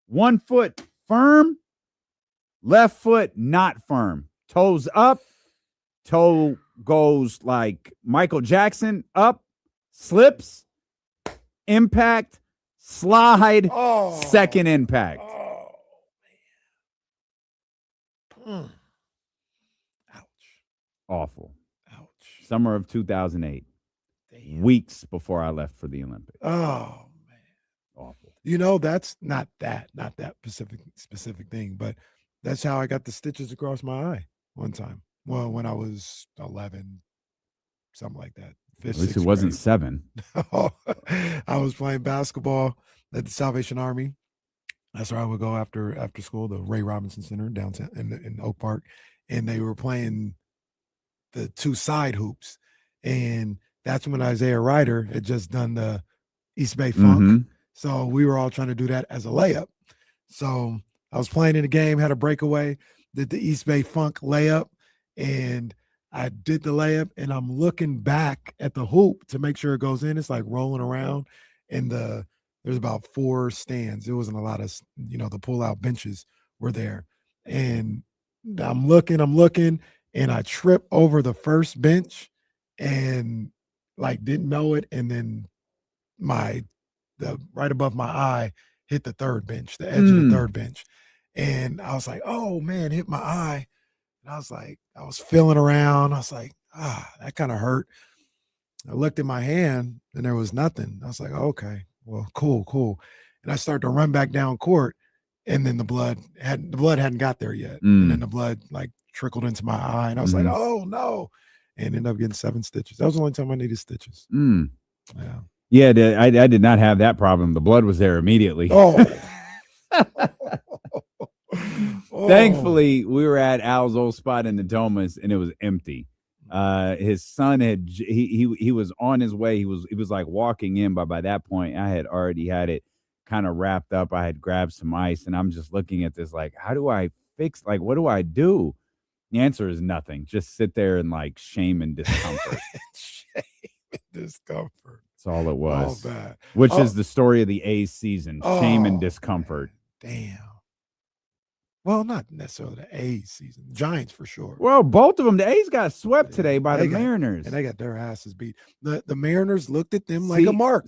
one foot firm, left foot not firm. Toes up, toe goes like Michael Jackson up, slips, impact, slide, second impact. Ouch. Awful. Ouch. Summer of 2008. Weeks before I left for the Olympics. Oh, man. Awful. That's not that specific thing, but that's how I got the stitches across my eye one time. Well, when I was 11, something like that. At least it wasn't 7. I was playing basketball at the Salvation Army. That's where I would go after school, the Ray Robinson Center downtown in Oak Park, and they were playing the 2 side hoops, and that's when Isaiah Ryder had just done the East Bay Funk. So we were all trying to do that as a layup. So I was playing in the game, had a breakaway, did the East Bay Funk layup, and I did the layup, and I'm looking back at the hoop to make sure it goes in. It's like rolling around, and there's about 4 stands. It wasn't a lot of, the pull-out benches were there. And I'm looking, and I trip over the first bench and didn't know it. And then right above my eye hit the third bench, the edge of the third bench. And I was like, oh man, hit my eye. And I was feeling around. I was like, that kind of hurt. I looked at my hand and there was nothing. I was like, okay, well, cool. And I started to run back down court, and then the blood hadn't got there yet. And then the blood trickled into my eye, and I was like, oh no, and ended up getting 7 stitches. That was the only time I needed stitches. Yeah, I did not have that problem. The blood was there immediately. Thankfully, we were at Al's old spot in the Domas, and it was empty. His son he was on his way. He was like walking in, but by that point, I had already had it kind of wrapped up. I had grabbed some ice, and I'm just looking at this like, how do I fix? Like, what do I do? The answer is nothing. Just sit there in shame and discomfort. Shame and discomfort. That's all it was. Oh, bad. Which is the story of the A's season. Shame and discomfort. Damn. Well, not necessarily the A's season. Giants for sure. Well, both of them. The A's got swept today by the Mariners, and they got their asses beat. The Mariners looked at them like a mark.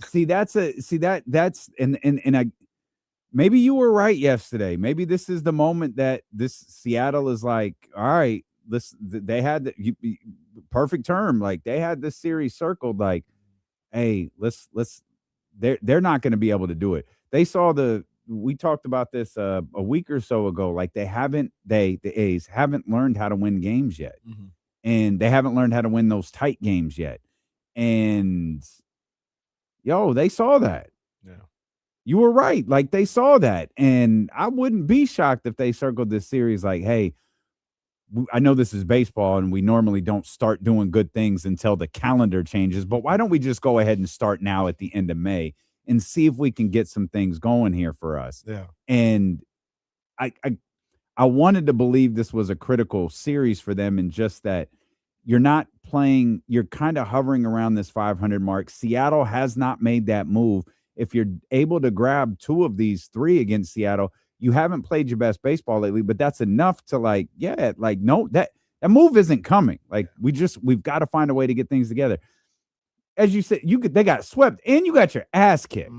Maybe you were right yesterday. Maybe this is the moment that this Seattle is like, all right, they had the perfect term. Like they had this series circled. Like, hey, they're not going to be able to do it. They saw we talked about this a week or so ago. Like the A's haven't learned how to win games yet. And they haven't learned how to win those tight games yet. And they saw that. Yeah. You were right. Like they saw that. And I wouldn't be shocked if they circled this series like, hey, I know this is baseball and we normally don't start doing good things until the calendar changes, but why don't we just go ahead and start now at the end of May and see if we can get some things going here for us? Yeah. And I wanted to believe this was a critical series for them, and just that you're not playing, you're kind of hovering around this 500 mark. Seattle has not made that move. If you're able to grab 2 of these 3 against Seattle, you haven't played your best baseball lately, but that's enough to no, that move isn't coming. Like we've got to find a way to get things together. As you said, they got swept and you got your ass kicked.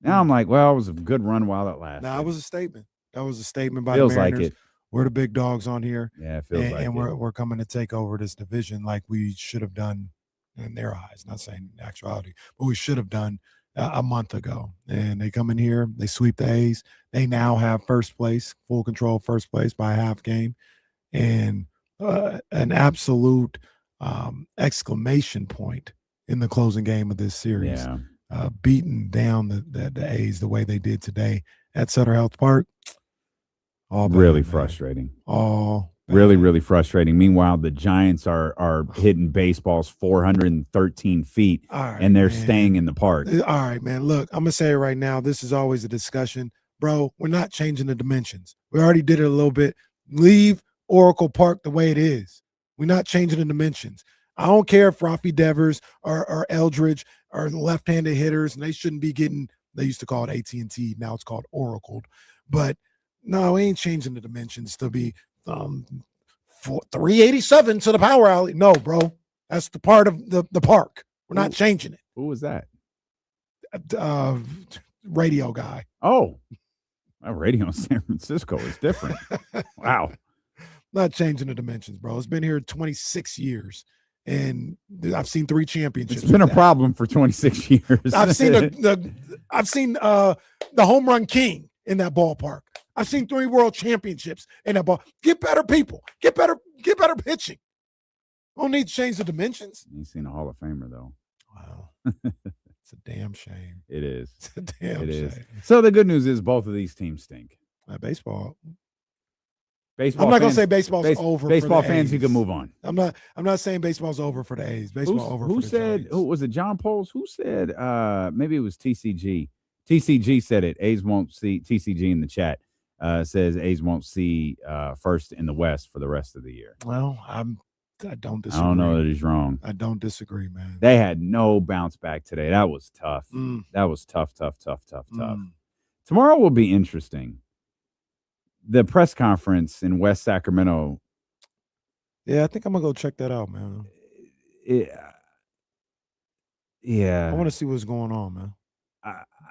Now I'm like, well, it was a good run while it lasted. That was a statement. That was a statement by the Mariners. Like it. We're the big dogs on here. Yeah, it feels and we're coming to take over this division like we should have done in their eyes. Not saying in actuality, but we should have done a month ago. And they come in here, they sweep the A's. They now have first place, full control of first place by a half game, and an absolute exclamation point in the closing game of this series. Yeah. Beating down the A's the way they did today at Sutter Health Park. All bad, really man. Frustrating. All bad. Really frustrating. Meanwhile, the Giants are hitting baseballs 413 feet, and they're staying in the park. All right, man. Look, I'm going to say it right now. This is always a discussion. Bro, we're not changing the dimensions. We already did it a little bit. Leave Oracle Park the way it is. We're not changing the dimensions. I don't care if Rafi Devers or Eldridge are left-handed hitters, and they shouldn't be getting – they used to call it AT&T. Now it's called Oracle. But, no, we ain't changing the dimensions to be 387 to the power alley. No, bro. That's the part of the park. We're not changing it. Who was that? Radio guy. Oh. My radio in San Francisco is different. Wow. Not changing the dimensions, bro. It's been here 26 years, and I've seen 3 championships. It's been a with that. problem for 26 years. I've seen the home run king in that ballpark. I've seen 3 world championships in that ball. Get better people. Get better pitching. Don't need to change the dimensions. You've seen a Hall of Famer though. Wow. It's a damn shame. It is. It's a damn shame. So the good news is both of these teams stink. Baseball. Baseball. I'm not gonna fans- say baseball's over. Baseball for the fans, you A's. can move on. I'm not saying baseball's over for the A's. Baseball over. Who for the said? Giants. Who was it? John Poles. Who said? Maybe it was TCG. TCG said it. A's won't see. TCG in the chat says A's won't see first in the West for the rest of the year. Well, I don't disagree. I don't know that he's wrong. I don't disagree, man. They had no bounce back today. That was tough. Mm. That was tough. Tomorrow will be interesting. The press conference in West Sacramento. Yeah, I think I'm gonna go check that out, man. Yeah, I want to see what's going on, man.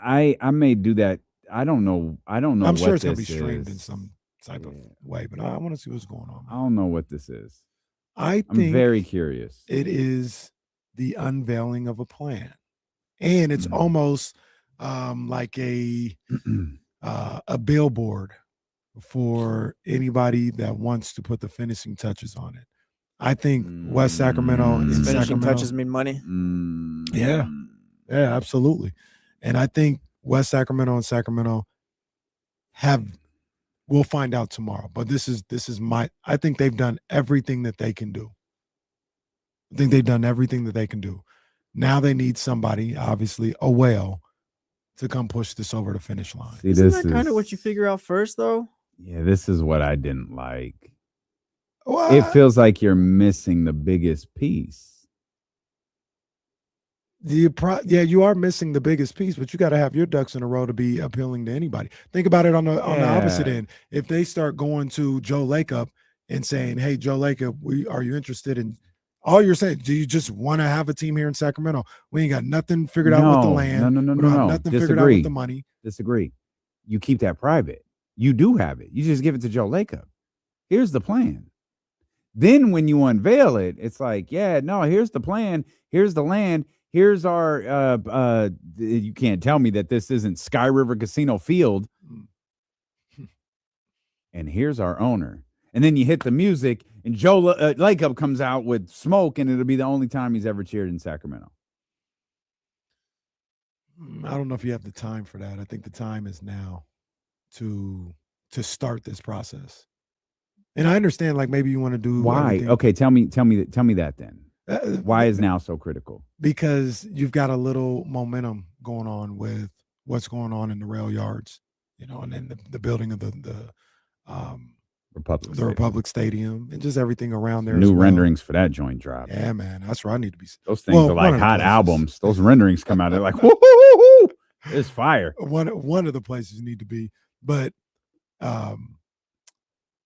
I may do that. I don't know. I'm what sure it's gonna be this streamed in is. some type of way, but I want to see what's going on. I don't know what this is. I'm I'm very curious. It is the unveiling of a plan, and it's almost like a billboard for anybody that wants to put the finishing touches on it. I think West Sacramento and Finishing Sacramento, touches mean money. yeah, absolutely. And I think West Sacramento and Sacramento we'll find out tomorrow. But this is I think they've done everything that they can do. I think they've done everything that they can do. Now they need somebody, obviously, a whale, to come push this over the finish line. See, Isn't this that kind is- of what you figure out first, though? Yeah, this is what I didn't like. What? It feels like you're missing the biggest piece. You are missing the biggest piece, but you got to have your ducks in a row to be appealing to anybody. Think about it on the opposite end. If they start going to Joe Lacob and saying, "Hey, Joe Lacob, are you interested in?" All you're saying, do you just want to have a team here in Sacramento? We ain't got nothing figured out with the land. No. We don't have nothing figured out with the money. Disagree. You keep that private. You do have it. You just give it to Joe Lacob. Here's the plan. Then when you unveil it, it's like, yeah, no, here's the plan. Here's the land. Here's our you can't tell me that this isn't Sky River Casino Field. And here's our owner. And then you hit the music and Joe Lacob comes out with smoke, and it'll be the only time he's ever cheered in Sacramento. I don't know if you have the time for that. I think the time is now to start this process. And I understand, like, maybe you want to do Why? everything. Okay, tell me that then. Why is now so critical? Because you've got a little momentum going on with what's going on in the rail yards, and then the building of the Republic Stadium, and just everything around there. New as well. renderings for that joint drop. Yeah, man, that's where I need to be. Those things are like hot albums. Those renderings come out, they're like, whoo, whoo, whoo, whoo. It's fire. One of the places you need to be, but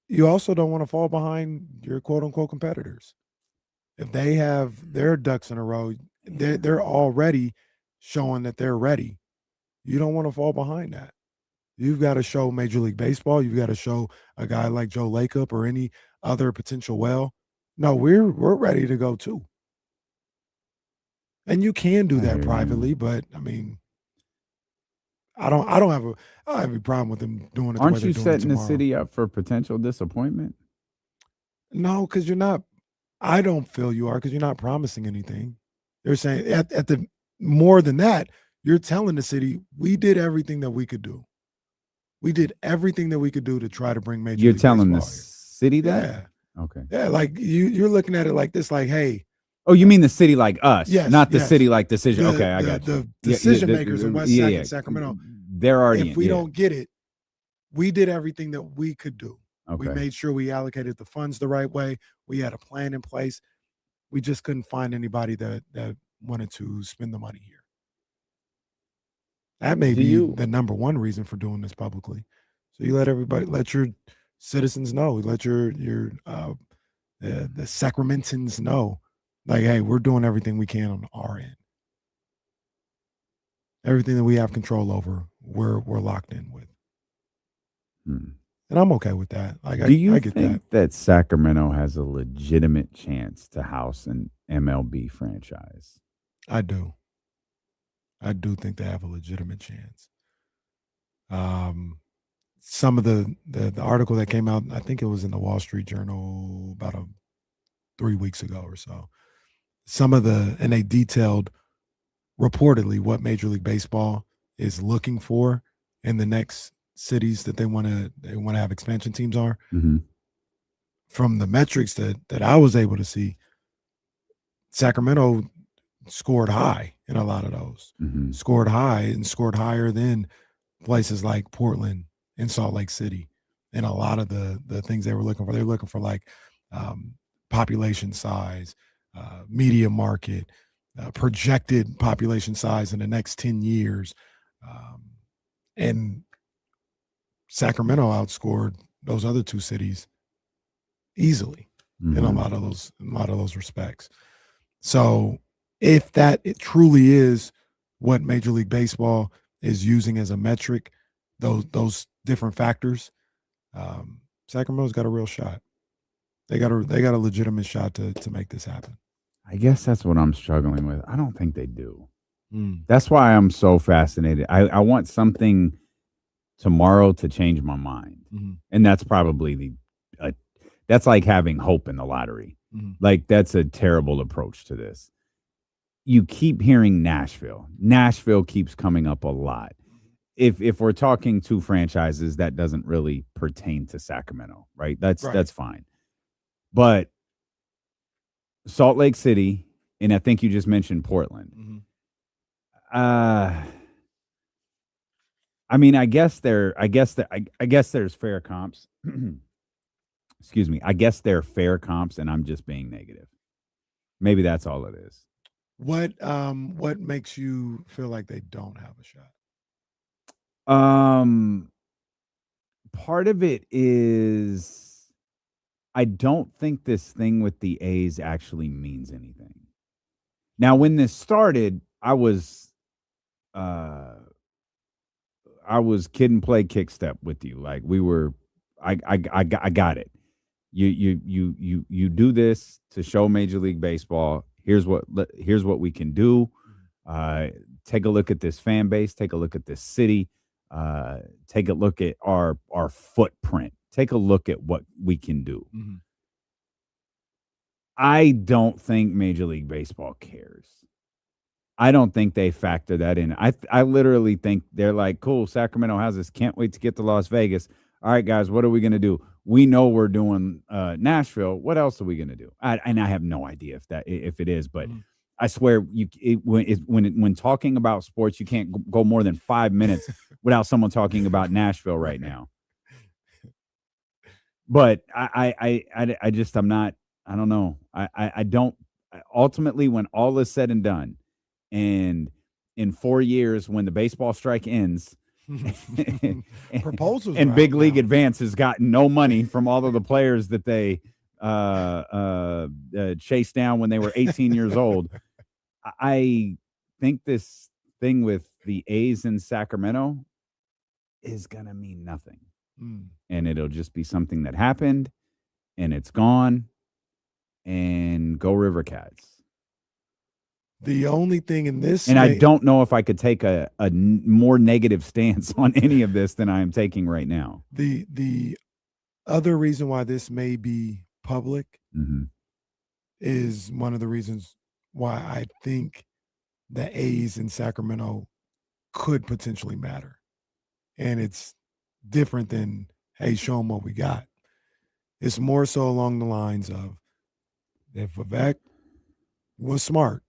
you also don't want to fall behind your quote unquote competitors. If they have their ducks in a row, they're already showing that they're ready. You don't want to fall behind that. You've got to show Major League Baseball. You've got to show a guy like Joe Lacob or any other potential whale. No, we're ready to go too. And you can do that privately, but I mean, I don't have a problem with them doing it. Aren't you setting the city up for potential disappointment? No, because you're not. I don't feel you are, because you're not promising anything. They're saying at the more than that, you're telling the city we did everything that we could do. We did everything that we could do to try to bring Major You're League telling the Baseball here. city that? Yeah. Okay. Yeah, like you're looking at it like this, like, hey. Oh, you mean the city like us? Yes, not the yes. city like decision. Okay, I got you. The decision makers in West Sac and Sacramento. They're already If we don't get it, we did everything that we could do. We Okay. made sure we allocated the funds the right way. We had a plan in place. We just couldn't find anybody that wanted to spend the money here. That may be the number one reason for doing this publicly. So you let your citizens know, let your the Sacramentans know, like, hey, we're doing everything we can on our end. Everything that we have control over, we're locked in with. And I'm okay with that. Like, Do you I get think that Sacramento has a legitimate chance to house MLB franchise? I do. I do think they have a legitimate chance. Some of the article that came out, I think it was in the Wall Street Journal about 3 weeks ago or so. And they detailed reportedly what Major League Baseball is looking for in the next cities that they want to have expansion teams are. Mm-hmm. From the metrics that I was able to see, Sacramento scored high in a lot of those. Mm-hmm. Scored high and scored higher than places like Portland and Salt Lake City. And a lot of the things they were looking for, they were looking for like population size, media market, projected population size in the next 10 years. And Sacramento outscored those other two cities easily in a lot of those respects. So if it truly is what Major League Baseball is using as a metric, those different factors, Sacramento's got a real shot. They got a legitimate shot to make this happen. I guess that's what I'm struggling with. I don't think they do. That's why I'm so fascinated. I want something tomorrow to change my mind. And that's probably that's like having hope in the lottery. Like, that's a terrible approach to this. You keep hearing Nashville. Nashville keeps coming up a lot. If we're talking two franchises, that doesn't really pertain to Sacramento, right? That's fine. But Salt Lake City, and I think you just mentioned Portland. I mean, I guess there's fair comps. Excuse me. I guess they're fair comps, and I'm just being negative. Maybe that's all it is. What makes you feel like they don't have a shot? Part of it is I don't think this thing with the A's actually means anything. Now, when this started, I was kid and play kick step with you. Like, we were, I got it. You do this to show Major League Baseball. Here's what we can do. Take a look at this fan base. Take a look at this city. Take a look at our footprint. Take a look at what we can do. I don't think Major League Baseball cares. I don't think they factor that in. I literally think they're like, cool, Sacramento has this. Can't wait to get to Las Vegas. All right, guys, what are we going to do? We know we're doing Nashville. What else are we going to do? And I have no idea if it is, but I swear when talking about sports, you can't go more than 5 minutes without someone talking about Nashville right now. But I don't know. I don't ultimately, when all is said and done, and in 4 years when the baseball strike ends, proposals and Big League Advance has gotten no money from all of the players that they chased down when they were 18 years old. I think this thing with the A's in Sacramento is gonna mean nothing, and it'll just be something that happened, and it's gone, and go River Cats. The only thing in this, and I don't know if I could take a more negative stance on any of this than I am taking right now. The other reason why this may be public is one of the reasons why I think the A's in Sacramento could potentially matter. And it's different than, hey, show them what we got. It's more so along the lines of, if Vivek was smart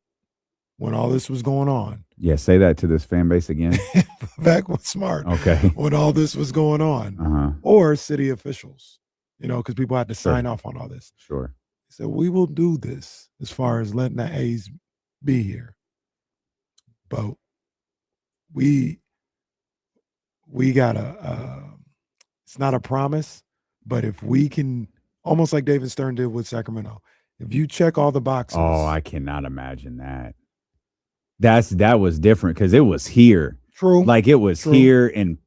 when all this was going on. Yeah, say that to this fan base again. Vivek was smart. Okay. When all this was going on. Or city officials, because people had to sign off on all this. Sure. So we will do this as far as letting the A's be here. But we got it's not a promise, but if we can, almost like David Stern did with Sacramento, if you check all the boxes. Oh, I cannot imagine that. That was different because it was here. True. Like, it was here and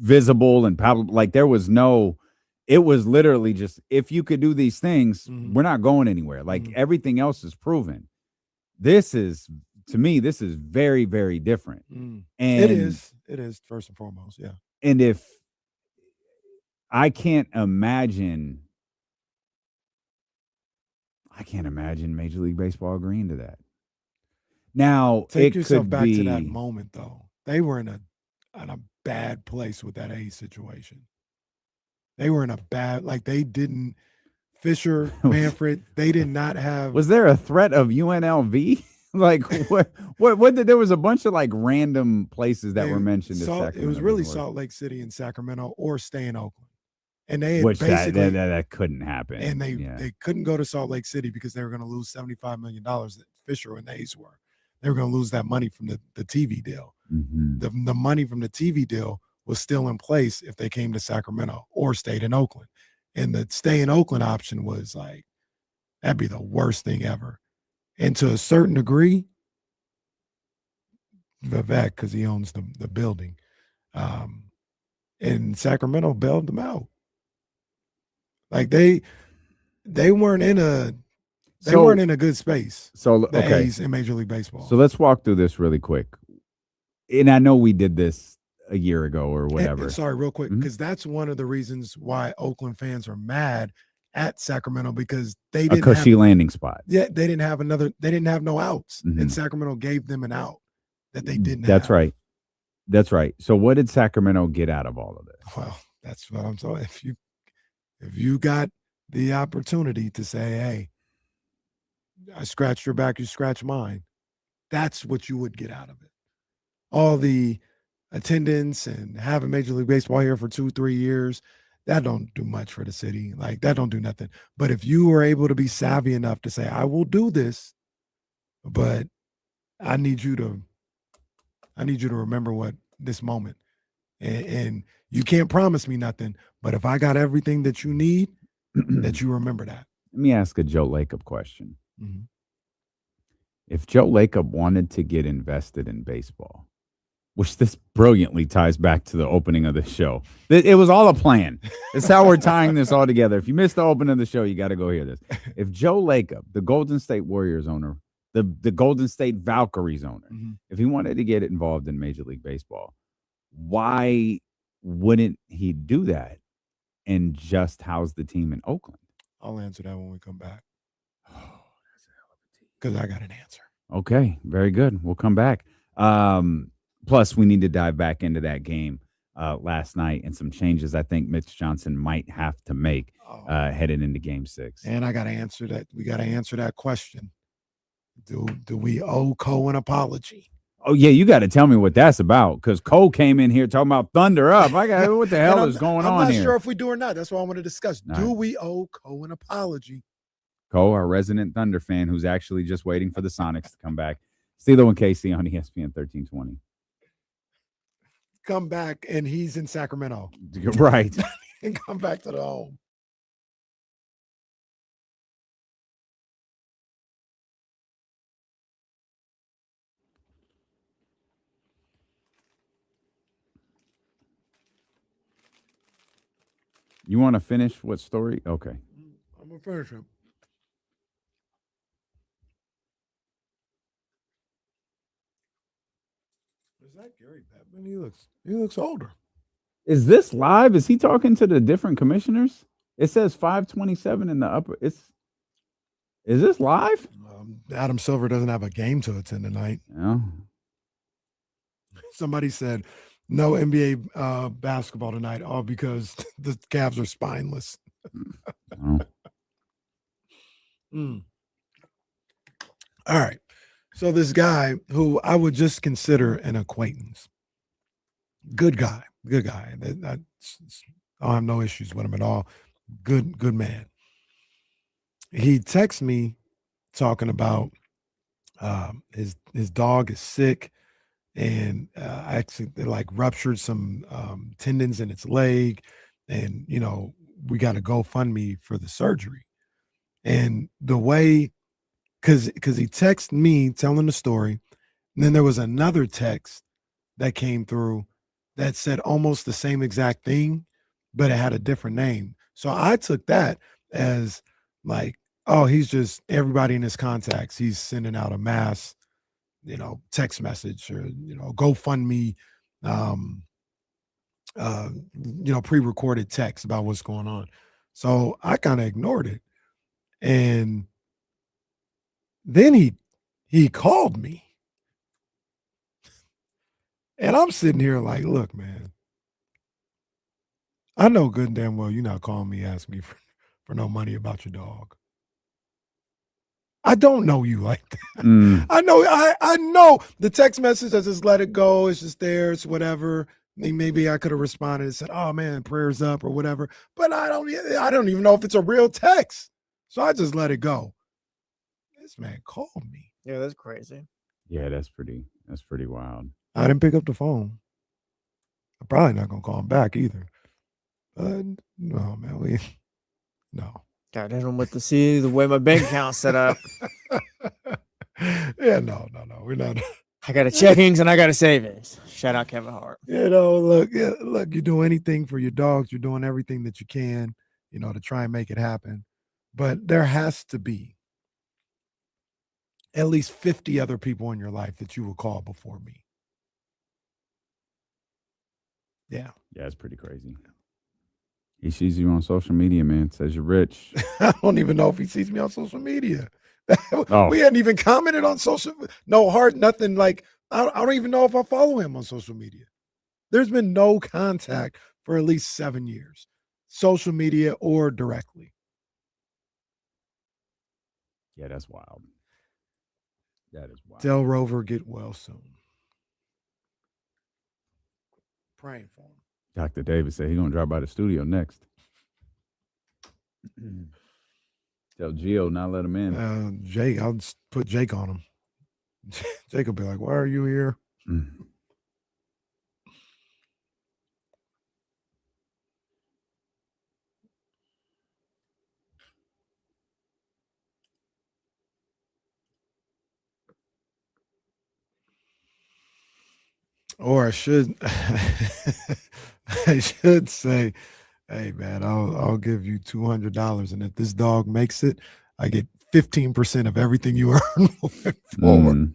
visible and probably, like, there was no, It was literally just, if you could do these things, Mhm. we're not going anywhere. Like everything else is proven. This is, to me, this is very, very different. Mm. And It is first and foremost. Yeah. And if I can't imagine Major League Baseball agreeing to that. Now, Take it yourself could back be, to that moment, though. They were in a bad place with that A's situation. They were in a bad, like they didn't. Fisher, Manfred, they did not have. Was there a threat of UNLV? Like what did, there was a bunch of like random places that were mentioned. It was really Salt Lake City and Sacramento, or stay in Oakland. And they had Which basically that couldn't happen. And they couldn't go to Salt Lake City because they were going to lose $75 million that Fisher and A's were. They were going to lose that money from the TV deal. Mm-hmm. The money from the TV deal was still in place if they came to Sacramento or stayed in Oakland. And the stay in Oakland option was like, that'd be the worst thing ever. And to a certain degree, Vivek, because he owns the building, and Sacramento bailed them out. Like they weren't in a good space. So the A's in Major League Baseball. So let's walk through this really quick. And I know we did this a year ago or whatever. And sorry, real quick, because that's one of the reasons why Oakland fans are mad at Sacramento, because they didn't have cushy landing spot. Yeah, they didn't have no outs, and Sacramento gave them an out that they didn't have. That's right. So what did Sacramento get out of all of this? Well, that's what I'm saying. If you got the opportunity to say, hey, I scratched your back, you scratch mine, that's what you would get out of it. All the attendance and having Major League Baseball here for 2-3 years, that don't do much for the city. Like, that don't do nothing. But if you were able to be savvy enough to say, I will do this, but I need you to remember what this moment. And you can't promise me nothing, but if I got everything that you need, that you remember that. Let me ask a Joe Lacob question. Mm-hmm. If Joe Lacob wanted to get invested in baseball, which this brilliantly ties back to the opening of the show. It was all a plan. It's how we're tying this all together. If you missed the opening of the show, you got to go hear this. If Joe Lacob, the Golden State Warriors owner, the Golden State Valkyries owner, if he wanted to get involved in Major League Baseball, why wouldn't he do that and just house the team in Oakland? I'll answer that when we come back. Because I got an answer. Okay, very good. We'll come back. Plus, we need to dive back into that game last night and some changes I think Mitch Johnson might have to make headed into Game 6. And I got to answer that. We got to answer that question. Do we owe Cole an apology? Oh, yeah, you got to tell me what that's about, because Cole came in here talking about Thunder up. What the hell is going on here? I'm not sure if we do or not. That's what I want to discuss. Do we owe Cole an apology? Cole, our resident Thunder fan, who's actually just waiting for the Sonics to come back. Steelo and Casey on ESPN 1320. Come back, and he's in Sacramento. Right. And come back to the home. You want to finish what story? Okay. I'm going to finish him. Is that Gary Bettman? He looks older. Is this live? Is he talking to the different commissioners? It says 5:27 in the upper. Is this live? Adam Silver doesn't have a game to attend tonight. No. Somebody said no NBA basketball tonight, all because the Cavs are spineless. All right. So this guy who I would just consider an acquaintance, good guy. I have no issues with him at all. Good man. He texts me talking about his dog is sick, and actually they like ruptured some tendons in its leg, and we got to GoFundMe for the surgery. And the way, because he texted me telling the story, and then there was another text that came through that said almost the same exact thing, but it had a different name. So I took that as like, oh, he's just everybody in his contacts. He's sending out a mass, text message or, GoFundMe, pre-recorded text about what's going on. So I kind of ignored it. And then he called me. And I'm sitting here like, look, man, I know good and damn well you're not calling me asking me for no money about your dog. I don't know you like that. I know the text message, I just let it go. It's just there. It's whatever. Maybe I could have responded and said, oh man, prayers up or whatever. But I don't even know if it's a real text. So I just let it go. This man called me. Yeah, that's crazy. Yeah, that's pretty wild. I didn't pick up the phone. I'm probably not gonna call him back either. But no, man, no. God, I don't want to see the way my bank account's set up. Yeah, no, we're not. I got a checkings and I got a savings. Shout out Kevin Hart. Look, you do anything for your dogs. You're doing everything that you can, to try and make it happen. But there has to be at least 50 other people in your life that you will call before me. Yeah. Yeah, it's pretty crazy. He sees you on social media, man. Says you're rich. I don't even know if he sees me on social media. Oh. We hadn't even commented on social. No heart, nothing. Like, I don't even know if I follow him on social media. There's been no contact for at least 7 years, social media or directly. Yeah, that's wild. That is wild. Tell Rover get well soon. Praying for him. Dr. Davis said he's going to drop by the studio next. Tell Gio not let him in. Jake, I'll just put Jake on him. Jake will be like, why are you here? Or I should say, hey man, I'll give you $200, and if this dog makes it, I get 15% of everything you earn moving forward.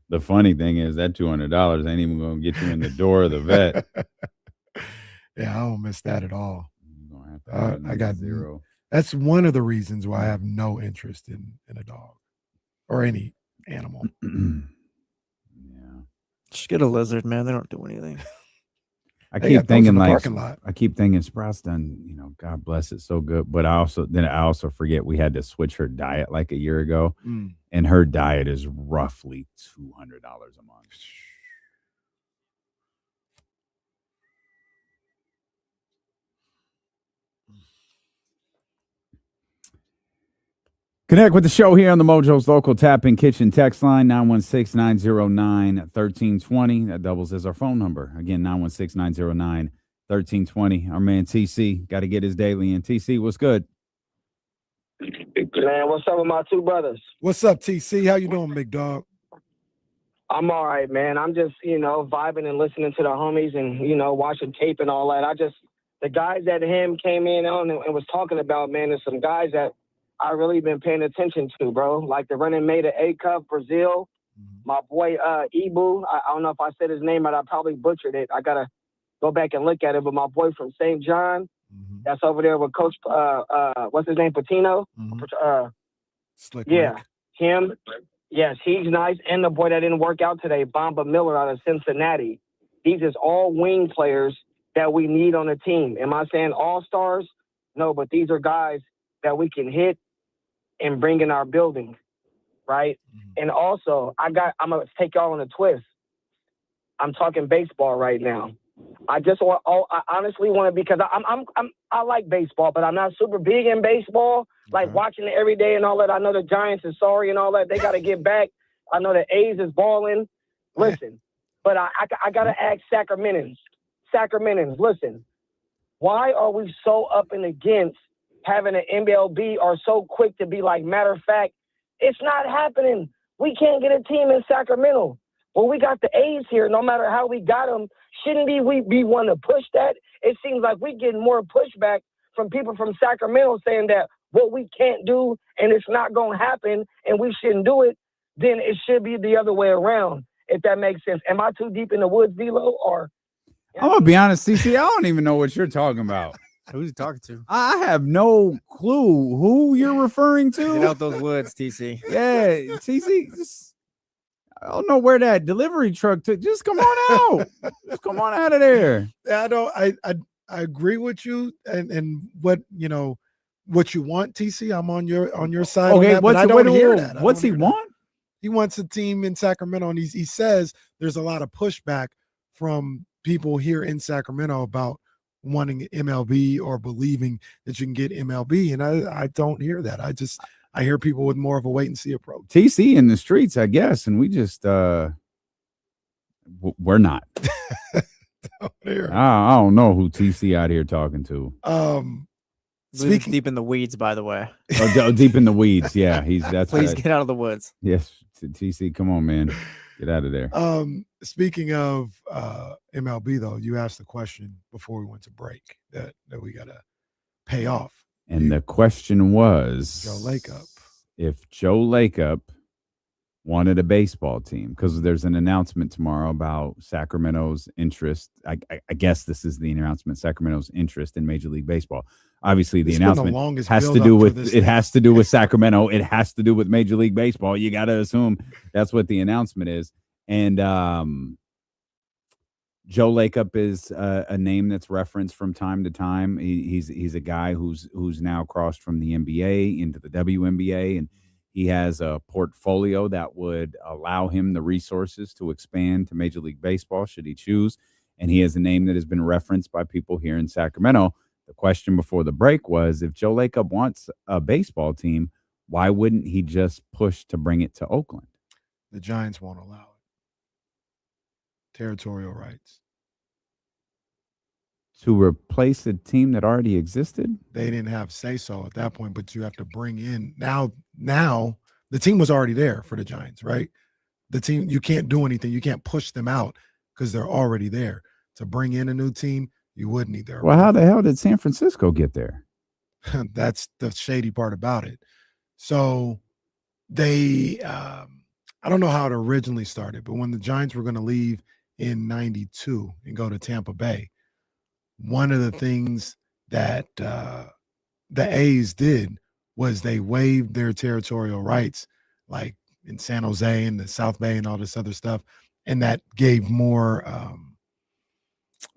The funny thing is that $200 ain't even going to get you in the door of the vet. Yeah, I don't miss that at all. You're gonna have to I got zero. That's one of the reasons why I have no interest in a dog or any animal. Just get a lizard, man. They don't do anything. I keep thinking Sprout's done, God bless it, so good. But I also forget we had to switch her diet like a year ago. And her diet is roughly $200 a month. Connect with the show here on the Mojo's Local Tap-In Kitchen text line, 916-909-1320. That doubles as our phone number. Again, 916-909-1320. Our man TC got to get his daily in. TC, what's good? Man, what's up with my two brothers? What's up, TC? How you doing, big dog? I'm all right, man. I'm just, vibing and listening to the homies and, watching tape and all that. The guys that him came in on and was talking about, man, there's some guys that I really been paying attention to, bro. Like the running mate of A-Cup, Brazil. My boy, Ibu. I don't know if I said his name, but I probably butchered it. I got to go back and look at it. But my boy from St. John, that's over there with Coach, what's his name, Patino? Slick yeah, Rick. him. Yes, he's nice. And the boy that didn't work out today, Bamba Miller out of Cincinnati. These is all wing players that we need on the team. Am I saying all-stars? No, but these are guys that we can hit and bring in our building, right? And also, I'm gonna take y'all on a twist. I'm talking baseball right now. I honestly want to, because I like baseball, but I'm not super big in baseball. Like watching it every day and all that. I know the Giants is sorry and all that. They got to get back. I know the A's is balling. Listen, but I got to ask Sacramentans, listen, why are we so up and against having an MLB or so quick to be like, matter of fact, it's not happening. We can't get a team in Sacramento. Well, we got the A's here. No matter how we got them, shouldn't we want to push that it seems like we're getting more pushback from people from Sacramento saying that what we can't do and it's not going to happen and we shouldn't do it, then it should be the other way around, if that makes sense. Am I too deep in the woods, Velo, or? I'm going to be honest, CC, I don't even know what you're talking about. Who's he talking to? I have no clue who you're referring to. Get out those woods, TC. Yeah, TC, I don't know where that delivery truck took. Just come on out. Just come on out of there. Yeah, I agree with you and what you want, TC. I'm on your side. Okay, on that, but I don't hear that. What's he want? He wants a team in Sacramento, and he says there's a lot of pushback from people here in Sacramento about wanting MLB or believing that you can get MLB, and I don't hear that. I hear people with more of a wait and see approach. TC in the streets, I guess, and we just we're not. I don't know who TC out here talking to. Speaking deep in the weeds, by the way. Oh, deep in the weeds. Yeah, that's. Please get out of the woods. Yes, TC, come on, man, get out of there. Speaking of MLB, though, you asked the question before we went to break that we gotta pay off. And the question was Joe Lacob. If Joe Lacob wanted a baseball team, because there's an announcement tomorrow about Sacramento's interest. I guess this is the announcement, Sacramento's interest in Major League Baseball. Obviously, the announcement has to do with Sacramento. It has to do with Major League Baseball. You got to assume that's what the announcement is. And Joe Lacob is a name that's referenced from time to time. He's a guy who's now crossed from the NBA into the WNBA, and he has a portfolio that would allow him the resources to expand to Major League Baseball should he choose. And he has a name that has been referenced by people here in Sacramento. The question before the break was, if Joe Lacob wants a baseball team, why wouldn't he just push to bring it to Oakland? The Giants won't allow it. Territorial rights. To replace a team that already existed? They didn't have say-so at that point, but you have to bring in now the team was already there for the Giants, right? The team, you can't do anything. You can't push them out because they're already there. To bring in a new team, you would need their. Well, how the hell did San Francisco get there? That's the shady part about it. So they, I don't know how it originally started, but when the Giants were going to leave in '92 and go to Tampa Bay, one of the things that the A's did was they waived their territorial rights, like in San Jose and the South Bay and all this other stuff, and that gave more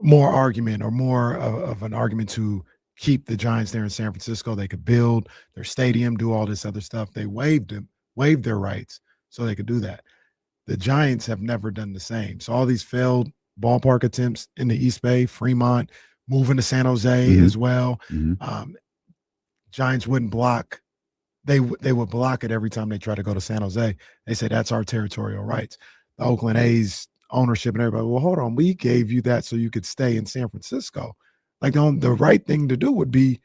argument or more of an argument to keep the Giants there in San Francisco. They could build their stadium, do all this other stuff. They waived their rights so they could do that. The Giants have never done the same. So all these failed ballpark attempts in the East Bay, Fremont, moving to San Jose as well. Giants wouldn't block. They would block it every time they try to go to San Jose. They say that's our territorial rights. The Oakland A's ownership and everybody, well, hold on, we gave you that so you could stay in San Francisco. Like the right thing to do would be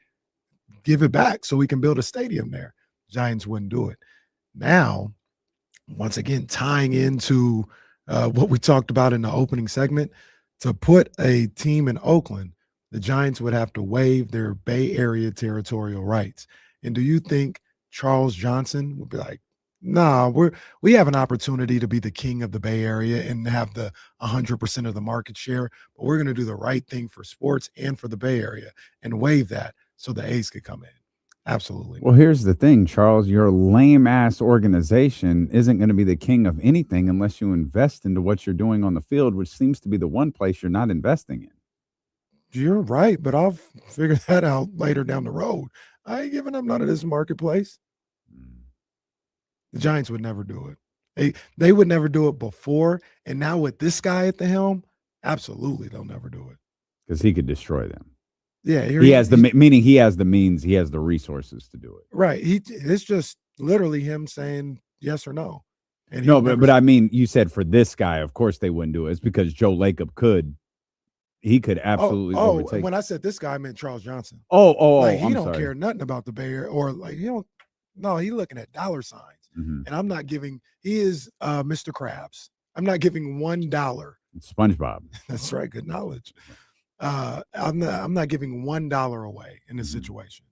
give it back so we can build a stadium there. Giants wouldn't do it. Now, once again, tying into what we talked about in the opening segment, to put a team in Oakland, the Giants would have to waive their Bay Area territorial rights. And do you think Charles Johnson would be like, nah, we have an opportunity to be the king of the Bay Area and have the 100% of the market share, but we're going to do the right thing for sports and for the Bay Area and waive that so the A's could come in? Absolutely. Well, here's the thing, Charles. Your lame-ass organization isn't going to be the king of anything unless you invest into what you're doing on the field, which seems to be the one place you're not investing in. You're right, but I'll figure that out later down the road. I ain't giving up none of this marketplace. The Giants would never do it. They would never do it before, and now with this guy at the helm, absolutely they'll never do it. Because he could destroy them. Yeah, he has the meaning. He has the means. He has the resources to do it. Right. It's just literally him saying yes or no. And no, but I mean, you said for this guy, of course they wouldn't do it. It's because Joe Lacob could. He could absolutely overtake. When I said this guy, I meant Charles Johnson. Like he don't care nothing about the Bay Area, or like he don't. No, he's looking at dollar signs, and I'm not giving. He is Mr. Krabs. I'm not giving $1. SpongeBob. That's right. Good knowledge. I'm not giving $1 away in this situation.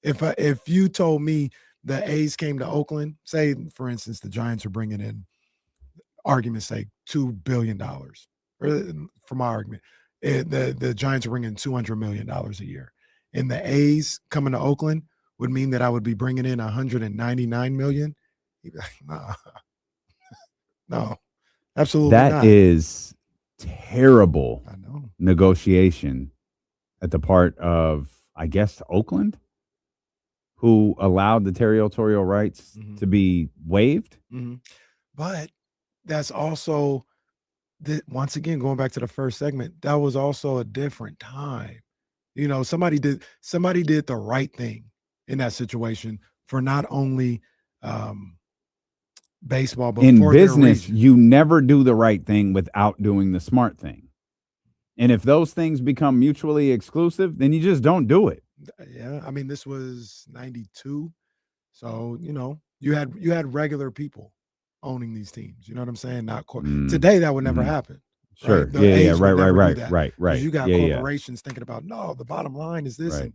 If you told me the A's came to Oakland, say for instance the Giants are bringing in, argument's sake, $2 billion, or for my argument, the Giants are bringing $200 million a year, and the A's coming to Oakland would mean that I would be bringing in $199 million. Nah. No, absolutely That not. is terrible negotiation at the part of, I guess, Oakland, who allowed the territorial rights to be waived. But that's also, once again, going back to the first segment, that was also a different time. You know, somebody did the right thing in that situation for not only baseball, but in for their business, region. you never do the right thing without doing the smart thing. And if those things become mutually exclusive, then you just don't do it. Yeah, I mean, this was 92. So, you know, you had regular people owning these teams. You know what I'm saying? Not today that would never happen. Sure. Right? The A's would never do Right. that. 'Cause Right. you got Yeah. corporations thinking about, no, the bottom line is this, Right. and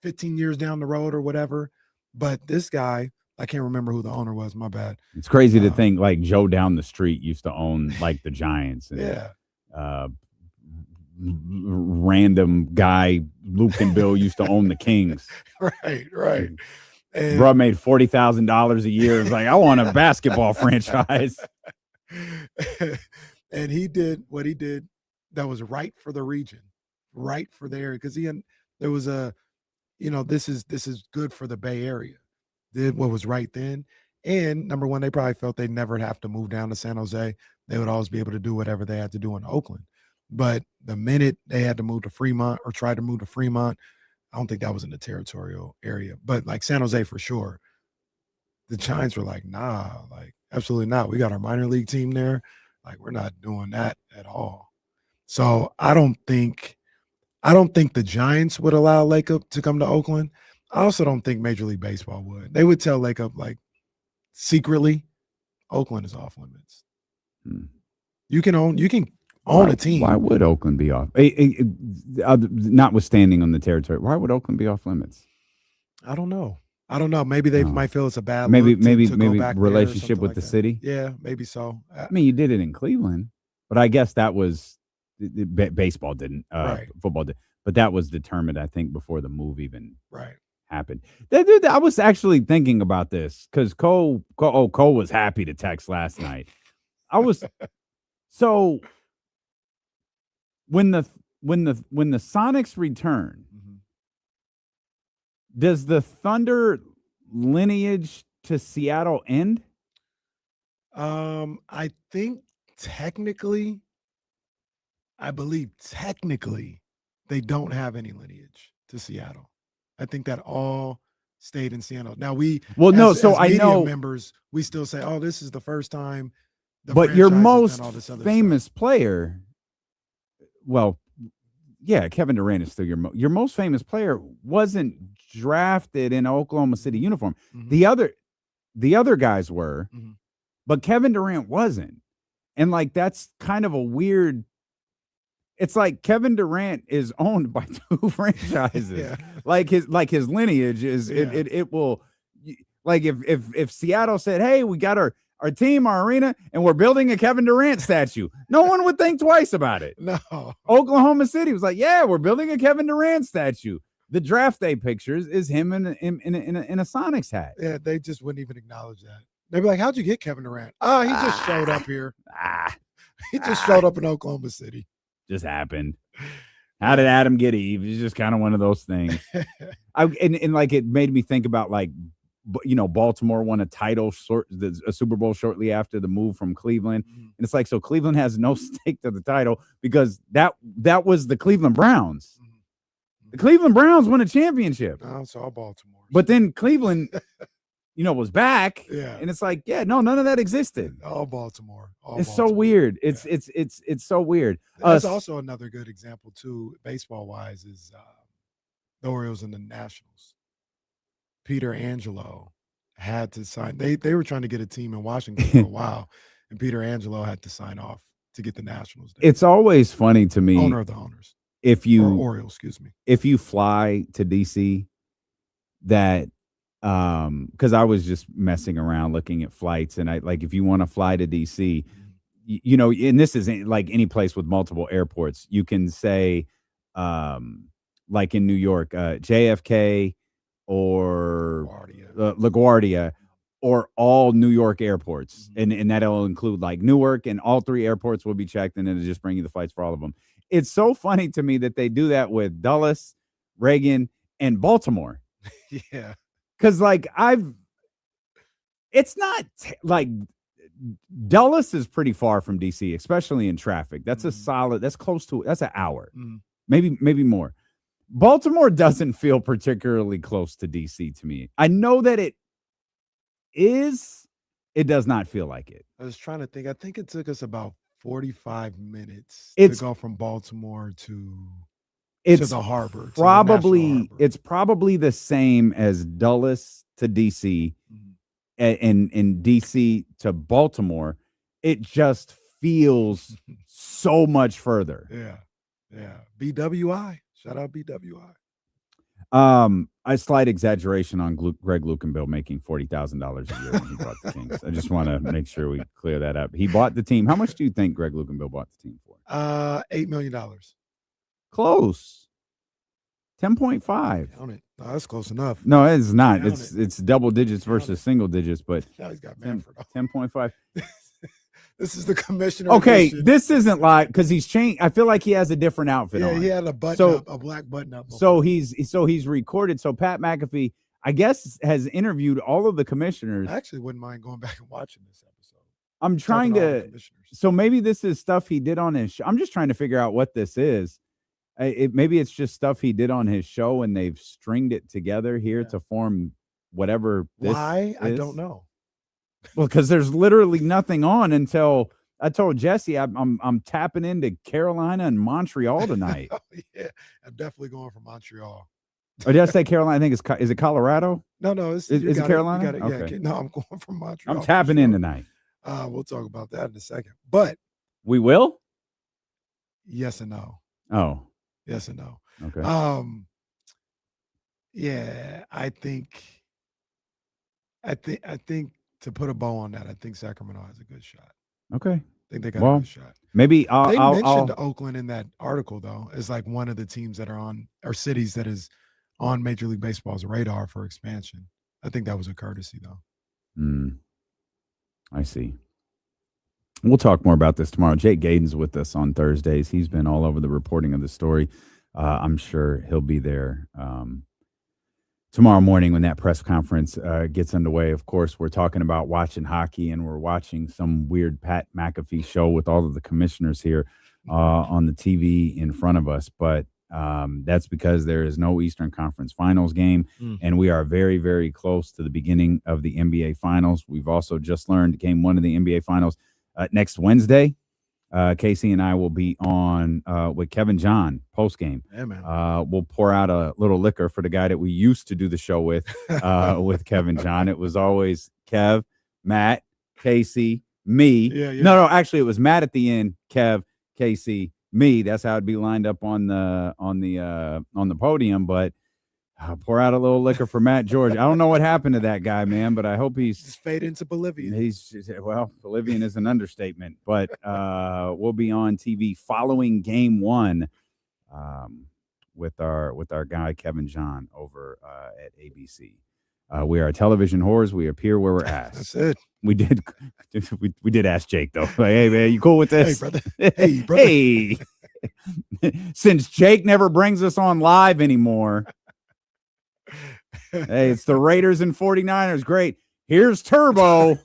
15 years down the road or whatever. But this guy, I can't remember who the owner was. My bad. It's crazy to think like Joe down the street used to own like the Giants. And, Yeah. Random guy, Luke and Bill, used to own the Kings. Right. And Bro made $40,000 a year. It's like, I want a basketball franchise. and he did what he did that was right for the region, right for the area. Because there was a, you know, this is good for the Bay Area. Did what was right then. And number one, they probably felt they'd never have to move down to San Jose. They would always be able to do whatever they had to do in Oakland. But the minute they had to move to Fremont or try to move to Fremont, I don't think that was in the territorial area. But like San Jose for sure, the Giants were like, nah, like absolutely not. We got our minor league team there. Like we're not doing that at all. So I don't think the Giants would allow Lakeup to come to Oakland. I also don't think Major League Baseball would. They would tell Lakeup like secretly, Oakland is off limits. You can own a team. Why would Oakland be off? Notwithstanding on the territory, why would Oakland be off limits? I don't know. Maybe they might feel it's a bad maybe look to go back there or relationship something with like the that. city. Yeah, maybe so. I mean, you did it in Cleveland, but I guess that was baseball didn't, Right. football did, but that was determined, I think, before the move even Right. happened. Dude, I was actually thinking about this because Cole was happy to text last night. So when the Sonics return, does the Thunder lineage to Seattle end? I think I believe technically they don't have any lineage to Seattle. I think that all stayed in Seattle. Now as I media know members, we still say, oh, this is the first time. But your franchise has most done all this other famous player, well, yeah, Kevin Durant is still your most famous player. Wasn't drafted in an Oklahoma City uniform. Mhm. The other guys were, Mhm. but Kevin Durant wasn't. And like that's kind of a weird. It's like Kevin Durant is owned by two franchises. Yeah. Like his lineage is it will, like if Seattle said, hey, we got our team, our arena, and we're building a Kevin Durant statue, no one would think twice about it. No. Oklahoma City was like, yeah, we're building a Kevin Durant statue. The draft day pictures is him in a Sonics hat. Yeah, they just wouldn't even acknowledge that. They'd be like, how'd you get Kevin Durant? Oh, he just showed up here. He just showed up in Oklahoma City. Just happened. How did Adam get Eve? It's just kind of one of those things. And like it made me think about like, you know, Baltimore won a Super Bowl shortly after the move from Cleveland, and it's like, so Cleveland has no stake to the title because that was the Cleveland Browns. The Cleveland Browns won a championship. No, it's all Baltimore. But then Cleveland, you know, was back. Yeah. And it's like, yeah, no, none of that existed. All Baltimore. It's so weird. It's so weird. That's also another good example too, baseball wise, is the Orioles and the Nationals. Peter Angelo had to sign. They were trying to get a team in Washington for a while, and Peter Angelo had to sign off to get the Nationals there. It's always funny to me. Owner of the owners. if you Orioles, excuse me. If you fly to DC, that because I was just messing around looking at flights, and I like if you want to fly to DC, you know, and this isn't like any place with multiple airports. You can say, like in New York, JFK or LaGuardia, or all New York airports, and that'll include like Newark, and all 3 airports will be checked, and it'll just bring you the flights for all of them. It's so funny to me that they do that with Dulles, Reagan, and Baltimore. Yeah. Because like it's not like Dulles is pretty far from DC, especially in traffic. That's that's close to, that's an hour, maybe more. Baltimore doesn't feel particularly close to DC to me. I know that it does not feel like it. I was trying to think. I think it took us about 45 minutes to go from Baltimore to the harbor. It's probably the same as Dulles to DC and DC to Baltimore. It just feels so much further. Yeah. BWI. Shout out BWI. A slight exaggeration on Greg Lukenbill making $40,000 a year when he bought the Kings. I just want to make sure we clear that up. He bought the team. How much do you think Greg Lukenbill bought the team for? $8 million. Close. 10.5. No, that's close enough. No, it's not. It's double digits versus single digits, but now he's got Manfred. 10.5. This is the commissioner. Okay, edition. this isn't like because he's changed. I feel like he has a different outfit on. Yeah, he had a button up, a black button up. So he's recorded. So Pat McAfee, I guess, has interviewed all of the commissioners. I actually wouldn't mind going back and watching this episode. I'm trying to. So maybe this is stuff he did on his show. I'm just trying to figure out what this is. Maybe it's just stuff he did on his show, and they've stringed it together here to form whatever. Why? I don't know. Well, because there's literally nothing on until I told Jesse I'm tapping into Carolina and Montreal tonight. Oh, yeah, I'm definitely going for Montreal. Or did I say Carolina? I think is it Colorado? No, is it Carolina? Okay. No, I'm going for Montreal. I'm tapping in tonight. We'll talk about that in a second. But we will? Yes and no. Oh. Yes and no. Okay. Yeah, I think to put a bow on that, I think Sacramento has a good shot. Okay. I think they got a good shot. Maybe they mentioned Oakland in that article though, as like one of the teams that are on, or cities that is on Major League Baseball's radar for expansion. I think that was a courtesy though. I see. We'll talk more about this tomorrow. Jake Gaden's with us on Thursdays. He's been all over the reporting of the story. I'm sure he'll be there tomorrow morning when that press conference gets underway. Of course, we're talking about watching hockey, and we're watching some weird Pat McAfee show with all of the commissioners here on the TV in front of us. But that's because there is no Eastern Conference Finals game, and we are very, very close to the beginning of the NBA Finals. We've also just learned Game 1 of the NBA Finals next Wednesday. Casey and I will be on with Kevin John post game. Yeah, man. We'll pour out a little liquor for the guy that we used to do the show with Kevin John. It was always Kev, Matt, Casey, me. Yeah. No, actually it was Matt at the end, Kev, Casey, me. That's how it'd be lined up on the podium. But pour out a little liquor for Matt George. I don't know what happened to that guy, man, but I hope he's just fade into Bolivian. Bolivian is an understatement. But we'll be on TV following Game 1 with our guy Kevin John over at ABC. We are television whores. We appear where we're asked. That's it. We did ask Jake though. Like, hey man, you cool with this? Hey brother. Hey brother. Hey. Since Jake never brings us on live anymore. Hey, it's the Raiders and 49ers. Great. Here's Turbo.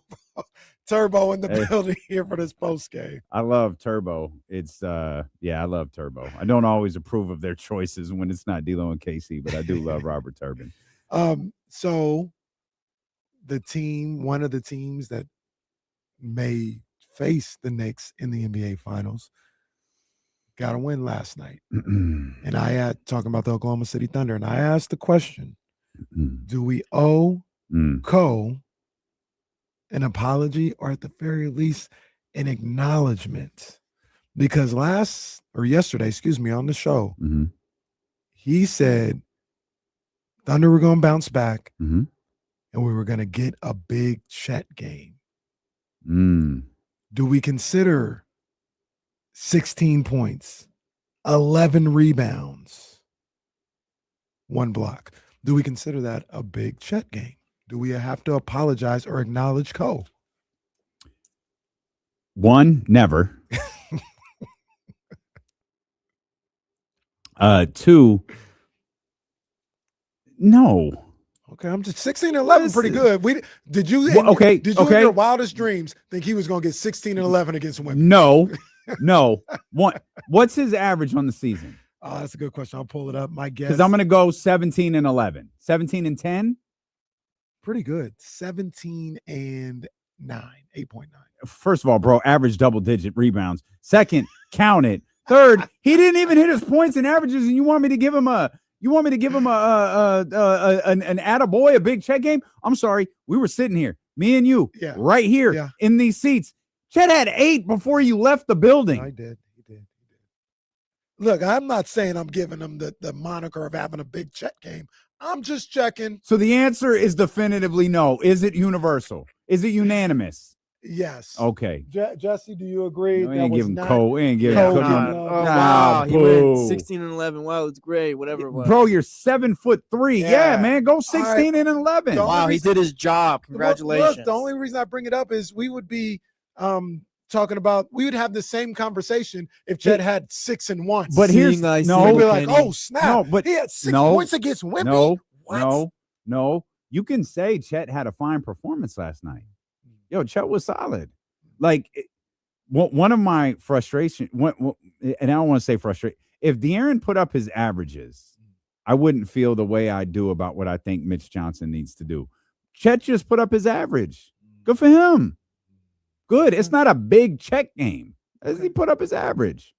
Turbo in the building here for this post game. I love Turbo. It's I love Turbo. I don't always approve of their choices when it's not D'Lo and KC, but I do love Robert Turbin. So one of the teams that may face the Knicks in the NBA Finals got a win last night. And I had talking about the Oklahoma City Thunder, and I asked the question, do we owe Co an apology, or at the very least an acknowledgement? Because or yesterday, excuse me, on the show. Mm-hmm. He said Thunder were going to bounce back, Mm-hmm. and we were going to get a big Chet game. Mm. Do we consider 16 points, 11 rebounds, 1 block? Do we consider that a big Chet game? Do we have to apologize or acknowledge Cole? 1, never. 2, no. Okay, I'm just 16 and 11, pretty good. Did you in your wildest dreams think he was going to get 16 and 11 against Wemby? No. What's his average on the season? Oh, that's a good question. I'll pull it up. My guess. Because I'm going to go 17 and 11. 17 and 10? Pretty good. 17 and 9, 8.9. First of all, bro, average double-digit rebounds. Second, count it. Third, he didn't even hit his points and averages, and you want me to give him an attaboy, a big Chet game? I'm sorry. We were sitting here, me and you, right here in these seats. Chet had 8 before you left the building. I did. He did. Look, I'm not saying I'm giving him the moniker of having a big Chet game. I'm just checking. So the answer is definitively no. Is it universal? Is it unanimous? Yes. Okay. Jesse, do you agree? No, we ain't giving Cole. We ain't giving Cole. Cole. Wow, he went 16 and 11. Wow, it's great. Whatever it was. Bro, you're 7'3". Yeah, man, go 16 and 11. Wow, he did his job. Congratulations. Look, the only reason I bring it up is we would be talking about, we would have the same conversation if Chet had 6 and 1. But here's we'd be like, oh snap! No, but he had 6 points against Wemby. No. You can say Chet had a fine performance last night. Yo, Chet was solid. Like, one of my frustration, and I don't want to say frustration. If De'Aaron put up his averages, I wouldn't feel the way I do about what I think Mitch Johnson needs to do. Chet just put up his average. Good for him. Good. It's not a big Chet game. He put up his average.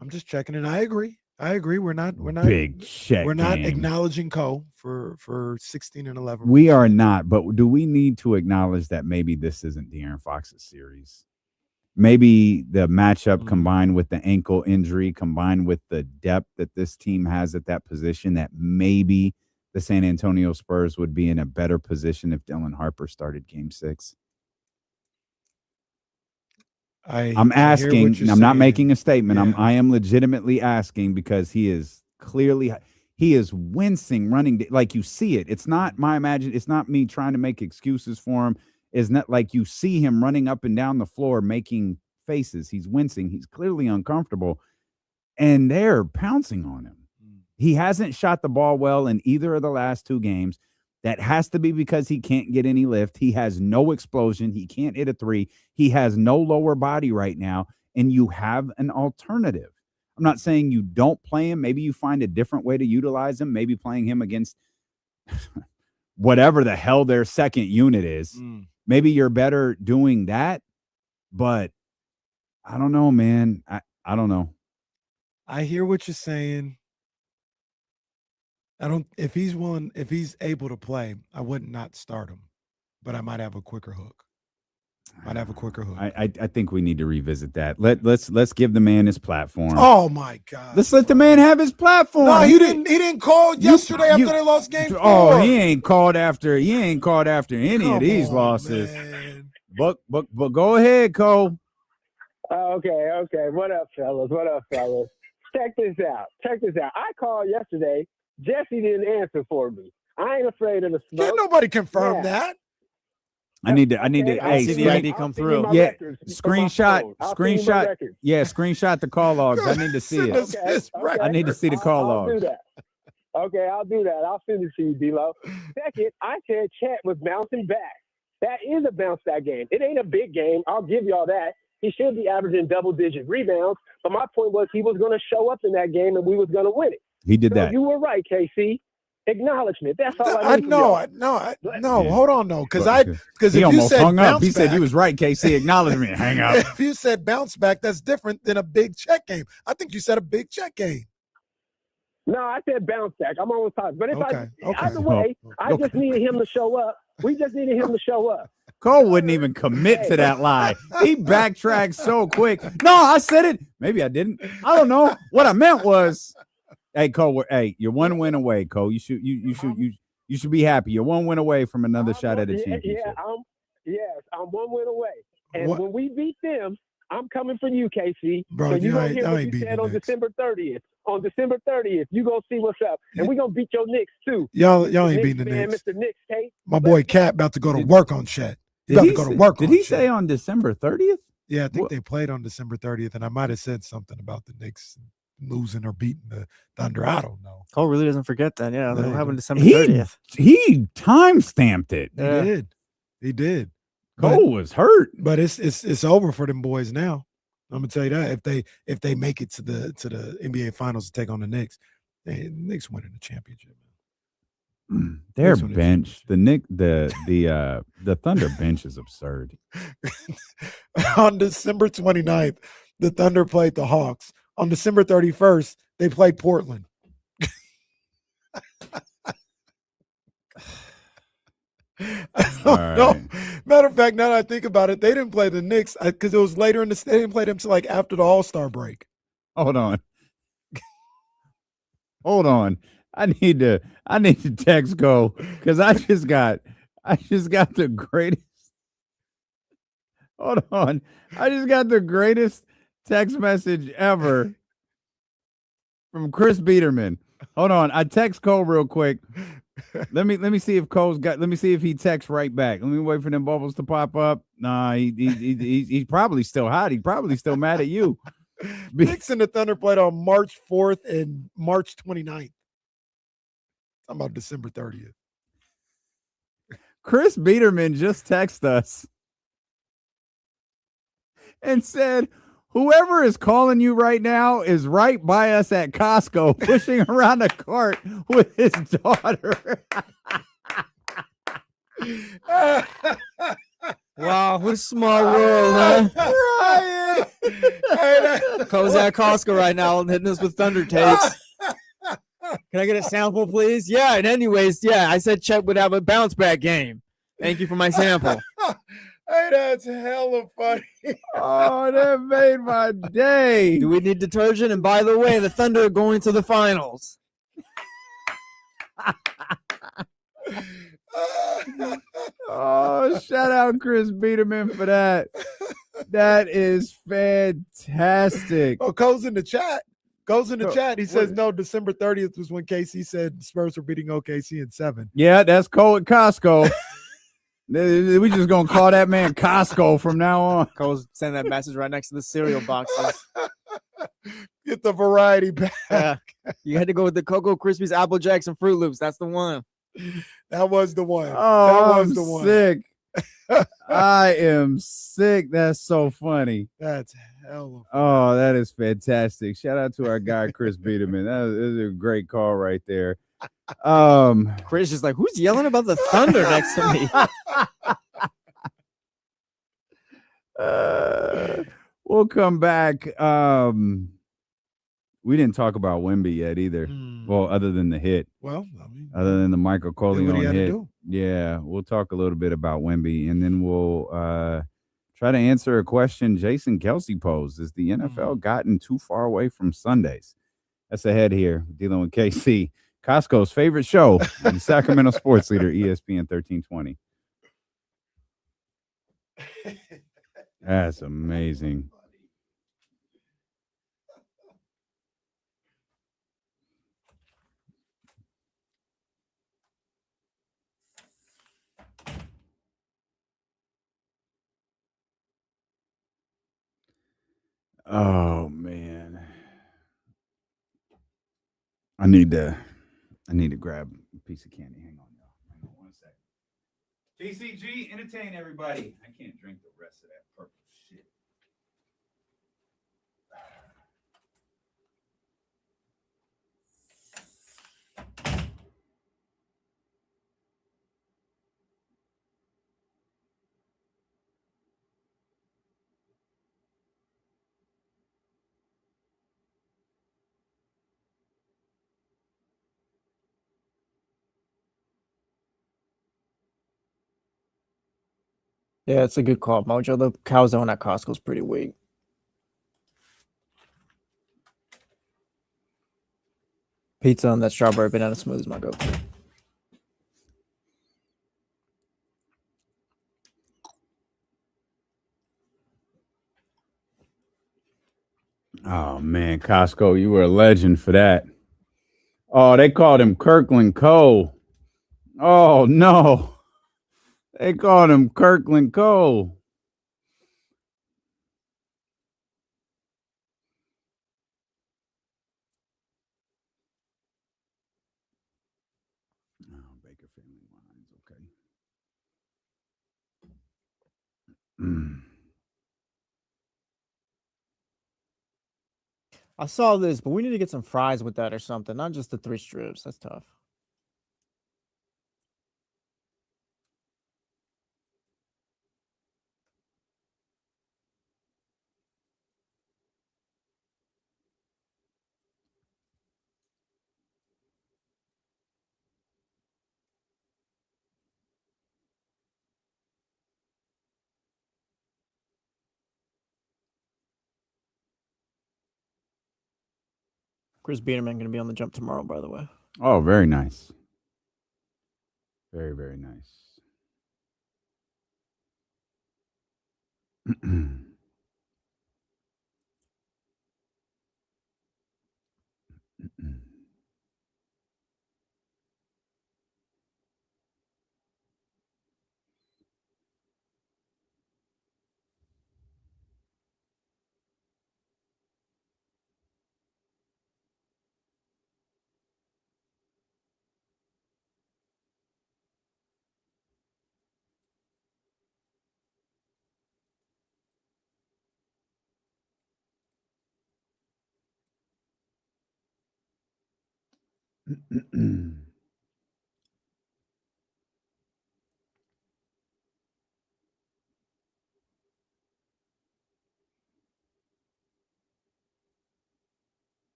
I'm just checking, and I agree. We're not big Chet. We're not game. acknowledging Cole for 16 and 11. We are not, but do we need to acknowledge that maybe this isn't De'Aaron Fox's series? Maybe the matchup combined with the ankle injury, combined with the depth that this team has at that position, that maybe the San Antonio Spurs would be in a better position if Dylan Harper started Game 6. I'm asking. I'm not making a statement. Yeah. I am legitimately asking because he is wincing running like you see it. It's not it's not me trying to make excuses for him. It's not like you see him running up and down the floor making faces. He's wincing. He's clearly uncomfortable, and they're pouncing on him. He hasn't shot the ball well in either of the last 2 games. That has to be because he can't get any lift. He has no explosion. He can't hit a 3. He has no lower body right now, and you have an alternative. I'm not saying you don't play him. Maybe you find a different way to utilize him, maybe playing him against whatever the hell their second unit is. Maybe you're better doing that, but I don't know, man. I don't know. I hear what you're saying. If he's able to play, I would not start him, but I might have a quicker hook. I think we need to revisit that. Let's give the man his platform. Oh my God! Let's let the man have his platform. No, he didn't call yesterday after they lost Game 4. Oh, he ain't called after any of these losses. Man. But go ahead, Cole. Okay. What up, fellas? Check this out. I called yesterday. Jesse didn't answer for me. I ain't afraid of the smoke. Can't nobody confirm that. I need to. Hey, see the ID come through. Yeah, screenshot. Yeah, screenshot the call logs. I need to see it. Okay. I need to see the call logs. I'll do that. Okay, I'll do that. I'll send it to you, D-Lo. Second, I said Chet was bouncing back. That is a bounce back game. It ain't a big game. I'll give y'all that. He should be averaging double-digit rebounds. But my point was he was going to show up in that game and we was going to win it. He did that. You were right, KC. Acknowledgement. That's all I need. No. Hold on, no, because if he you almost said hung up. bounce He said back, you was right, KC. Acknowledgement. Hang up. If you said bounce back, that's different than a big check game. I think you said a big check game. No, I said bounce back. I'm almost positive. But either way, I just needed him to show up. We just needed him to show up. Cole wouldn't even commit to that lie. He backtracked so quick. No, I said it. Maybe I didn't. I don't know. What I meant was, hey, Cole. Hey, you're one win away, Cole. You should be happy. You're one win away from another shot at a championship. I'm one win away. And when we beat them, I'm coming for you, KC. Bro, so you gonna ain't- hear y'all what ain't you beating said the on Knicks. December 30th. On December 30th, you gonna see what's up, and we gonna beat your Knicks too. Y'all ain't Knicks beating the fan, Knicks. Mr. Knicks, Kate. My boy Cat about to go to work on Chet. He Did about he to go to say- work Did on he Chet. say on December 30th? Yeah, I think they played on December 30th, and I might have said something about the Knicks losing or beating the Thunder. I don't know. Cole really doesn't forget that. Yeah, that'll happen December He 30th. he time stamped it. He did. Cole was hurt, but it's over for them boys now. I'm gonna tell you that if they make it to the NBA Finals to take on the Knicks, the Knicks winning the championship. Their bench, the Thunder bench is absurd. On December 29th, the Thunder played the Hawks. On December 31st, they played Portland. No, matter of fact, now that I think about it, they didn't play the Knicks because it was later in the. They didn't play them till like after the All-Star break. Hold on. Hold on. I need to text go because I just got the greatest. Hold on. I just got the greatest text message ever from Chris Biederman. Hold on. I text Cole real quick. Let me see if Cole's got. Let me see if he texts right back. Let me wait for them bubbles to pop up. Nah, he's probably still hot. He's probably still mad at you. Knicks and the Thunder played on March 4th and March 29th. I'm about December 30th. Chris Biederman just texted us and said, whoever is calling you right now is right by us at Costco pushing around a cart with his daughter. Wow, what a small world, huh? Cole's at Costco right now hitting us with Thunder takes. Can I get a sample, please? Yeah, and anyways, yeah, I said Chet would have a bounce back game. Thank you for my sample. Hey, that's hella funny. Oh, that made my day. Do we need detergent? And by the way, the Thunder are going to the finals. Oh, shout out Chris Biederman for that. That is fantastic. Oh, Cole's in the chat. He says, no, December 30th was when KC said Spurs were beating OKC in 7. Yeah, that's Cole at Costco. We just gonna call that man Costco from now on. Cole's sending that message right next to the cereal boxes. Get the variety back. Yeah. You had to go with the Cocoa Krispies, Apple Jacks, and Fruit Loops. That's the one. That was the one. Oh, that was I'm the one. sick. I am sick. That's so funny. That's hella. Oh, that is fantastic. Shout out to our guy Chris Biederman. That was a great call right there. Chris is like, who's yelling about the Thunder next to me? We'll come back. We didn't talk about Wemby yet either. Well, other than the hit. Well, I mean, other than the Michael what he Corleone had to hit. do. Yeah, we'll talk a little bit about Wemby, and then we'll try to answer a question Jason Kelsey posed. Has the NFL gotten too far away from Sundays? That's ahead here, dealing with KC. Costco's favorite show, the Sacramento sports leader, ESPN 1320. That's amazing. Oh man. I need to grab a piece of candy. Hang on, y'all. Hang on 1 second. TCG, entertain everybody. I can't drink the rest of that purple shit. Yeah, it's a good call, Mojo. The calzone at Costco is pretty weak. Pizza and that strawberry banana smoothie is my go-to. Oh man, Costco, you were a legend for that. Oh, they called him Kirkland Cole. Oh no. They called him Kirkland Cole. Oh, Baker family lines, okay. I saw this, but we need to get some fries with that or something, not just the 3 strips. That's tough. Chris Biederman going to be on the jump tomorrow, by the way. Oh, very nice. Very, very nice.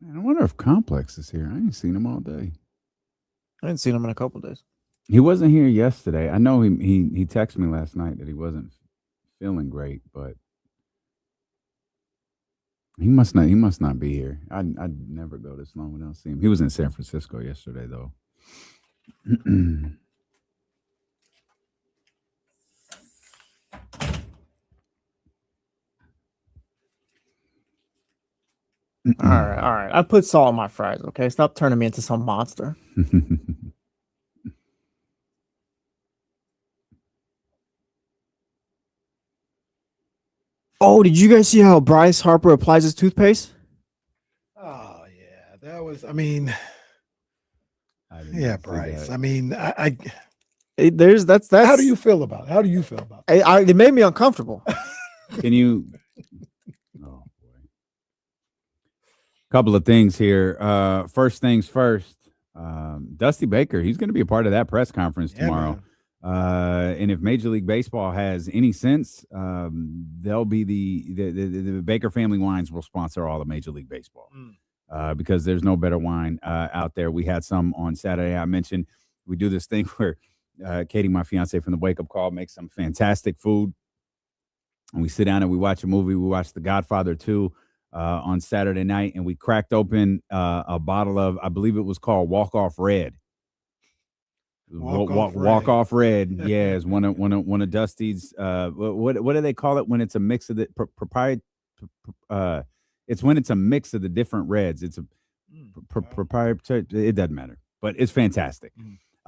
Man, I wonder if Complex is here. I ain't seen him all day. I ain't seen him in a couple days. He wasn't here yesterday. I know he texted me last night that he wasn't feeling great, but he must not be here. I'd never go this long without seeing him. He was in San Francisco yesterday though. All right. I put salt on my fries, okay? Stop turning me into some monster. Oh, did you guys see how Bryce Harper applies his toothpaste? Oh yeah, that was. I mean, yeah, Bryce. that. I mean, that's. How do you feel about it? How do you feel about it? It made me uncomfortable. Can you? Oh boy. Couple of things here. First things first. Dusty Baker. He's going to be a part of that press conference tomorrow. And if Major League Baseball has any sense, they'll be the Baker family wines will sponsor all of Major League Baseball because there's no better wine out there. We had some on Saturday. I mentioned we do this thing where Katie, my fiance from the Wake Up Call, makes some fantastic food. And we sit down and we watch a movie. We watched The Godfather 2 on Saturday night, and we cracked open a bottle of, I believe it was called Walk Off Red. Walk off red, yeah, is one of Dusty's. What do they call it when it's a mix of the it's when it's a mix of the different reds. It's a proprietary. It doesn't matter, but it's fantastic.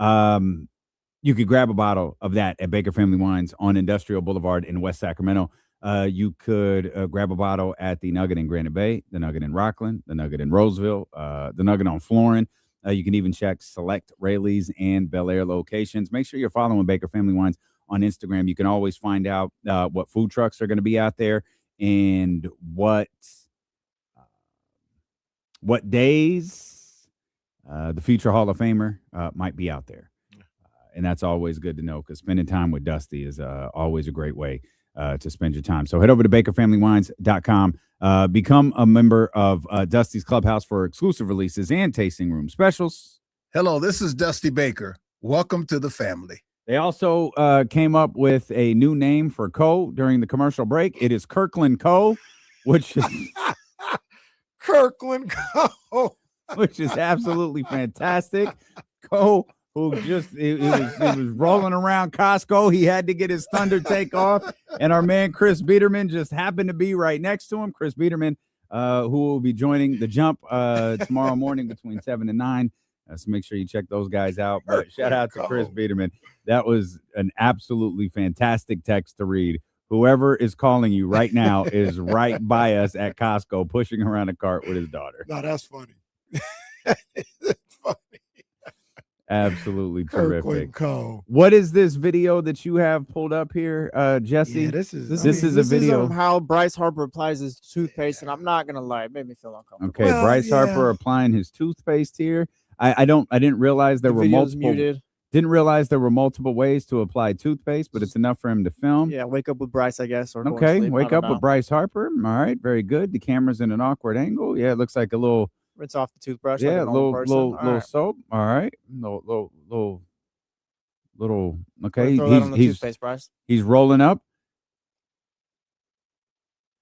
You could grab a bottle of that at Baker Family Wines on Industrial Boulevard in West Sacramento. You could grab a bottle at the Nugget in Granite Bay, the Nugget in Rockland, the Nugget in Roseville, the Nugget on Florin. You can even check select Rayleigh's and Bel Air locations. Make sure you're following Baker Family Wines on Instagram. You can always find out what food trucks are going to be out there and what days the future Hall of Famer might be out there. And that's always good to know because spending time with Dusty is always a great way to spend your time. So head over to bakerfamilywines.com. Become a member of Dusty's Clubhouse for exclusive releases and tasting room specials. Hello, this is Dusty Baker. Welcome to the family. They also came up with a new name for Co during the commercial break. It is Kirkland Co, which is Kirkland Co, which is absolutely fantastic. Co, who just it was rolling around Costco. He had to get his Thunder take off, and our man Chris Biederman just happened to be right next to him. Chris Biederman, who will be joining the Jump tomorrow morning between 7 and 9. So make sure you check those guys out. But shout out to Chris Biederman. That was an absolutely fantastic text to read. Whoever is calling you right now is right by us at Costco, pushing around a cart with his daughter. No, that's funny. Absolutely terrific. Co. What is this video that you have pulled up here, Jesse? Yeah, this is a video of how Bryce Harper applies his toothpaste, and I'm not gonna lie, it made me feel uncomfortable. Okay, Bryce Harper applying his toothpaste here. I didn't realize there were multiple. Muted. Didn't realize there were multiple ways to apply toothpaste, but it's enough for him to film. Yeah, wake up with Bryce, I guess. Or okay, wake up with Bryce Harper. All right, very good. The camera's in an awkward angle. Yeah, it looks like a little. Rinse off the toothbrush. Yeah, like little soap. All right, little. Okay, throw that on the toothpaste, Bryce. He's rolling up.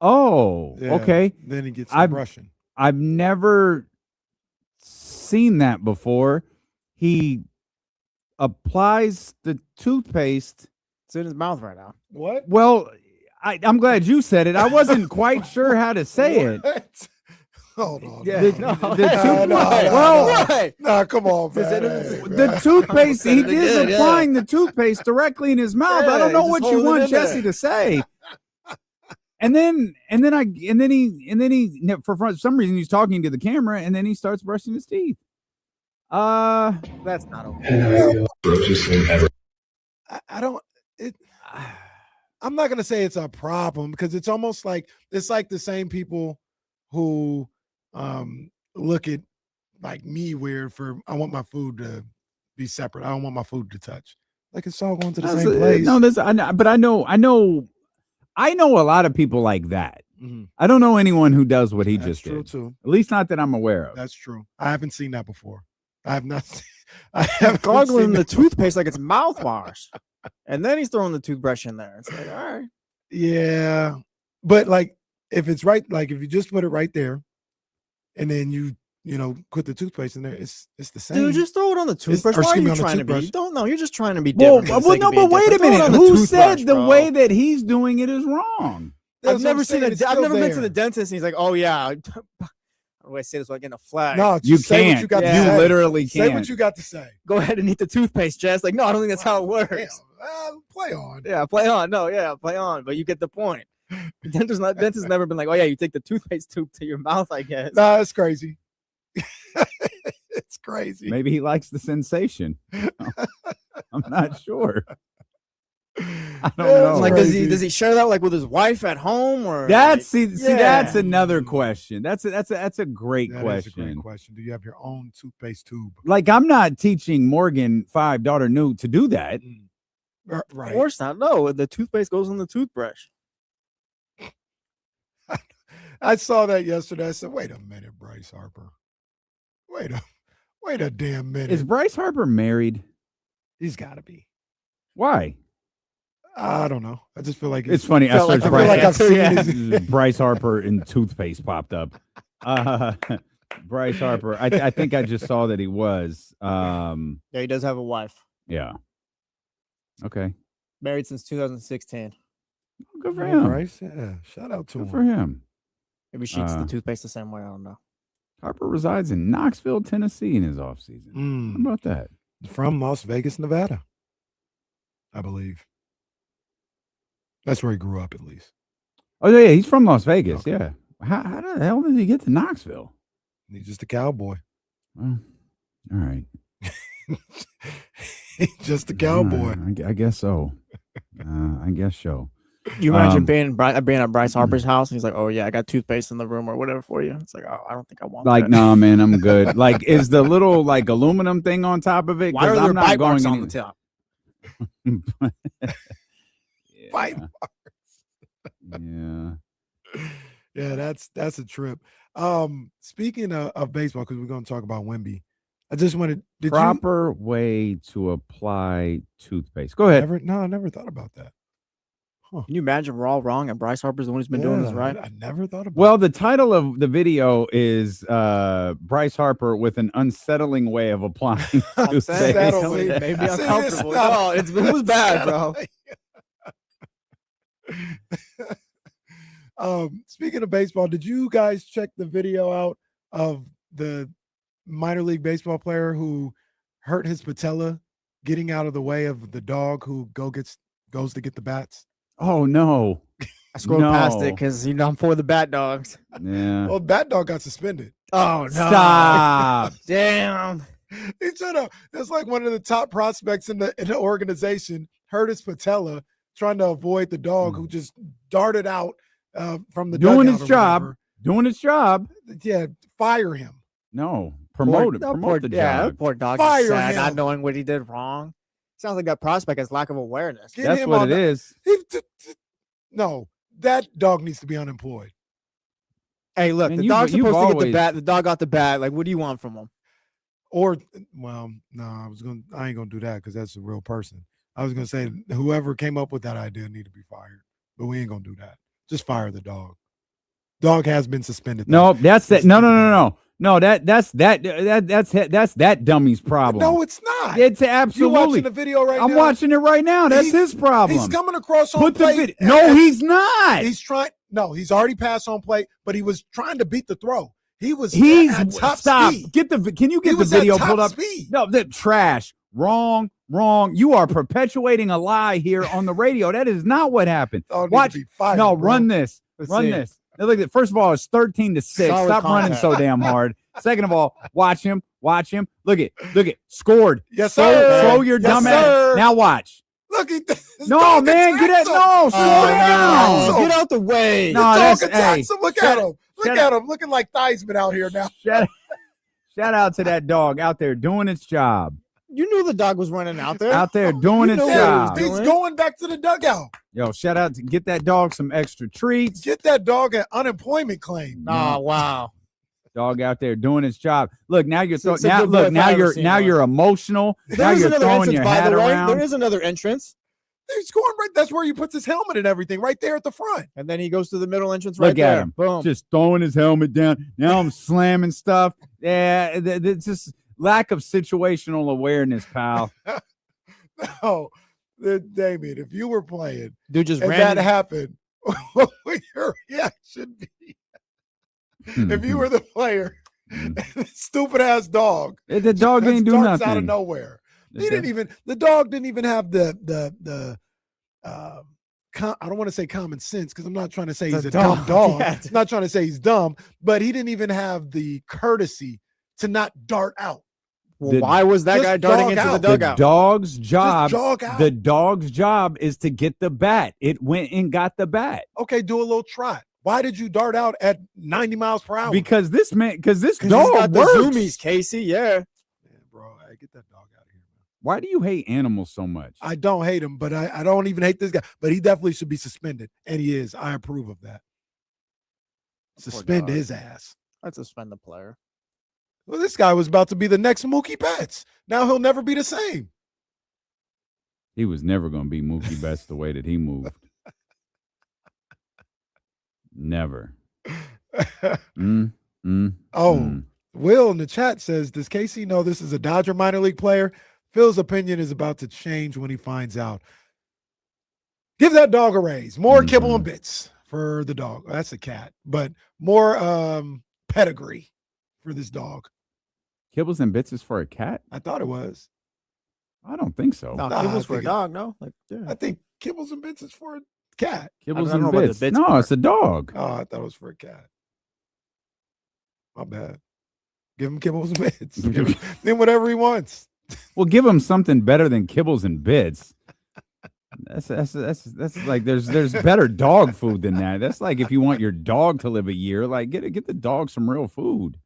Oh, Yeah, okay. Then he gets the brushing. I've never seen that before. He applies the toothpaste. It's in his mouth right now. What? Well, I'm glad you said it. I wasn't quite sure how to say it. Hold on. Yeah, No, come on, man. The toothpaste, he is applying the toothpaste directly in his mouth. I don't know what you want Jesse to say. And then he for some reason he's talking to the camera and then he starts brushing his teeth. That's not okay. I'm not gonna say it's a problem because it's almost like it's like the same people who look at like me weird for I want my food to be separate. I don't want my food to touch. Like it's all going to the same place. No, I know a lot of people like that. Mm-hmm. I don't know anyone who does what he That's just true did. too. At least not that I'm aware of. That's true. I haven't seen that before. I have not. I haven't Gargling seen the that toothpaste like it's mouthwash, and then he's throwing the toothbrush in there. It's like, all right. Yeah, but like if it's right, like if you just put it right there, and then you put the toothpaste in there, it's the same. Dude, just throw it on the toothbrush. Why are you trying to be? Don't know. You're just trying to be Well, different. but wait a minute. Who said the way that he's doing it is wrong? I've never seen it. I've never been to the dentist, and he's like, "Oh yeah." How do I say this without getting a flag? No, you say can't. what you got to You say. literally Say can't. what you got to say. Go ahead and eat the toothpaste, Jess. Like, no, I don't think that's how it works. Play on. Yeah, play on. No, yeah, play on. But you get the point. Dentist never been like, oh yeah, you take the toothpaste tube to your mouth, I guess. Nah, it's crazy. It's crazy. Maybe he likes the sensation. I'm not sure. I don't know. Like, does he share that like with his wife at home or? That's that's another question. That's a great That is a question. great question. Do you have your own toothpaste tube? Like I'm not teaching Morgan 5 daughter Newt to do that. Right. Of course not. No, the toothpaste goes on the toothbrush. I saw that yesterday. I said, "Wait a minute, Bryce Harper. Wait a damn minute." Is Bryce Harper married? He's got to be. Why? I don't know. I just feel like It's funny. I searched Bryce. Bryce Harper and toothpaste popped up. Bryce Harper. I think I just saw that he was. Yeah, he does have a wife. Yeah. Okay. Married since 2016. Good for him. Bryce. Yeah. Shout out to Good him. for him. Maybe she eats the toothpaste the same way. I don't know. Harper resides in Knoxville, Tennessee in his offseason. How about that? From Las Vegas, Nevada, I believe. That's where he grew up, at least. Oh yeah, he's from Las Vegas. Okay. Yeah. How the hell did he get to Knoxville? He's just a cowboy. Well, all right. He's just a cowboy. I guess so. I guess so. You imagine being at Bryce Harper's house and he's like, "Oh yeah, I got toothpaste in the room or whatever for you." It's like, "Oh, I don't think I want like, that." nah, man, I'm good. Like, is the little like aluminum thing on top of it? Why are there I'm not bite marks going on the top? Bite marks. Yeah. Yeah, that's a trip. Speaking of baseball, because we're going to talk about Wemby, I just wanted proper way to apply toothpaste. Go ahead. I never thought about that. Huh. Can you imagine we're all wrong and Bryce Harper's the one who's been doing this right? I never thought about. Well, the title of the video is Bryce Harper with an unsettling way of applying toothpaste. Maybe uncomfortable. No, it was bad, bro. Speaking of baseball, did you guys check the video out of the minor league baseball player who hurt his patella getting out of the way of the dog who goes to get the bats? Oh no. I scrolled past it because I'm for the bat dogs. Yeah. Well, bat dog got suspended. Oh no. Stop. Damn. He's that's like one of the top prospects in the organization, hurt his patella trying to avoid the dog who just darted out from the doing dugout his job. whatever. Doing his job. Yeah, fire him. No. Promote the job. Yeah, poor dog Fire is sad, him. not knowing what he did wrong. Sounds like that prospect has lack of awareness. That's what it is. No, that dog needs to be unemployed. Hey, look, the dog's supposed to get the bat. The dog got the bat. Like, what do you want from him? Or, well, no, I ain't gonna do that because that's a real person. I was gonna say whoever came up with that idea need to be fired, but we ain't gonna do that. Just fire the dog. Dog has been suspended. No, that's that. No, that's that dummy's problem. No, it's not. It's absolutely. You watching the video right now? I'm watching it right now. That's his problem. He's coming across home plate. No, he's not. He's trying. No, he's already passed home plate, but he was trying to beat the throw. He's at top speed. Can you get the video pulled up? Speed. No, that trash. Wrong. You are perpetuating a lie here on the radio. That is not what happened. Watch. Fired, no, bro. run this. Run this. Now, look at. First of all, it's 13-6. Stop running so damn hard. Second of all, watch him. Look it. Scored. Yes, sir. Slow your dumb ass. Now watch. Look at this. No, man, get it. No, slow down. Get out the way. No, dog that's attacks him. Look at him. Look at him. Looking like Theismann out here now. Shout out to that dog out there doing its job. You knew the dog was running out there. Out there doing its job. He's going back to the dugout. Yo, shout out to get that dog some extra treats. Get that dog an unemployment claim. Oh, wow. Dog out there doing its job. Look, now you're It's a good boy now you're emotional. Now There's you're another throwing entrance, your by hat the way. around. There is another entrance. He's going right. That's where he puts his helmet and everything, right there at the front. And then he goes to the middle entrance right Look there. at him. Boom. Just throwing his helmet down. Now I'm slamming stuff. Yeah, it's just lack of situational awareness, pal. No, Damien, if you were playing, dude, just and ran that happened, what would your reaction be? If you were the player, stupid ass dog. The dog ain't do nothing out of nowhere. The dog didn't even have the I don't want to say common sense because I'm not trying to say he's a dumb dog. Yeah. I'm not trying to say he's dumb, but he didn't even have the courtesy to not dart out. Well, why was that guy darting into the dugout? The dog's job is to get the bat. It went and got the bat. Okay, do a little trot. Why did you dart out at 90 miles per hour? Because this dog he's got works. The zoomies, Casey. Yeah. Bro, get that dog out of here. Why do you hate animals so much? I don't hate him, but I don't even hate this guy. But he definitely should be suspended, and he is. I approve of that. Suspend his ass. I'd suspend the player. Well, this guy was about to be the next Mookie Betts. Now he'll never be the same. He was never going to be Mookie Betts the way that he moved. Never. Will in the chat says, does Casey know this is a Dodger minor league player? Phil's opinion is about to change when he finds out. Give that dog a raise. More kibble and bits for the dog. That's a cat, but more pedigree for this dog. Kibbles and bits is for a cat? I thought it was. I don't think so. No, kibbles for a dog, no? Like, yeah. I think kibbles and bits is for Cat. Kibbles don't know and about the bits. bits No, part. it's a dog. Oh, I thought it was for a cat. My bad. Give him kibbles and bits. Give him whatever he wants. Well, give him something better than kibbles and bits. That's like there's better dog food than that. That's like if you want your dog to live a year, like get the dog some real food.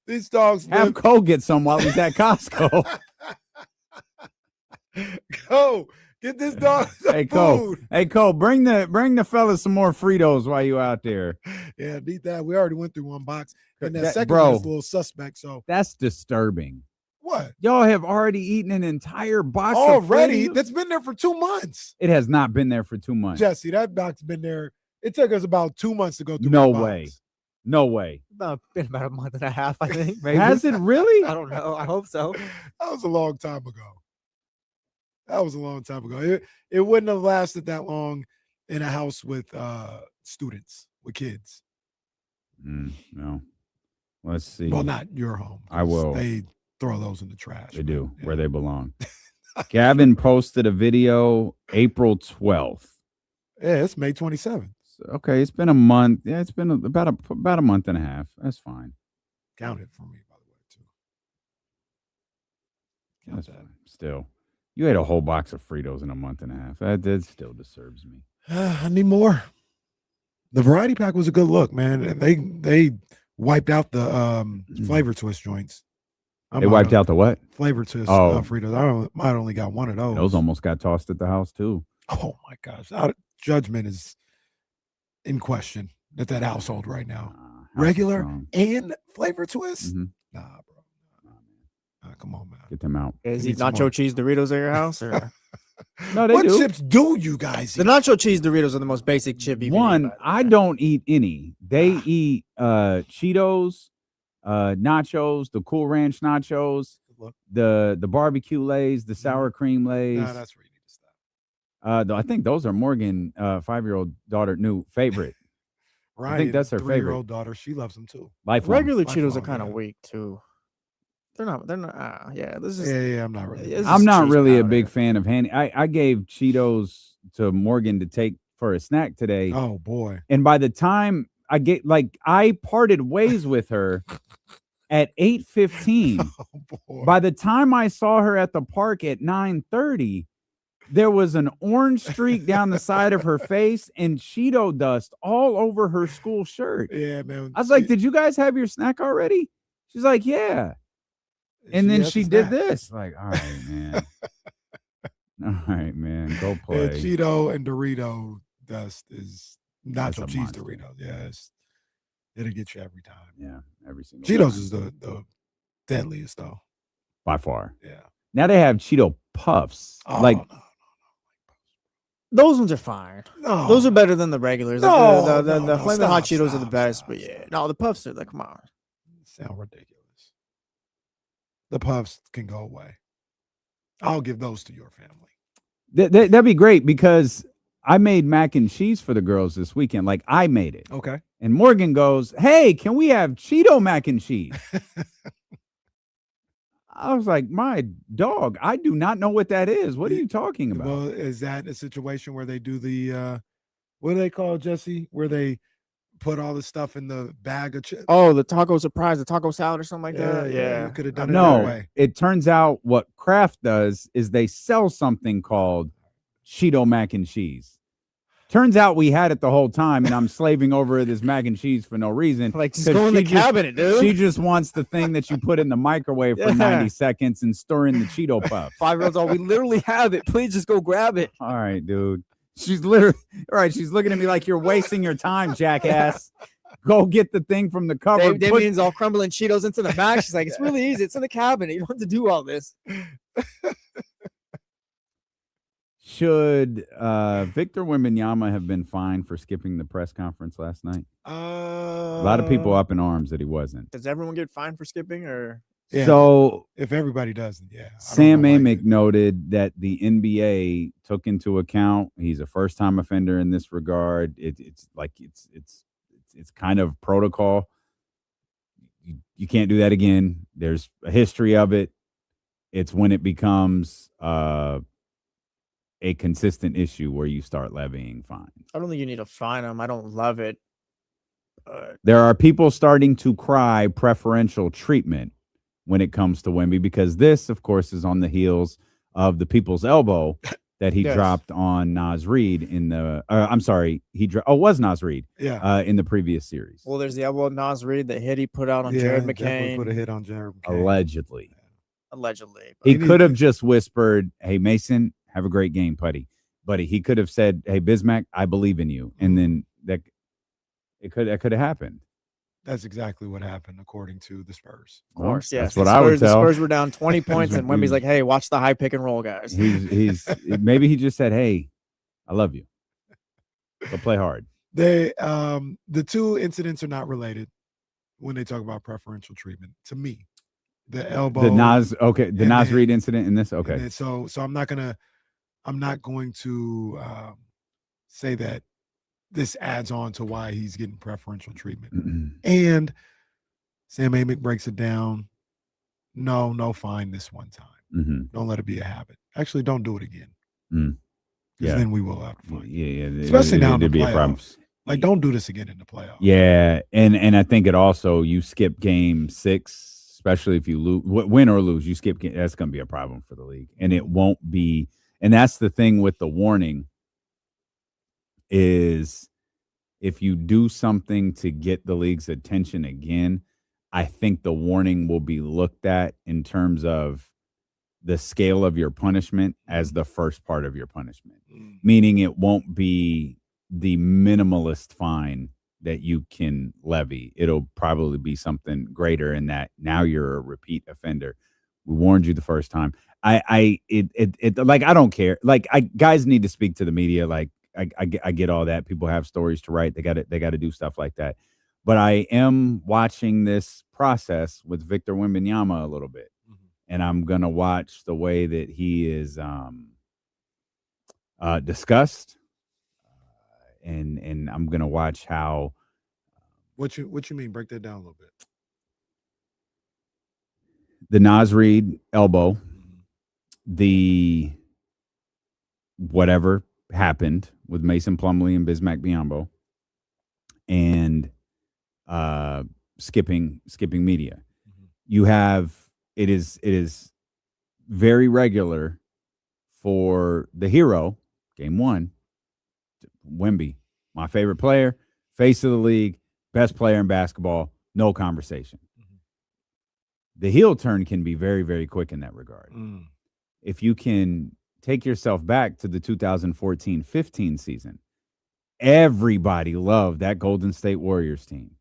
These dogs Have Cole get some while he's at Costco. Go get this dog some Hey Cole, food. hey Cole, bring the fellas some more Fritos while you out there. Yeah, need that. We already went through one box, and that second bro, one's a little suspect. So that's disturbing. what? Y'all have already eaten an entire box Already? of Fritos? That's been there for 2 months. It has not been there for 2 months. Jesse, that box been there. It took us about 2 months to go through. No that way. box. No way. Been about a month and a half, I think. Maybe. Has it really? I don't know. I hope so. That was a long time ago. It wouldn't have lasted that long in a house with students, with kids. No. Let's see. Well, not your home. I will. They throw those in the trash. They do, where they belong. Gavin posted a video April 12th. Yeah, it's May 27th. Okay, it's been a month. Yeah, it's been about a month and a half. That's fine. Count it for me, by the way, too. That's fine. Still, you ate a whole box of Fritos in a month and a half. That still disturbs me. I need more. The variety pack was a good look, man. They wiped out the flavor twist joints. They wiped out the what? Flavor twist Fritos. I might only got one of those. Those almost got tossed at the house too. Oh my gosh. Judgment is in question at that household right now. Regular and flavor twist? Mm-hmm. Nah, bro. Come on, man. Get them out. Is he nacho cheese Doritos at your house? Or? No, they what do. chips do you guys The eat? nacho cheese Doritos are the most basic chip you can eat, One, by the way. I don't eat any. They eat Cheetos, nachos, the Cool Ranch nachos, the barbecue Lays, the sour cream Lays. Nah, that's where you need to stop. I think those are Morgan, 5-year-old daughter, new favorite. Ryan, I think that's her 3-year-old daughter. She loves them too. Lifelong. Regular Cheetos are Lifelong, kind of yeah. weak too. They're not. Yeah, this is. Yeah, I'm not really. I'm not really a big fan of handy. I gave Cheetos to Morgan to take for a snack today. Oh boy. And by the time I parted ways with her at 8:15. By the time I saw her at the park at 9:30, there was an orange streak down the side of her face and Cheeto dust all over her school shirt. Yeah, man. I was like, "Did you guys have your snack already?" She's like, "Yeah." And then had she the did snack. this. Like, all right, man. All right, man. Go Yeah, play. Cheeto and Dorito dust is That's nacho a cheese monster. Doritos. Yeah, it'll get you every time. Yeah, every single Cheetos time. is the deadliest though. By far. Yeah. Now they have Cheeto Puffs. Oh, like, no. Those ones are fine. No. Those are better than the regulars. Like No, the no, flaming hot stop, Cheetos are the best, but yeah, no, the puffs are like, come on. Sound ridiculous. The puffs can go away. I'll give those to your family. that'd be great because I made mac and cheese for the girls this weekend. Like, I made it. Okay. And Morgan goes, "Hey, can we have Cheeto mac and cheese?" I was like, "My dog, I do not know what that is. What are you talking about?" Well, is that a situation where they do the what do they call it, Jesse? Where they put all the stuff in the bag of chips? Oh, the taco surprise, the taco salad or something like that. Yeah. You could have done it that No, way. it turns out what Kraft does is they sell something called Cheeto mac and cheese. Turns out we had it the whole time, and I'm slaving over this mac and cheese for no reason. Like, just 'Cause go in the she just- cabinet, dude. She just wants the thing that you put in the microwave for Yeah. 90 seconds and stir in the Cheeto puff. 5-year-olds all, we literally have it. Please just go grab it. All right, dude. She's literally all right. She's looking at me like, "You're wasting your time, jackass. Go get the thing from the cupboard." Put- Damien's all crumbling Cheetos into the bag. She's like, it's really easy. It's in the cabinet. You don't have to do all this. Should Victor Wembanyama have been fined for skipping the press conference last night? A lot of people up in arms that he wasn't. Does everyone get fined for skipping or? Yeah. So If everybody doesn't, yeah. Sam Amick noted that the NBA took into account he's a first-time offender in this regard. It's kind of protocol. You can't do that again. There's a history of it. It's when it becomes a a consistent issue where you start levying fines. I don't think you need to fine him. I don't love it. There are people starting to cry preferential treatment when it comes to Wemby, because this, of course, is on the heels of the people's elbow that he dropped on Naz Reid in the I'm sorry, it was Naz Reid in the previous series. Well, there's the elbow of Naz Reid, the hit he put out on Jared McCain. Put a hit on Jared McCain. Allegedly. He He could have just whispered, "Hey, Mason, have a great game, buddy." He could have said, "Hey, Bismack, I believe in you." And then that could have happened. That's exactly what happened, according to the Spurs. Of course, yes. That's what I would tell. The Spurs were down 20 points, and Wemby's like, "Hey, watch the high pick and roll, guys." He's maybe he just said, "Hey, I love you, but play hard." The two incidents are not related when they talk about preferential treatment. To me, the elbow, the Naz Reid incident in this. Okay, so I'm not going to say that this adds on to why he's getting preferential treatment. And Sam Amick breaks it down. No fine this one time. Don't let it be a habit. Actually, don't do it again. Because then we will have to fine. Yeah. Especially now in the be a problem. playoffs. Like, don't do this again in the playoffs. Yeah, and I think it also, you skip game 6, especially if you lose, win or lose, you skip game, that's going to be a problem for the league. And it won't be, and that's the thing with the warning, is if you do something to get the league's attention again, I think the warning will be looked at in terms of the scale of your punishment as the first part of your punishment, meaning it won't be the minimalist fine that you can levy. It'll probably be something greater in that now you're a repeat offender. We warned you the first time. I don't care. Like, guys need to speak to the media. Like, I get all that. People have stories to write. They got to do stuff like that. But I am watching this process with Victor Wembanyama a little bit, and I'm gonna watch the way that he is discussed, and I'm gonna watch how. What you mean? Break that down a little bit. The Naz Reid elbow, the whatever happened with Mason Plumlee and Bismack Biyombo, and skipping media. You have it is very regular for the hero, game 1, Wemby, my favorite player, face of the league, best player in basketball, no conversation. The heel turn can be very, very quick in that regard. If you can take yourself back to the 2014-15 season, everybody loved that Golden State Warriors team.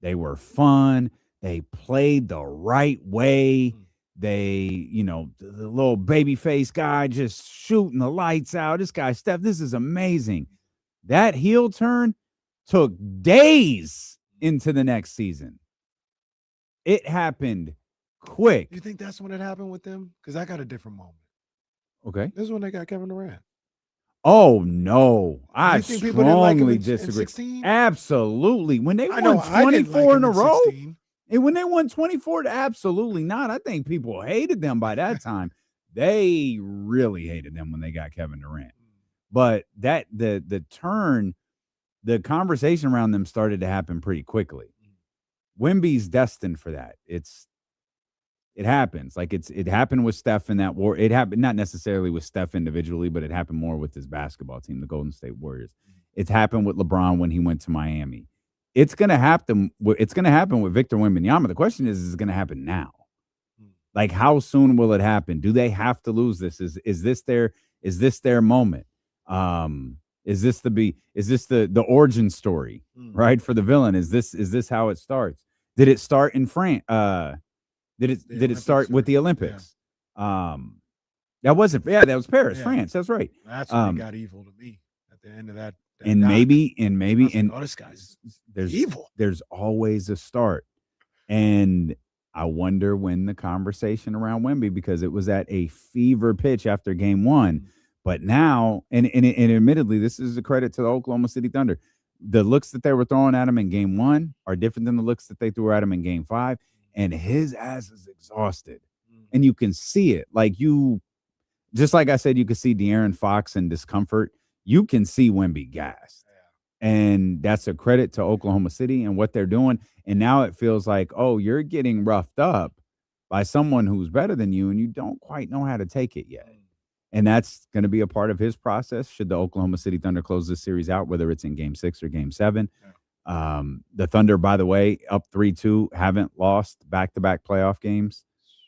They were fun. They played the right way. They, the little baby face guy just shooting the lights out. This guy, Steph, this is amazing. That heel turn took days into the next season. It happened quick. You think that's when it happened with them? Because I got a different moment. Okay. This is when they got Kevin Durant. Oh, no. I strongly in disagree. 16? Absolutely. When they won 24 in a row, and when they won 24, absolutely not. I think people hated them by that time. They really hated them when they got Kevin Durant. But that the turn, the conversation around them started to happen pretty quickly. Wemby's destined for that. It happens. Like it happened with Steph in that war. It happened not necessarily with Steph individually, but it happened more with his basketball team, the Golden State Warriors. It's happened with LeBron when he went to Miami. It's gonna happen. It's gonna happen with Victor Wembanyama. The question is it gonna happen now? Like, how soon will it happen? Do they have to lose this? Is this their moment? Is this the origin story, right, for the villain? Is this how it starts? Did it start in France? Did it start with the Olympics? Yeah. That was Paris, France. That's right. That's when it got evil to me at the end of that. And maybe this guy's evil. There's always a start. And I wonder when the conversation around Wemby, because it was at a fever pitch after game 1. But now, and admittedly, this is a credit to the Oklahoma City Thunder. The looks that they were throwing at him in game 1 are different than the looks that they threw at him in game 5. And his ass is exhausted. And you can see it. Like, just like I said, you could see De'Aaron Fox in discomfort. You can see Wemby gassed. And that's a credit to Oklahoma City and what they're doing. And now it feels like, oh, you're getting roughed up by someone who's better than you, and you don't quite know how to take it yet. And that's going to be a part of his process should the Oklahoma City Thunder close this series out, whether it's in Game 6 or Game 7. The Thunder, by the way, up 3-2, haven't lost back-to-back playoff games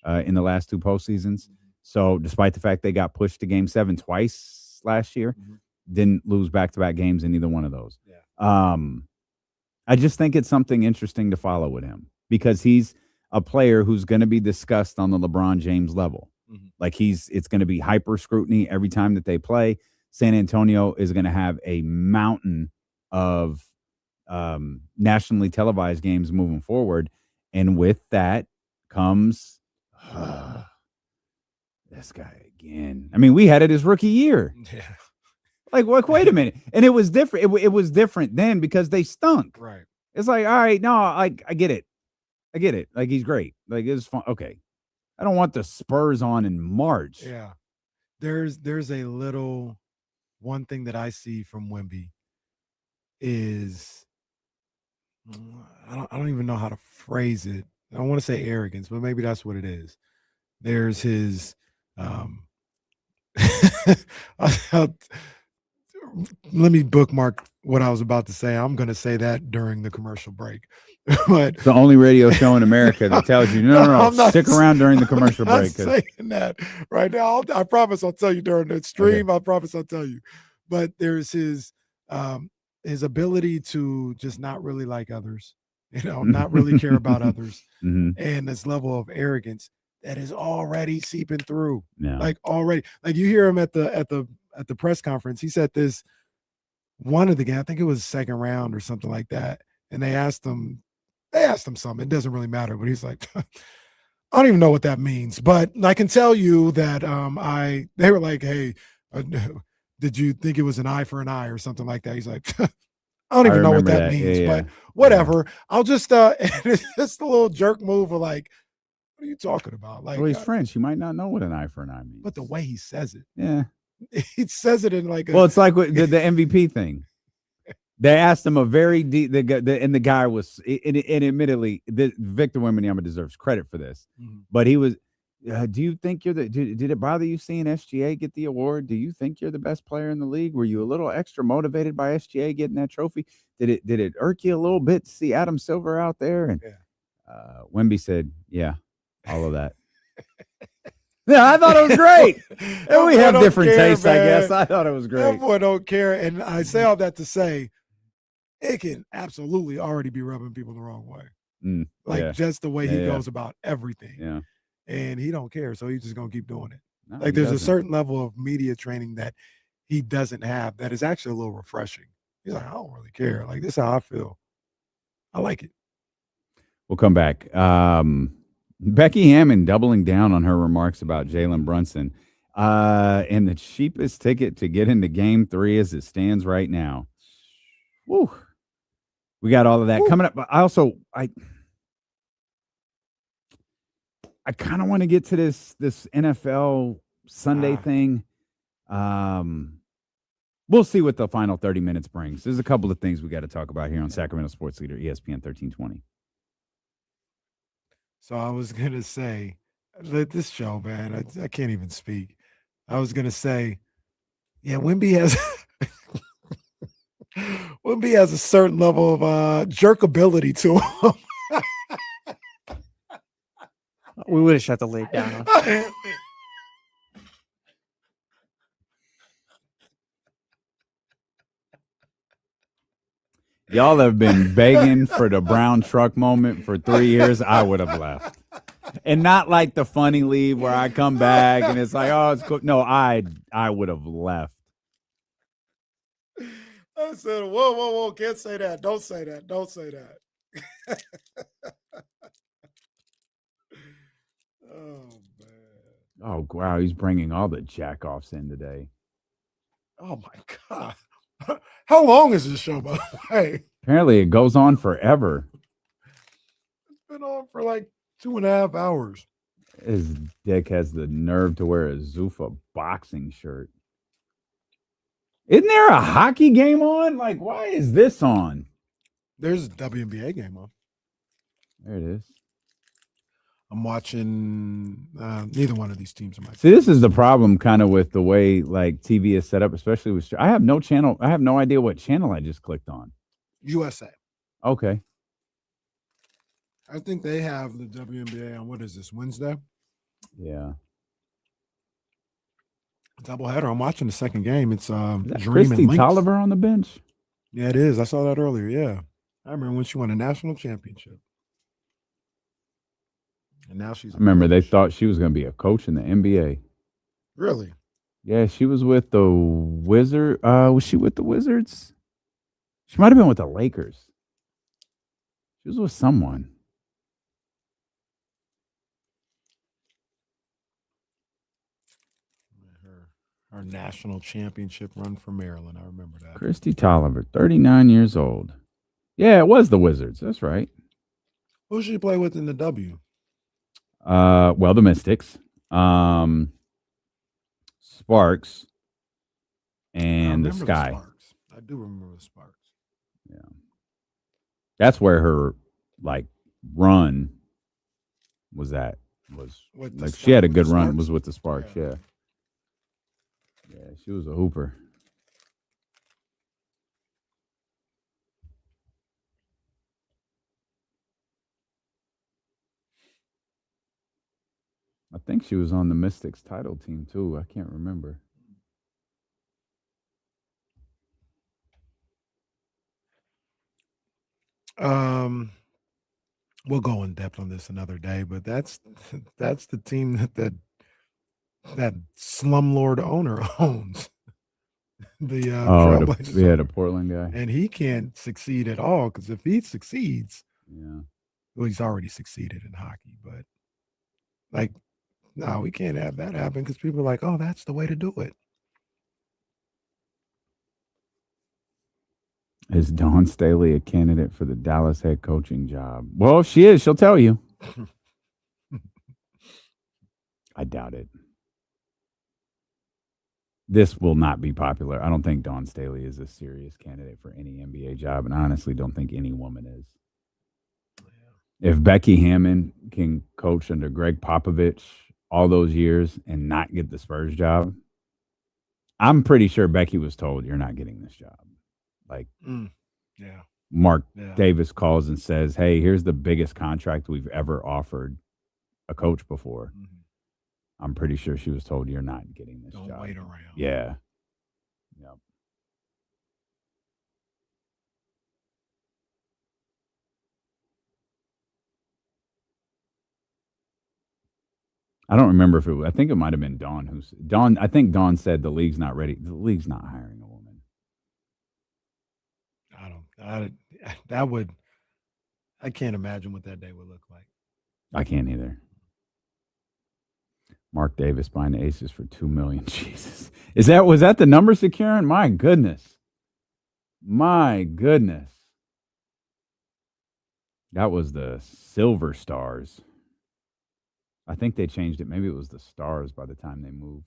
in the last 2 postseasons. So despite the fact they got pushed to Game 7 twice last year, didn't lose back-to-back games in either one of those. I just think it's something interesting to follow with him because he's a player who's going to be discussed on the LeBron James level. Like it's going to be hyper scrutiny every time that they play. San Antonio is going to have a mountain of nationally televised games moving forward. And with that comes this guy again. I mean, we had it his rookie year. Yeah. Like, wait a minute. And it was different. It was different then because they stunk. Right. It's like, all right, no, I get it. I get it. Like, he's great. Like, it was fun. Okay. I don't want the Spurs on in March. Yeah. There's a little one thing that I see from Wemby is I don't even know how to phrase it. I don't want to say arrogance, but maybe that's what it is. There's his let me bookmark what I was about to say. I'm going to say that during the commercial break. But it's the only radio show in America that tells you, no, stick around during the commercial break. I'm not saying that right now. I promise I'll tell you during the stream. Okay. I promise I'll tell you. But there's his ability to just not really like others, not really care about others, and this level of arrogance that is already seeping through. Yeah. Like already, like you hear him at the press conference. He said this one of the game, I think it was second round or something like that, and they asked him something. It doesn't really matter, but he's like, I don't even know what that means, but I can tell you that they were like, hey, did you think it was an eye for an eye or something like that? He's like, I don't even know what that means, but whatever. I'll just it's just a little jerk move of like, what are you talking about? Like, well, he's French. You might not know what an eye for an eye means. But the way he says it. Yeah. He says it in like well, it's like the MVP thing. They asked him a very deep, and the guy was, and admittedly, Victor Wembanyama deserves credit for this, but he was, do you think did it bother you seeing SGA get the award? Do you think you're the best player in the league? Were you a little extra motivated by SGA getting that trophy? Did it irk you a little bit to see Adam Silver out there? And Wemby said, yeah, all of that. Yeah, I thought it was great. And we have different tastes, man. I guess. I thought it was great. That boy don't care. And I say all that to say, it can absolutely already be rubbing people the wrong way. Just the way he goes about everything. Yeah. And he don't care. So he's just going to keep doing it. No, like there's a certain level of media training that he doesn't have that is actually a little refreshing. He's like, I don't really care. Like, this is how I feel. I like it. We'll come back. Becky Hammon doubling down on her remarks about Jalen Brunson. And the cheapest ticket to get into Game 3 as it stands right now. Woo. We got all of that coming up. But I kind of want to get to this NFL Sunday thing. We'll see what the final 30 minutes brings. There's a couple of things we got to talk about here on Sacramento Sports Leader, ESPN 1320. So I was going to say, this show, man, I can't even speak. I was going to say, yeah, Wemby has a certain level of jerkability to him. We would have shut the league down. Y'all have been begging for the brown truck moment for 3 years. I would have left. And not like the funny leave where I come back and it's like, oh, it's cool. No, I would have left. I said, whoa, can't say that. Don't say that. Don't say that. Oh, man. Oh, wow. He's bringing all the jack-offs in today. Oh, my God. How long is this show, by the way? Apparently, it goes on forever. It's been on for like 2.5 hours. His dick has the nerve to wear a Zuffa boxing shirt. Isn't there a hockey game on? Like, why is this on? There's a WNBA game on. There it is. I'm watching neither one of these teams. See, this is the problem kind of with the way like TV is set up, especially with I have no channel. I have no idea what channel I just clicked on. USA. Okay. I think they have the WNBA on, what is this, Wednesday? Yeah. Doubleheader. I'm watching the second game. It's Dream Christy and Lynx. Tolliver on the bench. Yeah, it is. I saw that earlier. Yeah. I remember when she won a national championship. And now she's I remember they thought she was going to be a coach in the NBA. Really? Yeah, she was with the Wizard. Was she with the Wizards? She might have been with the Lakers. She was with someone. Her national championship run for Maryland. I remember that. Christy Tolliver, 39 years old. Yeah, it was the Wizards. That's right. Who did she play with in the W? Well, the Mystics, Sparks, and the Sky. Sparks. I do remember the Sparks. Yeah, that's where her like run was at. Was like she had a good run. Was with the Sparks. Yeah. Yeah, she was a hooper. I think she was on the Mystics title team too. I can't remember. We'll go in depth on this another day, but that's the team that slumlord owner owns. The the Portland guy, and he can't succeed at all because if he succeeds, yeah, well, he's already succeeded in hockey, but like, no, we can't have that happen because people are like, oh, that's the way to do it. Is Dawn Staley a candidate for the Dallas head coaching job? Well, if she is, she'll tell you. I doubt it. This will not be popular. I don't think Dawn Staley is a serious candidate for any NBA job, and I honestly don't think any woman is. If Becky Hammon can coach under Greg Popovich all those years and not get the Spurs job, I'm pretty sure Becky was told, you're not getting this job. Like, yeah. Mark Davis calls and says, hey, here's the biggest contract we've ever offered a coach before. Mm-hmm. I'm pretty sure she was told, you're not getting this Don't job. wait around. Yeah. Yep. I don't remember if it was, I think it might have been Dawn. I think Dawn said the league's not ready. The league's not hiring a woman. I can't imagine what that day would look like. I can't either. Mark Davis buying the Aces for $2 million. Jesus. Was that the number securing? My goodness. My goodness. That was the Silver Stars. I think they changed it. Maybe it was the Stars by the time they moved.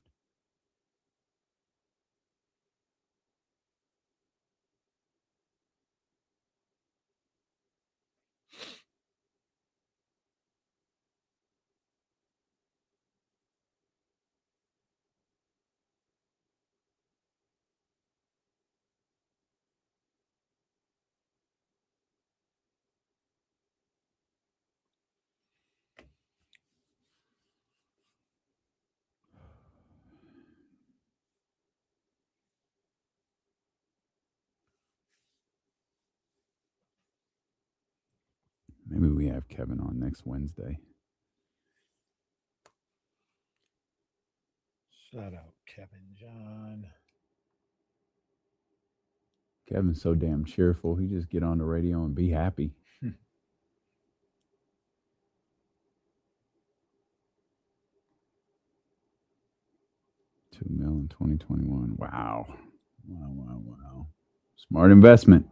Maybe we have Kevin on next Wednesday. Shout out Kevin John. Kevin's so damn cheerful. He just get on the radio and be happy. 2 million in 2021. Wow. Wow. Smart investment.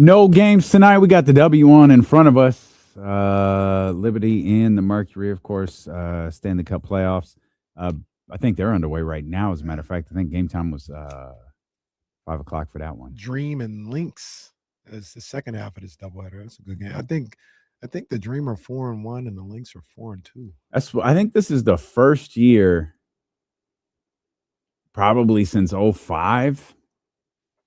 No games tonight. We got the W on in front of us. Liberty and the Mercury, of course, Stanley Cup playoffs. I think they're underway right now. As a matter of fact, I think game time was 5 o'clock for that one. Dream and Lynx is the second half of this doubleheader. That's a good game. I think the Dream are 4-1 and the Lynx are 4-2. I think this is the first year, probably since 2005,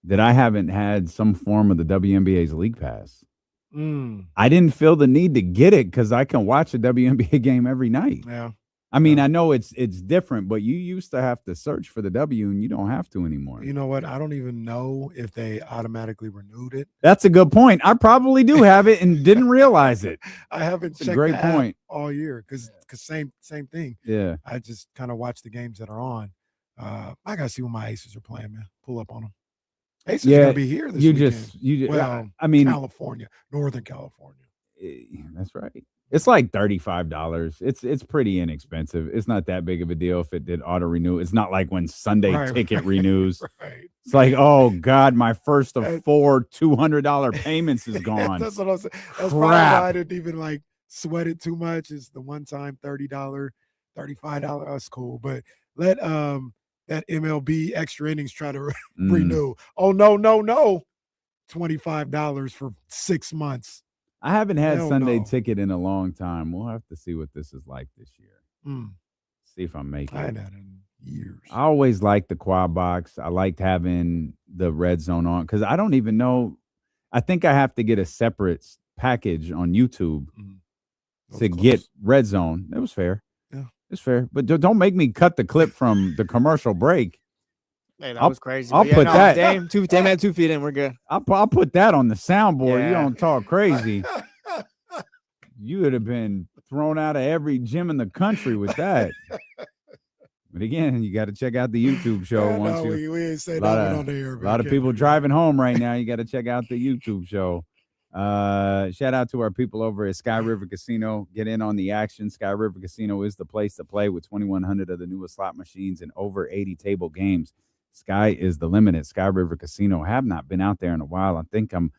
that I haven't had some form of the WNBA's League Pass. I didn't feel the need to get it because I can watch a WNBA game every night. Yeah. I mean, I know it's different, but you used to have to search for the W, and you don't have to anymore. You know what? I don't even know if they automatically renewed it. That's a good point. I probably do have it and didn't realize it. I haven't checked great the app point. all year because same thing. Yeah. I just kind of watch the games that are on. I gotta see when my Aces are playing, man. Pull up on them. Aces are gonna be here this weekend. Well, I mean, California, Northern California. That's right. It's like $35. It's pretty inexpensive. It's not that big of a deal if it did auto renew. It's not like when Sunday Ticket renews. Right. It's like, oh God, my first of 4 $200 payments is gone. That's what I was saying. That's probably why I didn't even like sweat it too much. It's the one time $30, $35. That's cool. But let that MLB extra innings try to renew. Oh no. $25 for 6 months. I haven't had Hell Sunday no. Ticket in a long time. We'll have to see what this is like this year. Mm. See if I make it. I hadn't had it in years. I always liked the quad box. I liked having the red zone on because I don't even know. I think I have to get a separate package on YouTube to get red zone. It was fair. Yeah, it's fair. But don't make me cut the clip from the commercial break. Hey, that was crazy. I'll put that. Dame had 2 feet in. We're good. I'll put that on the soundboard. Yeah. You don't talk crazy. You would have been thrown out of every gym in the country with that. But again, you got to check out the YouTube show. We didn't say that one on the air. A lot of people driving home right now. You got to check out the YouTube show. Shout out to our people over at Sky River Casino. Get in on the action. Sky River Casino is the place to play with 2,100 of the newest slot machines and over 80 table games. Sky is the limit at Sky River Casino. Have not been out there in a while. I think I'm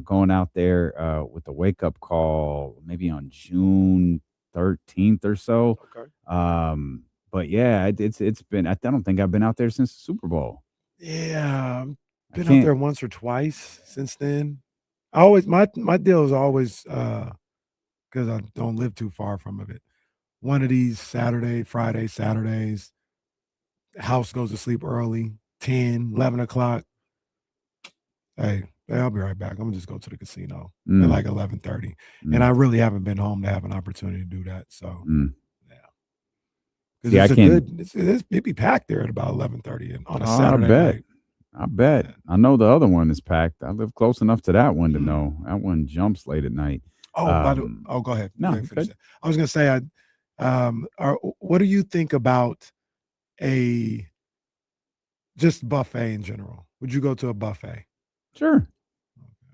going out there with a wake-up call maybe on June 13th or so. Okay. But yeah, it's been. I don't think I've been out there since the Super Bowl. Yeah, I've been out there once or twice since then. I always my deal is always because I don't live too far from it. One of these Saturdays. House goes to sleep early, 10, 11 o'clock. Hey, I'll be right back. I'm gonna just go to the casino at like 11:30. And I really haven't been home to have an opportunity to do that. So Yeah, it'd be packed there at about 11:30 on a Saturday night. I bet. I know the other one is packed. I live close enough to that one to know. That one jumps late at night. Go ahead. No, Go ahead, finish that. I was gonna say, what do you think about a just buffet in general? Would you go to a buffet? Sure.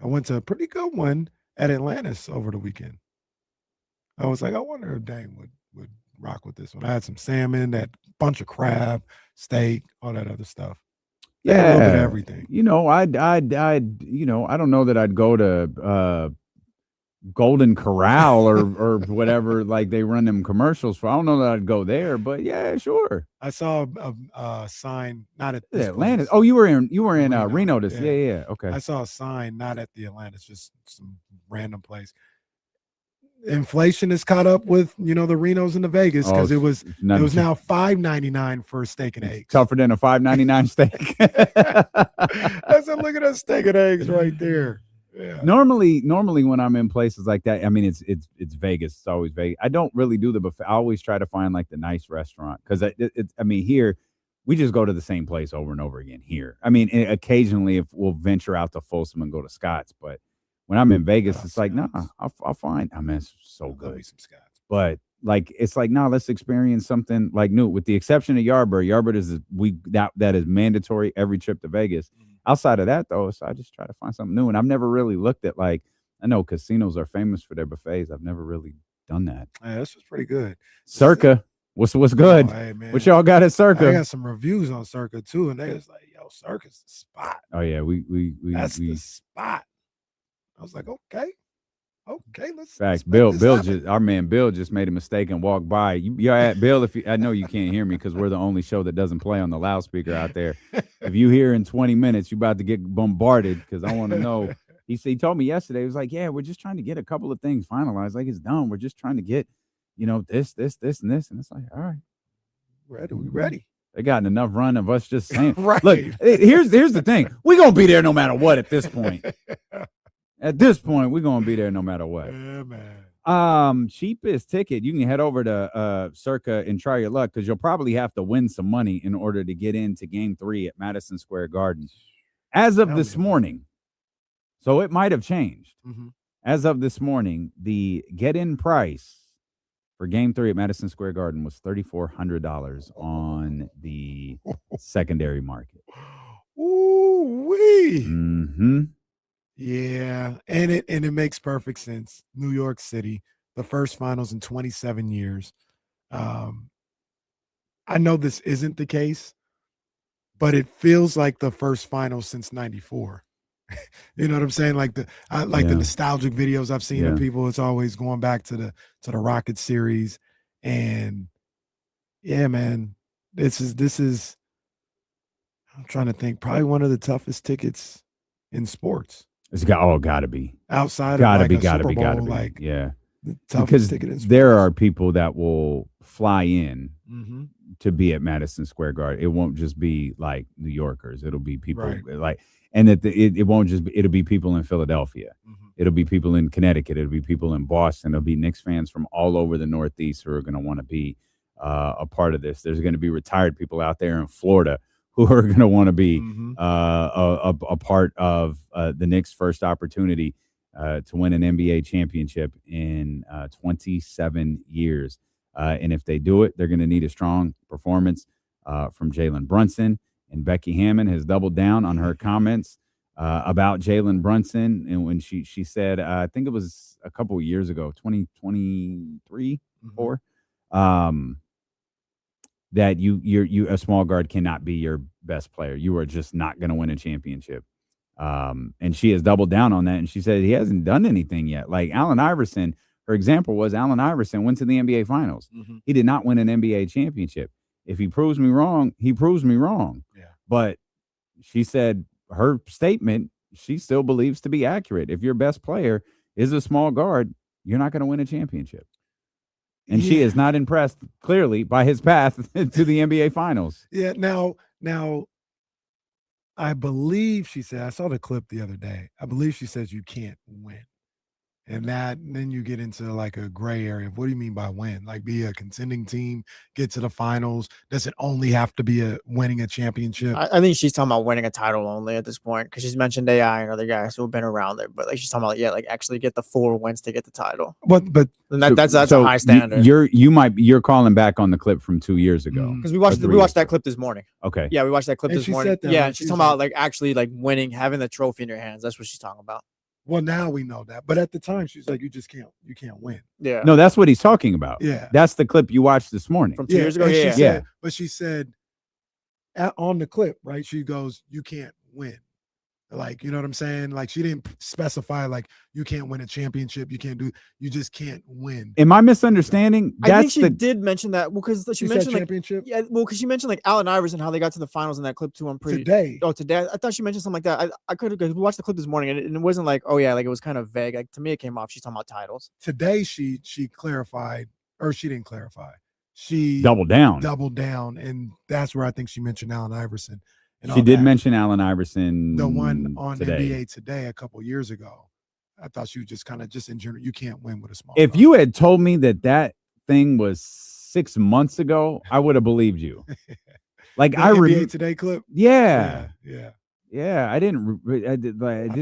I went to a pretty good one at Atlantis over the weekend. I was like, I wonder if Dame would rock with this one. I had some salmon, that bunch of crab, steak, all that other stuff. They had a little bit of everything. You know, I'd I don't know that I'd go to Golden Corral or whatever, like they run them commercials for. I don't know that I'd go there, but yeah, sure. I saw a sign not at this Atlantis. place. Oh, you were in Reno this. Yeah. Okay. I saw a sign not at the Atlantis, just some random place. Inflation is caught up with the Renos and the Vegas because it was now $5.99 for a steak and eggs. Tougher than a $5.99 steak. I said, look at that steak and eggs right there. Yeah. Normally when I'm in places like that, I mean, it's Vegas. It's always Vegas. I don't really do the buffet. I always try to find like the nice restaurant because I mean, here we just go to the same place over and over again here. I mean, occasionally if we'll venture out to Folsom and go to Scott's, but when I'm in Vegas, it's like, I'll find. I mean, it's so good. Some Scott's. But like, it's like, let's experience something like new. With the exception of Yardbird. Yardbird is that is mandatory every trip to Vegas. Outside of that, though, so I just try to find something new. And I've never really looked at, like, I know casinos are famous for their buffets. I've never really done that. Yeah, this was pretty good. Circa, what's good? Oh, hey, man. What y'all got at Circa? I got some reviews on Circa too, and they was like, "Yo, Circa's the spot." Oh yeah, That's the spot. I was like, okay, let's. Facts. Bill just our man Bill just made a mistake and walked by. You're at Bill. I know you can't hear me because we're the only show that doesn't play on the loudspeaker out there. If you hear in 20 minutes, you're about to get bombarded because I want to know. He told me yesterday. He was like, "Yeah, we're just trying to get a couple of things finalized. Like it's done. We're just trying to get, this, and this." And it's like, all right, we ready. They got enough run of us just saying. Right. Look, here's the thing. We're gonna be there no matter what. At this point. At this point, we're gonna be there no matter what. Yeah, man. Cheapest ticket, you can head over to Circa and try your luck because you'll probably have to win some money in order to get into Game 3 at Madison Square Garden. As of this morning, so it might have changed. Mm-hmm. As of this morning, the get-in price for Game 3 at Madison Square Garden was $3,400 on the secondary market. Ooh wee. Mm-hmm. Yeah, and it makes perfect sense. New York City, the first finals in 27 years. I know this isn't the case, but it feels like the first final since '94. You know what I'm saying? Like the nostalgic videos I've seen of people. It's always going back to the Rocket series, and yeah, man, this is. I'm trying to think. Probably one of the toughest tickets in sports. It's gotta be outside gotta of be, like gotta Super be, Bowl, gotta be. like Yeah, the toughest because ticket in sports. there are people that will fly in Mhm. to be at Madison Square Garden. It won't just be like New Yorkers. It'll be people Right. like, and that it won't just be. It'll be people in Philadelphia. It'll be people in Connecticut. It'll be people in Boston. It'll be Knicks fans from all over the Northeast who are going to want to be a part of this. There's going to be retired people out there in Florida who are going to want to be a part of the Knicks' first opportunity to win an NBA championship in 27 years. And if they do it, they're going to need a strong performance from Jalen Brunson. And Becky Hammon has doubled down on her comments about Jalen Brunson. And when she said, I think it was a couple of years ago, 2023, 4, that you a small guard cannot be your best player. You are just not going to win a championship. And she has doubled down on that. And she said he hasn't done anything yet. Like Allen Iverson, her example was Allen Iverson went to the NBA Finals. He did not win an NBA championship. If he proves me wrong, he proves me wrong. Yeah. But she said her statement, she still believes to be accurate. If your best player is a small guard, you're not going to win a championship. And she is not impressed, clearly, by his path to the NBA Finals. Yeah. Now, I believe she said, I saw the clip the other day. I believe she says you can't win. And then you get into like a gray area of what do you mean by win? Like be a contending team, get to the finals. Does it only have to be winning a championship? I think she's talking about winning a title only at this point because she's mentioned AI and other guys who have been around there. But like she's talking about like actually get the 4 wins to get the title. But and that's a high standard. You're calling back on the clip from 2 years ago Because we watched that clip this morning. Okay. Yeah, we watched that clip And this she morning. said that, Yeah, right? and she's She talking was about like actually like winning, having the trophy in your hands. That's what she's talking about. Well, now we know that. But at the time, she's like, you can't win. Yeah. No, that's what he's talking about. Yeah. That's the clip you watched this morning. From 2 years ago. and she Yeah. said- but she said on the clip, right? She goes, you can't win. Like, you know what I'm saying? Like she didn't specify like you can't win a championship. You just can't win. Am I misunderstanding? I think she did mention that because she said mentioned like championship? yeah, well, because she mentioned like Allen Iverson how they got to the finals in that clip too. I'm pretty Today. Oh, today. I thought she mentioned something like that. I could have watched the clip this morning and it wasn't like oh yeah, like it was kind of vague. Like to me, it came off. She's talking about titles. Today she clarified, or she didn't clarify. She Doubled down. And that's where I think she mentioned Allen Iverson. and She all did that. mention Allen Iverson. The one on today. NBA Today a couple years ago. I thought she was just kind of just in general. You can't win with a small. If you had told me that thing was 6 months ago, I would have believed you. Like The I NBA remember Today clip. Yeah. Yeah. I didn't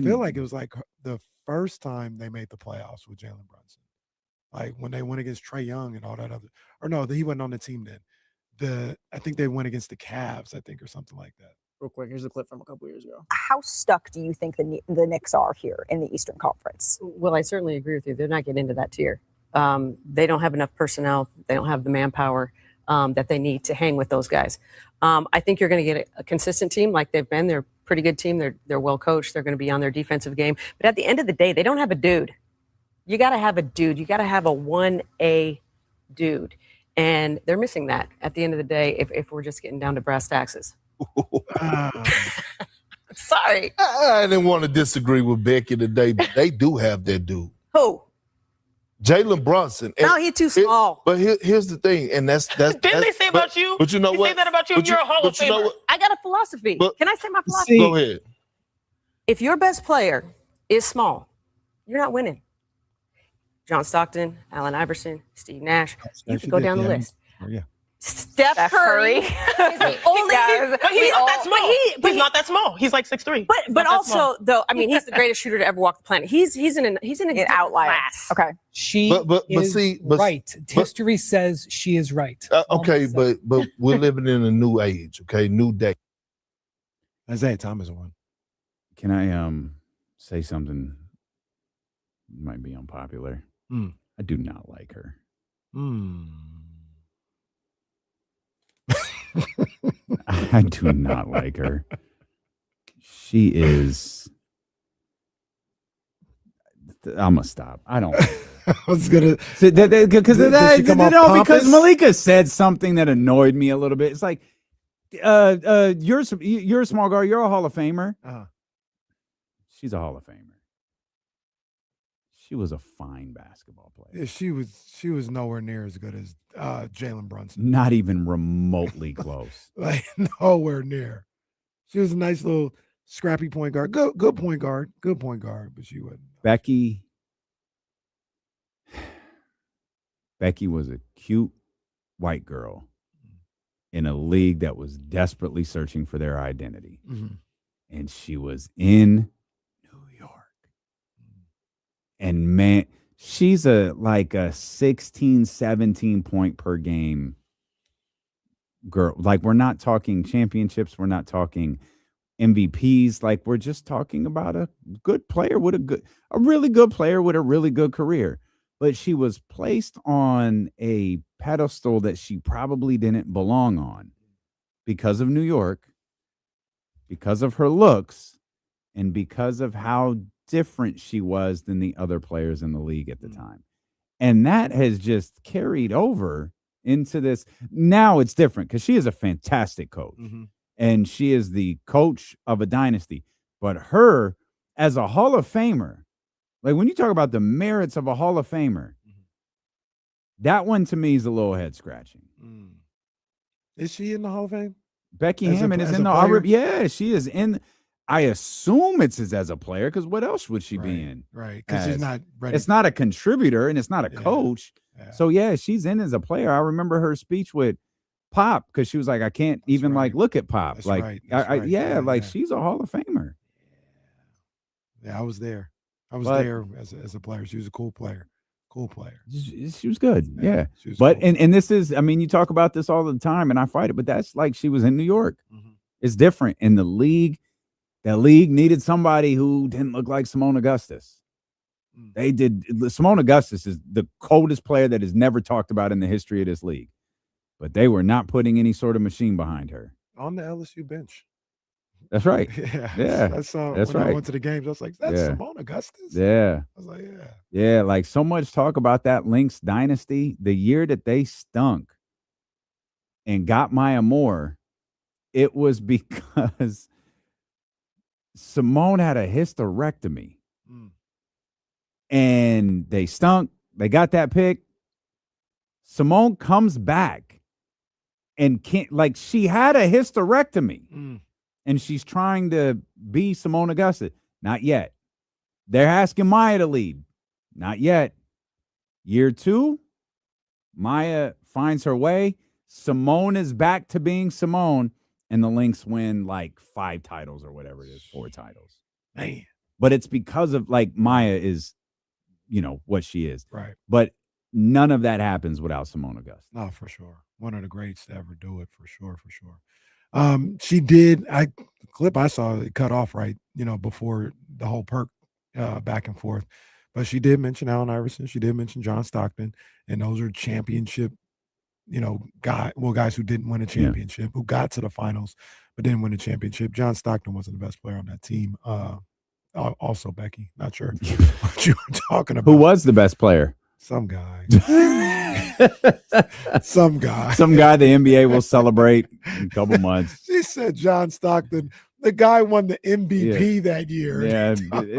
feel like it was like the first time they made the playoffs with Jalen Brunson, like when they went against Trae Young and all that other. Or no, he wasn't on the team then. I think they went against the Cavs, I think, or something like that. Real quick, here's a clip from a couple years ago. How stuck do you think the Knicks are here in the Eastern Conference? Well, I certainly agree with you. They're not getting into that tier. They don't have enough personnel. They don't have the manpower that they need to hang with those guys. I think you're going to get a consistent team like they've been. They're pretty good team. They're well coached. They're going to be on their defensive game. But at the end of the day, they don't have a dude. You got to have a dude. You got to have a 1A dude. And they're missing that at the end of the day if we're just getting down to brass taxes. Sorry. I didn't want to disagree with Becky today, but they do have that dude. Who? Jalen Brunson. No, he's too small. But here's the thing, and that's Didn't they say about you? But you know they what? say that about you. But You're a Hall of but you know Famer. what? I got a philosophy. But- Can I say my philosophy? Go ahead. If your best player is small, you're not winning. John Stockton, Allen Iverson, Steve Nash. You can go down the list. Yeah. Steph Curry is the only. But he's not that small. He's not that small. He's like 6'3". But also, though, I mean, he's the greatest shooter to ever walk the planet. He's in an outlier class. Okay. She But is see, right. History says she is right. Okay, but we're living in a new age, okay, new day. Isaiah Thomas won. Can I say something? Might be unpopular. I do not like her. I do not like her. She is. I'm gonna stop. I don't. I was gonna because Malika said something that annoyed me a little bit. It's like, you're a small guard. You're a Hall of Famer. She's a Hall of Famer. She was a fine basketball player. Yeah, she was nowhere near as good as Jalen Brunson. Not even remotely close. Like nowhere near. She was a nice little scrappy point guard. Good point guard. Good point guard, but she wasn't. Becky was a cute white girl in a league that was desperately searching for their identity. And she was in New York. And man, she's like a 16, 17 point per game girl. Like, we're not talking championships. We're not talking MVPs. Like, we're just talking about a good player with a really good player with a really good career. But she was placed on a pedestal that she probably didn't belong on because of New York, because of her looks, and because of how different she was than the other players in the league at the time. And that has just carried over into this. Now it's different because she is a fantastic coach. And she is the coach of a dynasty. But her, as a Hall of Famer, like when you talk about the merits of a Hall of Famer, that one to me is a little head scratching. Is she in the Hall of Fame? Becky As a- Hammon is as in a the player? yeah, she is in. I assume it's as a player because what else would she be in? Right, because she's As- not ready. It's not a contributor and it's not a coach. So yeah, she's in as a player. I remember her speech with Pop because she was like, I can't even like look at Pop. That's like, right. That's right. yeah, Yeah, like yeah. she's a Hall of Famer. Yeah, I was there. I was But- there as a player. She was a cool player. Cool player. She was good. Yeah. she was But cool. and this is, I mean, you talk about this all the time and I fight it, but that's like she was in New York. It's different. In the league, that league needed somebody who didn't look like Simone Augustus. They did. Simone Augustus is the coldest player that is never talked about in the history of this league. But they were not putting any sort of machine behind her. On the LSU bench. That's right. Yeah. That's when right. I went to the games, I was like, that's Simone Augustus? Yeah. I was like, yeah. Yeah, like so much talk about that Lynx dynasty. The year that they stunk and got Maya Moore, it was because Simone had a hysterectomy. And they stunk. They got that pick. Simone comes back and can't, like, she had a hysterectomy. And she's trying to be Simone Augustus. Not yet. They're asking Maya to lead. Not yet. Year 2, Maya finds her way. Simone is back to being Simone. And the Lynx win like 5 titles or whatever it is, 4 titles. Man. But it's because of, like, Maya is, you know, what she is. Right. But none of that happens without Simone Augustus. No, for sure. One of the greats to ever do it, for sure, for sure. She did. The clip I saw, it cut off right, before the whole perk back and forth. But she did mention Allen Iverson. She did mention John Stockton, and those are championship, guys who didn't win a championship, who got to the finals, but didn't win a championship. John Stockton wasn't the best player on that team. Also, Becky, not sure what you were talking about. Who was the best player? Some guy. Some guy. Some guy the NBA will celebrate in a couple months. She said John Stockton. The guy won the MVP that year. Yeah.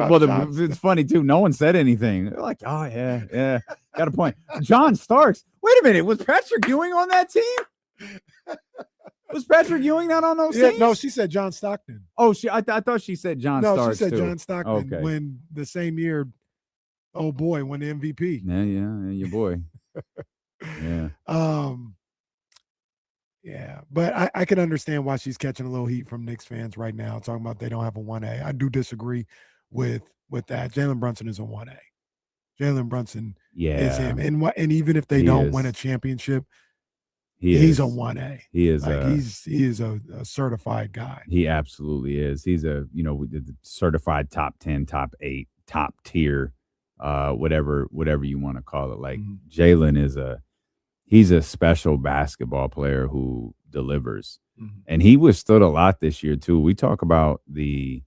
Well, it's funny, too. No one said anything. They're like, oh, yeah. Got a point. John Starks. Wait a minute. Was Patrick Ewing on that team? Was Patrick Ewing not on those teams? No, she said John Stockton. Oh, I thought she said John Starks. No, she said too. John Stockton when the same year, oh boy, won the MVP. Yeah, your boy. Yeah. Yeah, but I can understand why she's catching a little heat from Knicks fans right now, talking about they don't have a 1A. I do disagree with that. Jalen Brunson is a 1A. Jalen Brunson is him. And even if they don't win a championship, he's a 1A. He is. He is a certified guy. He absolutely is. He's a certified top 10, top 8, top tier, whatever you want to call it. Like Jalen he's a special basketball player who delivers, and he withstood a lot this year too. We talk about the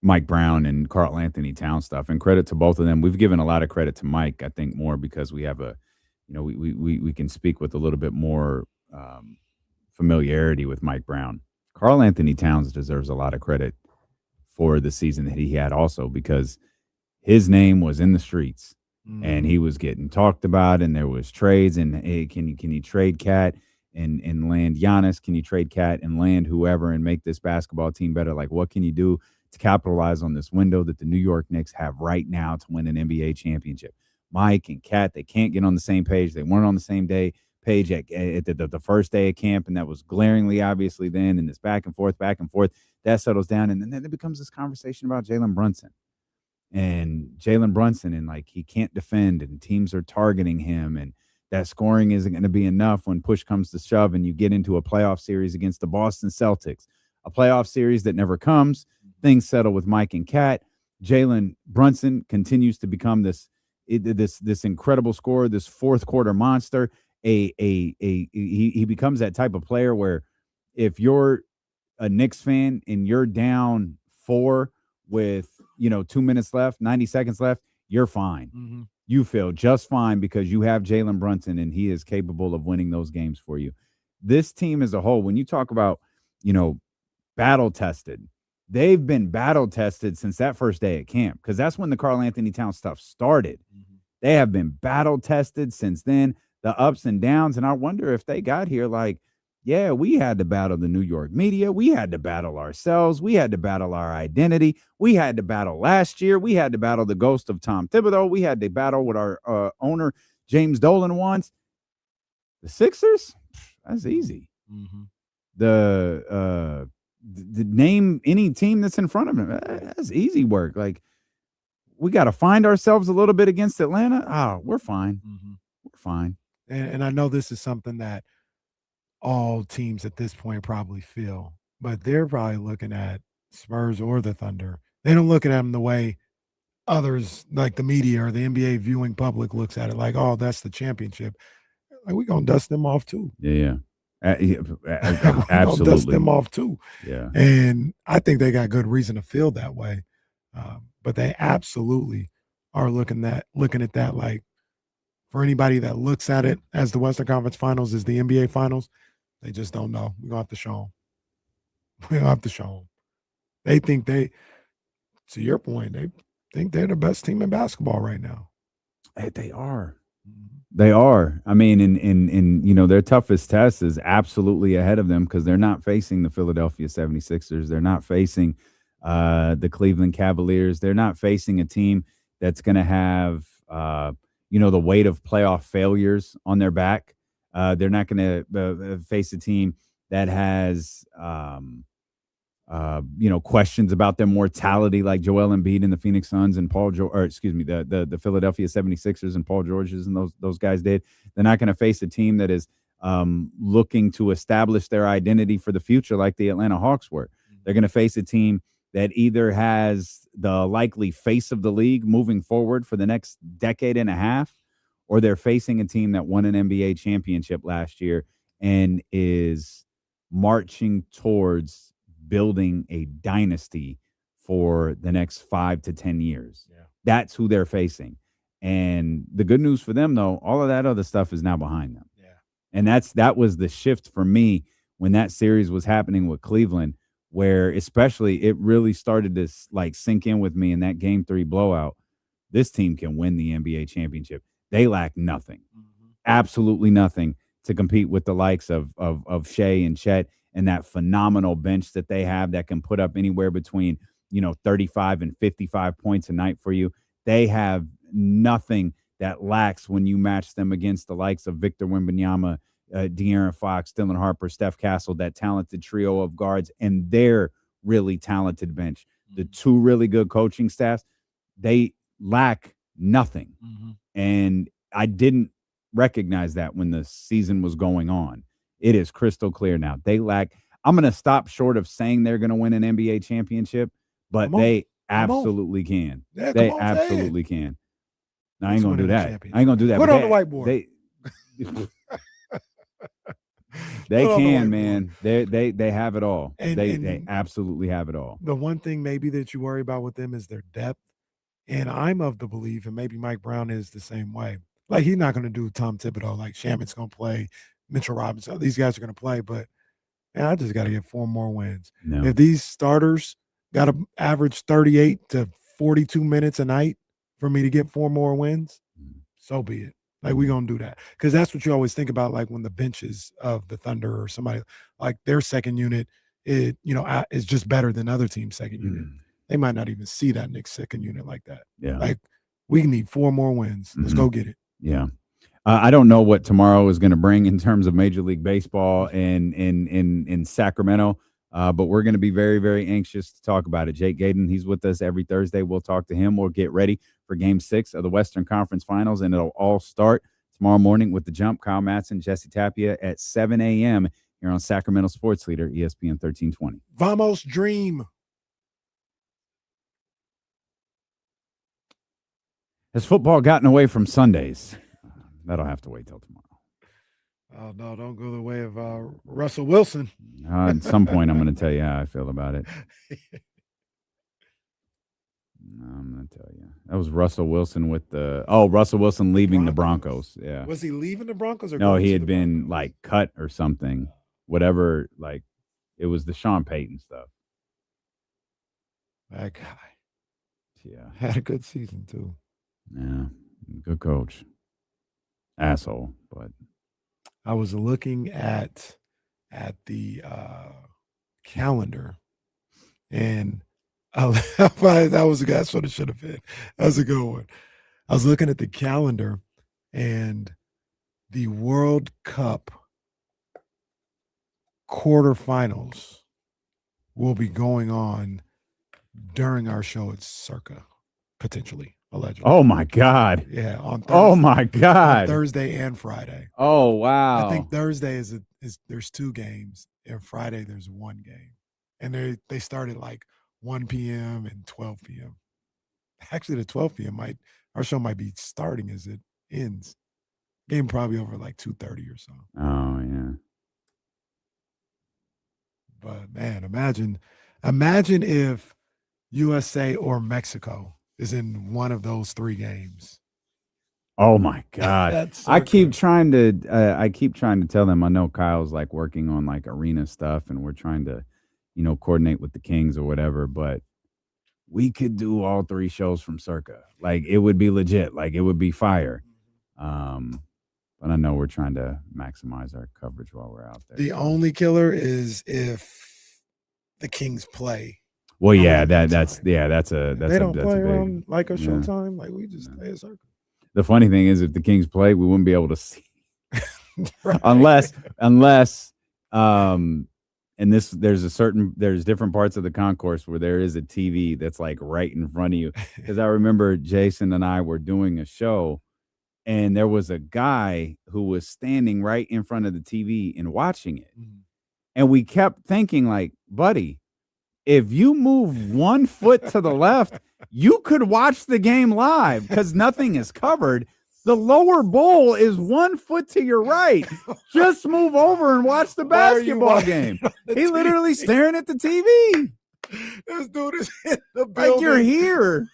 Mike Brown and Karl Anthony Towns stuff, and credit to both of them. We've given a lot of credit to Mike, I think, more because we have we can speak with a little bit more familiarity with Mike Brown. Karl Anthony Towns deserves a lot of credit for the season that he had also, because his name was in the streets and he was getting talked about, and there was trades, and hey, can you trade Cat and land Giannis? Can you trade Cat and land whoever and make this basketball team better? Like, what can you do to capitalize on this window that the New York Knicks have right now to win an NBA championship? Mike and Cat, they can't get on the same page. They weren't on the same page at the first day of camp, and that was glaringly obviously then, and this back and forth. That settles down, and then it becomes this conversation about Jalen Brunson. And like, he can't defend, and teams are targeting him, and that scoring isn't going to be enough when push comes to shove, and you get into a playoff series against the Boston Celtics, a playoff series that never comes. Things settle with Mike and Cat. Jalen Brunson continues to become this incredible scorer, this fourth quarter monster. He becomes that type of player where if you're a Knicks fan and you're down 4 with 2 minutes left, 90 seconds left, you're fine. You feel just fine because you have Jalen Brunson, and he is capable of winning those games for you. This team as a whole, when you talk about battle tested, they've been battle tested since that first day at camp, because that's when the Karl Anthony Towns stuff started. They have been battle tested since then, the ups and downs. And I wonder if they got here like, yeah, we had to battle the New York media. We had to battle ourselves. We had to battle our identity. We had to battle last year. We had to battle the ghost of Tom Thibodeau. We had to battle what our owner, James Dolan, wants. The Sixers, that's easy. The name any team that's in front of them, that's easy work. Like, we got to find ourselves a little bit against Atlanta. Oh, we're fine. We're fine. And I know this is something that all teams at this point probably feel, but they're probably looking at Spurs or the Thunder. They don't look at them the way others, like the media or the NBA viewing public, looks at it, like, oh, that's the championship. Like, we're going to dust them off too. Yeah. Absolutely. Dust them off too. Yeah. And I think they got good reason to feel that way. But they absolutely are looking at that like, for anybody that looks at it as the Western Conference Finals is the NBA Finals, they just don't know. We're going to have to show them. We're going to have to show them. They think to your point, they think they're the best team in basketball right now. Hey, they are. They are. I mean, and their toughest test is absolutely ahead of them, because they're not facing the Philadelphia 76ers. They're not facing the Cleveland Cavaliers. They're not facing a team that's going to have the weight of playoff failures on their back. They're not going to face a team that has questions about their mortality, like Joel Embiid and the Phoenix Suns and the Philadelphia 76ers and Paul George's and those guys did. They're not going to face a team that is looking to establish their identity for the future like the Atlanta Hawks were. They're going to face a team that either has the likely face of the league moving forward for the next decade and a half, or they're facing a team that won an NBA championship last year and is marching towards building a dynasty for the next 5 to 10 years. Yeah. That's who they're facing. And the good news for them, though, all of that other stuff is now behind them. Yeah. And that was the shift for me when that series was happening with Cleveland, where especially it really started to like sink in with me in that Game 3 blowout. This team can win the NBA championship. They lack nothing, absolutely nothing to compete with the likes of Shea and Chet and that phenomenal bench that they have that can put up anywhere between 35 and 55 points a night for you. They have nothing that lacks when you match them against the likes of Victor Wembanyama, De'Aaron Fox, Dylan Harper, Steph Castle, that talented trio of guards, and their really talented bench. The two really good coaching staffs, they lack nothing. And I didn't recognize that when the season was going on. It is crystal clear now. They lack. I'm going to stop short of saying they're going to win an NBA championship, but they absolutely can. Yeah, they come on, absolutely can. No, I ain't Who's going to do winning the that. championship? I ain't going to do that. Put but it on the whiteboard. They Put it on the can, whiteboard. man. They have it all. And- they and- absolutely have it all. The one thing maybe that you worry about with them is their depth. And I'm of the belief, and maybe Mike Brown is the same way. Like, he's not going to do Tom Thibodeau. Like, Shaman's going to play, Mitchell Robinson. These guys are going to play. But, man, I just got to get 4 more wins. No. If these starters got to average 38 to 42 minutes a night for me to get 4 more wins, so be it. Like, we're going to do that. Because that's what you always think about, like, when the benches of the Thunder or somebody, like, their second unit, is just better than other teams' second unit. They might not even see that Knicks second unit like that. Yeah. Like, we need 4 more wins. Let's go get it. Yeah. I don't know what tomorrow is going to bring in terms of Major League Baseball in Sacramento, but we're going to be very, very anxious to talk about it. Jake Gaden, he's with us every Thursday. We'll talk to him. We'll get ready for Game 6 of the Western Conference Finals, and it'll all start tomorrow morning with The Jump. Kyle Madson, Jesse Tapia at 7 a.m. here on Sacramento Sports Leader, ESPN 1320. Vamos Dream. Has football gotten away from Sundays? That'll have to wait till tomorrow. Oh, no, don't go the way of Russell Wilson. At some point, I'm going to tell you how I feel about it. I'm going to tell you. That was Russell Wilson with Russell Wilson leaving the Broncos. Yeah. Was he leaving the Broncos? Or No, going he to had the been like cut or something. Whatever, like it was the Sean Payton stuff. That guy. Yeah. Had a good season, too. Yeah. Good coach. Asshole, but I was looking at the calendar, and that was a guy. That's what it should have been. That was a good one. I was looking at the calendar, and the World Cup quarterfinals will be going on during our show at Circa, potentially. Allegedly. Oh my God. Yeah, on Thursday. Oh my God. On Thursday and Friday. Oh wow. I think Thursday is there's 2 games, and Friday there's 1 game. And they start at like 1 p.m. and 12 p.m. Actually, the 12 p.m. our show might be starting as it ends. Game probably over like 2:30 or so. Oh yeah. But man, imagine if USA or Mexico is in one of those 3 games. Oh my God. That's so I keep trying to tell them. I know Kyle's like working on like arena stuff, and we're trying to, coordinate with the Kings or whatever, but we could do all 3 shows from Circa. Like it would be legit. Like it would be fire. But I know we're trying to maximize our coverage while we're out there. The only killer is if the Kings play. Well, yeah, that's a they don't that's play a big, around like a yeah. Showtime. Like we just play a Circa. The funny thing is, if the Kings play, we wouldn't be able to see Right. unless and there's different parts of the concourse where there is a TV that's like right in front of you. Because I remember Jason and I were doing a show, and there was a guy who was standing right in front of the TV and watching it, and we kept thinking like, buddy, if you move 1 foot to the left, you could watch the game live because nothing is covered. The lower bowl is 1 foot to your right. Just move over and watch the basketball game. He literally staring at the TV. This dude is in the building. Like you're here.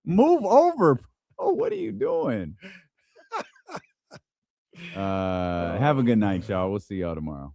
Move over. Oh, what are you doing? Have a good night, y'all. We'll see y'all tomorrow.